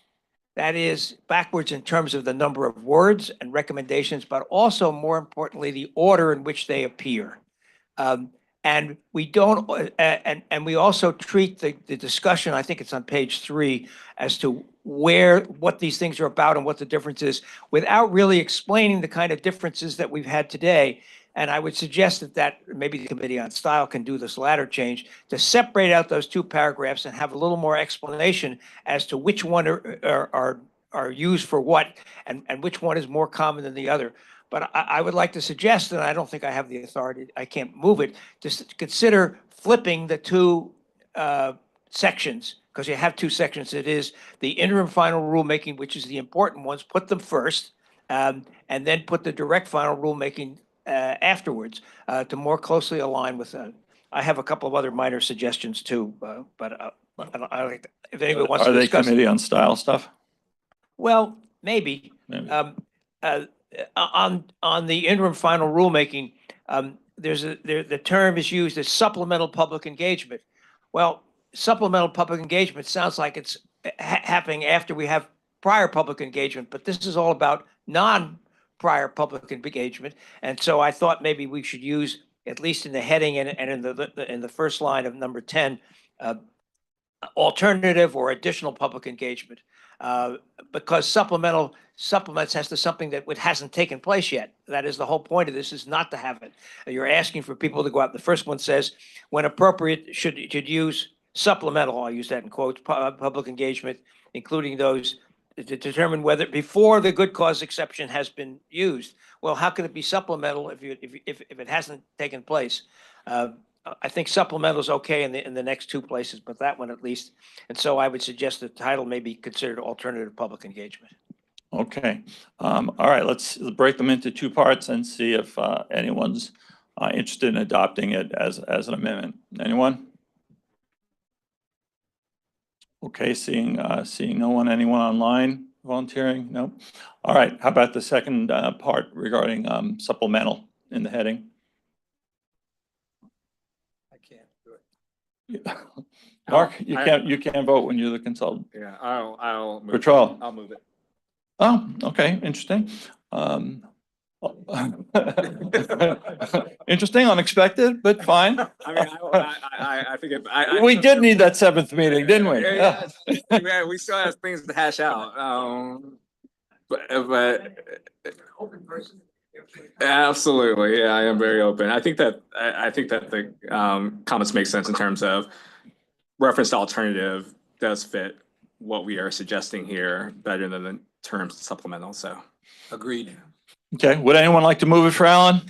S12: That is backwards in terms of the number of words and recommendations, but also more importantly, the order in which they appear. And we don't, and we also treat the discussion, I think it's on page 3, as to what these things are about and what the difference is, without really explaining the kind of differences that we've had today. And I would suggest that maybe the Committee on Style can do this latter change to separate out those 2 paragraphs and have a little more explanation as to which one are used for what and which one is more common than the other. But I would like to suggest, and I don't think I have the authority, I can't move it, just consider flipping the 2 sections, because you have 2 sections. It is the interim final rulemaking, which is the important ones, put them first, and then put the direct final rulemaking afterwards to more closely align with that. I have a couple of other minor suggestions too, but I like if anyone wants to discuss.
S3: Are they Committee on Style stuff?
S12: Well, maybe. On the interim final rulemaking, the term is used as supplemental public engagement. Well, supplemental public engagement sounds like it's happening after we have prior public engagement, but this is all about non-prior public engagement. And so I thought maybe we should use, at least in the heading and in the first line of number 10, alternative or additional public engagement. Because supplements has to something that hasn't taken place yet. That is the whole point of this, is not to have it. You're asking for people to go out. The first one says, when appropriate, should use supplemental, I'll use that in quotes, public engagement, including those to determine whether before the good cause exception has been used. Well, how can it be supplemental if it hasn't taken place? I think supplemental is okay in the next two places, but that one at least. And so I would suggest the title may be considered alternative public engagement.
S3: Okay. All right, let's break them into two parts and see if anyone's interested in adopting it as an amendment. Anyone? Okay, seeing no one. Anyone online volunteering? No. All right, how about the second part regarding supplemental in the heading?
S15: I can't do it.
S3: Mark, you can't vote when you're the consultant.
S16: Yeah, I'll move.
S3: Patrol.
S16: I'll move it.
S3: Oh, okay, interesting. Interesting, unexpected, but fine.
S16: I mean, I think
S3: We did need that seventh meeting, didn't we?
S16: Yeah, yeah, we still have things to hash out. But absolutely, yeah, I am very open. I think that the comments make sense in terms of reference to alternative does fit what we are suggesting here better than the terms supplemental. So
S15: Agreed.
S3: Okay, would anyone like to move it for Alan?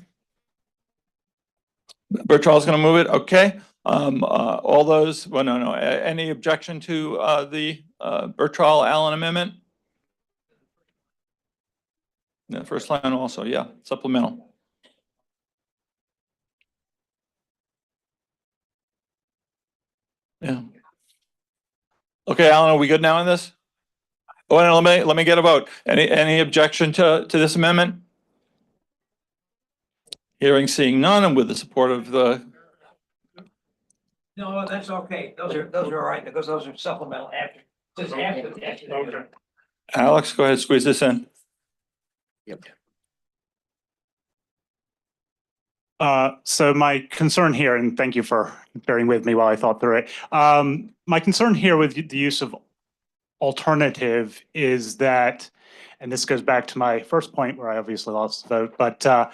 S3: Bertrand's going to move it. Okay. All those, well, no. Any objection to the Bertrand Allen amendment? The first line also, yeah, supplemental. Yeah. Okay, Alan, are we good now on this? Oh, and let me get a vote. Any objection to this amendment? Hearing, seeing none, and with the support of the.
S12: No, that's okay. Those are all right, because those are supplemental after. After.
S3: Alex, go ahead, squeeze this in.
S12: Yep.
S22: So my concern here, and thank you for bearing with me while I thought through it. My concern here with the use of alternative is that, and this goes back to my first point where I obviously lost the vote, but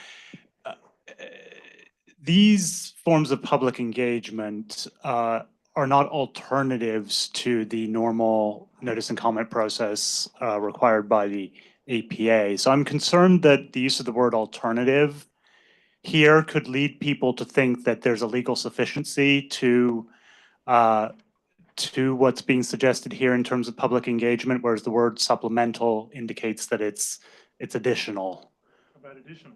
S22: these forms of public engagement are not alternatives to the normal notice and comment process required by the APA. So I'm concerned that the use of the word alternative here could lead people to think that there's a legal sufficiency to what's being suggested here in terms of public engagement, whereas the word supplemental indicates that it's additional.
S6: How about additional?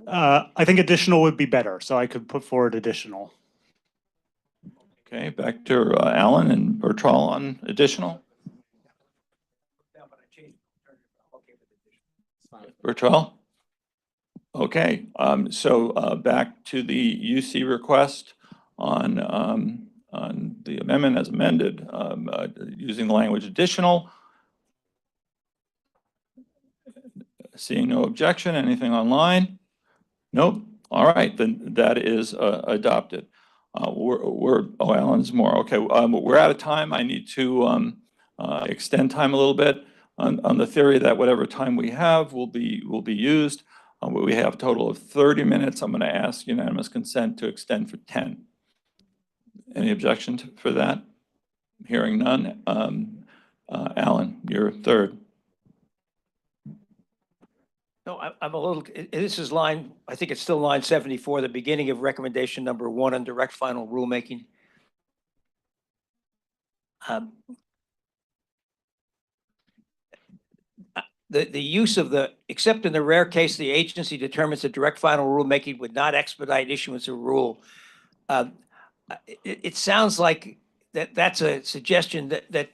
S22: I think additional would be better, so I could put forward additional.
S3: Okay, back to Alan and Bertrand on additional. Bertrand? Okay, so back to the UC request on the amendment as amended, using the language additional. Seeing no objection, anything online? Nope. All right, then that is adopted. Alan's more. Okay, we're out of time. I need to extend time a little bit on the theory that whatever time we have will be used. We have a total of 30 minutes. I'm going to ask unanimous consent to extend for 10. Any objection for that? Hearing none. Alan, you're third.
S12: No, I'm a little, this is line, I think it's still line 74, the beginning of recommendation number 1 on direct final rulemaking. The use of except in the rare case the agency determines that direct final rulemaking would not expedite issuance of rule. It sounds like that's a suggestion that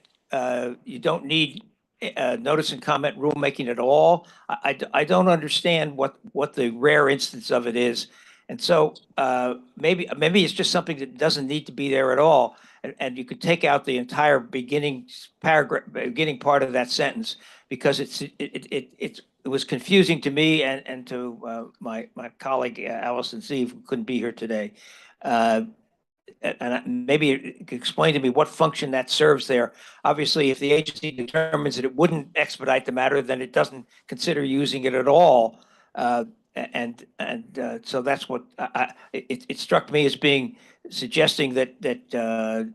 S12: you don't need notice and comment rulemaking at all. I don't understand what the rare instance of it is. And so maybe it's just something that doesn't need to be there at all. And you could take out the entire beginning paragraph, beginning part of that sentence, because it was confusing to me and to my colleague Allison Zeeve, who couldn't be here today. And maybe you could explain to me what function that serves there. Obviously, if the agency determines that it wouldn't expedite the matter, then it doesn't consider using it at all. So that's what it struck me as being suggesting that the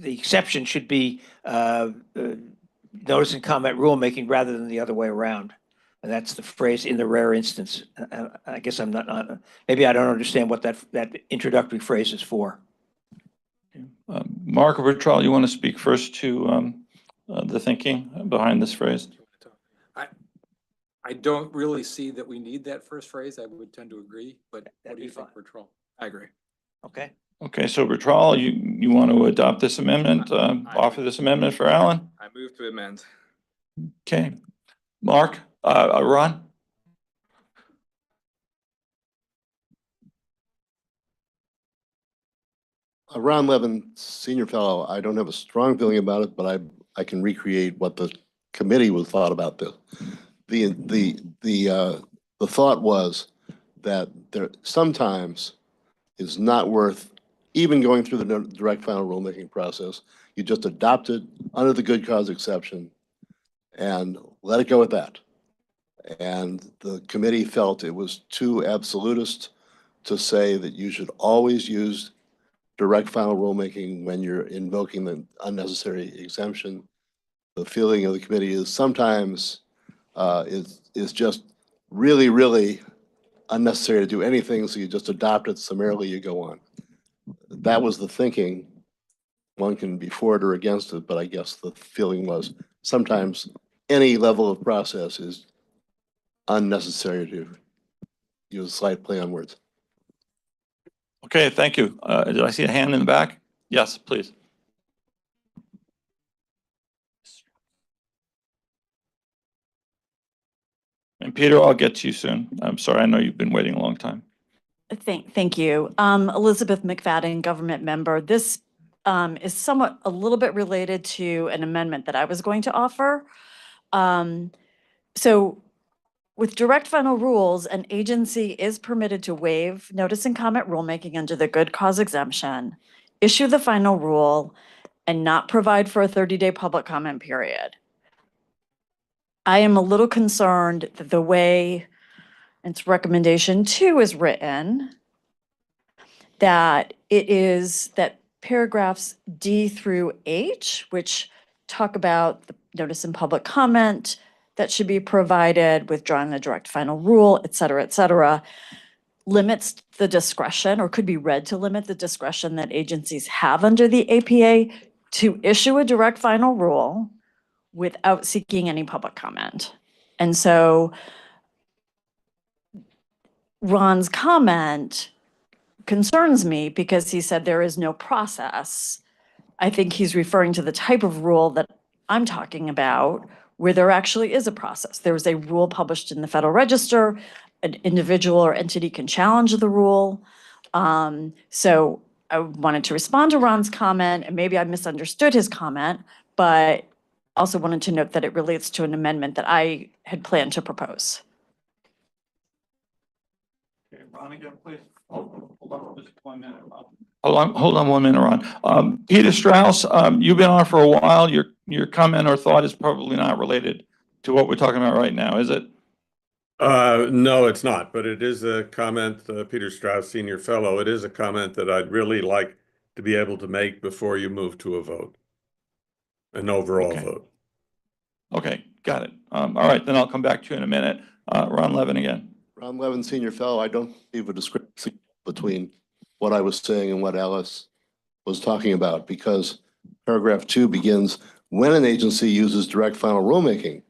S12: exception should be notice and comment rulemaking rather than the other way around. And that's the phrase "in the rare instance." I guess I'm not, maybe I don't understand what that introductory phrase is for.
S3: Mark or Bertrand, you want to speak first to the thinking behind this phrase?
S15: I don't really see that we need that first phrase. I would tend to agree, but what do you think, Bertrand? I agree.
S12: Okay.
S3: Okay, so Bertrand, you want to adopt this amendment, offer this amendment for Alan?
S16: I move to amend.
S3: Okay. Mark, Ron?
S11: Ron Levin, Senior Fellow, I don't have a strong feeling about it, but I can recreate what the committee was thought about this. The thought was that there sometimes is not worth even going through the direct final rulemaking process. You just adopt it under the good cause exception and let it go at that. And the committee felt it was too absolutist to say that you should always use direct final rulemaking when you're invoking the unnecessary exemption. The feeling of the committee is sometimes is just really, really unnecessary to do anything, so you just adopt it summarily, you go on. That was the thinking. One can be for it or against it, but I guess the feeling was sometimes any level of process is unnecessary to use a slight play on words.
S3: Okay, thank you. Did I see a hand in the back? Yes, please. And Peter, I'll get to you soon. I'm sorry, I know you've been waiting a long time.
S1: Thank you. Elizabeth McFadden, government member. This is somewhat a little bit related to an amendment that I was going to offer. So with direct final rules, an agency is permitted to waive notice and comment rulemaking under the good cause exemption, issue the final rule, and not provide for a 30-day public comment period. I am a little concerned that the way its recommendation 2 is written, that it is that paragraphs D through H, which talk about the notice and public comment that should be provided, withdrawing the direct final rule, et cetera, limits the discretion, or could be read to limit the discretion that agencies have under the APA to issue a direct final rule without seeking any public comment. And so Ron's comment concerns me because he said there is no process. I think he's referring to the type of rule that I'm talking about, where there actually is a process. There is a rule published in the Federal Register. An individual or entity can challenge the rule. So I wanted to respond to Ron's comment, and maybe I misunderstood his comment, but also wanted to note that it relates to an amendment that I had planned to propose.
S3: Okay, Ron again, please. Hold on just 1 minute, Ron. Hold on 1 minute, Ron. Peter Strauss, you've been on for a while. Your comment or thought is probably not related to what we're talking about right now, is it?
S8: No, it's not, but it is a comment, Peter Strauss, Senior Fellow. It is a comment that I'd really like to be able to make before you move to a vote, an overall vote.
S3: Okay, got it. All right, then I'll come back to you in a minute. Ron Levin again.
S11: Ron Levin, Senior Fellow, I don't see a discrepancy between what I was saying and what Alice was talking about, because paragraph 2 begins, when an agency uses direct final rulemaking,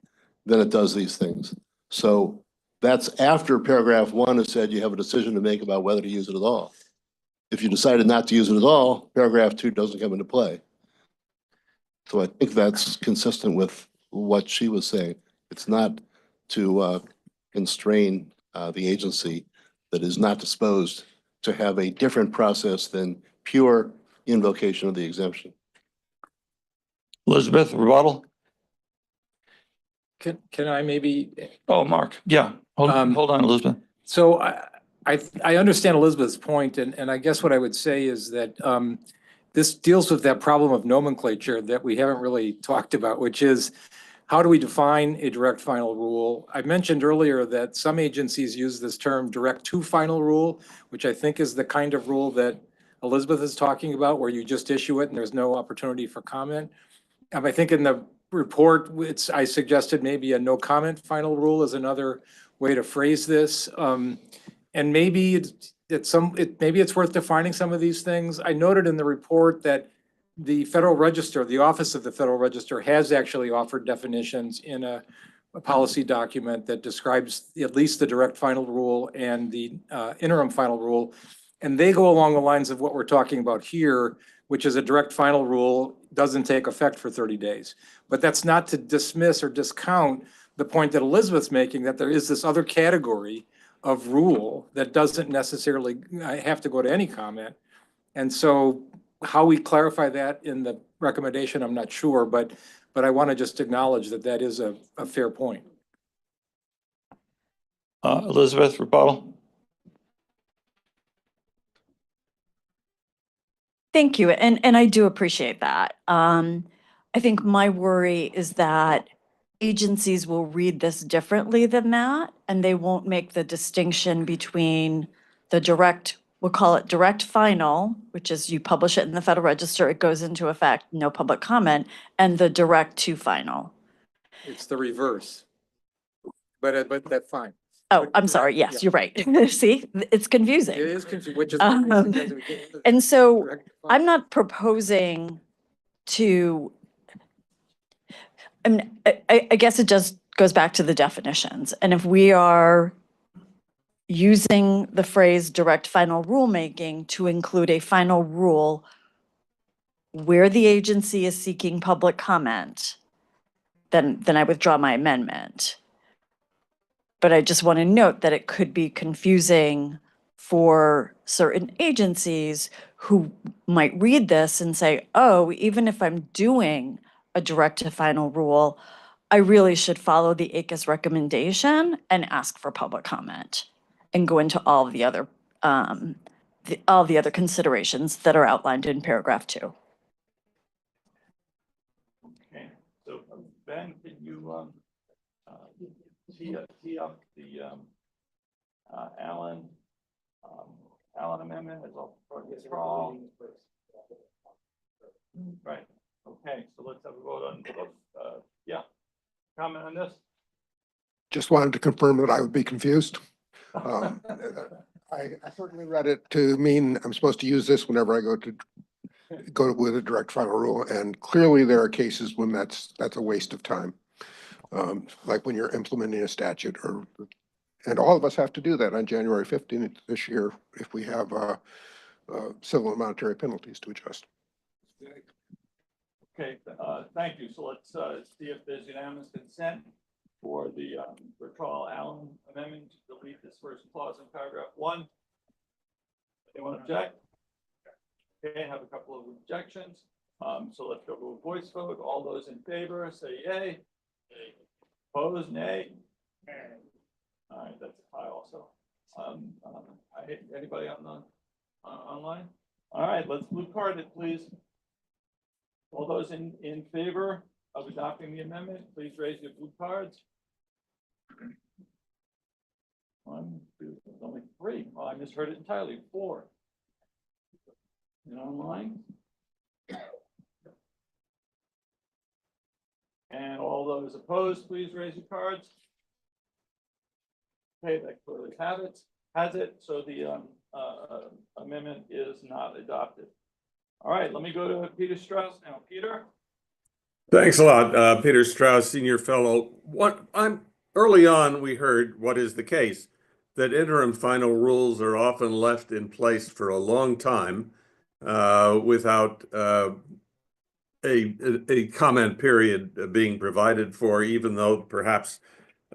S11: then it does these things. So that's after paragraph 1 has said you have a decision to make about whether to use it at all. If you decided not to use it at all, paragraph 2 doesn't come into play. So I think that's consistent with what she was saying. It's not to constrain the agency that is not disposed to have a different process than pure invocation of the exemption.
S10: Elizabeth, rebuttal?
S15: Can I maybe?
S10: Oh, Mark, yeah, hold on, Elizabeth.
S15: So I understand Elizabeth's point, and I guess what I would say is that this deals with that problem of nomenclature that we haven't really talked about, which is how do we define a direct final rule? I mentioned earlier that some agencies use this term direct to final rule, which I think is the kind of rule that Elizabeth is talking about, where you just issue it and there's no opportunity for comment. I think in the report, I suggested maybe a no comment final rule is another way to phrase this. And maybe maybe it's worth defining some of these things. I noted in the report that the Federal Register, the Office of the Federal Register, has actually offered definitions in a policy document that describes at least the direct final rule and the interim final rule. And they go along the lines of what we're talking about here, which is a direct final rule doesn't take effect for 30 days. But that's not to dismiss or discount the point that Elizabeth's making, that there is this other category of rule that doesn't necessarily have to go to any comment. And so how we clarify that in the recommendation, I'm not sure, but I want to just acknowledge that that is a fair point.
S10: Elizabeth, rebuttal?
S1: Thank you. And I do appreciate that. I think my worry is that agencies will read this differently than that, and they won't make the distinction between the direct, we'll call it direct final, which is you publish it in the Federal Register, it goes into effect, no public comment, and the direct to final.
S15: It's the reverse. But that's fine.
S1: Oh, I'm sorry. Yes, you're right. See, it's confusing.
S15: It is confusing, which is. What we suggested we get into
S1: And so
S15: direct to final.
S1: I'm not proposing to, I mean, I guess it just goes back to the definitions. And if we are using the phrase direct final rulemaking to include a final rule where the agency is seeking public comment, then I withdraw my amendment. But I just want to note that it could be confusing for certain agencies who might read this and say, oh, even if I'm doing a direct to final rule, I really should follow the ACUS recommendation and ask for public comment and go into all of the other all the other considerations that are outlined in paragraph 2.
S3: Okay, so Ben, can you tee up the Allen amendment as well? Right. Okay, so let's have a vote on yeah. Comment on this?
S20: Just wanted to confirm that I would be confused. I certainly read it to mean I'm supposed to use this whenever I go with a direct final rule, and clearly there are cases when that's a waste of time. Like when you're implementing a statute, and all of us have to do that on January 15th this year if we have civil and monetary penalties to adjust.
S3: Okay, thank you. So let's see if there's unanimous consent for the Bertrand Allen amendment to delete this first clause in paragraph 1. Anyone object? Okay, I have a couple of objections. So let's go to a voice vote. All those in favor say yay. Opposed, nay. All right, that's a tie also. Anybody on the online? All right, let's blue card it, please. All those in favor of adopting the amendment, please raise your blue cards. 1, 2, there's only 3. Well, I misheard it entirely. 4. And online. And all those opposed, please raise your cards. Okay, that clearly has it. So the amendment is not adopted. All right, let me go to Peter Strauss now. Peter?
S8: Thanks a lot, Peter Strauss, Senior Fellow. Early on, we heard what is the case, that interim final rules are often left in place for a long time without a comment period being provided for, even though perhaps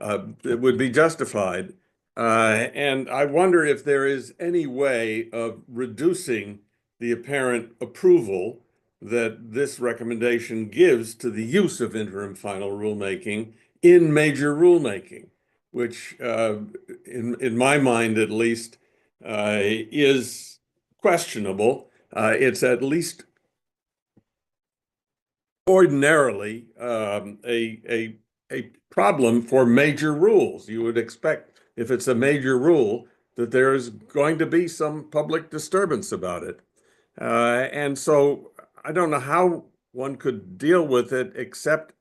S8: it would be justified. And I wonder if there is any way of reducing the apparent approval that this recommendation gives to the use of interim final rulemaking in major rulemaking, which in my mind at least is questionable. It's at least ordinarily a problem for major rules. You would expect, if it's a major rule, that there is going to be some public disturbance about it. And so I don't know how one could deal with it except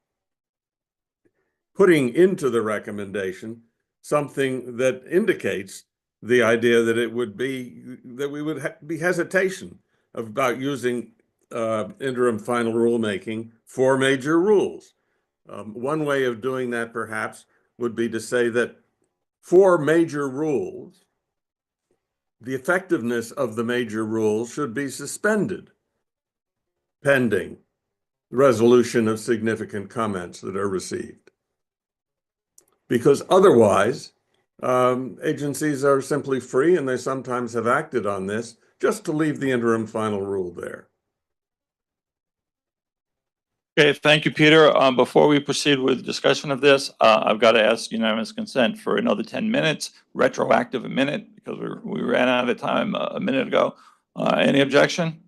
S8: putting into the recommendation something that indicates the idea that it would be, that we would be hesitation about using interim final rulemaking for major rules. One way of doing that perhaps would be to say that for major rules, the effectiveness of the major rules should be suspended pending resolution of significant comments that are received. Because otherwise, agencies are simply free, and they sometimes have acted on this, just to leave the interim final rule there.
S10: Okay, thank you, Peter. Before we proceed with discussion of this, I've got to ask unanimous consent for another 10 minutes, retroactive a minute, because we ran out of time a minute ago. Any objection?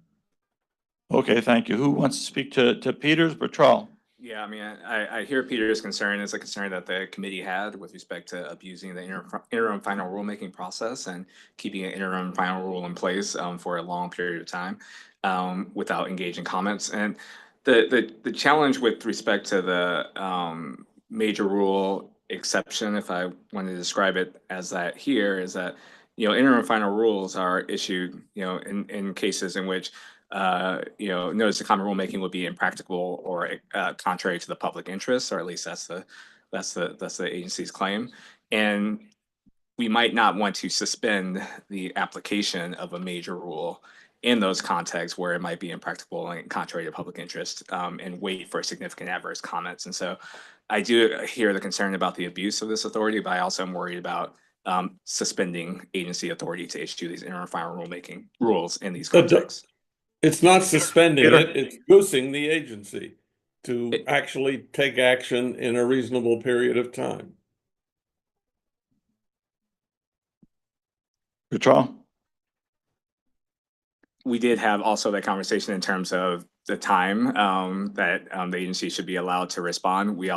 S10: Okay, thank you. Who wants to speak to Peter's? Bertrand?
S16: Yeah, I mean, I hear Peter's concern. It's a concern that the committee had with respect to abusing the interim final rulemaking process and keeping an interim final rule in place for a long period of time without engaging comments. And the challenge with respect to the major rule exception, if I want to describe it as that here, is that, interim final rules are issued, in cases in which notice of common rulemaking would be impractical or contrary to the public interest, or at least that's the agency's claim. And we might not want to suspend the application of a major rule in those contexts where it might be impractical and contrary to public interest, and wait for significant adverse comments. And so I do hear the concern about the abuse of this authority, but I also am worried about suspending agency authority to issue these interim final rulemaking rules in these contexts.
S8: It's not suspending
S16: Peter?
S8: it, it's goosing the agency to actually take action in a reasonable period of time.
S10: Bertrand?
S16: We did have also that conversation in terms of the time that the agency should be allowed to respond. We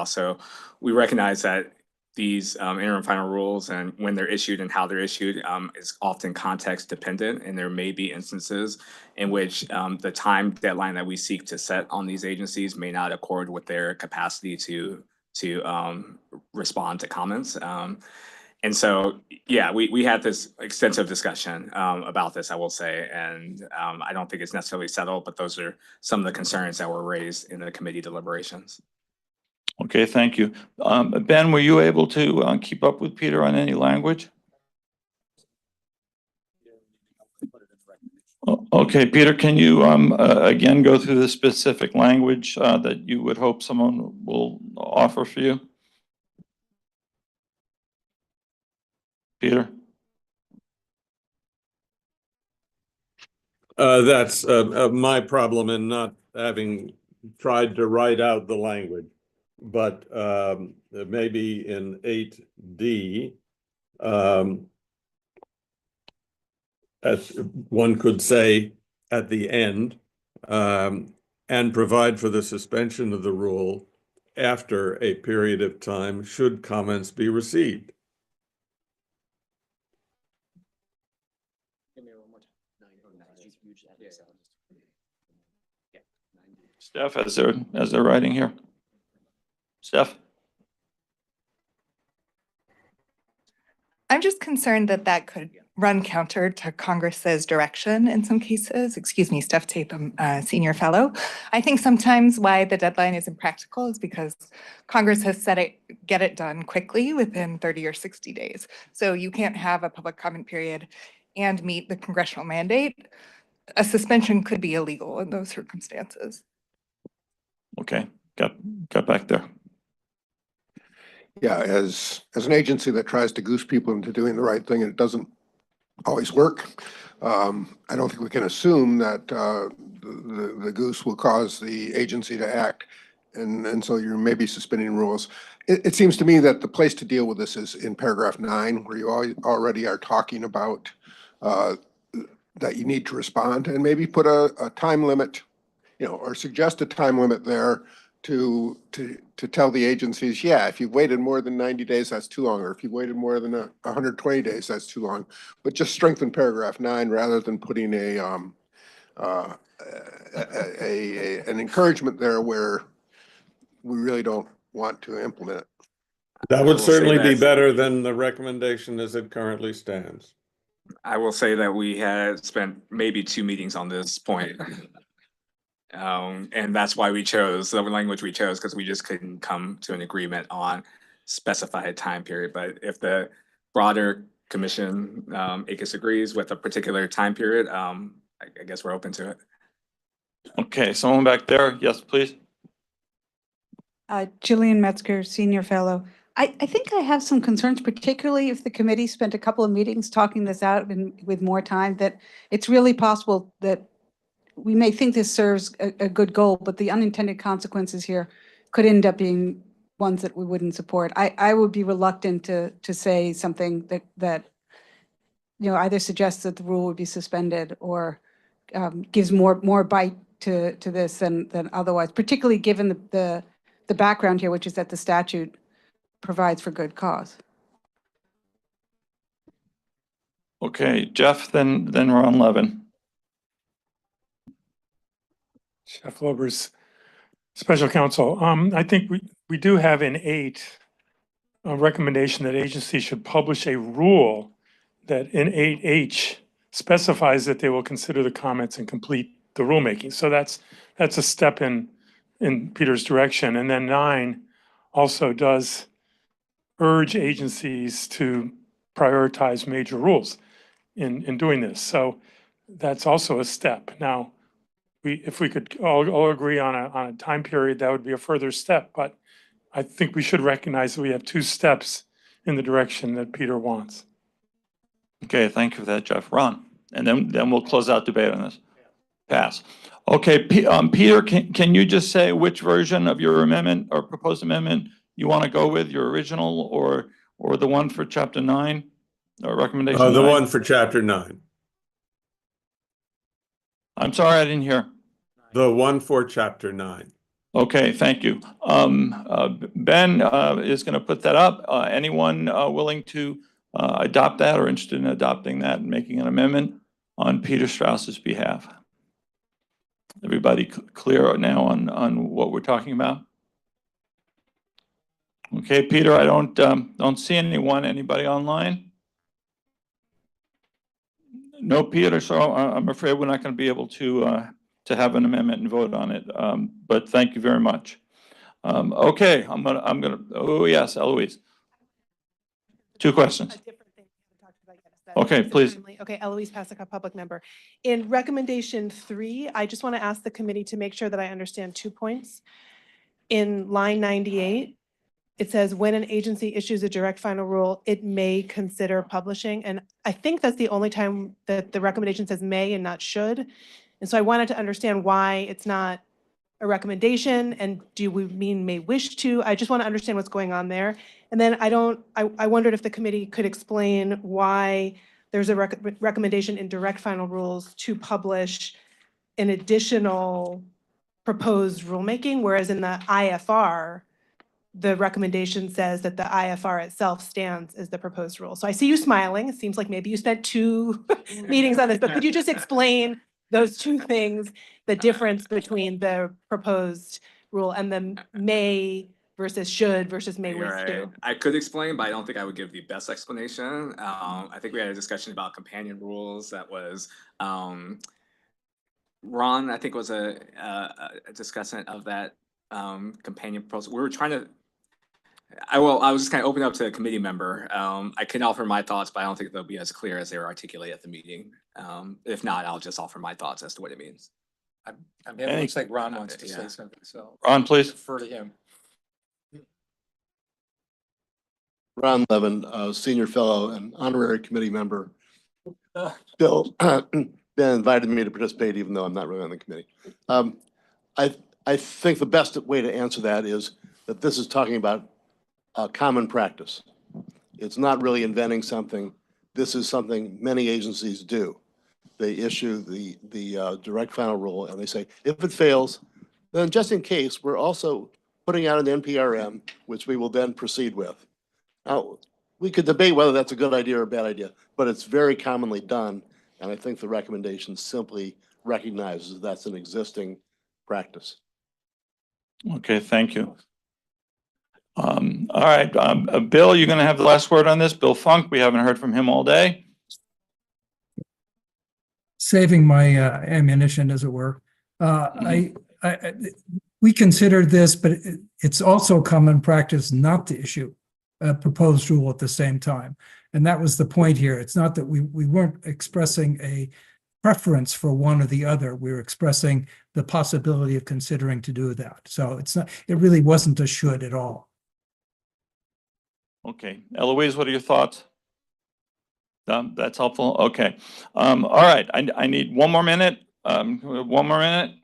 S16: recognize that these interim final rules and when they're issued and how they're issued is often context dependent, and there may be instances in which the time deadline that we seek to set on these agencies may not accord with their capacity to respond to comments. And so, yeah, we had this extensive discussion about this, I will say, and I don't think it's necessarily settled, but those are some of the concerns that were raised in the committee deliberations.
S10: Okay, thank you. Ben, were you able to keep up with Peter on any language? Okay, Peter, can you again go through the specific language that you would hope someone will offer for you? Peter?
S8: That's my problem in not having tried to write out the language. But maybe in 8D, as one could say at the end, and provide for the suspension of the rule after a period of time should comments be received.
S10: Steph, as they're writing here. Steph?
S2: I'm just concerned that that could run counter to Congress's direction in some cases. Excuse me, Steph Tatham, Senior Fellow. I think sometimes why the deadline is impractical is because Congress has said get it done quickly within 30 or 60 days. So you can't have a public comment period and meet the congressional mandate. A suspension could be illegal in those circumstances.
S10: Okay, got back there.
S20: Yeah, as an agency that tries to goose people into doing the right thing and it doesn't always work, I don't think we can assume that the goose will cause the agency to act. And so you're maybe suspending rules. It seems to me that the place to deal with this is in paragraph 9, where you already are talking about that you need to respond, and maybe put a time limit, or suggest a time limit there to tell the agencies, yeah, if you've waited more than 90 days, that's too long, or if you've waited more than 120 days, that's too long. But just strengthen paragraph 9 rather than putting an encouragement there where we really don't want to implement it.
S8: That
S16: I
S8: would
S16: will say
S8: certainly be
S16: that-
S8: better than the recommendation as it currently stands.
S16: I will say that we had spent maybe 2 meetings on this point. And that's why we chose the language we chose, because we just couldn't come to an agreement on specified time period. But if the broader commission, ACUS agrees with a particular time period, I guess we're open to it.
S10: Okay, someone back there. Yes, please.
S19: Jillian Metzger, Senior Fellow. I think I have some concerns, particularly if the committee spent a couple of meetings talking this out and with more time, that it's really possible that we may think this serves a good goal, but the unintended consequences here could end up being ones that we wouldn't support. I would be reluctant to say something that either suggests that the rule would be suspended or gives more bite to this than otherwise, particularly given the background here, which is that the statute provides for good cause.
S10: Okay, Jeff, then Ron Levin.
S6: Jeff Lobers, Special Counsel. I think we do have in 8 a recommendation that agencies should publish a rule that in 8H specifies that they will consider the comments and complete the rulemaking. So that's a step in Peter's direction. And then 9 also does urge agencies to prioritize major rules in doing this. So that's also a step. Now, if we could all agree on a time period, that would be a further step. But I think we should recognize that we have 2 steps in the direction that Peter wants.
S10: Okay, thank you for that, Jeff. Ron, and then we'll close out debate on this. Pass. Okay, Peter, can you just say which version of your amendment or proposed amendment you want to go with, your original or the one for chapter 9 or recommendation?
S8: The
S10: 9?
S8: one for chapter 9.
S10: I'm sorry, I didn't hear.
S8: The one for chapter 9.
S10: Okay, thank you. Ben is going to put that up. Anyone willing to adopt that or interested in adopting that and making an amendment on Peter Strauss's behalf? Everybody clear now on what we're talking about? Okay, Peter, I don't see anyone. Anybody online? No, Peter. So I'm afraid we're not going to be able to have an amendment and vote on it. But thank you very much. Okay, I'm gonna. Oh yes, Eloise. 2 questions. Okay, please.
S14: Okay, Eloise Pasica, public member. In recommendation 3, I just want to ask the committee to make sure that I understand 2 points. In line 98, it says when an agency issues a direct final rule, it may consider publishing. And I think that's the only time that the recommendation says may and not should. And so I wanted to understand why it's not a recommendation, and do we mean may wish to? I just want to understand what's going on there. And then I wondered if the committee could explain why there's a recommendation in direct final rules to publish an additional proposed rulemaking, whereas in the IFR, the recommendation says that the IFR itself stands as the proposed rule. So I see you smiling. It seems like maybe you spent 2 meetings on this, but could you just explain those 2 things, the difference between the proposed rule and the may versus should versus may wish to?
S16: I could explain, but I don't think I would give the best explanation. I think we had a discussion about companion rules that was Ron, I think, was a discussant of that companion proposal. We were trying to. I was just kind of open up to a committee member. I can offer my thoughts, but I don't think they'll be as clear as they were articulated at the meeting. If not, I'll just offer my thoughts as to what it means.
S15: I'm having,
S10: Any-
S15: looks like Ron wants to
S10: yeah.
S15: say something, so.
S10: Ron, please.
S15: Defer to him.
S11: Ron Levin, senior fellow and honorary committee member. Bill, Ben invited me to participate even though I'm not really on the committee. I think the best way to answer that is that this is talking about common practice. It's not really inventing something. This is something many agencies do. They issue the direct final rule and they say, if it fails, then just in case, we're also putting out an NPRM, which we will then proceed with. Now, we could debate whether that's a good idea or a bad idea, but it's very commonly done. And I think the recommendation simply recognizes that's an existing practice.
S10: Okay, thank you. All right, Bill, you're going to have the last word on this. Bill Funk, we haven't heard from him all day.
S13: Saving my ammunition, as it were. We considered this, but it's also common practice not to issue a proposed rule at the same time. And that was the point here. It's not that we weren't expressing a preference for one or the other. We were expressing the possibility of considering to do that. So it really wasn't a should at all.
S10: Okay, Eloise, what are your thoughts? That's helpful. Okay. All right, I need one more minute. One more minute.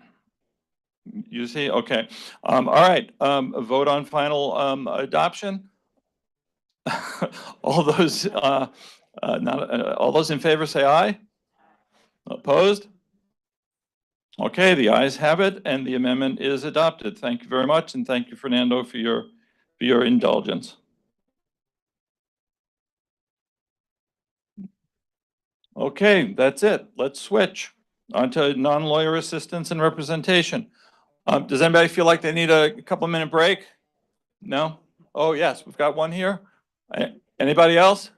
S10: You see? Okay. All right. A vote on final adoption. All those all those in favor say aye. Opposed? Okay, the ayes have it, and the amendment is adopted. Thank you very much, and thank you, Fernando, for your indulgence. Okay, that's it. Let's switch on to non-lawyer assistance and representation. Does anybody feel like they need a couple minute break? No? Oh, yes, we've got one here. Anybody else?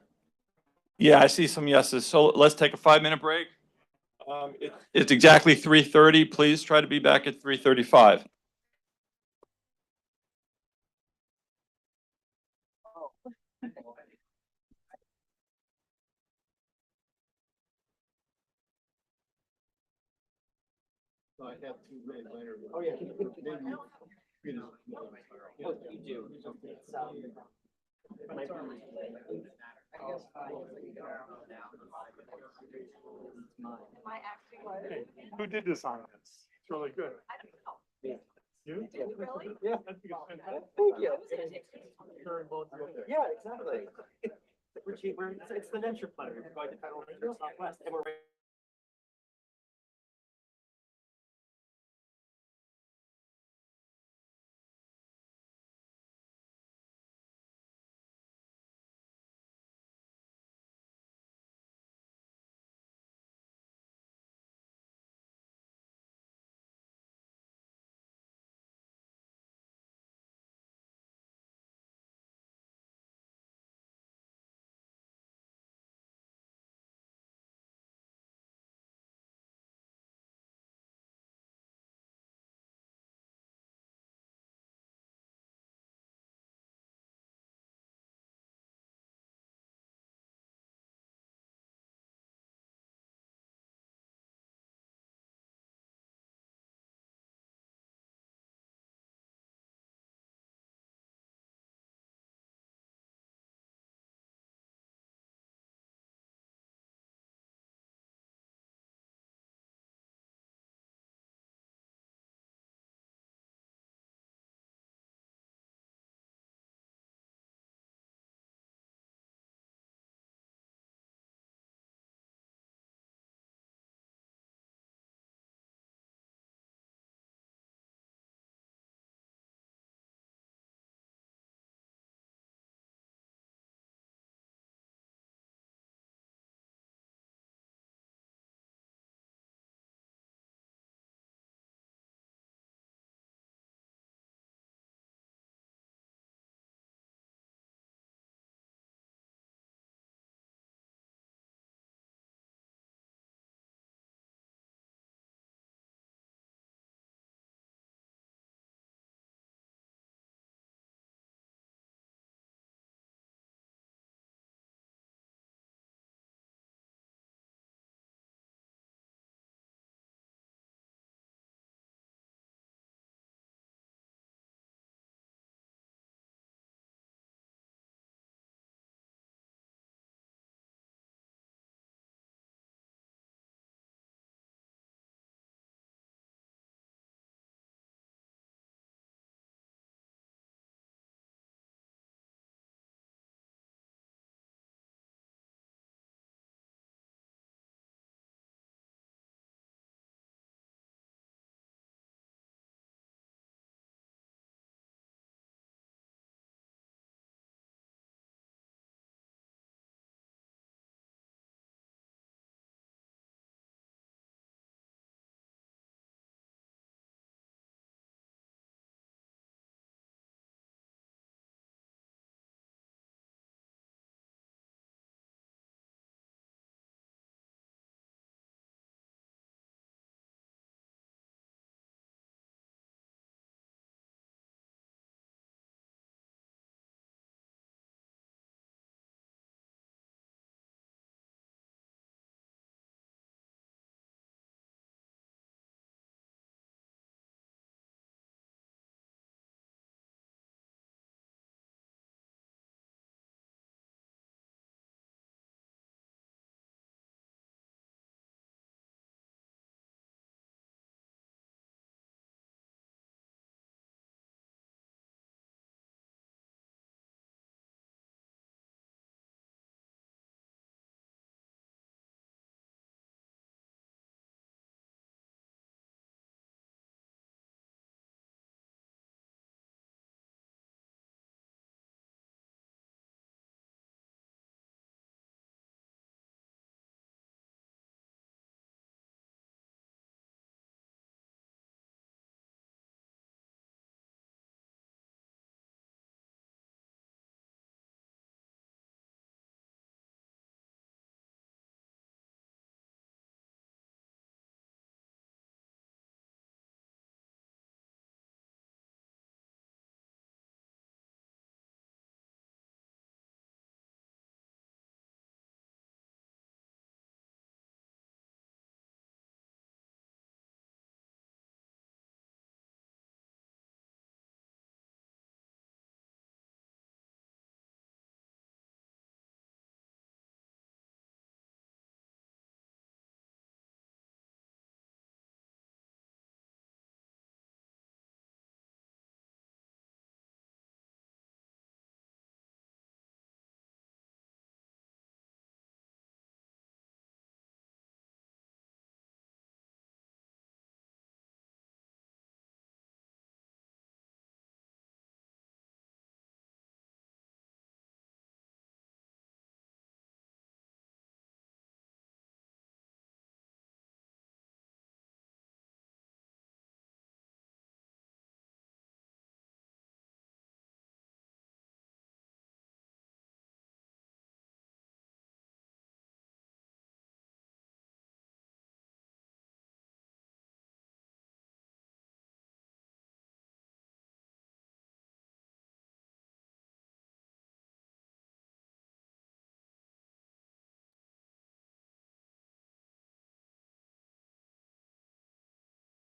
S10: Yeah, I see some yeses. So let's take a 5-minute break. It's exactly 3:30. Please try to be back at 3:35.
S11: I have 2 later. Oh, yeah.
S6: Who did this on us? It's really good. You? Yeah. Thank you.
S7: Yeah, exactly. It's the venture plenary. We're going to Federal Southwest, and we're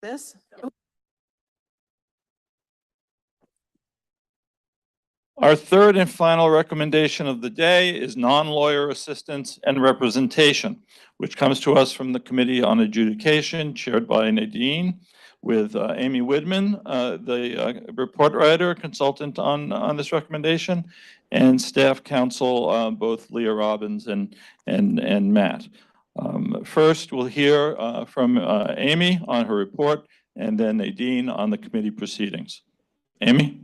S4: This?
S10: Our third and final recommendation of the day is non-lawyer assistance and representation, which comes to us from the Committee on Adjudication, chaired by Nadine, with Amy Widman, the report writer, consultant on this recommendation, and staff counsel, both Leah Robbins and Matt. First, we'll hear from Amy on her report, and then Nadine on the committee proceedings. Amy?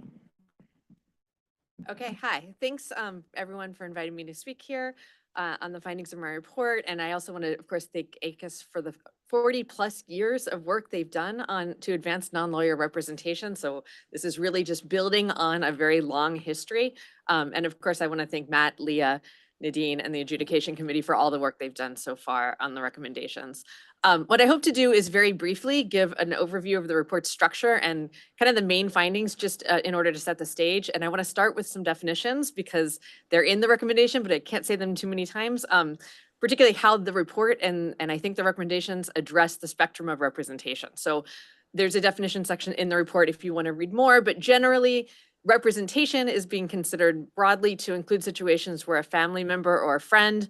S4: Okay, hi. Thanks, everyone, for inviting me to speak here on the findings of my report. And I also want to, of course, thank ACUS for the 40+ years of work they've done to advance non-lawyer representation. So this is really just building on a very long history. And of course, I want to thank Matt, Leah, Nadine, and the Adjudication Committee for all the work they've done so far on the recommendations. What I hope to do is very briefly give an overview of the report's structure and kind of the main findings just in order to set the stage. And I want to start with some definitions because they're in the recommendation, but I can't say them too many times, particularly how the report and I think the recommendations address the spectrum of representation. So there's a definition section in the report if you want to read more, but generally, representation is being considered broadly to include situations where a family member or a friend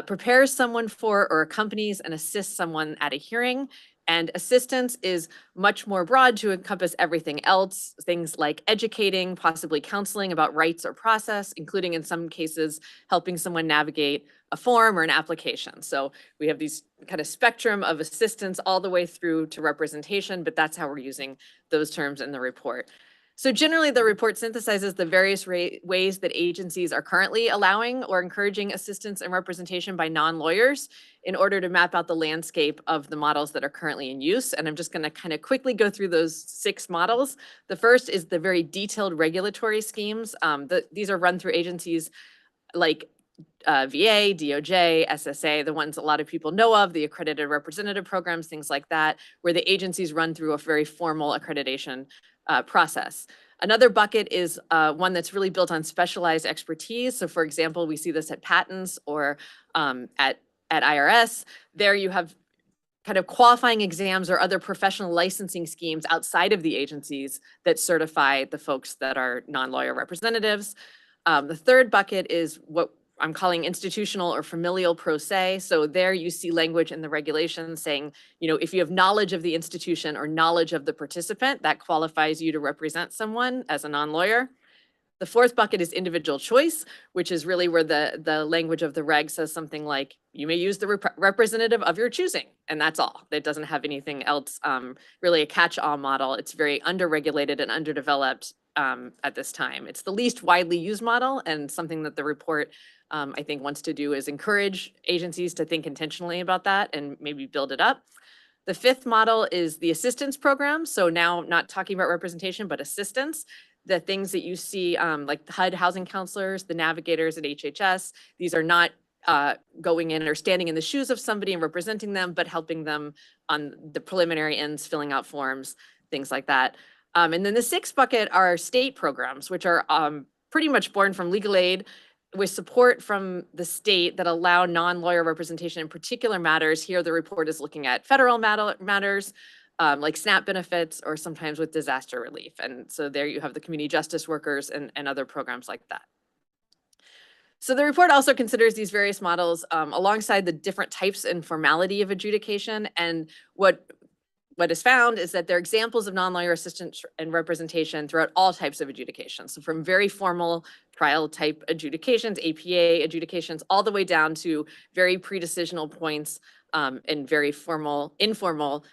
S4: prepares someone for or accompanies and assists someone at a hearing. And assistance is much more broad to encompass everything else, things like educating, possibly counseling about rights or process, including in some cases, helping someone navigate a form or an application. So we have these kind of spectrum of assistance all the way through to representation, but that's how we're using those terms in the report. So generally, the report synthesizes the various ways that agencies are currently allowing or encouraging assistance and representation by non-lawyers in order to map out the landscape of the models that are currently in use. And I'm just going to kind of quickly go through those 6 models. The first is the very detailed regulatory schemes. These are run through agencies like VA, DOJ, SSA, the ones a lot of people know of, the accredited representative programs, things like that, where the agencies run through a very formal accreditation process. Another bucket is one that's really built on specialized expertise. So for example, we see this at patents or at IRS. There you have kind of qualifying exams or other professional licensing schemes outside of the agencies that certify the folks that are non-lawyer representatives. The third bucket is what I'm calling institutional or familial pro se. So there you see language in the regulations saying, you know, if you have knowledge of the institution or knowledge of the participant, that qualifies you to represent someone as a non-lawyer. The fourth bucket is individual choice, which is really where the language of the reg says something like, you may use the representative of your choosing, and that's all. It doesn't have anything else, really a catch-all model. It's very underregulated and underdeveloped at this time. It's the least widely used model, and something that the report I think wants to do is encourage agencies to think intentionally about that and maybe build it up. The fifth model is the assistance program. So now not talking about representation, but assistance. The things that you see like the HUD housing counselors, the navigators at HHS, these are not going in or standing in the shoes of somebody and representing them, but helping them on the preliminary ends, filling out forms, things like that. And then the sixth bucket are state programs, which are pretty much born from legal aid with support from the state that allow non-lawyer representation in particular matters. Here, the report is looking at federal matters like SNAP benefits or sometimes with disaster relief. And so there you have the community justice workers and other programs like that. So the report also considers these various models alongside the different types and formality of adjudication. And what is found is that there are examples of non-lawyer assistance and representation throughout all types of adjudication. So from very formal trial type adjudications, APA adjudications, all the way down to very pre-decisional points and very informal,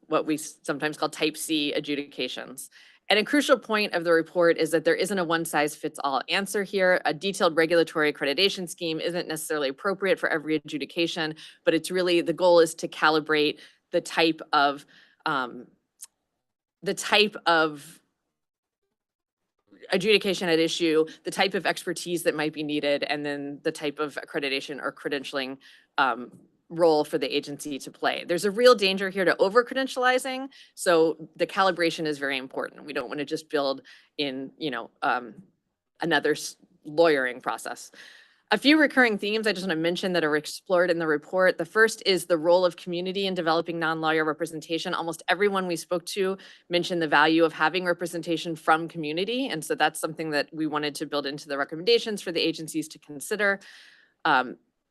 S4: what we sometimes call type C adjudications. And a crucial point of the report is that there isn't a one-size-fits-all answer here. A detailed regulatory accreditation scheme isn't necessarily appropriate for every adjudication, but it's really, the goal is to calibrate the type of adjudication at issue, the type of expertise that might be needed, and then the type of accreditation or credentialing role for the agency to play. There's a real danger here to over-credentializing, so the calibration is very important. We don't want to just build in, another lawyering process. A few recurring themes I just want to mention that are explored in the report. The first is the role of community in developing non-lawyer representation. Almost everyone we spoke to mentioned the value of having representation from community. And so that's something that we wanted to build into the recommendations for the agencies to consider.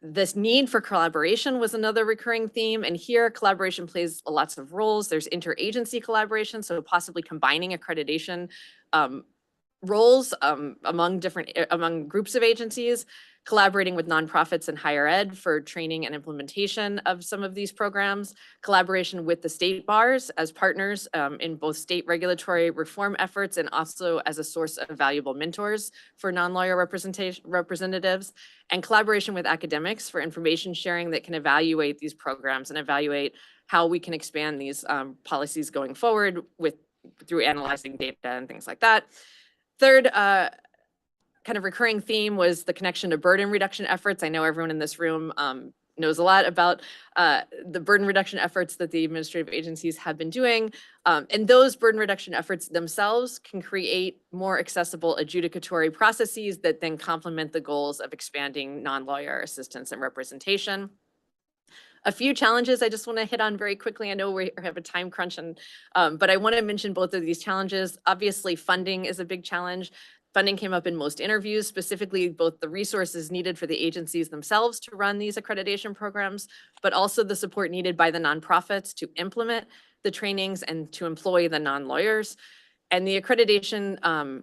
S4: This need for collaboration was another recurring theme. And here collaboration plays lots of roles. There's interagency collaboration, so possibly combining accreditation roles among groups of agencies, collaborating with nonprofits and higher ed for training and implementation of some of these programs, collaboration with the state bars as partners in both state regulatory reform efforts and also as a source of valuable mentors for non-lawyer representatives, and collaboration with academics for information sharing that can evaluate these programs and evaluate how we can expand these policies going forward through analyzing data and things like that. Third, kind of recurring theme was the connection to burden reduction efforts. I know everyone in this room knows a lot about the burden reduction efforts that the administrative agencies have been doing. And those burden reduction efforts themselves can create more accessible adjudicatory processes that then complement the goals of expanding non-lawyer assistance and representation. A few challenges I just want to hit on very quickly. I know we have a time crunch, but I want to mention both of these challenges. Obviously, funding is a big challenge. Funding came up in most interviews, specifically both the resources needed for the agencies themselves to run these accreditation programs, but also the support needed by the nonprofits to implement the trainings and to employ the non-lawyers. And the accreditation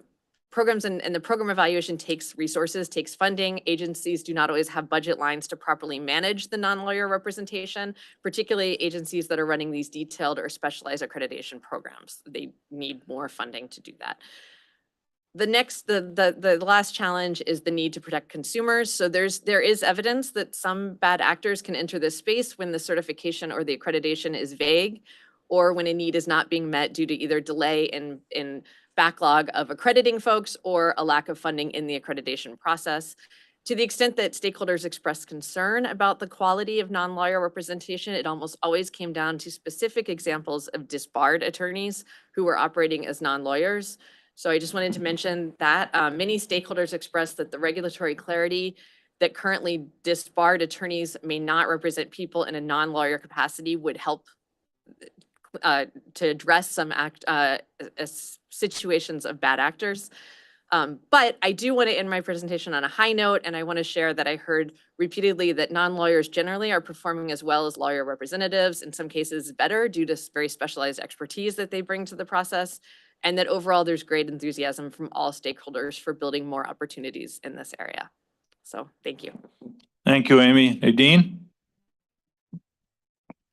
S4: programs and the program evaluation takes resources, takes funding. Agencies do not always have budget lines to properly manage the non-lawyer representation, particularly agencies that are running these detailed or specialized accreditation programs. They need more funding to do that. The last challenge is the need to protect consumers. So there is evidence that some bad actors can enter this space when the certification or the accreditation is vague, or when a need is not being met due to either delay in backlog of accrediting folks or a lack of funding in the accreditation process. To the extent that stakeholders expressed concern about the quality of non-lawyer representation, it almost always came down to specific examples of disbarred attorneys who were operating as non-lawyers. So I just wanted to mention that many stakeholders expressed that the regulatory clarity that currently disbarred attorneys may not represent people in a non-lawyer capacity would help to address some situations of bad actors. But I do want to end my presentation on a high note, and I want to share that I heard repeatedly that non-lawyers generally are performing as well as lawyer representatives, in some cases better due to very specialized expertise that they bring to the process, and that overall there's great enthusiasm from all stakeholders for building more opportunities in this area. So thank you.
S10: Thank you, Amy. Nadine?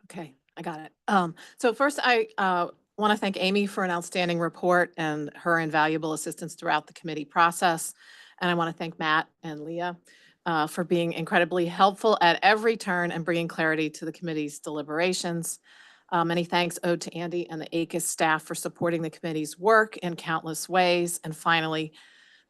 S5: Okay, I got it. So first, I want to thank Amy for an outstanding report and her invaluable assistance throughout the committee process. And I want to thank Matt and Leah for being incredibly helpful at every turn and bringing clarity to the committee's deliberations. Many thanks owed to Andy and the ACUS staff for supporting the committee's work in countless ways. And finally,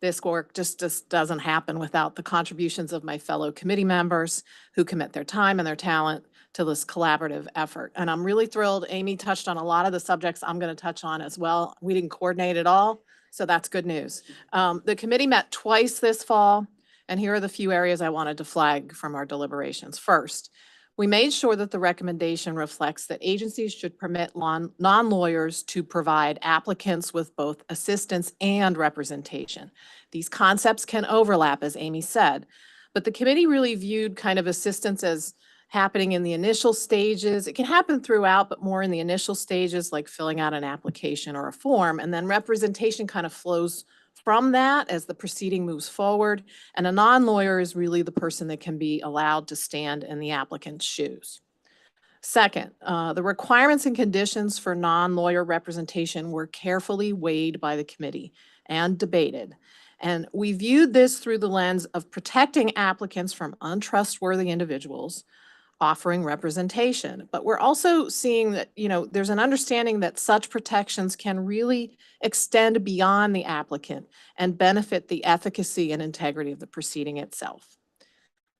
S5: this work just doesn't happen without the contributions of my fellow committee members who commit their time and their talent to this collaborative effort. And I'm really thrilled. Amy touched on a lot of the subjects I'm going to touch on as well. We didn't coordinate at all, so that's good news. The committee met twice this fall, and here are the few areas I wanted to flag from our deliberations. First, we made sure that the recommendation reflects that agencies should permit non-lawyers to provide applicants with both assistance and representation. These concepts can overlap, as Amy said, but the committee really viewed kind of assistance as happening in the initial stages. It can happen throughout, but more in the initial stages, like filling out an application or a form, and then representation kind of flows from that as the proceeding moves forward. And a non-lawyer is really the person that can be allowed to stand in the applicant's shoes. Second, the requirements and conditions for non-lawyer representation were carefully weighed by the committee and debated. And we viewed this through the lens of protecting applicants from untrustworthy individuals offering representation. But we're also seeing that, there's an understanding that such protections can really extend beyond the applicant and benefit the efficacy and integrity of the proceeding itself.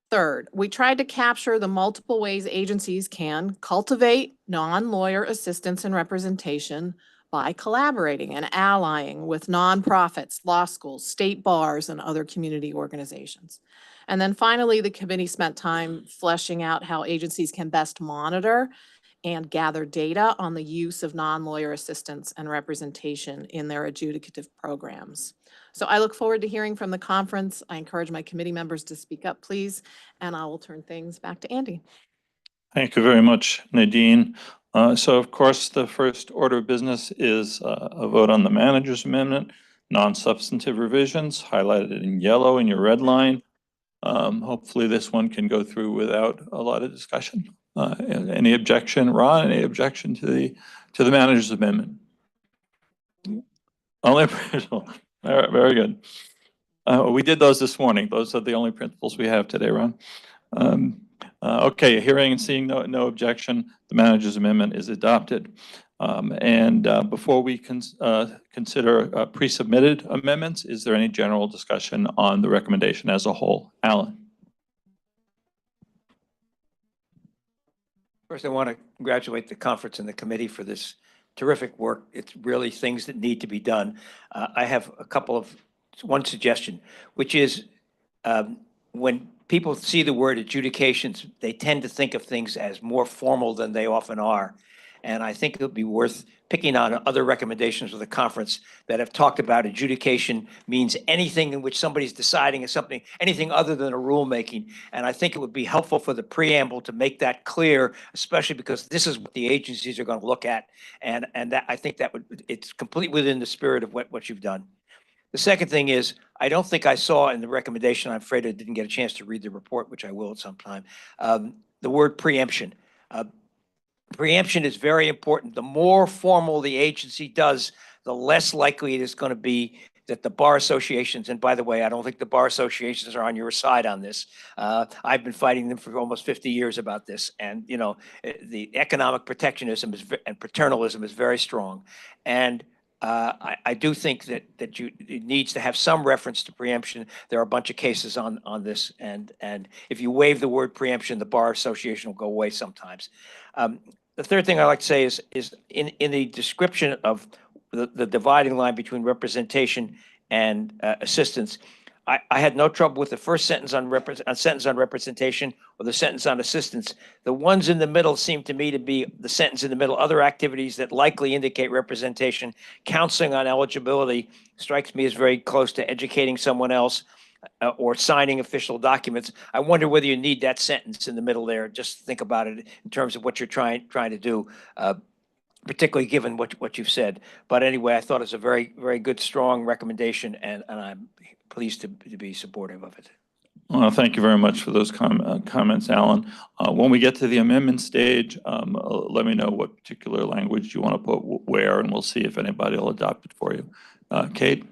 S5: Third, we tried to capture the multiple ways agencies can cultivate non-lawyer assistance and representation, by collaborating and allying with nonprofits, law schools, state bars, and other community organizations. And then finally, the committee spent time fleshing out how agencies can best monitor and gather data on the use of non-lawyer assistance and representation in their adjudicative programs. So I look forward to hearing from the conference. I encourage my committee members to speak up, please, and I will turn things back to Andy.
S10: Thank you very much, Nadine. So of course, the first order of business is a vote on the manager's amendment, non-substantive revisions highlighted in yellow in your red line. Hopefully this one can go through without a lot of discussion. Any objection, Ron, any objection to the manager's amendment? Only appraisal. Very good. We did those this morning. Those are the only principles we have today, Ron. Okay, hearing and seeing no objection, the manager's amendment is adopted. Before we consider pre-submitted amendments, is there any general discussion on the recommendation as a whole? Alan?
S12: First, I want to congratulate the conference and the committee for this terrific work. It's really things that need to be done. I have one suggestion, which is when people see the word adjudications, they tend to think of things as more formal than they often are. And I think it would be worth picking on other recommendations of the conference that have talked about adjudication means anything in which somebody's deciding is something, anything other than a rulemaking. And I think it would be helpful for the preamble to make that clear, especially because this is what the agencies are going to look at. And that I think it's completely within the spirit of what you've done. The second thing is, I don't think I saw in the recommendation, I'm afraid I didn't get a chance to read the report, which I will at some time, the word preemption. Preemption is very important. The more formal the agency does, the less likely it is going to be that the bar associations, and by the way, I don't think the bar associations are on your side on this. I've been fighting them for almost 50 years about this. And, you know, the economic protectionism and paternalism is very strong. And I do think that it needs to have some reference to preemption. There are a bunch of cases on this. And if you waive the word preemption, the bar association will go away sometimes. The third thing I'd like to say is in the description of the dividing line between representation and assistance, I had no trouble with the first sentence on representation or the sentence on assistance. The ones in the middle seem to me to be the sentence in the middle. Other activities that likely indicate representation, counseling on eligibility strikes me as very close to educating someone else. Or signing official documents. I wonder whether you need that sentence in the middle there. Just think about it in terms of what you're trying to do, particularly given what you've said. But anyway, I thought it was a very, very good, strong recommendation, and I'm pleased to be supportive of it.
S10: Well, thank you very much for those comments, Alan. When we get to the amendment stage, let me know what particular language you want to put where, and we'll see if anybody will adopt it for you. Kate?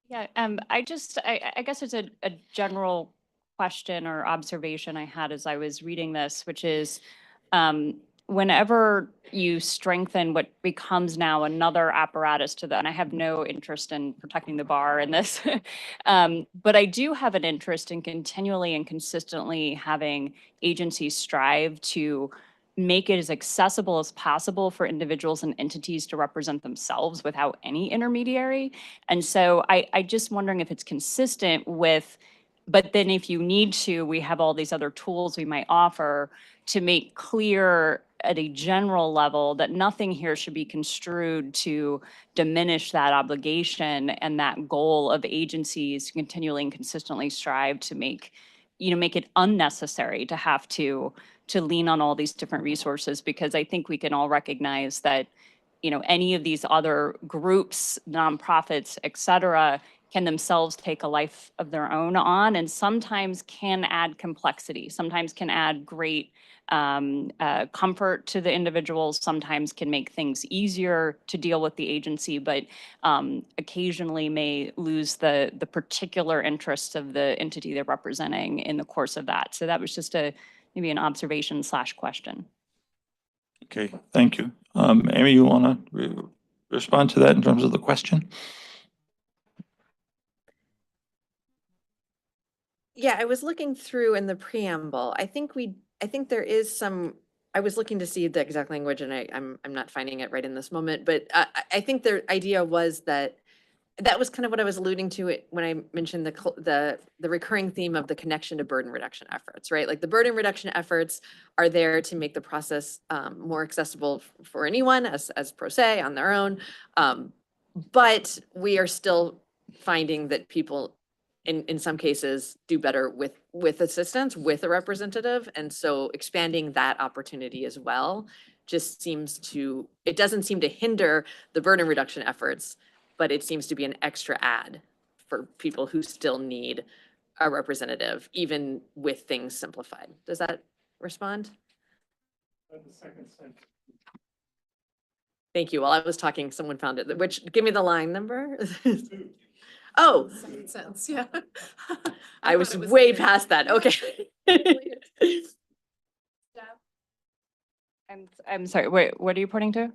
S9: Yeah, I guess it's a general question or observation I had as I was reading this, which is whenever you strengthen what becomes now another apparatus to that, and I have no interest in protecting the bar in this, but I do have an interest in continually and consistently having agencies strive to make it as accessible as possible for individuals and entities to represent themselves without any intermediary. And so I just wondering if it's consistent with, but then if you need to, we have all these other tools we might offer to make clear at a general level that nothing here should be construed to diminish that obligation and that goal of agencies to continually and consistently strive to make it unnecessary to have to lean on all these different resources, because I think we can all recognize that, any of these other groups, nonprofits, et cetera, can themselves take a life of their own on, and sometimes can add complexity, sometimes can add great comfort to the individuals, sometimes can make things easier to deal with the agency, but occasionally may lose the particular interests of the entity they're representing in the course of that. So that was just maybe an observation / question.
S10: Okay, thank you. Amy, you want to respond to that in terms of the question?
S4: Yeah, I was looking through in the preamble. I think there is some I was looking to see the exact language and I'm not finding it right in this moment, but I think the idea was that that was kind of what I was alluding to it when I mentioned the recurring theme of the connection to burden reduction efforts, right? Like the burden reduction efforts are there to make the process more accessible for anyone as pro se on their own. But we are still finding that people in some cases do better with assistance, with a representative. And so expanding that opportunity as well just it doesn't seem to hinder the burden reduction efforts, but it seems to be an extra add for people who still need a representative, even with things simplified. Does that respond? Thank you. While I was talking, someone found it, give me the line number. Oh,
S5: Second sentence, yeah.
S4: I was
S5: thought it was
S4: way
S5: later.
S4: past that. Okay.
S9: I'm sorry, wait, what are you pointing to?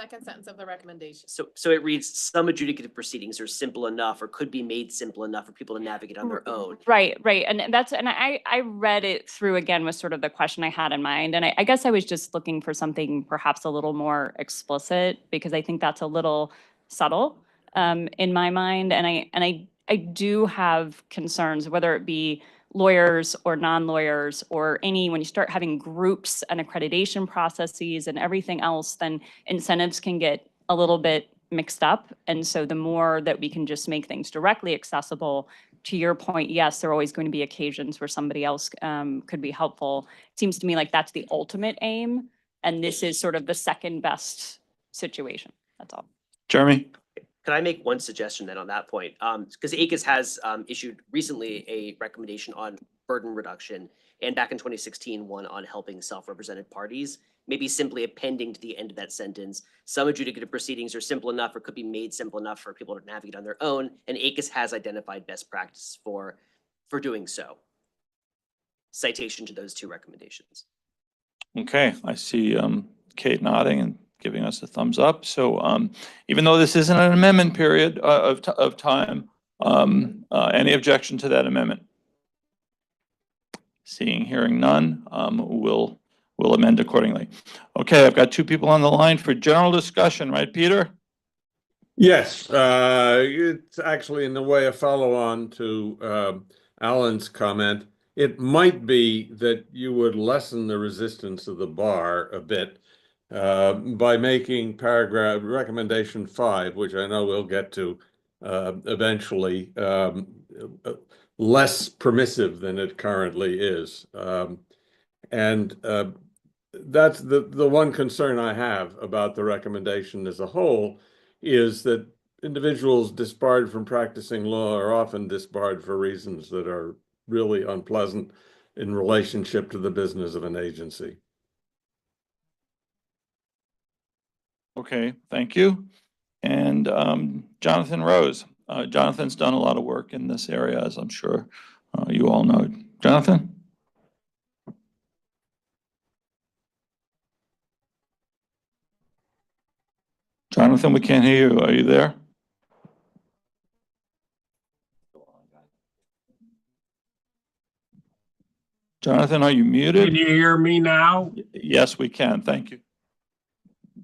S5: Second sentence of the recommendation.
S17: So it reads, some adjudicative proceedings are simple enough or could be made simple enough for people to navigate on their own.
S9: Right. And I read it through again with sort of the question I had in mind. And I guess I was just looking for something perhaps a little more explicit because I think that's a little subtle in my mind. And I do have concerns, whether it be lawyers or non-lawyers or when you start having groups and accreditation processes and everything else, then incentives can get a little bit mixed up. And so the more that we can just make things directly accessible, to your point, yes, there are always going to be occasions where somebody else could be helpful. It seems to me like that's the ultimate aim. And this is sort of the second best situation. That's all.
S10: Jeremy?
S17: Can I make one suggestion then on that point? Because ACUS has issued recently a recommendation on burden reduction, and back in 2016, one on helping self-represented parties. Maybe simply appending to the end of that sentence, some adjudicative proceedings are simple enough or could be made simple enough for people to navigate on their own, and ACUS has identified best practices for doing so. Citation to those two recommendations.
S10: Okay, I see Kate nodding and giving us a thumbs up. So even though this isn't an amendment period of time, any objection to that amendment? Seeing, hearing none, we'll amend accordingly. Okay, I've got two people on the line for general discussion, right, Peter?
S8: Yes, it's actually in the way a follow-on to Alan's comment. It might be that you would lessen the resistance of the bar a bit by making paragraph recommendation 5, which I know we'll get to eventually, less permissive than it currently is. And that's the one concern I have about the recommendation as a whole is that individuals disbarred from practicing law are often disbarred for reasons that are really unpleasant in relationship to the business of an agency.
S10: Okay, thank you. And Jonathan Rose. Jonathan's done a lot of work in this area, as I'm sure you all know. Jonathan? Jonathan, we can't hear you. Are you there? Jonathan, are you muted?
S21: Can you hear me now?
S10: Yes, we can. Thank you.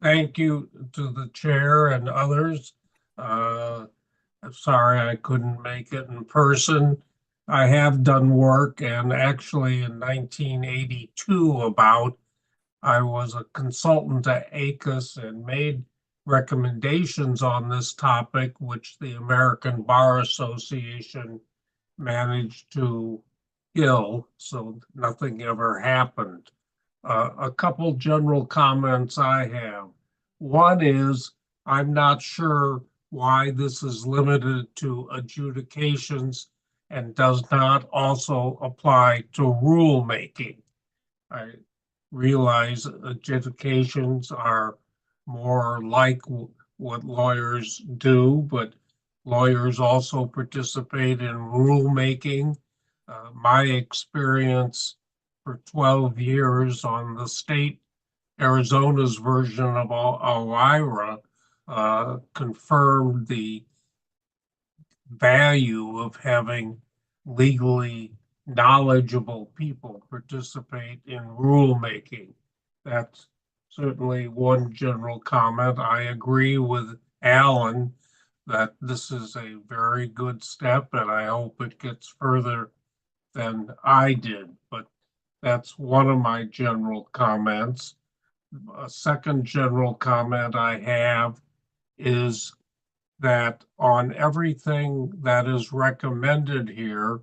S21: Thank you to the chair and others. I'm sorry I couldn't make it in person. I have done work, and actually in 1982 I was a consultant at ACUS and made recommendations on this topic, which the American Bar Association managed to kill, so nothing ever happened. A couple general comments I have. One is, I'm not sure why this is limited to adjudications and does not also apply to rulemaking. I realize adjudications are more like what lawyers do, but lawyers also participate in rulemaking. My experience for 12 years on the state, Arizona's version of OIRA, confirmed the value of having legally knowledgeable people participate in rulemaking. That's certainly one general comment. I agree with Alan that this is a very good step, and I hope it gets further than I did. But that's one of my general comments. A second general comment I have is that on everything that is recommended here,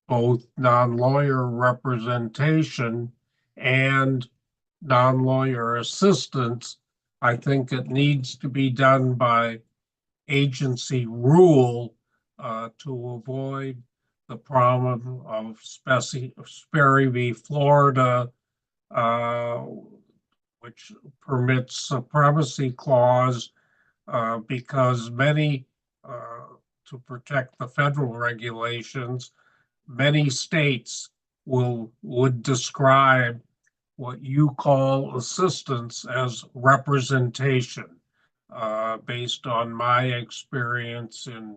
S21: both non-lawyer representation and non-lawyer assistance, I think it needs to be done by agency rule to avoid the problem of Sperry v. Florida, which permits supremacy clause because many, to protect the federal regulations, many states would describe what you call assistance as representation, based on my experience in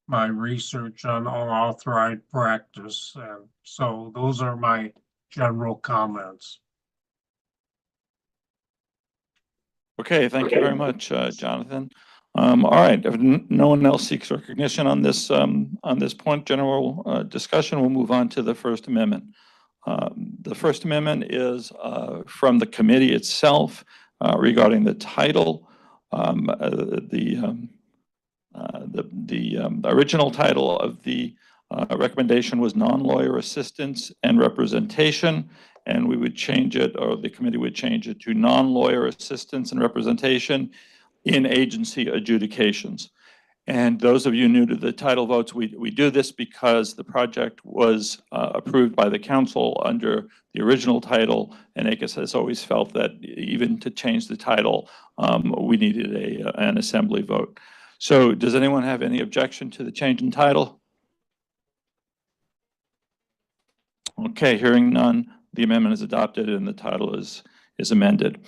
S21: my research on unauthorized practice. And so those are my general comments.
S10: Okay, thank you very much, Jonathan. All right, if no one else seeks recognition on this point, general discussion, we'll move on to the First Amendment. The First Amendment is from the committee itself regarding the title. The original title of the recommendation was non-lawyer assistance and representation, and we would change it, or the committee would change it to non-lawyer assistance and representation in agency adjudications. And those of you new to the title votes, we do this because the project was approved by the council under the original title, and ACUS has always felt that even to change the title, we needed an assembly vote. So does anyone have any objection to the change in title? Okay, hearing none, the amendment is adopted and the title is amended.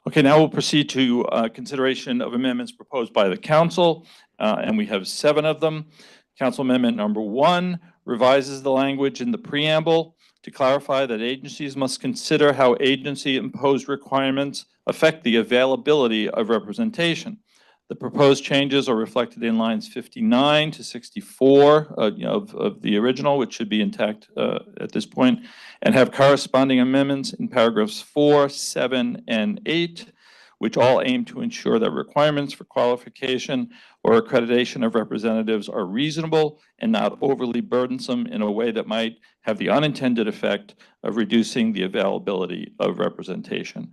S10: Okay, now we'll proceed to consideration of amendments proposed by the council, and we have 7 of them. Council Amendment number 1 revises the language in the preamble to clarify that agencies must consider how agency-imposed requirements affect the availability of representation. The proposed changes are reflected in lines 59 to 64 of the original, which should be intact at this point, and have corresponding amendments in paragraphs 4, 7, and 8, which all aim to ensure that requirements for qualification or accreditation of representatives are reasonable and not overly burdensome in a way that might have the unintended effect of reducing the availability of representation.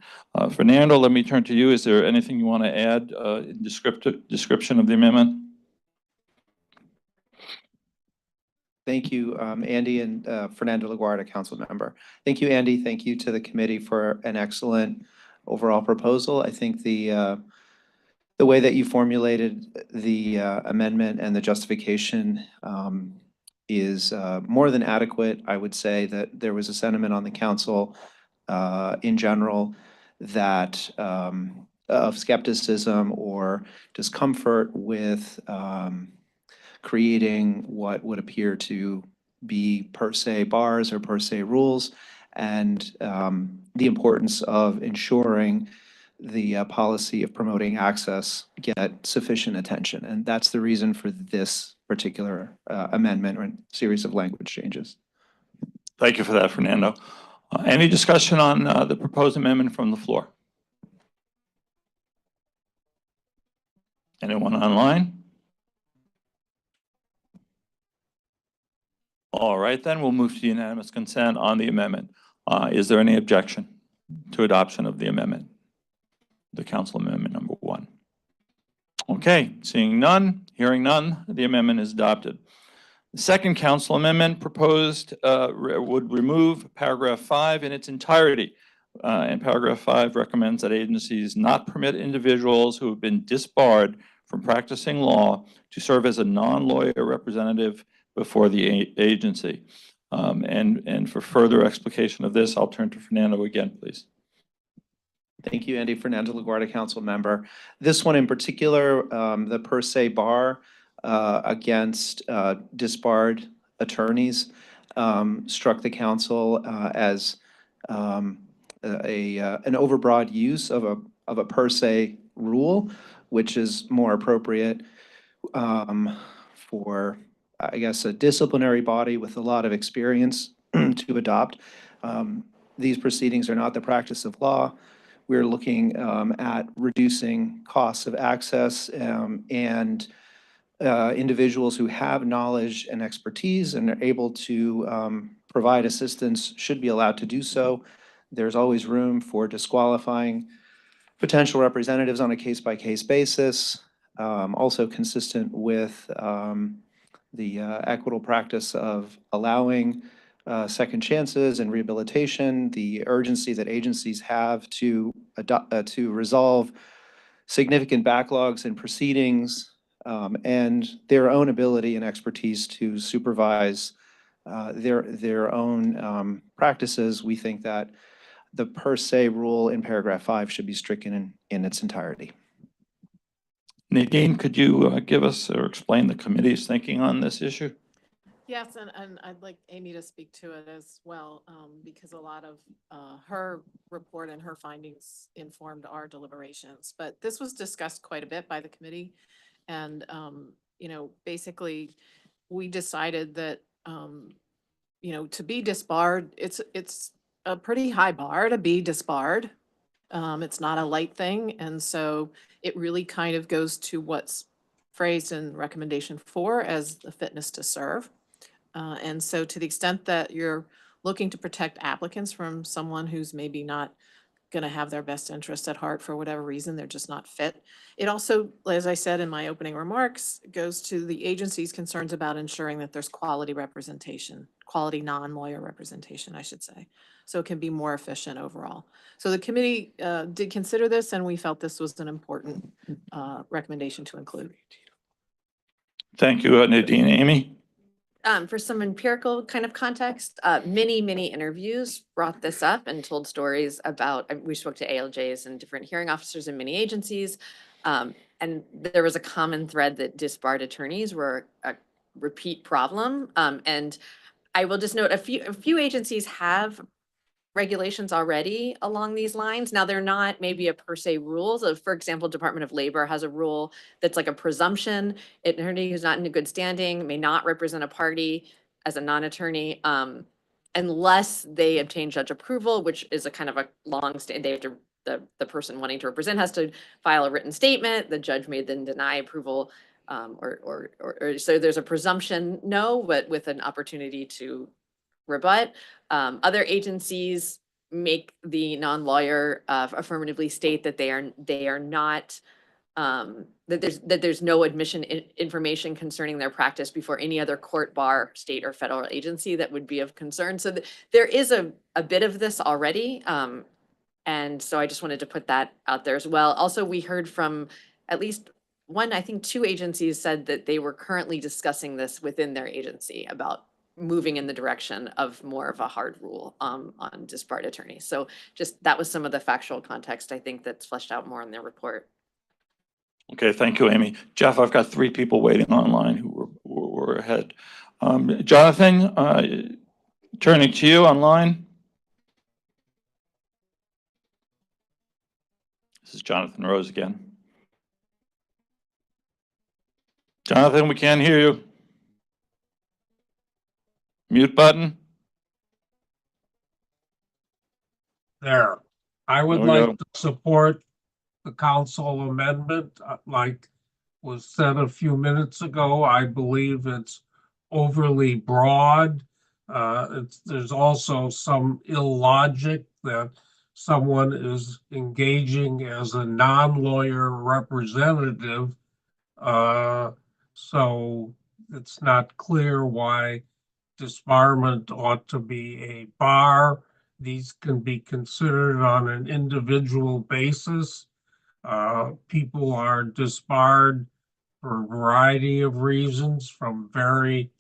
S10: Fernando, let me turn to you. Is there anything you want to add in description of the amendment?
S18: Thank you, Andy and Fernando LaGuardia, council member. Thank you, Andy. Thank you to the committee for an excellent overall proposal. I think the way that you formulated the amendment and the justification is more than adequate. I would say that there was a sentiment on the council in general that of skepticism or discomfort with creating what would appear to be per se bars or per se rules, and the importance of ensuring the policy of promoting access get sufficient attention. And that's the reason for this particular amendment or series of language changes.
S10: Thank you for that, Fernando. Any discussion on the proposed amendment from the floor? Anyone online? All right, then we'll move to unanimous consent on the amendment. Is there any objection to adoption of the amendment? The council amendment number 1. Okay, seeing none, hearing none, the amendment is adopted. The second council amendment proposed would remove paragraph 5 in its entirety. And paragraph 5 recommends that agencies not permit individuals who have been disbarred from practicing law to serve as a non-lawyer representative before the agency. And for further explication of this, I'll turn to Fernando again, please.
S18: Thank you, Andy. Fernando LaGuardia, council member. This one in particular, the per se bar against disbarred attorneys struck the council as an overbroad use of a per se rule, which is more appropriate for, I guess, a disciplinary body with a lot of experience to adopt. These proceedings are not the practice of law. We're looking at reducing costs of access and individuals who have knowledge and expertise and are able to provide assistance should be allowed to do so. There's always room for disqualifying potential representatives on a case-by-case basis, also consistent with the equitable practice of allowing second chances and rehabilitation, the urgency that agencies have to resolve significant backlogs in proceedings, and their own ability and expertise to supervise their own practices. We think that the per se rule in paragraph 5 should be stricken in its entirety.
S10: Nadine, could you give us or explain the committee's thinking on this issue?
S5: Yes, and I'd like Amy to speak to it as well, because a lot of her report and her findings informed our deliberations. But this was discussed quite a bit by the committee. And, basically, we decided that, to be disbarred, it's a pretty high bar to be disbarred. It's not a light thing. And so it really kind of goes to what's phrased in recommendation 4 as the fitness to serve. And so to the extent that you're looking to protect applicants from someone who's maybe not going to have their best interest at heart for whatever reason, they're just not fit. It also, as I said in my opening remarks, goes to the agency's concerns about ensuring that there's quality representation, quality non-lawyer representation, I should say. So it can be more efficient overall. So the committee did consider this, and we felt this was an important recommendation to include.
S10: Thank you, Nadine. Amy?
S4: For some empirical kind of context, many interviews brought this up and told stories about, we spoke to ALJs and different hearing officers in many agencies. And there was a common thread that disbarred attorneys were a repeat problem. And I will just note a few agencies have regulations already along these lines. Now, they're not maybe a per se rules of, for example, Department of Labor has a rule that's like a presumption. An attorney who's not in a good standing may not represent a party as a non-attorney unless they obtain judge approval, which is a kind of a long stand. They have to, the person wanting to represent has to file a written statement. The judge may then deny approval or so there's a presumption no, but with an opportunity to rebut. Other agencies make the non-lawyer affirmatively state that they are not that there's no admission information concerning their practice before any other court, bar, state or federal agency that would be of concern. So there is a bit of this already. And so I just wanted to put that out there as well. Also, we heard from at least one, I think 2 agencies said that they were currently discussing this within their agency about moving in the direction of more of a hard rule on disbarred attorneys. So just that was some of the factual context I think that's fleshed out more in their report.
S10: Okay, thank you, Amy. Jeff, I've got 3 people waiting online who were ahead. Jonathan, turning to you online. This is Jonathan Rose again. Jonathan, we can't hear you. Mute button.
S21: There. I would
S10: There we
S21: like
S10: go.
S21: to support the council amendment, like was said a few minutes ago. I believe it's overly broad. There's also some illogic that someone is engaging as a non-lawyer representative. So it's not clear why disbarment ought to be a bar. These can be considered on an individual basis. People are disbarred for a variety of reasons, from very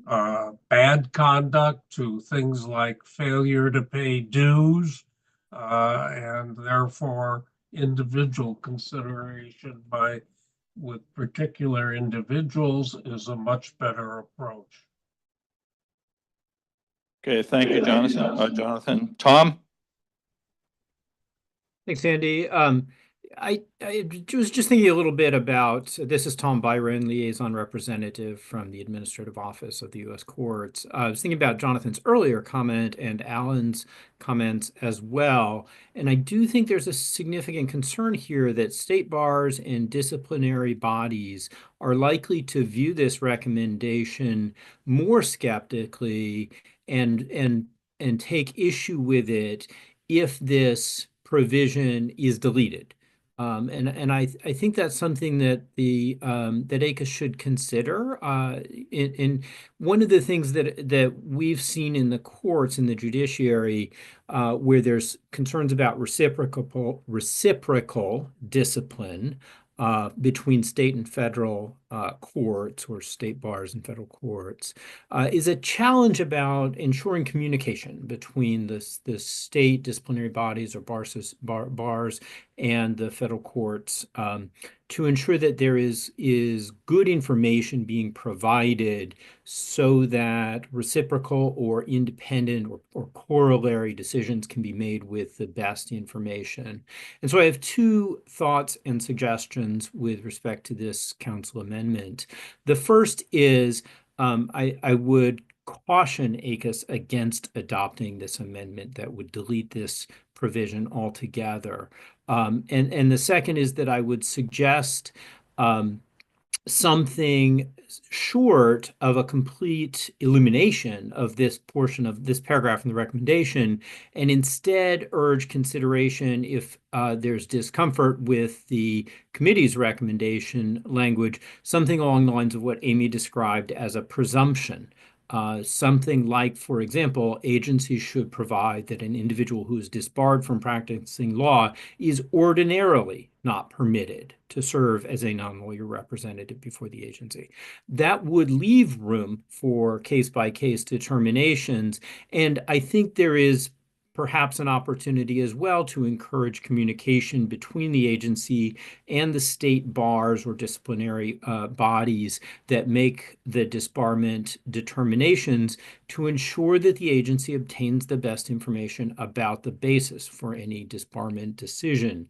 S21: bad conduct to things like failure to pay dues, and therefore individual consideration with particular individuals is a much better approach.
S10: Okay, thank you, Jonathan. Jonathan. Tom?
S1: Thanks, Andy. I was just thinking a little bit about, this is Tom Byron, liaison representative from the Administrative Office of the U.S. Courts. I was thinking about Jonathan's earlier comment and Alan's comments as well. And I do think there's a significant concern here that state bars and disciplinary bodies are likely to view this recommendation more skeptically and take issue with it if this provision is deleted. And I think that's something that that ACA should consider. In one of the things that we've seen in the courts, in the judiciary, where there's concerns about reciprocal discipline between state and federal courts, or state bars and federal courts, is a challenge about ensuring communication between the state disciplinary bodies or bars and the federal courts, to ensure that there is good information being provided so that reciprocal or independent or corollary decisions can be made with the best information. And so I have two thoughts and suggestions with respect to this council amendment. The first is, I would caution ACUS against adopting this amendment that would delete this provision altogether. And the second is that I would suggest something short of a complete elimination of this portion of this paragraph in the recommendation, and instead urge consideration, if there's discomfort with the committee's recommendation language, something along the lines of what Amy described as a presumption. Something like, for example, agencies should provide that an individual who is disbarred from practicing law is ordinarily not permitted to serve as a non-lawyer representative before the agency. That would leave room for case-by-case determinations, and I think there is perhaps an opportunity as well to encourage communication between the agency and the state bars or disciplinary bodies that make the disbarment determinations, to ensure that the agency obtains the best information about the basis for any disbarment decision.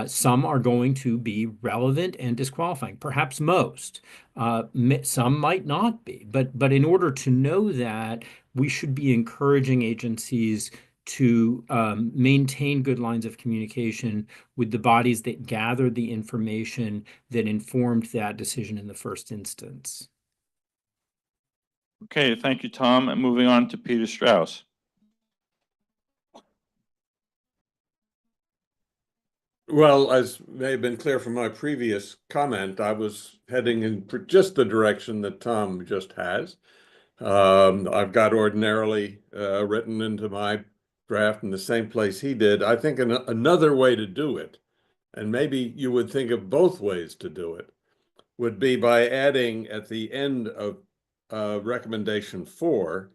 S1: Some are going to be relevant and disqualifying, perhaps most. Some might not be, but in order to know that, we should be encouraging agencies to maintain good lines of communication with the bodies that gathered the information that informed that decision in the first instance.
S10: Okay, thank you, Tom. And moving on to Peter Strauss.
S8: Well, as may have been clear from my previous comment, I was heading in just the direction that Tom just has. I've got ordinarily written into my draft in the same place he did. I think another way to do it, and maybe you would think of both ways to do it, would be by adding at the end of recommendation 4,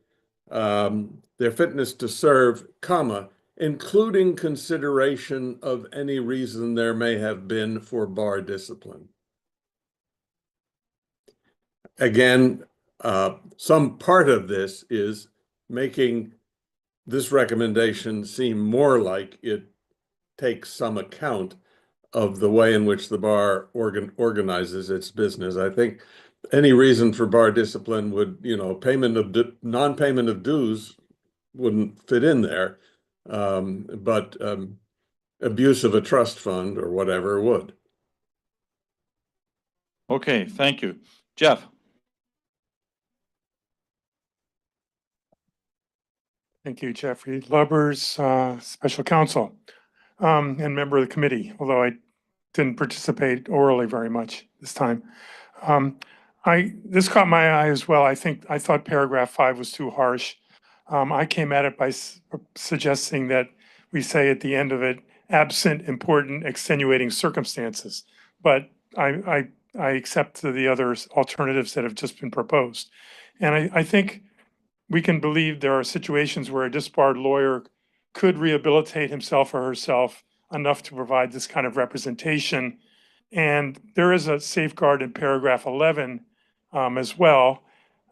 S8: their fitness to serve, comma, including consideration of any reason there may have been for bar discipline. Again, some part of this is making this recommendation seem more like it takes some account of the way in which the bar organizes its business. I think any reason for bar discipline would, payment of non-payment of dues wouldn't fit in there, but abuse of a trust fund or whatever would.
S10: Okay, thank you. Jeff.
S6: Thank you, Jeffrey Lubbers, Special Counsel, and member of the committee, although I didn't participate orally very much this time. This caught my eye as well. I thought paragraph 5 was too harsh. I came at it by suggesting that we say at the end of it, absent important extenuating circumstances. But I accept the other alternatives that have just been proposed. And I think we can believe there are situations where a disbarred lawyer could rehabilitate himself or herself enough to provide this kind of representation. And there is a safeguard in paragraph 11 as well.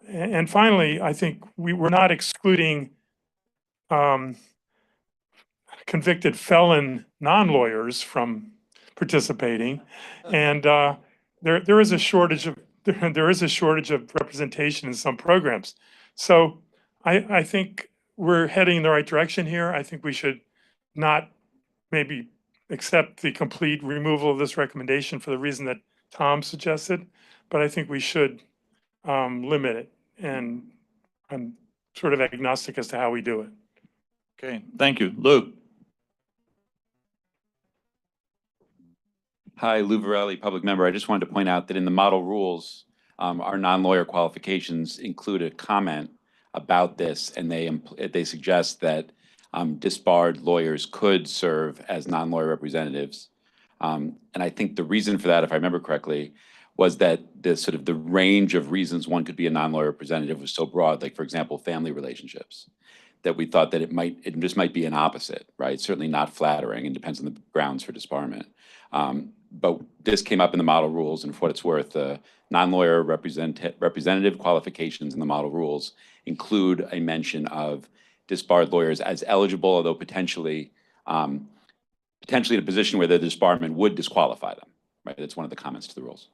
S6: And finally, I think we're not excluding convicted felon non-lawyers from participating. And there is a shortage of there is a shortage of representation in some programs. So I think we're heading in the right direction here. I think we should not maybe accept the complete removal of this recommendation for the reason that Tom suggested, but I think we should limit it. And I'm sort of agnostic as to how we do it.
S10: Okay, thank you. Luke?
S3: Hi, Lou Varelli, public member. I just wanted to point out that in the model rules, our non-lawyer qualifications include a comment about this, and they suggest that disbarred lawyers could serve as non-lawyer representatives. And I think the reason for that, if I remember correctly, was that the range of reasons one could be a non-lawyer representative was so broad, like, for example, family relationships, that we thought that it just might be an opposite, right? Certainly not flattering, and depends on the grounds for disbarment. But this came up in the model rules, and for what it's worth, the non-lawyer representative qualifications in the model rules include a mention of disbarred lawyers as eligible, although potentially in a position where the disbarment would disqualify them, right? That's one of the comments to the rules.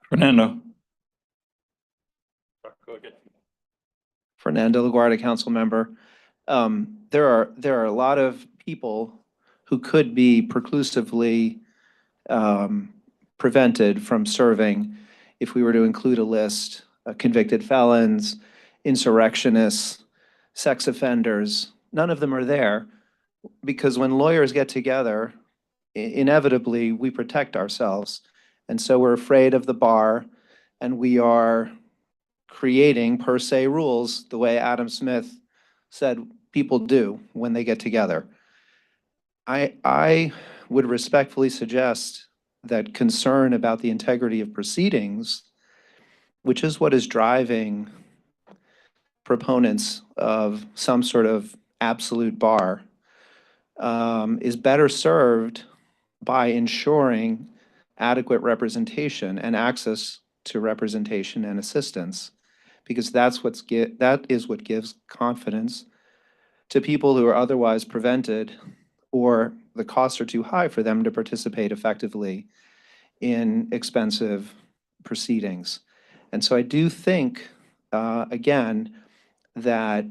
S10: Fernando?
S18: Fernando LaGuardia, council member. There are a lot of people who could be preclusively prevented from serving if we were to include a list of convicted felons, insurrectionists, sex offenders. None of them are there because when lawyers get together, inevitably we protect ourselves. And so we're afraid of the bar, and we are creating per se rules the way Adam Smith said people do when they get together. I would respectfully suggest that concern about the integrity of proceedings, which is what is driving proponents of some sort of absolute bar, is better served by ensuring adequate representation and access to representation and assistance, because that is what gives confidence to people who are otherwise prevented, or the costs are too high for them to participate effectively in expensive proceedings. And so I do think, again, that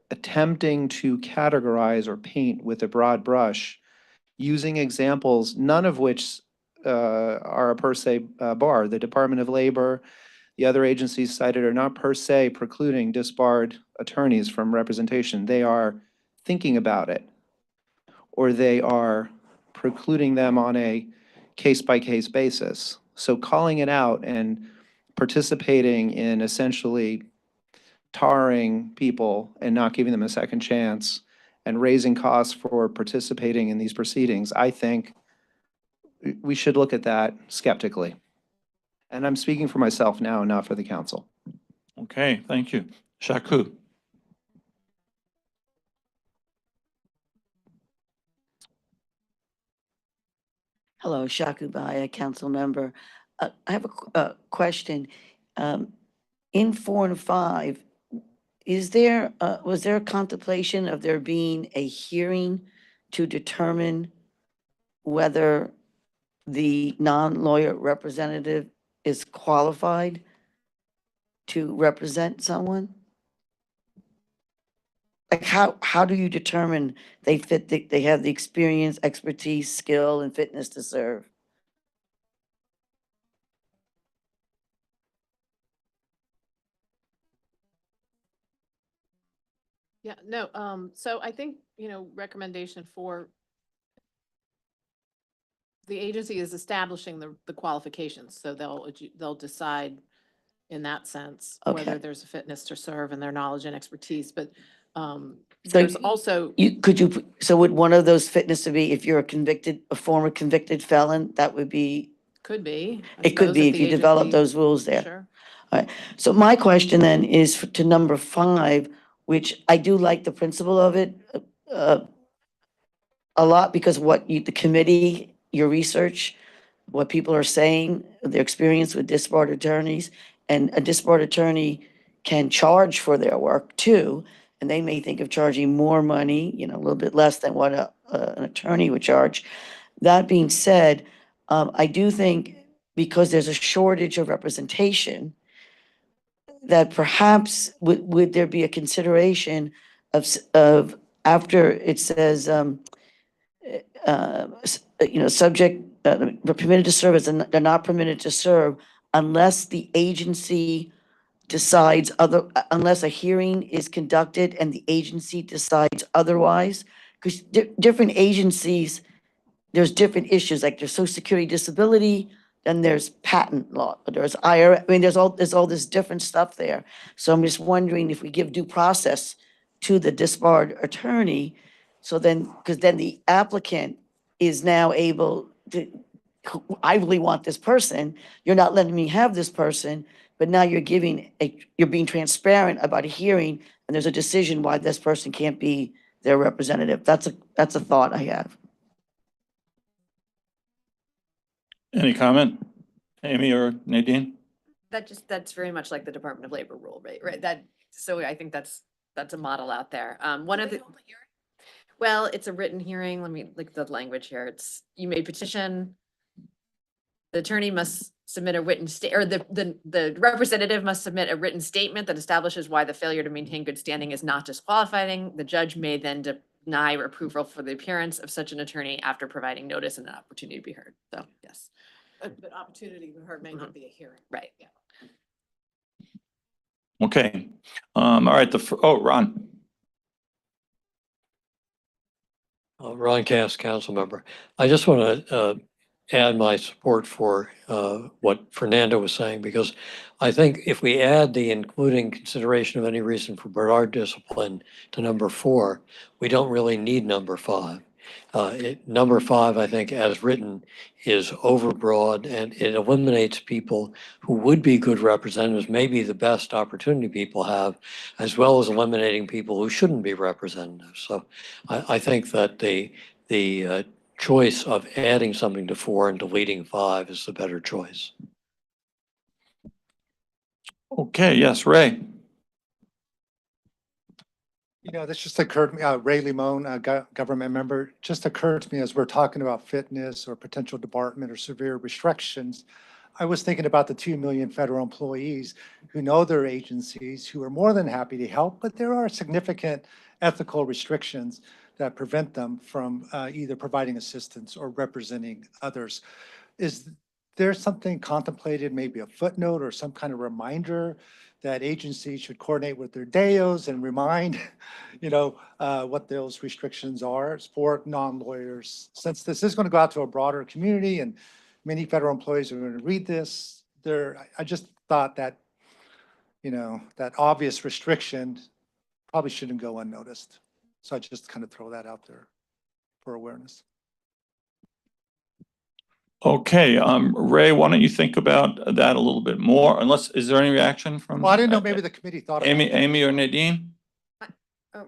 S18: attempting to categorize or paint with a broad brush, using examples, none of which are a per se bar. The Department of Labor, the other agencies cited are not per se precluding disbarred attorneys from representation. They are thinking about it, or they are precluding them on a case-by-case basis. So calling it out and participating in essentially tarring people and not giving them a second chance and raising costs for participating in these proceedings, I think we should look at that skeptically. And I'm speaking for myself now, not for the council.
S10: Okay, thank you. Shaku?
S22: Hello, Shaku Baya, council member. I have a question. In 4 and 5, was there a contemplation of there being a hearing to determine whether the non-lawyer representative is qualified to represent someone? Like how do you determine they have the experience, expertise, skill, and fitness to serve?
S5: Yeah, no, so I think, recommendation for the agency is establishing the qualifications, so they'll decide in that sense whether
S22: Okay.
S5: there's a fitness to serve and their knowledge and expertise, but
S22: So
S5: there's also.
S22: So would one of those fitness to be if you're a former convicted felon, that would be,
S5: Could be. I
S22: it could
S5: suppose,
S22: be
S5: if
S22: if
S5: the
S22: you develop
S5: agency-
S22: those rules there.
S5: Sure.
S22: All right, so my question then is to number 5, which I do like the principle of it a lot, because the committee, your research, what people are saying, their experience with disbarred attorneys, and a disbarred attorney can charge for their work too. and they may think of charging more money, a little bit less than what an attorney would charge. That being said, I do think because there's a shortage of representation, that perhaps would there be a consideration of after it says, subject, permitted to serve as, they're not permitted to serve unless the agency decides unless a hearing is conducted and the agency decides otherwise. Because different agencies, there's different issues, like there's social security disability, then there's patent law, but there's IRS, there's all this different stuff there. So I'm just wondering if we give due process to the disbarred attorney, so then, because then the applicant is now able to, I really want this person, you're not letting me have this person, but now you're you're being transparent about a hearing, and there's a decision why this person can't be their representative. That's a thought I have.
S10: Any comment, Amy or Nadine?
S4: That's very much like the Department of Labor rule, right? So I think that's a model out there. One of the, well, it's a written hearing. Let me look at the language here. You may petition. The attorney must submit a written or the representative must submit a written statement that establishes why the failure to maintain good standing is not disqualifying. The judge may then deny approval for the appearance of such an attorney after providing notice and an opportunity to be heard. So, yes.
S5: But opportunity to be heard may not be a hearing.
S4: Right.
S5: Yeah.
S10: Okay. All right. Ron.
S7: Ron Cass, council member. I just want to add my support for what Fernando was saying, because I think if we add the including consideration of any reason for Bernard discipline to number 4, we don't really need number 5. Number 5, I think, as written, is overbroad, and it eliminates people who would be good representatives, maybe the best opportunity people have, as well as eliminating people who shouldn't be representatives. So I think that the choice of adding something to 4 and deleting 5 is the better choice.
S10: Okay, yes, Ray.
S2: This just occurred to me, Ray Limon, government member, just occurred to me as we're talking about fitness or potential debarment or severe restrictions. I was thinking about the 2 million federal employees who know their agencies, who are more than happy to help, but there are significant ethical restrictions that prevent them from either providing assistance or representing others. Is there something contemplated, maybe a footnote or some kind of reminder that agencies should coordinate with their DAOs and remind, what those restrictions are for non-lawyers? Since this is going to go out to a broader community and many federal employees are going to read this, I just thought that, that obvious restriction probably shouldn't go unnoticed. So I just kind of throw that out there for awareness.
S10: Okay, Ray, why don't you think about that a little bit more? Is there any reaction from?
S2: Well, I didn't know, maybe the committee thought.
S10: Amy or Nadine?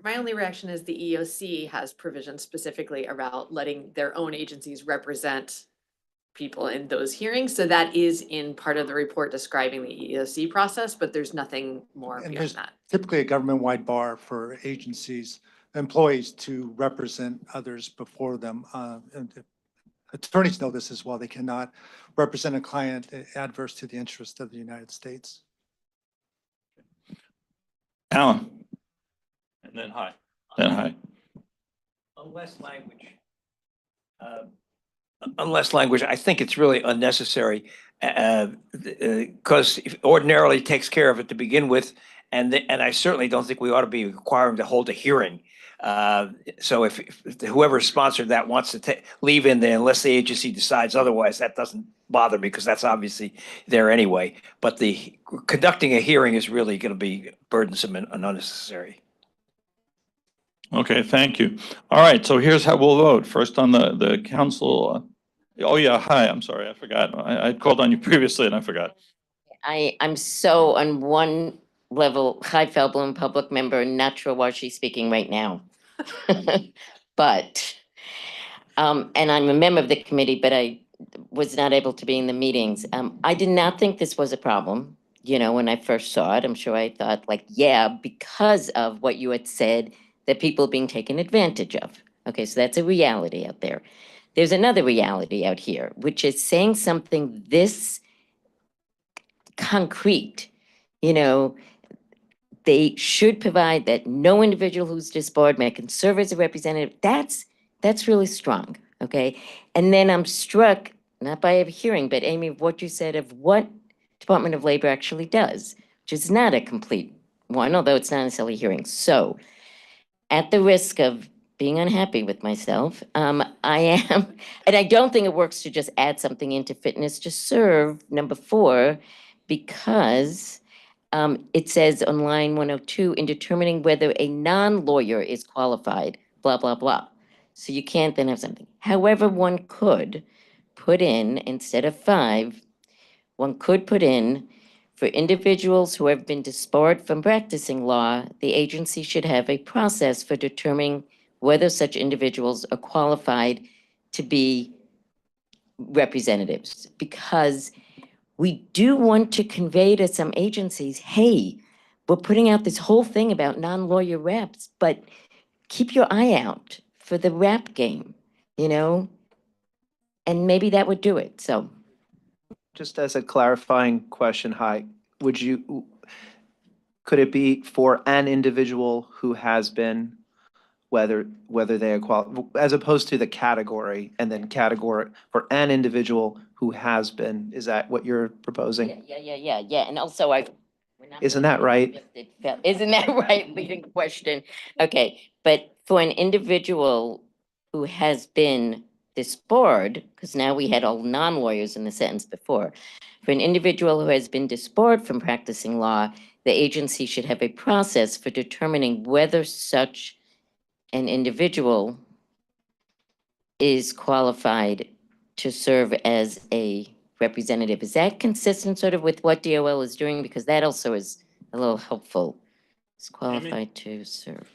S4: My only reaction is the EOC has provisions specifically around letting their own agencies represent people in those hearings. So that is in part of the report describing the EOC process, but there's nothing more
S2: And
S4: beyond
S2: there's
S4: that.
S2: typically a government-wide bar for agencies, employees to represent others before them. And attorneys know this as well. They cannot represent a client adverse to the interest of the United States.
S10: Alan? And then hi. Then hi.
S12: Unless language, I think it's really unnecessary, because ordinarily it takes care of it to begin with, and I certainly don't think we ought to be requiring to hold a hearing. So if whoever sponsored that wants to leave in there, unless the agency decides otherwise, that doesn't bother me, because that's obviously there anyway. But the conducting a hearing is really going to be burdensome and unnecessary.
S10: Okay, thank you. All right, so here's how we'll vote. First on the council. Oh yeah, hi, I'm sorry, I forgot. I called on you previously and I forgot.
S20: I'm so on one level, Chai Feldblum, public member, not sure why she's speaking right now. But, and I'm a member of the committee, but I was not able to be in the meetings. I did not think this was a problem. you know, when I first saw it, I'm sure I thought like, yeah, because of what you had said, that people are being taken advantage of. Okay, so that's a reality out there. There's another reality out here, which is saying something this concrete, you know, they should provide that no individual who's disbarred may can serve as a representative. That's really strong, okay? And then I'm struck, not by a hearing, but Amy, of what you said of what Department of Labor actually does, which is not a complete one, although it's not necessarily a hearing. So at the risk of being unhappy with myself, I am, and I don't think it works to just add something into fitness to serve, number 4, because it says on line 102, in determining whether a non-lawyer is qualified, blah, blah, blah. So you can't then have something. However, one could put in, instead of 5, one could put in, for individuals who have been disbarred from practicing law, the agency should have a process for determining whether such individuals are qualified to be representatives. Because we do want to convey to some agencies, hey, we're putting out this whole thing about non-lawyer reps, but keep your eye out for the rap game, you know? And maybe that would do it, so.
S18: Just as a clarifying question, could it be for an individual who has been, whether they are as opposed to the category, and then category for an individual who has been, is that what you're proposing?
S20: Yeah, and also
S18: Isn't that right?
S20: Isn't that right? Leading question. Okay, but for an individual who has been disbarred, because now we had all non-lawyers in the sentence before. For an individual who has been disbarred from practicing law, the agency should have a process for determining whether such an individual is qualified to serve as a representative. Is that consistent sort of with what DOL is doing? Because that also is a little helpful. Is qualified to serve.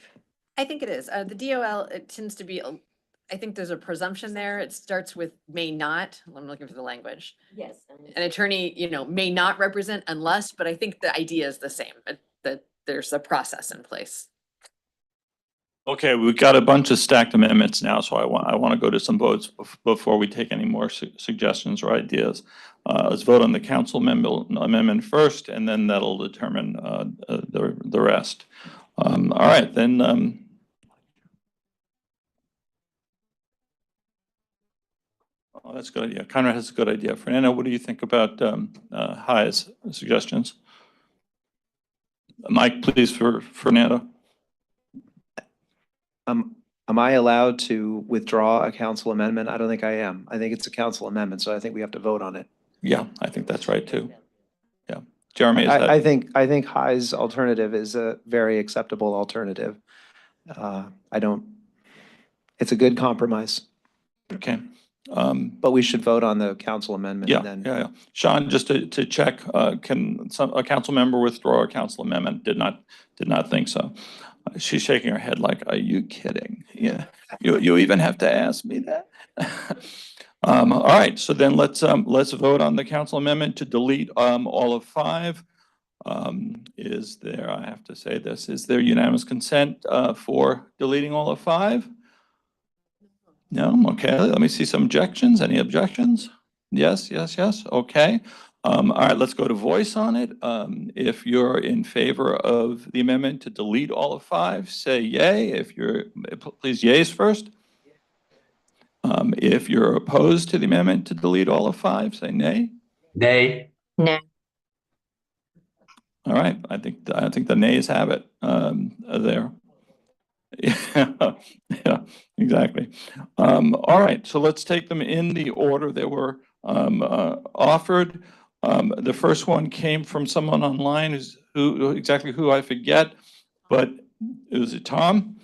S4: I think it is. The DOL, it tends to be, I think there's a presumption there. It starts with may not. I'm looking for the language.
S20: Yes.
S4: An attorney, you know, may not represent unless, but I think the idea is the same, that there's a process in place.
S10: Okay, we've got a bunch of stacked amendments now, so I want to go to some votes before we take any more suggestions or ideas. Let's vote on the council amendment first, and then that'll determine the rest. All right, then. Oh, that's a good idea. Conrad has a good idea. Fernando, what do you think about Hai's suggestions? Mike, please, for Fernando.
S18: Am I allowed to withdraw a council amendment? I don't think I am. I think it's a council amendment, so I think we have to vote on it.
S10: Yeah, I think that's right too. Yeah, Jeremy, is
S18: I think Hai's alternative is a very acceptable alternative. It's a good compromise.
S10: Okay.
S18: But we should vote on the council amendment.
S10: Yeah,
S18: and then.
S10: yeah. Sean, just to check, can a council member withdraw a council amendment? Did not think so. She's shaking her head like, are you kidding? Yeah, you even have to ask me that. All right, so then let's vote on the council amendment to delete all of 5. Is there, I have to say this, is there unanimous consent for deleting all of 5? No, okay, let me see some objections. Any objections? Yes, okay. All right, let's go to voice on it. If you're in favor of the amendment to delete all of 5, say yay. If you're, please yays first. If you're opposed to the amendment to delete all of 5, say nay.
S20: Nay. Nay.
S10: All right, I think the nays have it there. Yeah, exactly. All right, so let's take them in the order they were offered. The first one came from someone online who I forget, but it was Tom.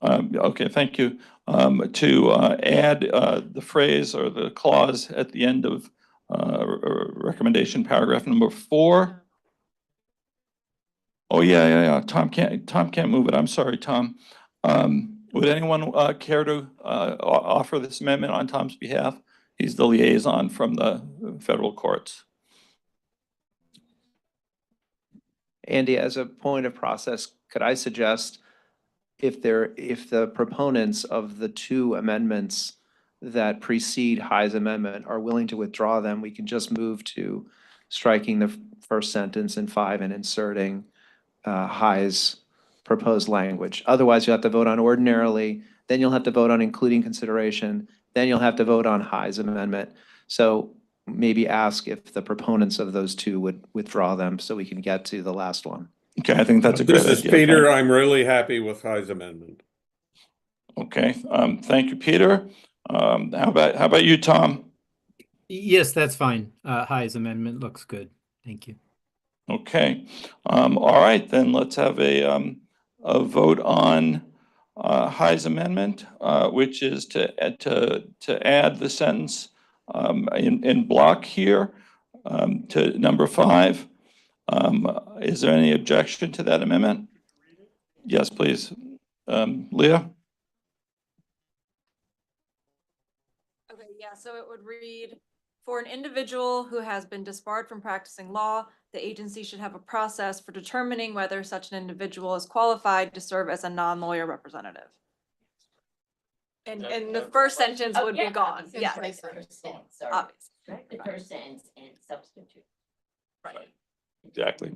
S10: Okay, thank you. To add the phrase or the clause at the end of recommendation paragraph number 4. Oh, yeah. Tom can't move it. I'm sorry, Tom. Would anyone care to offer this amendment on Tom's behalf? He's the liaison from the federal courts.
S18: Andy, as a point of process, could I suggest if the proponents of the two amendments that precede Hy's amendment are willing to withdraw them, we can just move to striking the first sentence in 5 and inserting Hy's proposed language. Otherwise, you'll have to vote on ordinarily, then you'll have to vote on including consideration, then you'll have to vote on Hy's amendment. So maybe ask if the proponents of those two would withdraw them so we can get to the last one.
S10: Okay, I think that's a great idea.
S8: This is Peter. I'm really happy with Hy's amendment.
S10: Okay, thank you, Peter. How about you, Tom?
S1: Yes, that's fine. Hy's amendment looks good. Thank you.
S10: Okay, all right, then let's have a vote on Hy's amendment, which is to add the sentence in block here to number 5. Is there any objection to that amendment? Yes, please. Leah?
S14: Okay, yeah, so it would read, for an individual who has been disbarred from practicing law, the agency should have a process for determining whether such an individual is qualified to serve as a non-lawyer representative. And the first sentence would be gone, yeah.
S20: Sorry.
S14: Obviously.
S20: The first sentence and substitute.
S14: Right.
S10: Exactly.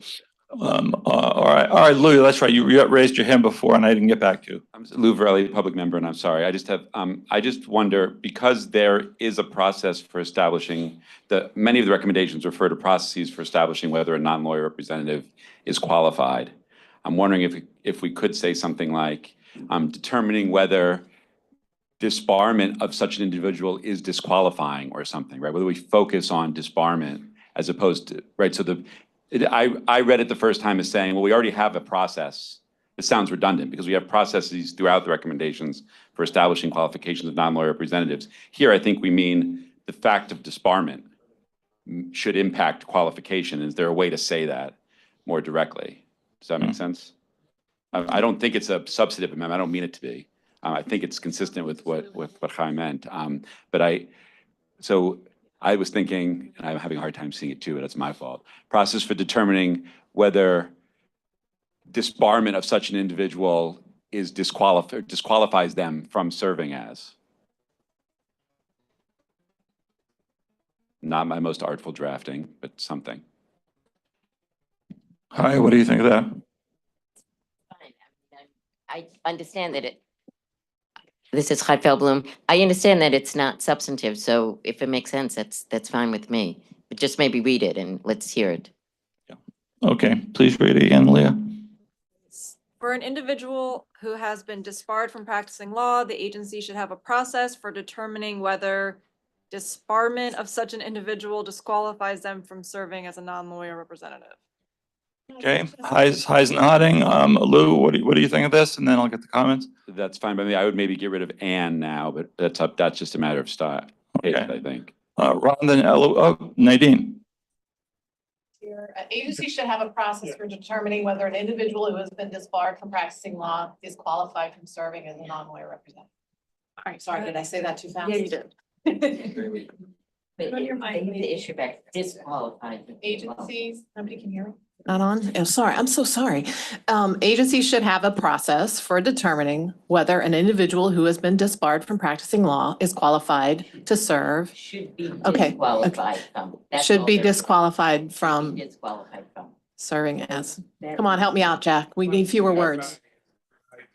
S10: All right, Lou, that's right. You raised your hand before and I didn't get back to you.
S3: I'm Lou Varelli, public member, and I'm sorry. I just wonder, because there is a process for establishing many of the recommendations refer to processes for establishing whether a non-lawyer representative is qualified. I'm wondering if we could say something like determining whether disbarment of such an individual is disqualifying or something, right? Whether we focus on disbarment as opposed to, right? So I read it the first time as saying, well, we already have a process. It sounds redundant because we have processes throughout the recommendations for establishing qualifications of non-lawyer representatives. Here, I think we mean the fact of disbarment should impact qualification. Is there a way to say that more directly? Does that make sense? I don't think it's a substantive amendment. I don't mean it to be. I think it's consistent with what Chaim meant. So I was thinking, and I'm having a hard time seeing it too, but it's my fault. Process for determining whether disbarment of such an individual is disqualifies them from serving as. Not my most artful drafting, but something.
S10: Hi, what do you think of that?
S20: I understand that this is Chai Feldblum. I understand that it's not substantive, so if it makes sense, that's fine with me. But just maybe read it and let's hear it.
S10: Okay, please read it again, Leah.
S14: For an individual who has been disbarred from practicing law, the agency should have a process for determining whether disbarment of such an individual disqualifies them from serving as a non-lawyer representative.
S10: Okay, High's nodding. Lou, what do you think of this? And then I'll get the comments.
S3: That's fine by me. I would maybe get rid of "and" now, but that's just a matter of style.
S10: Okay.
S3: I think.
S10: Ron, then Nadine.
S5: Agency should have a process for determining whether an individual who has been disbarred from practicing law is qualified from serving as a non-lawyer representative. All right, sorry, did I say that too fast?
S14: Yeah, you did.
S20: But the issue back disqualified.
S5: Agencies, nobody can hear me? Not on? Oh, sorry, I'm so sorry. Agencies should have a process for determining whether an individual who has been disbarred from practicing law is qualified to serve.
S20: Should be
S5: Okay,
S20: disqualified from. That's
S5: Should
S20: all
S5: be
S20: they're-
S5: disqualified from
S20: Disqualified from.
S5: serving as. Come on, help me out, Jack. We need fewer words.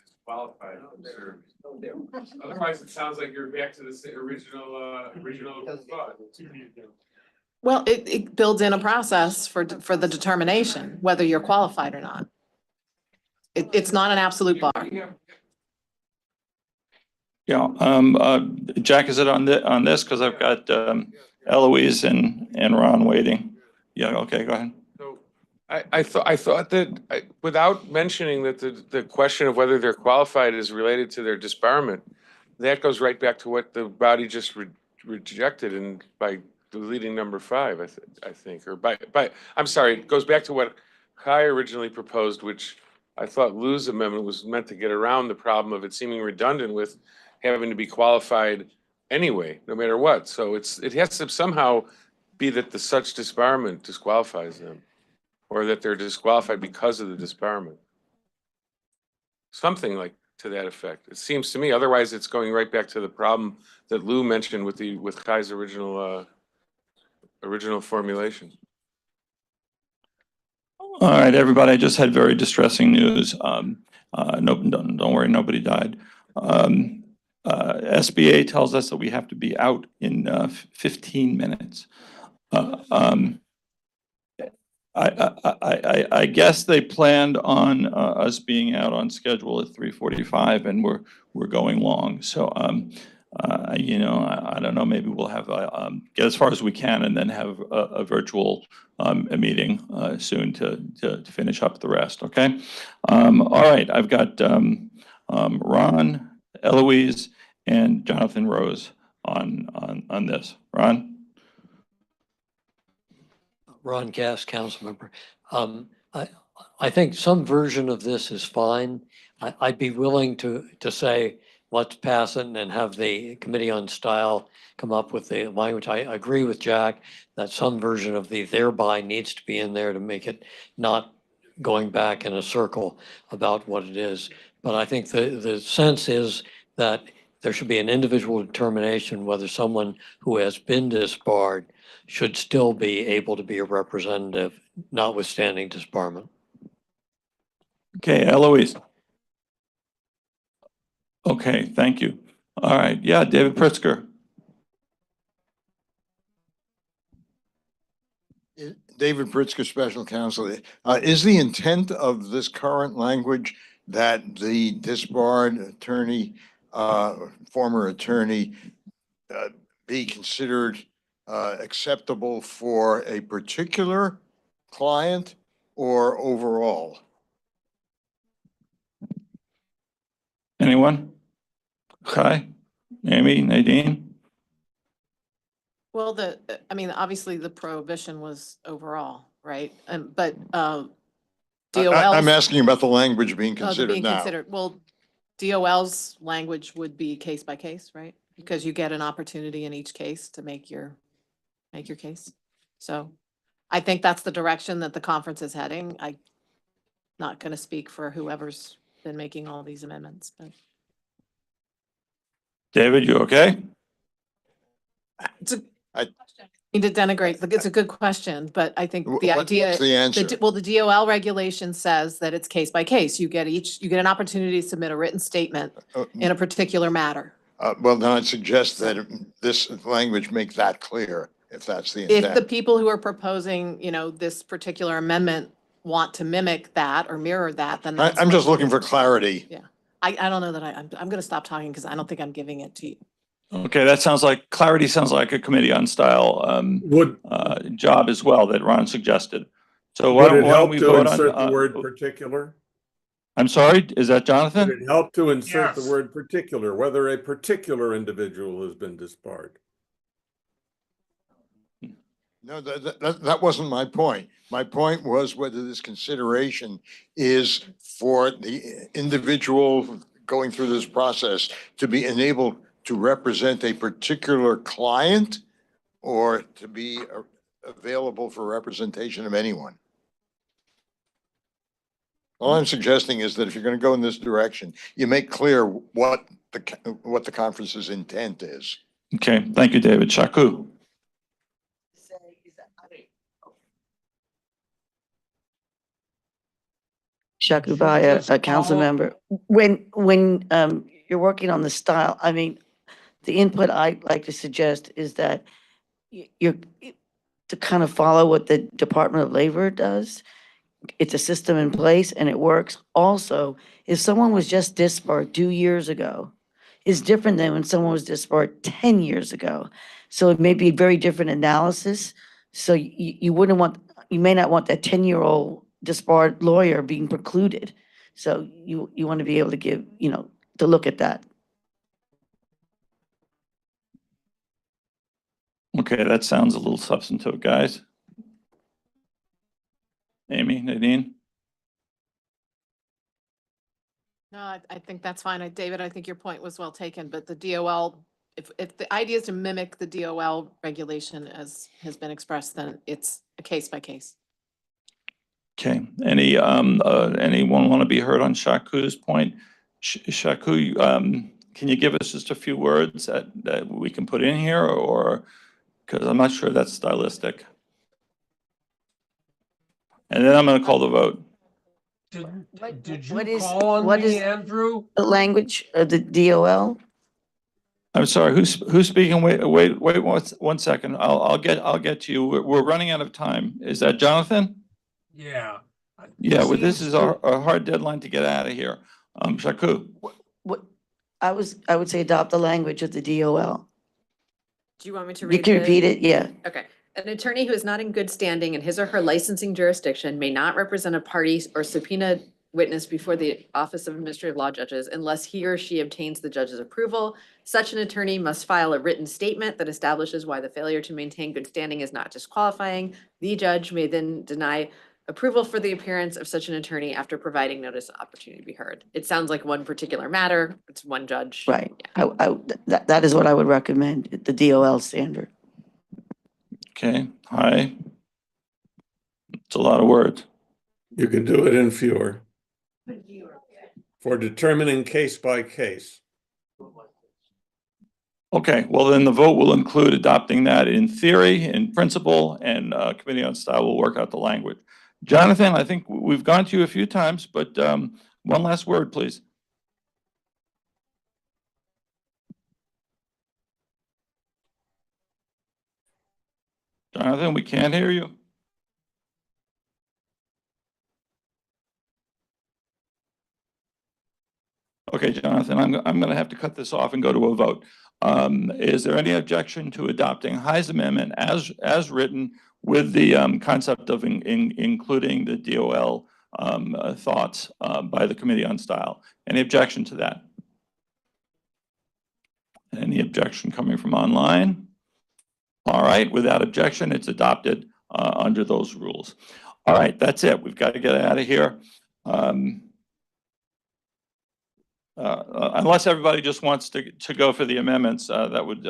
S19: Disqualified from service. Otherwise, it sounds like you're back to the original thought.
S5: Well, it builds in a process for the determination, whether you're qualified or not. It's not an absolute bar.
S10: Yeah, Jack, is it on this? Because I've got Eloise and Ron waiting. Yeah, okay, go ahead.
S19: So I thought that without mentioning that the question of whether they're qualified is related to their disbarment, that goes right back to what the body just rejected and by deleting number 5, I think, or I'm sorry, it goes back to what Kai originally proposed, which I thought Lou's amendment was meant to get around the problem of it seeming redundant with having to be qualified anyway, no matter what. So it has to somehow be that the such disbarment disqualifies them. or that they're disqualified because of the disbarment. Something like to that effect. It seems to me, otherwise it's going right back to the problem that Lou mentioned with Kai's original formulation.
S10: All right, everybody, I just had very distressing news. No, don't worry, nobody died. SBA tells us that we have to be out in 15 minutes. I guess they planned on us being out on schedule at 3:45, and we're going long. So you know, I don't know. Maybe we'll have get as far as we can, and then have a virtual a meeting soon to finish up the rest. Okay. All right. I've got Ron, Eloise, and Jonathan Rose on this. Ron.
S7: Ron Gass, council member. I think some version of this is fine. I'd be willing to say, let's pass it and have the committee on style come up with the language. I agree with Jack that some version of the thereby needs to be in there to make it not going back in a circle about what it is. But I think the sense is that there should be an individual determination whether someone who has been disbarred should still be able to be a representative, notwithstanding disbarment.
S10: Okay, Eloise. Okay, thank you. All right, yeah, David Pritzker.
S15: David Pritzker, Special Counsel. Is the intent of this current language that the disbarred attorney, former attorney, be considered acceptable for a particular client or overall?
S10: Anyone? Kai, Amy, Nadine?
S5: Well, I mean, obviously the prohibition was overall, right? But
S15: I'm
S5: DOL's.
S15: asking about the language being
S5: Oh,
S15: considered now.
S5: Well, DOL's language would be case by case, right? Because you get an opportunity in each case to make your case. So I think that's the direction that the conference is heading. I'm not going to speak for whoever's been making all these amendments, but.
S10: David, you okay?
S5: I need to denigrate, it's a good question, but I think the
S15: What's
S5: idea.
S15: the answer?
S5: Well, the DOL regulation says that it's case by case. You get an opportunity to submit a written statement in a particular matter.
S15: Well, then I'd suggest that this language make that clear, if that's the
S5: If the
S15: intent.
S5: people who are proposing, this particular amendment want to mimic that or mirror that, then that's.
S15: I'm just looking for clarity.
S5: Yeah, I don't know that I'm going to stop talking because I don't think I'm giving it to you.
S10: Okay, that sounds like clarity. Sounds like a committee on style job as well that Ron suggested. So why don't we vote on
S8: insert the word particular?
S10: I'm sorry, is that Jonathan?
S8: Would it help to insert the word particular, whether a particular individual has been disbarred?
S15: No, that wasn't my point. My point was whether this consideration is for the individual going through this process to be enabled to represent a particular client or to be available for representation of anyone. All I'm suggesting is that if you're going to go in this direction, you make clear what the conference's intent is.
S10: Okay, thank you, David. Shaku.
S22: Shakubaya, a council member. When you're working on the style, I mean, the input I'd like to suggest is that you're to kind of follow what the Department of Labor does. It's a system in place and it works. Also, if someone was just disbarred 2 years ago, is different than when someone was disbarred 10 years ago. So it may be a very different analysis. So you may not want that 10-year-old disbarred lawyer being precluded. So you want to be able to give, to look at that.
S10: Okay, that sounds a little substantive, guys. Amy, Nadine?
S5: No, I think that's fine. David, I think your point was well taken, but the DOL, if the idea is to mimic the DOL regulation as has been expressed, then it's a case by case.
S10: Okay, anyone want to be heard on Shaku's point? Shaku, can you give us just a few words that we can put in here, or, because I'm not sure that's stylistic. And then I'm going to call the vote.
S21: Did
S22: What
S21: you
S22: is-
S21: call on
S22: what
S21: me,
S22: is-
S21: Andrew?
S22: The language of the DOL?
S10: I'm sorry, who's speaking? Wait one second. I'll get to you. We're running out of time. Is that Jonathan?
S21: Yeah.
S10: Yeah, well, this
S21: Seems
S10: is
S21: to-
S10: a hard deadline to get out of here. Shaku.
S22: What, I would say adopt the language of the DOL.
S4: Do you want me to
S22: You
S4: read
S22: can repeat it, yeah.
S4: Okay. An attorney who is not in good standing in his or her licensing jurisdiction may not represent a party or subpoena witness before the Office of Administrative Law Judges unless he or she obtains the judge's approval. Such an attorney must file a written statement that establishes why the failure to maintain good standing is not disqualifying. The judge may then deny approval for the appearance of such an attorney after providing notice and opportunity to be heard. It sounds like one particular matter. It's one judge.
S22: Right. That is what I would recommend, the DOL standard.
S10: Okay, hi. It's a lot of words.
S8: You can do it in fewer. For determining case by case.
S10: Okay, well, then the vote will include adopting that in theory, in principle, and Committee on Style will work out the language. Jonathan, I think we've gone to you a few times, but one last word, please. Jonathan, we can't hear you. Okay, Jonathan, I'm going to have to cut this off and go to a vote. Is there any objection to adopting Hyde's amendment as written with the concept of including the DOL thoughts by the Committee on Style? Any objection to that? Any objection coming from online? All right, without objection, it's adopted under those rules. All right, that's it. We've got to get out of here. Unless everybody just wants to go for the amendments, that would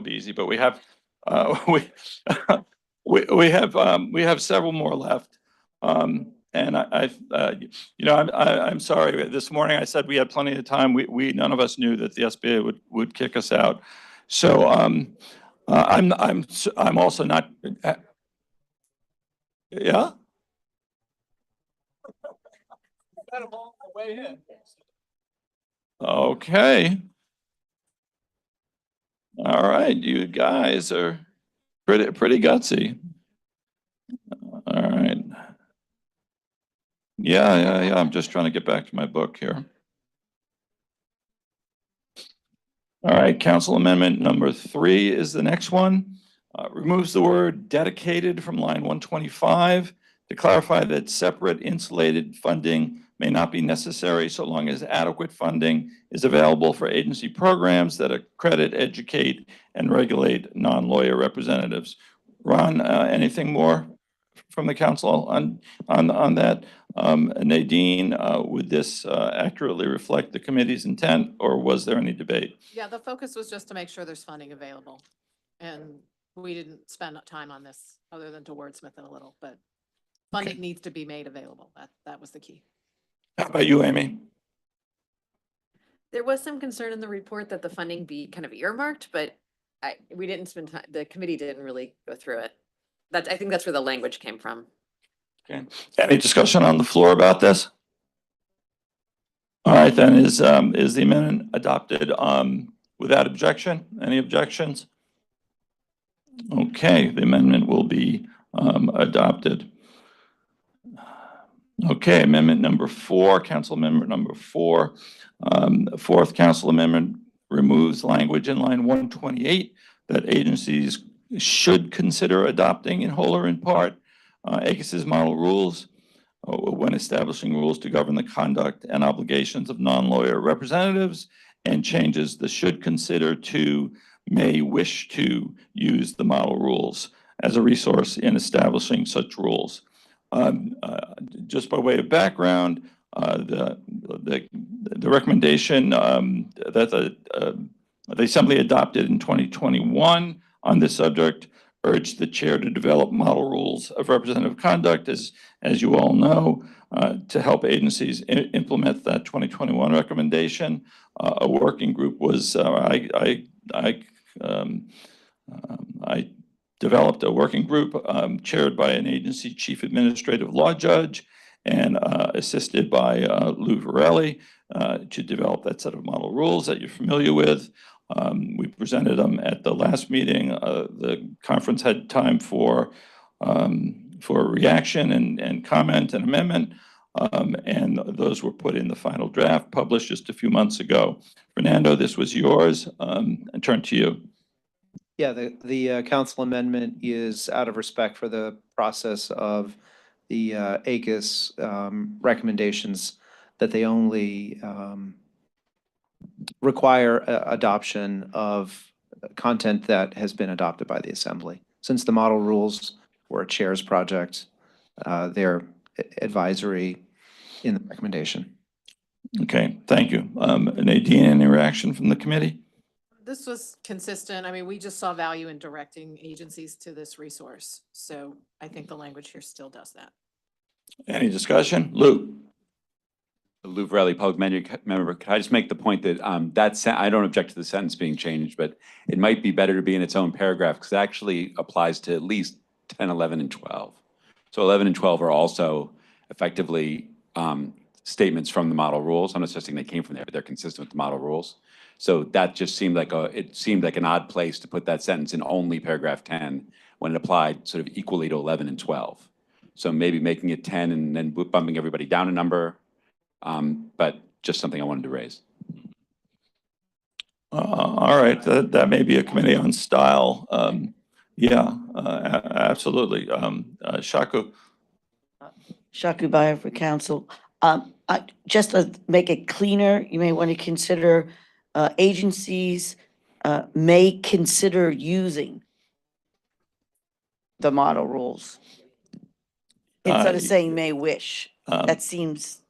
S10: be easy. But we have we have several more left. And I'm sorry. This morning I said we had plenty of time. We none of us knew that the SBA would kick us out. So I'm also not. Yeah. Okay. All right, you guys are pretty gutsy. All right. Yeah. I'm just trying to get back to my book here. All right, Council Amendment number 3 is the next one. Removes the word dedicated from line 125 to clarify that separate insulated funding may not be necessary so long as adequate funding is available for agency programs that accredit, educate, and regulate non-lawyer representatives. Ron, anything more from the council on that? Nadine, would this accurately reflect the committee's intent, or was there any debate?
S5: Yeah, the focus was just to make sure there's funding available. And we didn't spend time on this other than to wordsmith it a little, but funding needs to be made available. That was the key.
S10: How about you, Amy?
S4: There was some concern in the report that the funding be kind of earmarked, but we didn't spend time, the committee didn't really go through it. I think that's where the language came from.
S10: Okay. Any discussion on the floor about this? All right, then is the amendment adopted without objection? Any objections? Okay, the amendment will be adopted. Okay, amendment number 4, council amendment number 4. Fourth council amendment removes language in line 128 that agencies should consider adopting in whole or in part ACUS's model rules when establishing rules to govern the conduct and obligations of non-lawyer representatives, and changes the should consider to may wish to use the model rules as a resource in establishing such rules. Just by way of background, the recommendation that the Assembly adopted in 2021 on this subject urged the chair to develop model rules of representative conduct, as you all know, to help agencies implement that 2021 recommendation. A working group was, I developed a working group chaired by an agency chief administrative law judge and assisted by Lou Varelli to develop that set of model rules that you're familiar with. We presented them at the last meeting. The conference had time for reaction and comment and amendment, and those were put in the final draft published just a few months ago. Fernando, this was yours. I turn to you.
S18: Yeah, the council amendment is out of respect for the process of the ACUS recommendations that they only require adoption of content that has been adopted by the assembly. Since the model rules were a chair's project, they're advisory in the recommendation.
S10: Okay, thank you. Nadine, any reaction from the committee?
S5: This was consistent. I mean, we just saw value in directing agencies to this resource. So I think the language here still does that.
S10: Any discussion? Lou?
S3: Lou Varelli, public member, can I just make the point that I don't object to the sentence being changed, but it might be better to be in its own paragraph because it actually applies to at least 10, 11, and 12. So 11 and 12 are also effectively statements from the model rules. I'm not suggesting they came from there, but they're consistent with the model rules. So that just seemed like it seemed like an odd place to put that sentence in only paragraph 10 when it applied sort of equally to 11 and 12. So maybe making it 10 and then bumping everybody down a number. But just something I wanted to raise.
S10: All right, that may be a committee on style. Yeah, absolutely. Shaku.
S22: Shaku Bayer for council. Just to make it cleaner, you may want to consider agencies may consider using the model rules instead of saying may wish. That seems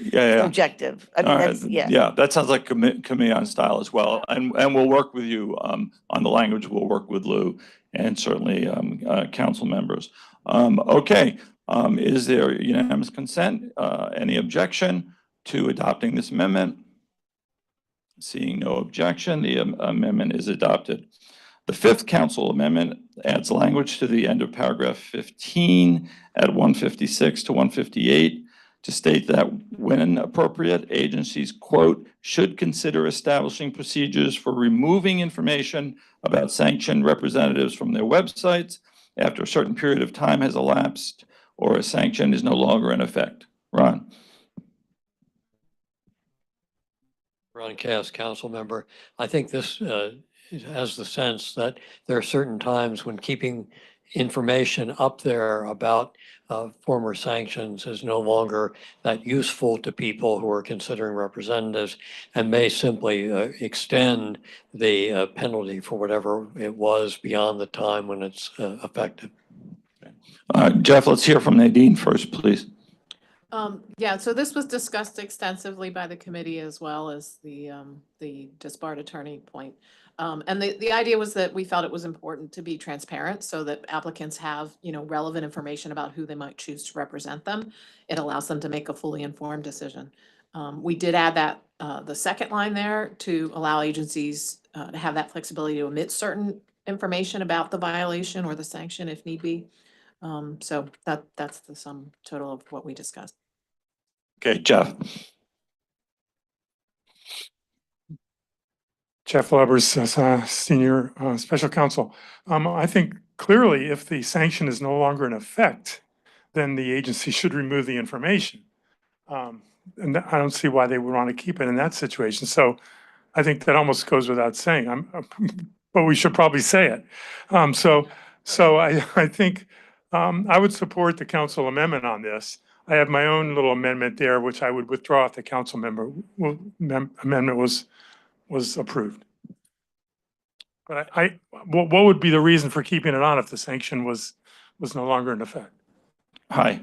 S10: yeah.
S22: objective. I mean, that's,
S10: yeah, that sounds like committee on style as well. And we'll work with you on the language. We'll work with Lou and certainly council members. Okay, is there unanimous consent? Any objection to adopting this amendment? Seeing no objection, the amendment is adopted. The fifth council amendment adds language to the end of paragraph 15 at 156 to 158 to state that when appropriate, agencies, quote, should consider establishing procedures for removing information about sanctioned representatives from their websites after a certain period of time has elapsed or a sanction is no longer in effect. Ron.
S7: Ron Cass, council member. I think this has the sense that there are certain times when keeping information up there about former sanctions is no longer that useful to people who are considering representatives and may simply extend the penalty for whatever it was beyond the time when it's effective.
S10: Jeff, let's hear from Nadine first, please.
S5: Yeah, so this was discussed extensively by the committee as well as the disbarred attorney point. And the idea was that we felt it was important to be transparent so that applicants have, relevant information about who they might choose to represent them. It allows them to make a fully informed decision. We did add that the second line there to allow agencies to have that flexibility to omit certain information about the violation or the sanction if need be. So that's the sum total of what we discussed.
S10: Okay, Jeff.
S6: Jeff Lubbers, Senior Special Counsel. I think clearly if the sanction is no longer in effect, then the agency should remove the information. And I don't see why they would want to keep it in that situation. So I think that almost goes without saying, but we should probably say it. So I think I would support the council amendment on this. I have my own little amendment there, which I would withdraw if the council amendment was approved. But what would be the reason for keeping it on if the sanction was no longer in effect?
S10: Hi.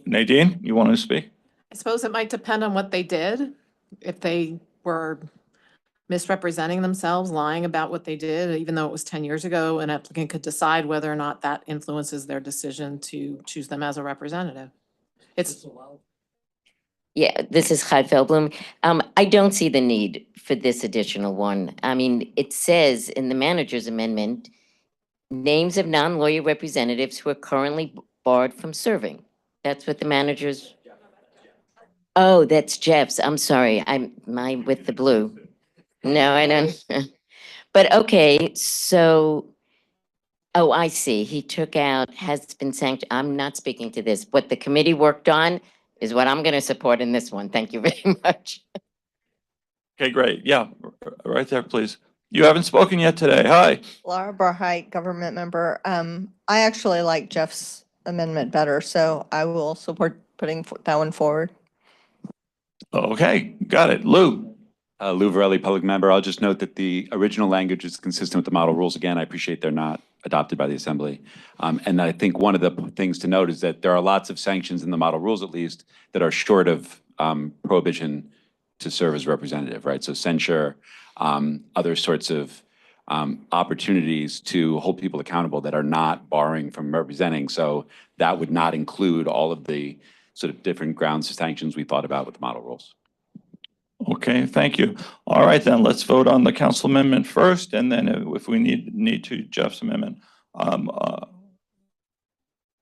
S10: Nadine, you want to speak?
S5: I suppose it might depend on what they did. If they were misrepresenting themselves, lying about what they did, even though it was 10 years ago, an applicant could decide whether or not that influences their decision to choose them as a representative. It's
S20: Yeah, this is Chai Feldblum. I don't see the need for this additional one. I mean, it says in the manager's amendment, names of non-lawyer representatives who are currently barred from serving. That's what the manager's. Oh, that's Jeff's. I'm sorry. I'm mine with the blue. No, I don't. But okay, so, oh, I see. He took out, has been sanctioned. I'm not speaking to this. What the committee worked on is what I'm going to support in this one. Thank you very much.
S10: Okay, great. Yeah, right there, please. You haven't spoken yet today. Hi.
S13: Laura Barheit, government member. I actually like Jeff's amendment better, so I will support putting that one forward.
S10: Okay, got it. Lou.
S3: Lou Varelli, public member. I'll just note that the original language is consistent with the model rules. Again, I appreciate they're not adopted by the Assembly. And I think one of the things to note is that there are lots of sanctions in the model rules, at least, that are short of prohibition to serve as representative, right? So censure, other sorts of opportunities to hold people accountable that are not barring from representing. So that would not include all of the sort of different grounds of sanctions we thought about with the model rules.
S10: Okay, thank you. All right, then let's vote on the council amendment first, and then if we need to, Jeff's amendment.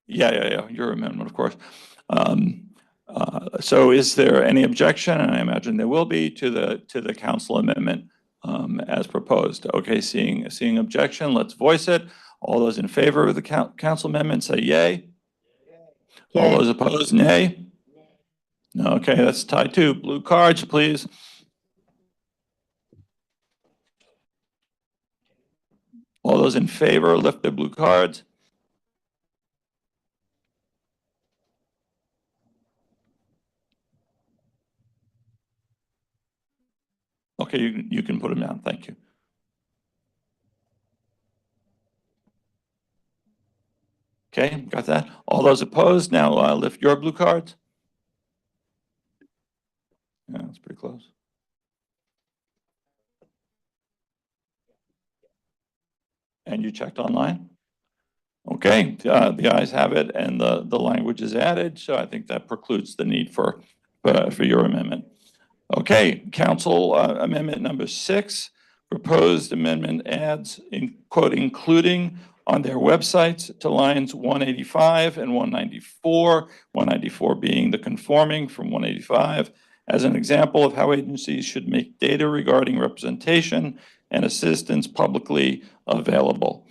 S10: Yeah, your amendment, of course. So is there any objection? And I imagine there will be to the council amendment as proposed. Okay, seeing objection, let's voice it. All those in favor of the council amendment say yay.
S13: Yay.
S10: All those opposed, nay. Okay, that's tied too. Blue cards, please. All those in favor, lift their blue cards. Okay, you can put them down. Thank you. Okay, got that. All those opposed, now lift your blue cards. Yeah, that's pretty close. And you checked online? Okay, the ayes have it, and the language is added, so I think that precludes the need for your amendment. Okay, council amendment number 6, proposed amendment adds, quote, including on their websites to lines 185 and 194, 194 being the conforming from 185, as an example of how agencies should make data regarding representation and assistance publicly available.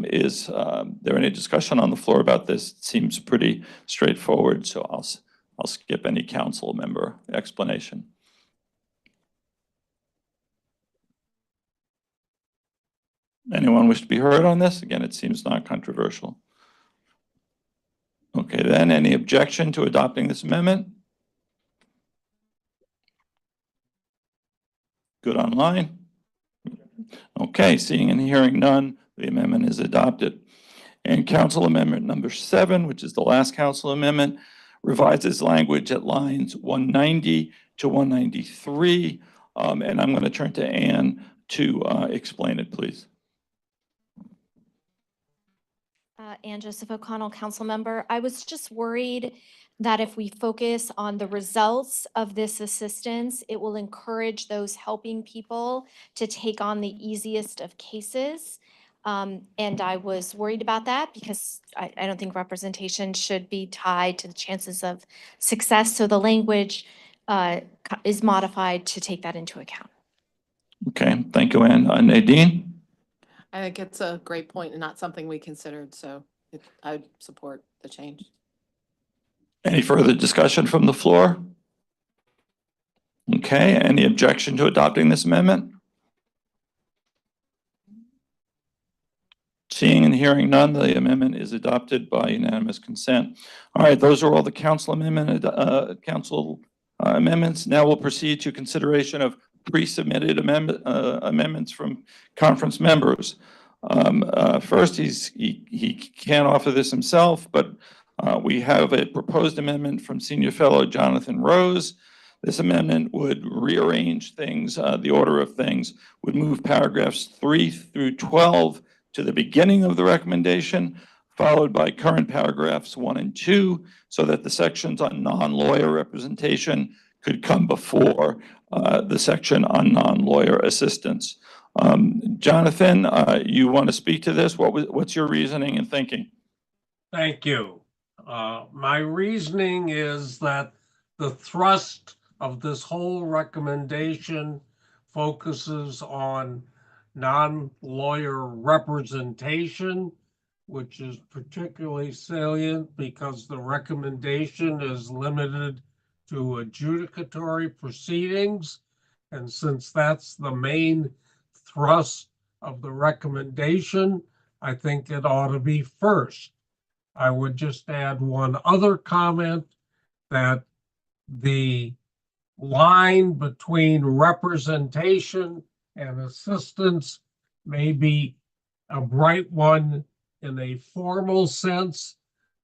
S10: Is there any discussion on the floor about this? It seems pretty straightforward, so I'll skip any council member explanation. Anyone wish to be heard on this? Again, it seems not controversial. Okay, then any objection to adopting this amendment? Good online? Okay, seeing and hearing none, the amendment is adopted. And council amendment number 7, which is the last council amendment, revises language at lines 190 to 193. And I'm going to turn to Ann to explain it, please.
S16: Ann Joseph O'Connell, council member. I was just worried that if we focus on the results of this assistance, it will encourage those helping people to take on the easiest of cases. And I was worried about that because I don't think representation should be tied to the chances of success. So the language is modified to take that into account.
S10: Okay, thank you, Ann. Nadine?
S5: I think it's a great point and not something we considered, so I'd support the change.
S10: Any further discussion from the floor? Okay, any objection to adopting this amendment? Seeing and hearing none, the amendment is adopted by unanimous consent. All right, those are all the council amendments. Now we'll proceed to consideration of pre-submitted amendments from conference members. First, he can't offer this himself, but we have a proposed amendment from Senior Fellow Jonathan Rose This amendment would rearrange things, the order of things, would move paragraphs 3 through 12 to the beginning of the recommendation, followed by current paragraphs 1 and 2, so that the sections on non-lawyer representation could come before the section on non-lawyer assistance. Jonathan, you want to speak to this? What's your reasoning and thinking?
S21: Thank you. My reasoning is that the thrust of this whole recommendation focuses on non-lawyer representation, which is particularly salient because the recommendation is limited to adjudicatory proceedings. And since that's the main thrust of the recommendation, I think it ought to be first. I would just add one other comment that the line between representation and assistance may be a bright one in a formal sense,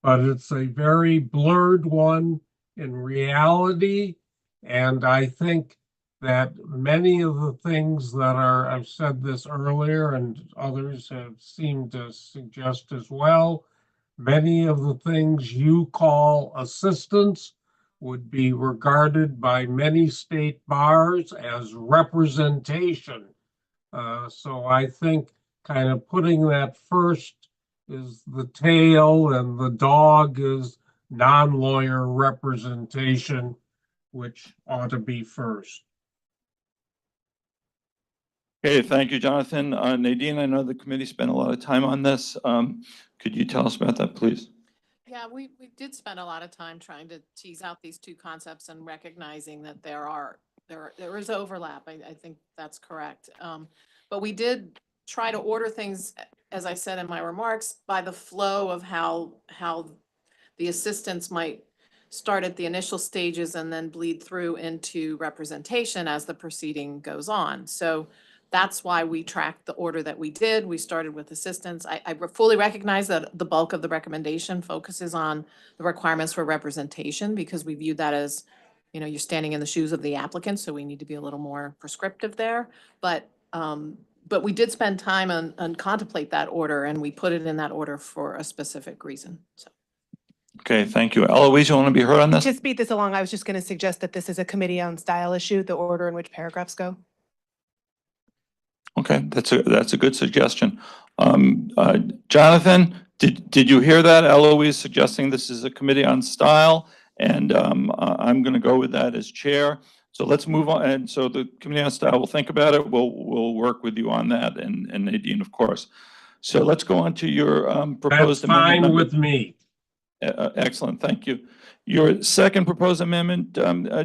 S21: but it's a very blurred one in reality. And I think that many of the things that I've said this earlier and others have seemed to suggest as well, many of the things you call assistance would be regarded by many state bars as representation. So I think kind of putting that first is the tail and the dog is non-lawyer representation, which ought to be first.
S10: Okay, thank you, Jonathan. Nadine, I know the committee spent a lot of time on this. Could you tell us about that, please?
S5: Yeah, we did spend a lot of time trying to tease out these two concepts and recognizing that there is overlap. I think that's correct. But we did try to order things, as I said in my remarks, by the flow of how the assistance might start at the initial stages and then bleed through into representation as the proceeding goes on. So that's why we tracked the order that we did. We started with assistance. I fully recognize that the bulk of the recommendation focuses on the requirements for representation because we viewed that as, you know, you're standing in the shoes of the applicant, so we need to be a little more prescriptive there. But we did spend time on contemplate that order, and we put it in that order for a specific reason. So.
S10: Okay, thank you. Eloise, you want to be heard on this?
S9: To speed this along, I was just going to suggest that this is a committee-owned style issue, the order in which paragraphs go.
S10: Okay, that's a good suggestion. Jonathan, did you hear that? Eloise suggesting this is a committee on style, and I'm going to go with that as chair. So let's move on. And so the committee on style will think about it. We'll work with you on that, and Nadine, of course. So let's go on to your proposed amendment.
S21: That's fine with me.
S10: Excellent, thank you. Your second proposed amendment,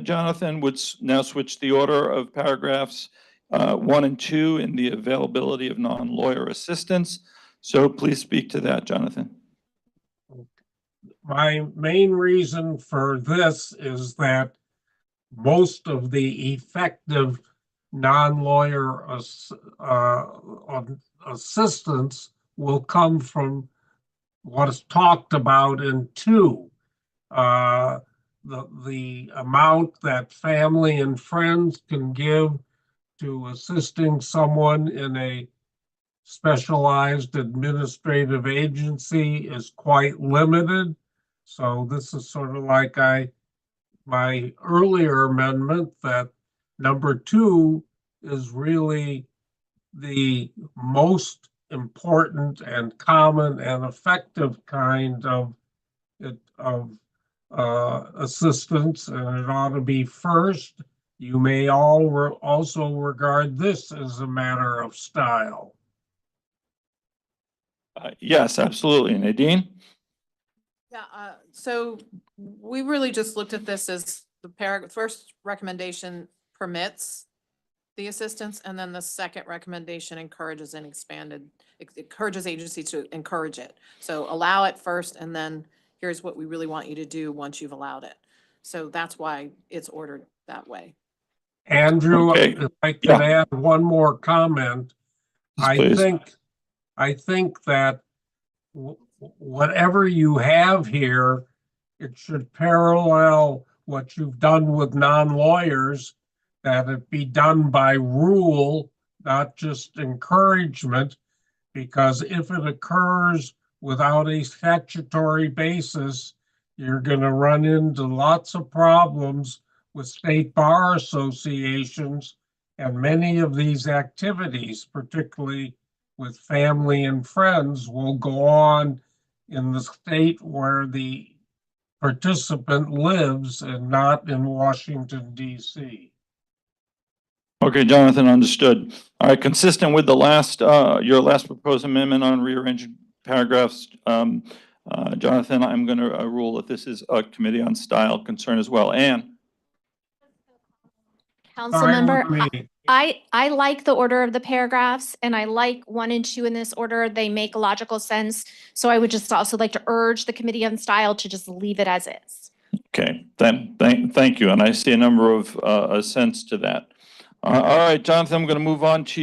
S10: Jonathan, would now switch the order of paragraphs 1 and 2 in the availability of non-lawyer assistance. So please speak to that, Jonathan.
S21: My main reason for this is that most of the effective non-lawyer assistance will come from what is talked about in 2. The amount that family and friends can give to assisting someone in a specialized administrative agency is quite limited. So this is sort of like my earlier amendment that number 2 is really the most important and common and effective kind of assistance, and it ought to be first. You may also regard this as a matter of style.
S10: Yes, absolutely. Nadine?
S5: Yeah, so we really just looked at this as the first recommendation permits the assistance, and then the second recommendation encourages encourages agencies to encourage it. So allow it first, and then here's what we really want you to do once you've allowed it. So that's why it's ordered that way.
S21: Andrew, if I could add one more comment, I think that whatever you have here, it should parallel what you've done with non-lawyers, that it be done by rule, not just encouragement, because if it occurs without a statutory basis, you're going to run into lots of problems with state bar associations, and many of these activities, particularly with family and friends, will go on in the state where the participant lives and not in Washington, D.C.
S10: Okay, Jonathan, understood. All right, consistent with the last, your last proposed amendment on rearranging paragraphs, Jonathan, I'm going to rule that this is a committee on style concern as well. Ann?
S21: Fine
S16: Councilmember,
S21: with me.
S16: I like the order of the paragraphs, and I like 1 and 2 in this order. They make logical sense. So I would just also like to urge the Committee on Style to just leave it as is.
S10: Okay, thank you. And I see a number of assents to that. All right, Jonathan, I'm going to move on to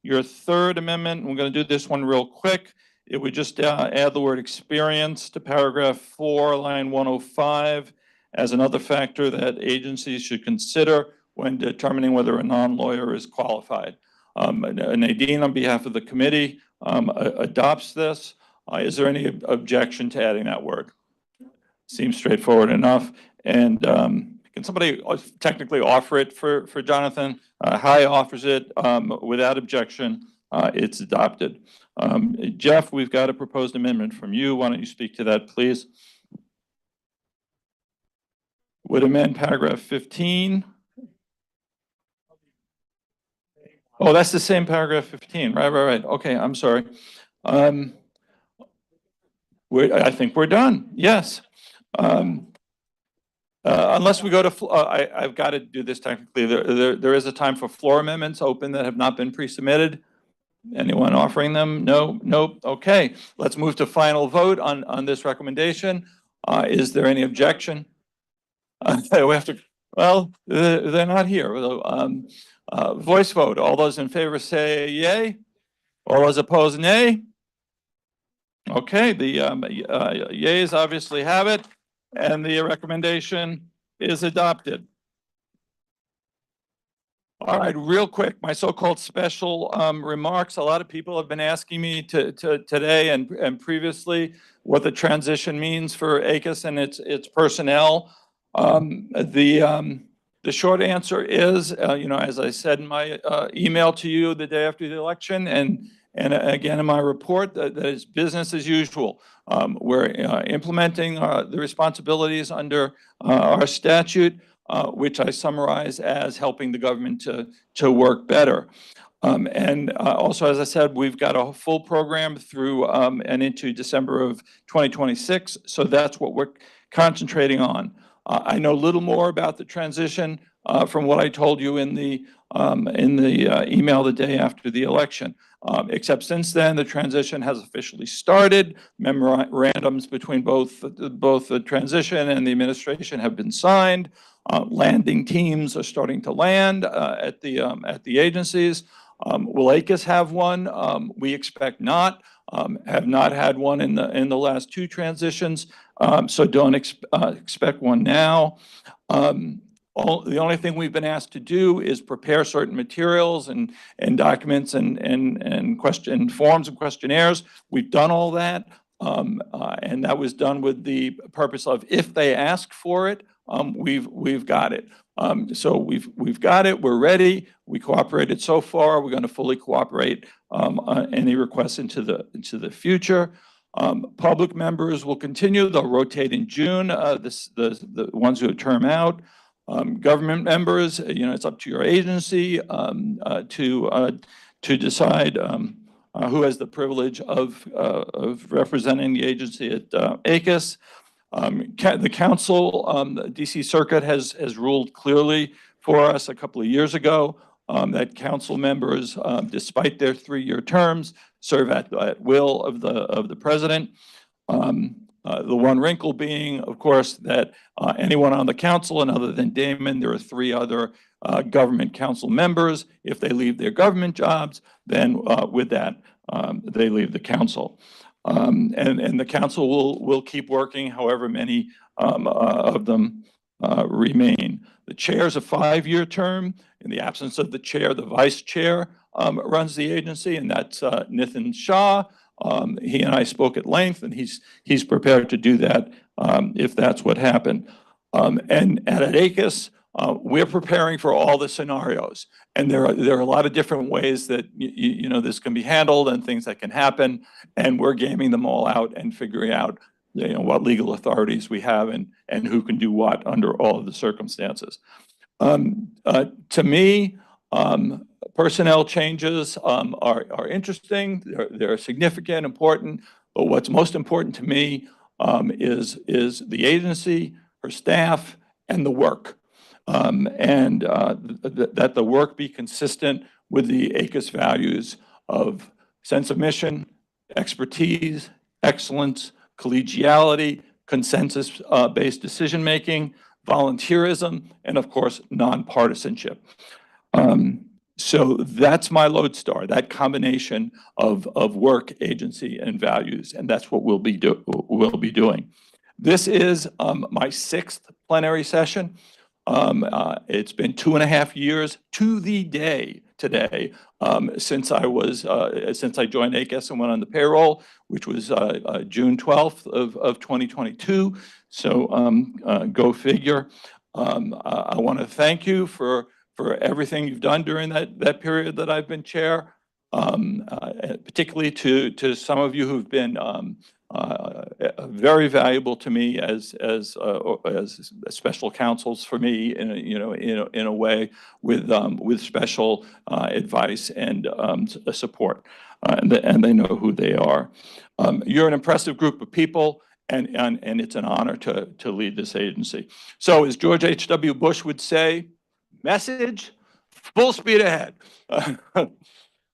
S10: your third amendment. We're going to do this one real quick. It would just add the word experience to paragraph 4, line 105, as another factor that agencies should consider when determining whether a non-lawyer is qualified. Nadine, on behalf of the committee, adopts this. Is there any objection to adding that word? Seems straightforward enough. And can somebody technically offer it for Jonathan? Hai offers it without objection. It's adopted. Jeff, we've got a proposed amendment from you. Why don't you speak to that, please? Would amend paragraph 15. Oh, that's the same paragraph 15. Right. Okay, I'm sorry. I think we're done. Yes. Unless we go to, I've got to do this technically. There is a time for floor amendments open that have not been pre-submitted. Anyone offering them? No, nope. Okay, let's move to final vote on this recommendation. Is there any objection? We have to, well, they're not here. Voice vote. All those in favor say yay. All those opposed, nay. Okay, the yays obviously have it, and the recommendation is adopted. All right, real quick, my so-called special remarks. A lot of people have been asking me today and previously what the transition means for ACUS and its personnel. The short answer is, as I said in my email to you the day after the election, and again in my report, that is business as usual. We're implementing the responsibilities under our statute, which I summarize as helping the government to work better. And also, as I said, we've got a full program through and into December of 2026. So that's what we're concentrating on. I know a little more about the transition from what I told you in the email the day after the election. Except since then, the transition has officially started. Memorandums between both the transition and the administration have been signed. Landing teams are starting to land at the agencies. Will ACUS have one? We expect not. Have not had one in the last 2 transitions, so don't expect one now. The only thing we've been asked to do is prepare certain materials and documents and question forms and questionnaires. We've done all that, and that was done with the purpose of if they ask for it, we've got it. So we've got it. We're ready. We cooperated so far. We're going to fully cooperate on any requests into the future. Public members will continue. They'll rotate in June. The ones who term out. Government members, it's up to your agency to decide who has the privilege of representing the agency at ACUS. The council, the DC Circuit has ruled clearly for us a couple of years ago that council members, despite their 3-year terms, serve at will of the president. The one wrinkle being, of course, that anyone on the council, and other than Damon, there are 3 other government council members. If they leave their government jobs, then with that, they leave the council. And the council will keep working, however many of them remain. The chair is a 5-year term. In the absence of the chair, the vice chair runs the agency, and that's Nitin Shah. He and I spoke at length, and he's prepared to do that if that's what happened. And at ACUS, we're preparing for all the scenarios, and there are a lot of different ways that you know this can be handled and things that can happen, and we're gaming them all out and figuring out what legal authorities we have and who can do what under all of the circumstances. To me, personnel changes are interesting. They're significant, important, but what's most important to me is the agency, her staff, and the work. And that the work be consistent with the ACUS values of sense of mission, expertise, excellence, collegiality, consensus-based decision-making, volunteerism, and of course, nonpartisanship. So that's my lodestar, that combination of work, agency, and values, and that's what we'll be doing. This is my 6th plenary session. It's been 2.5 years to the day today since I joined ACUS and went on the payroll, which was June 12th of 2022. So go figure. I want to thank you for everything you've done during that period that I've been chair, particularly to some of you who've been very valuable to me as special counsels for me in a way with special advice and support, and they know who they are. You're an impressive group of people, and it's an honor to lead this agency. So as George H.W. Bush would say, message, full speed ahead.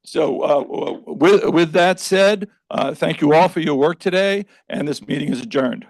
S10: So with that said, thank you all for your work today, and this meeting is adjourned.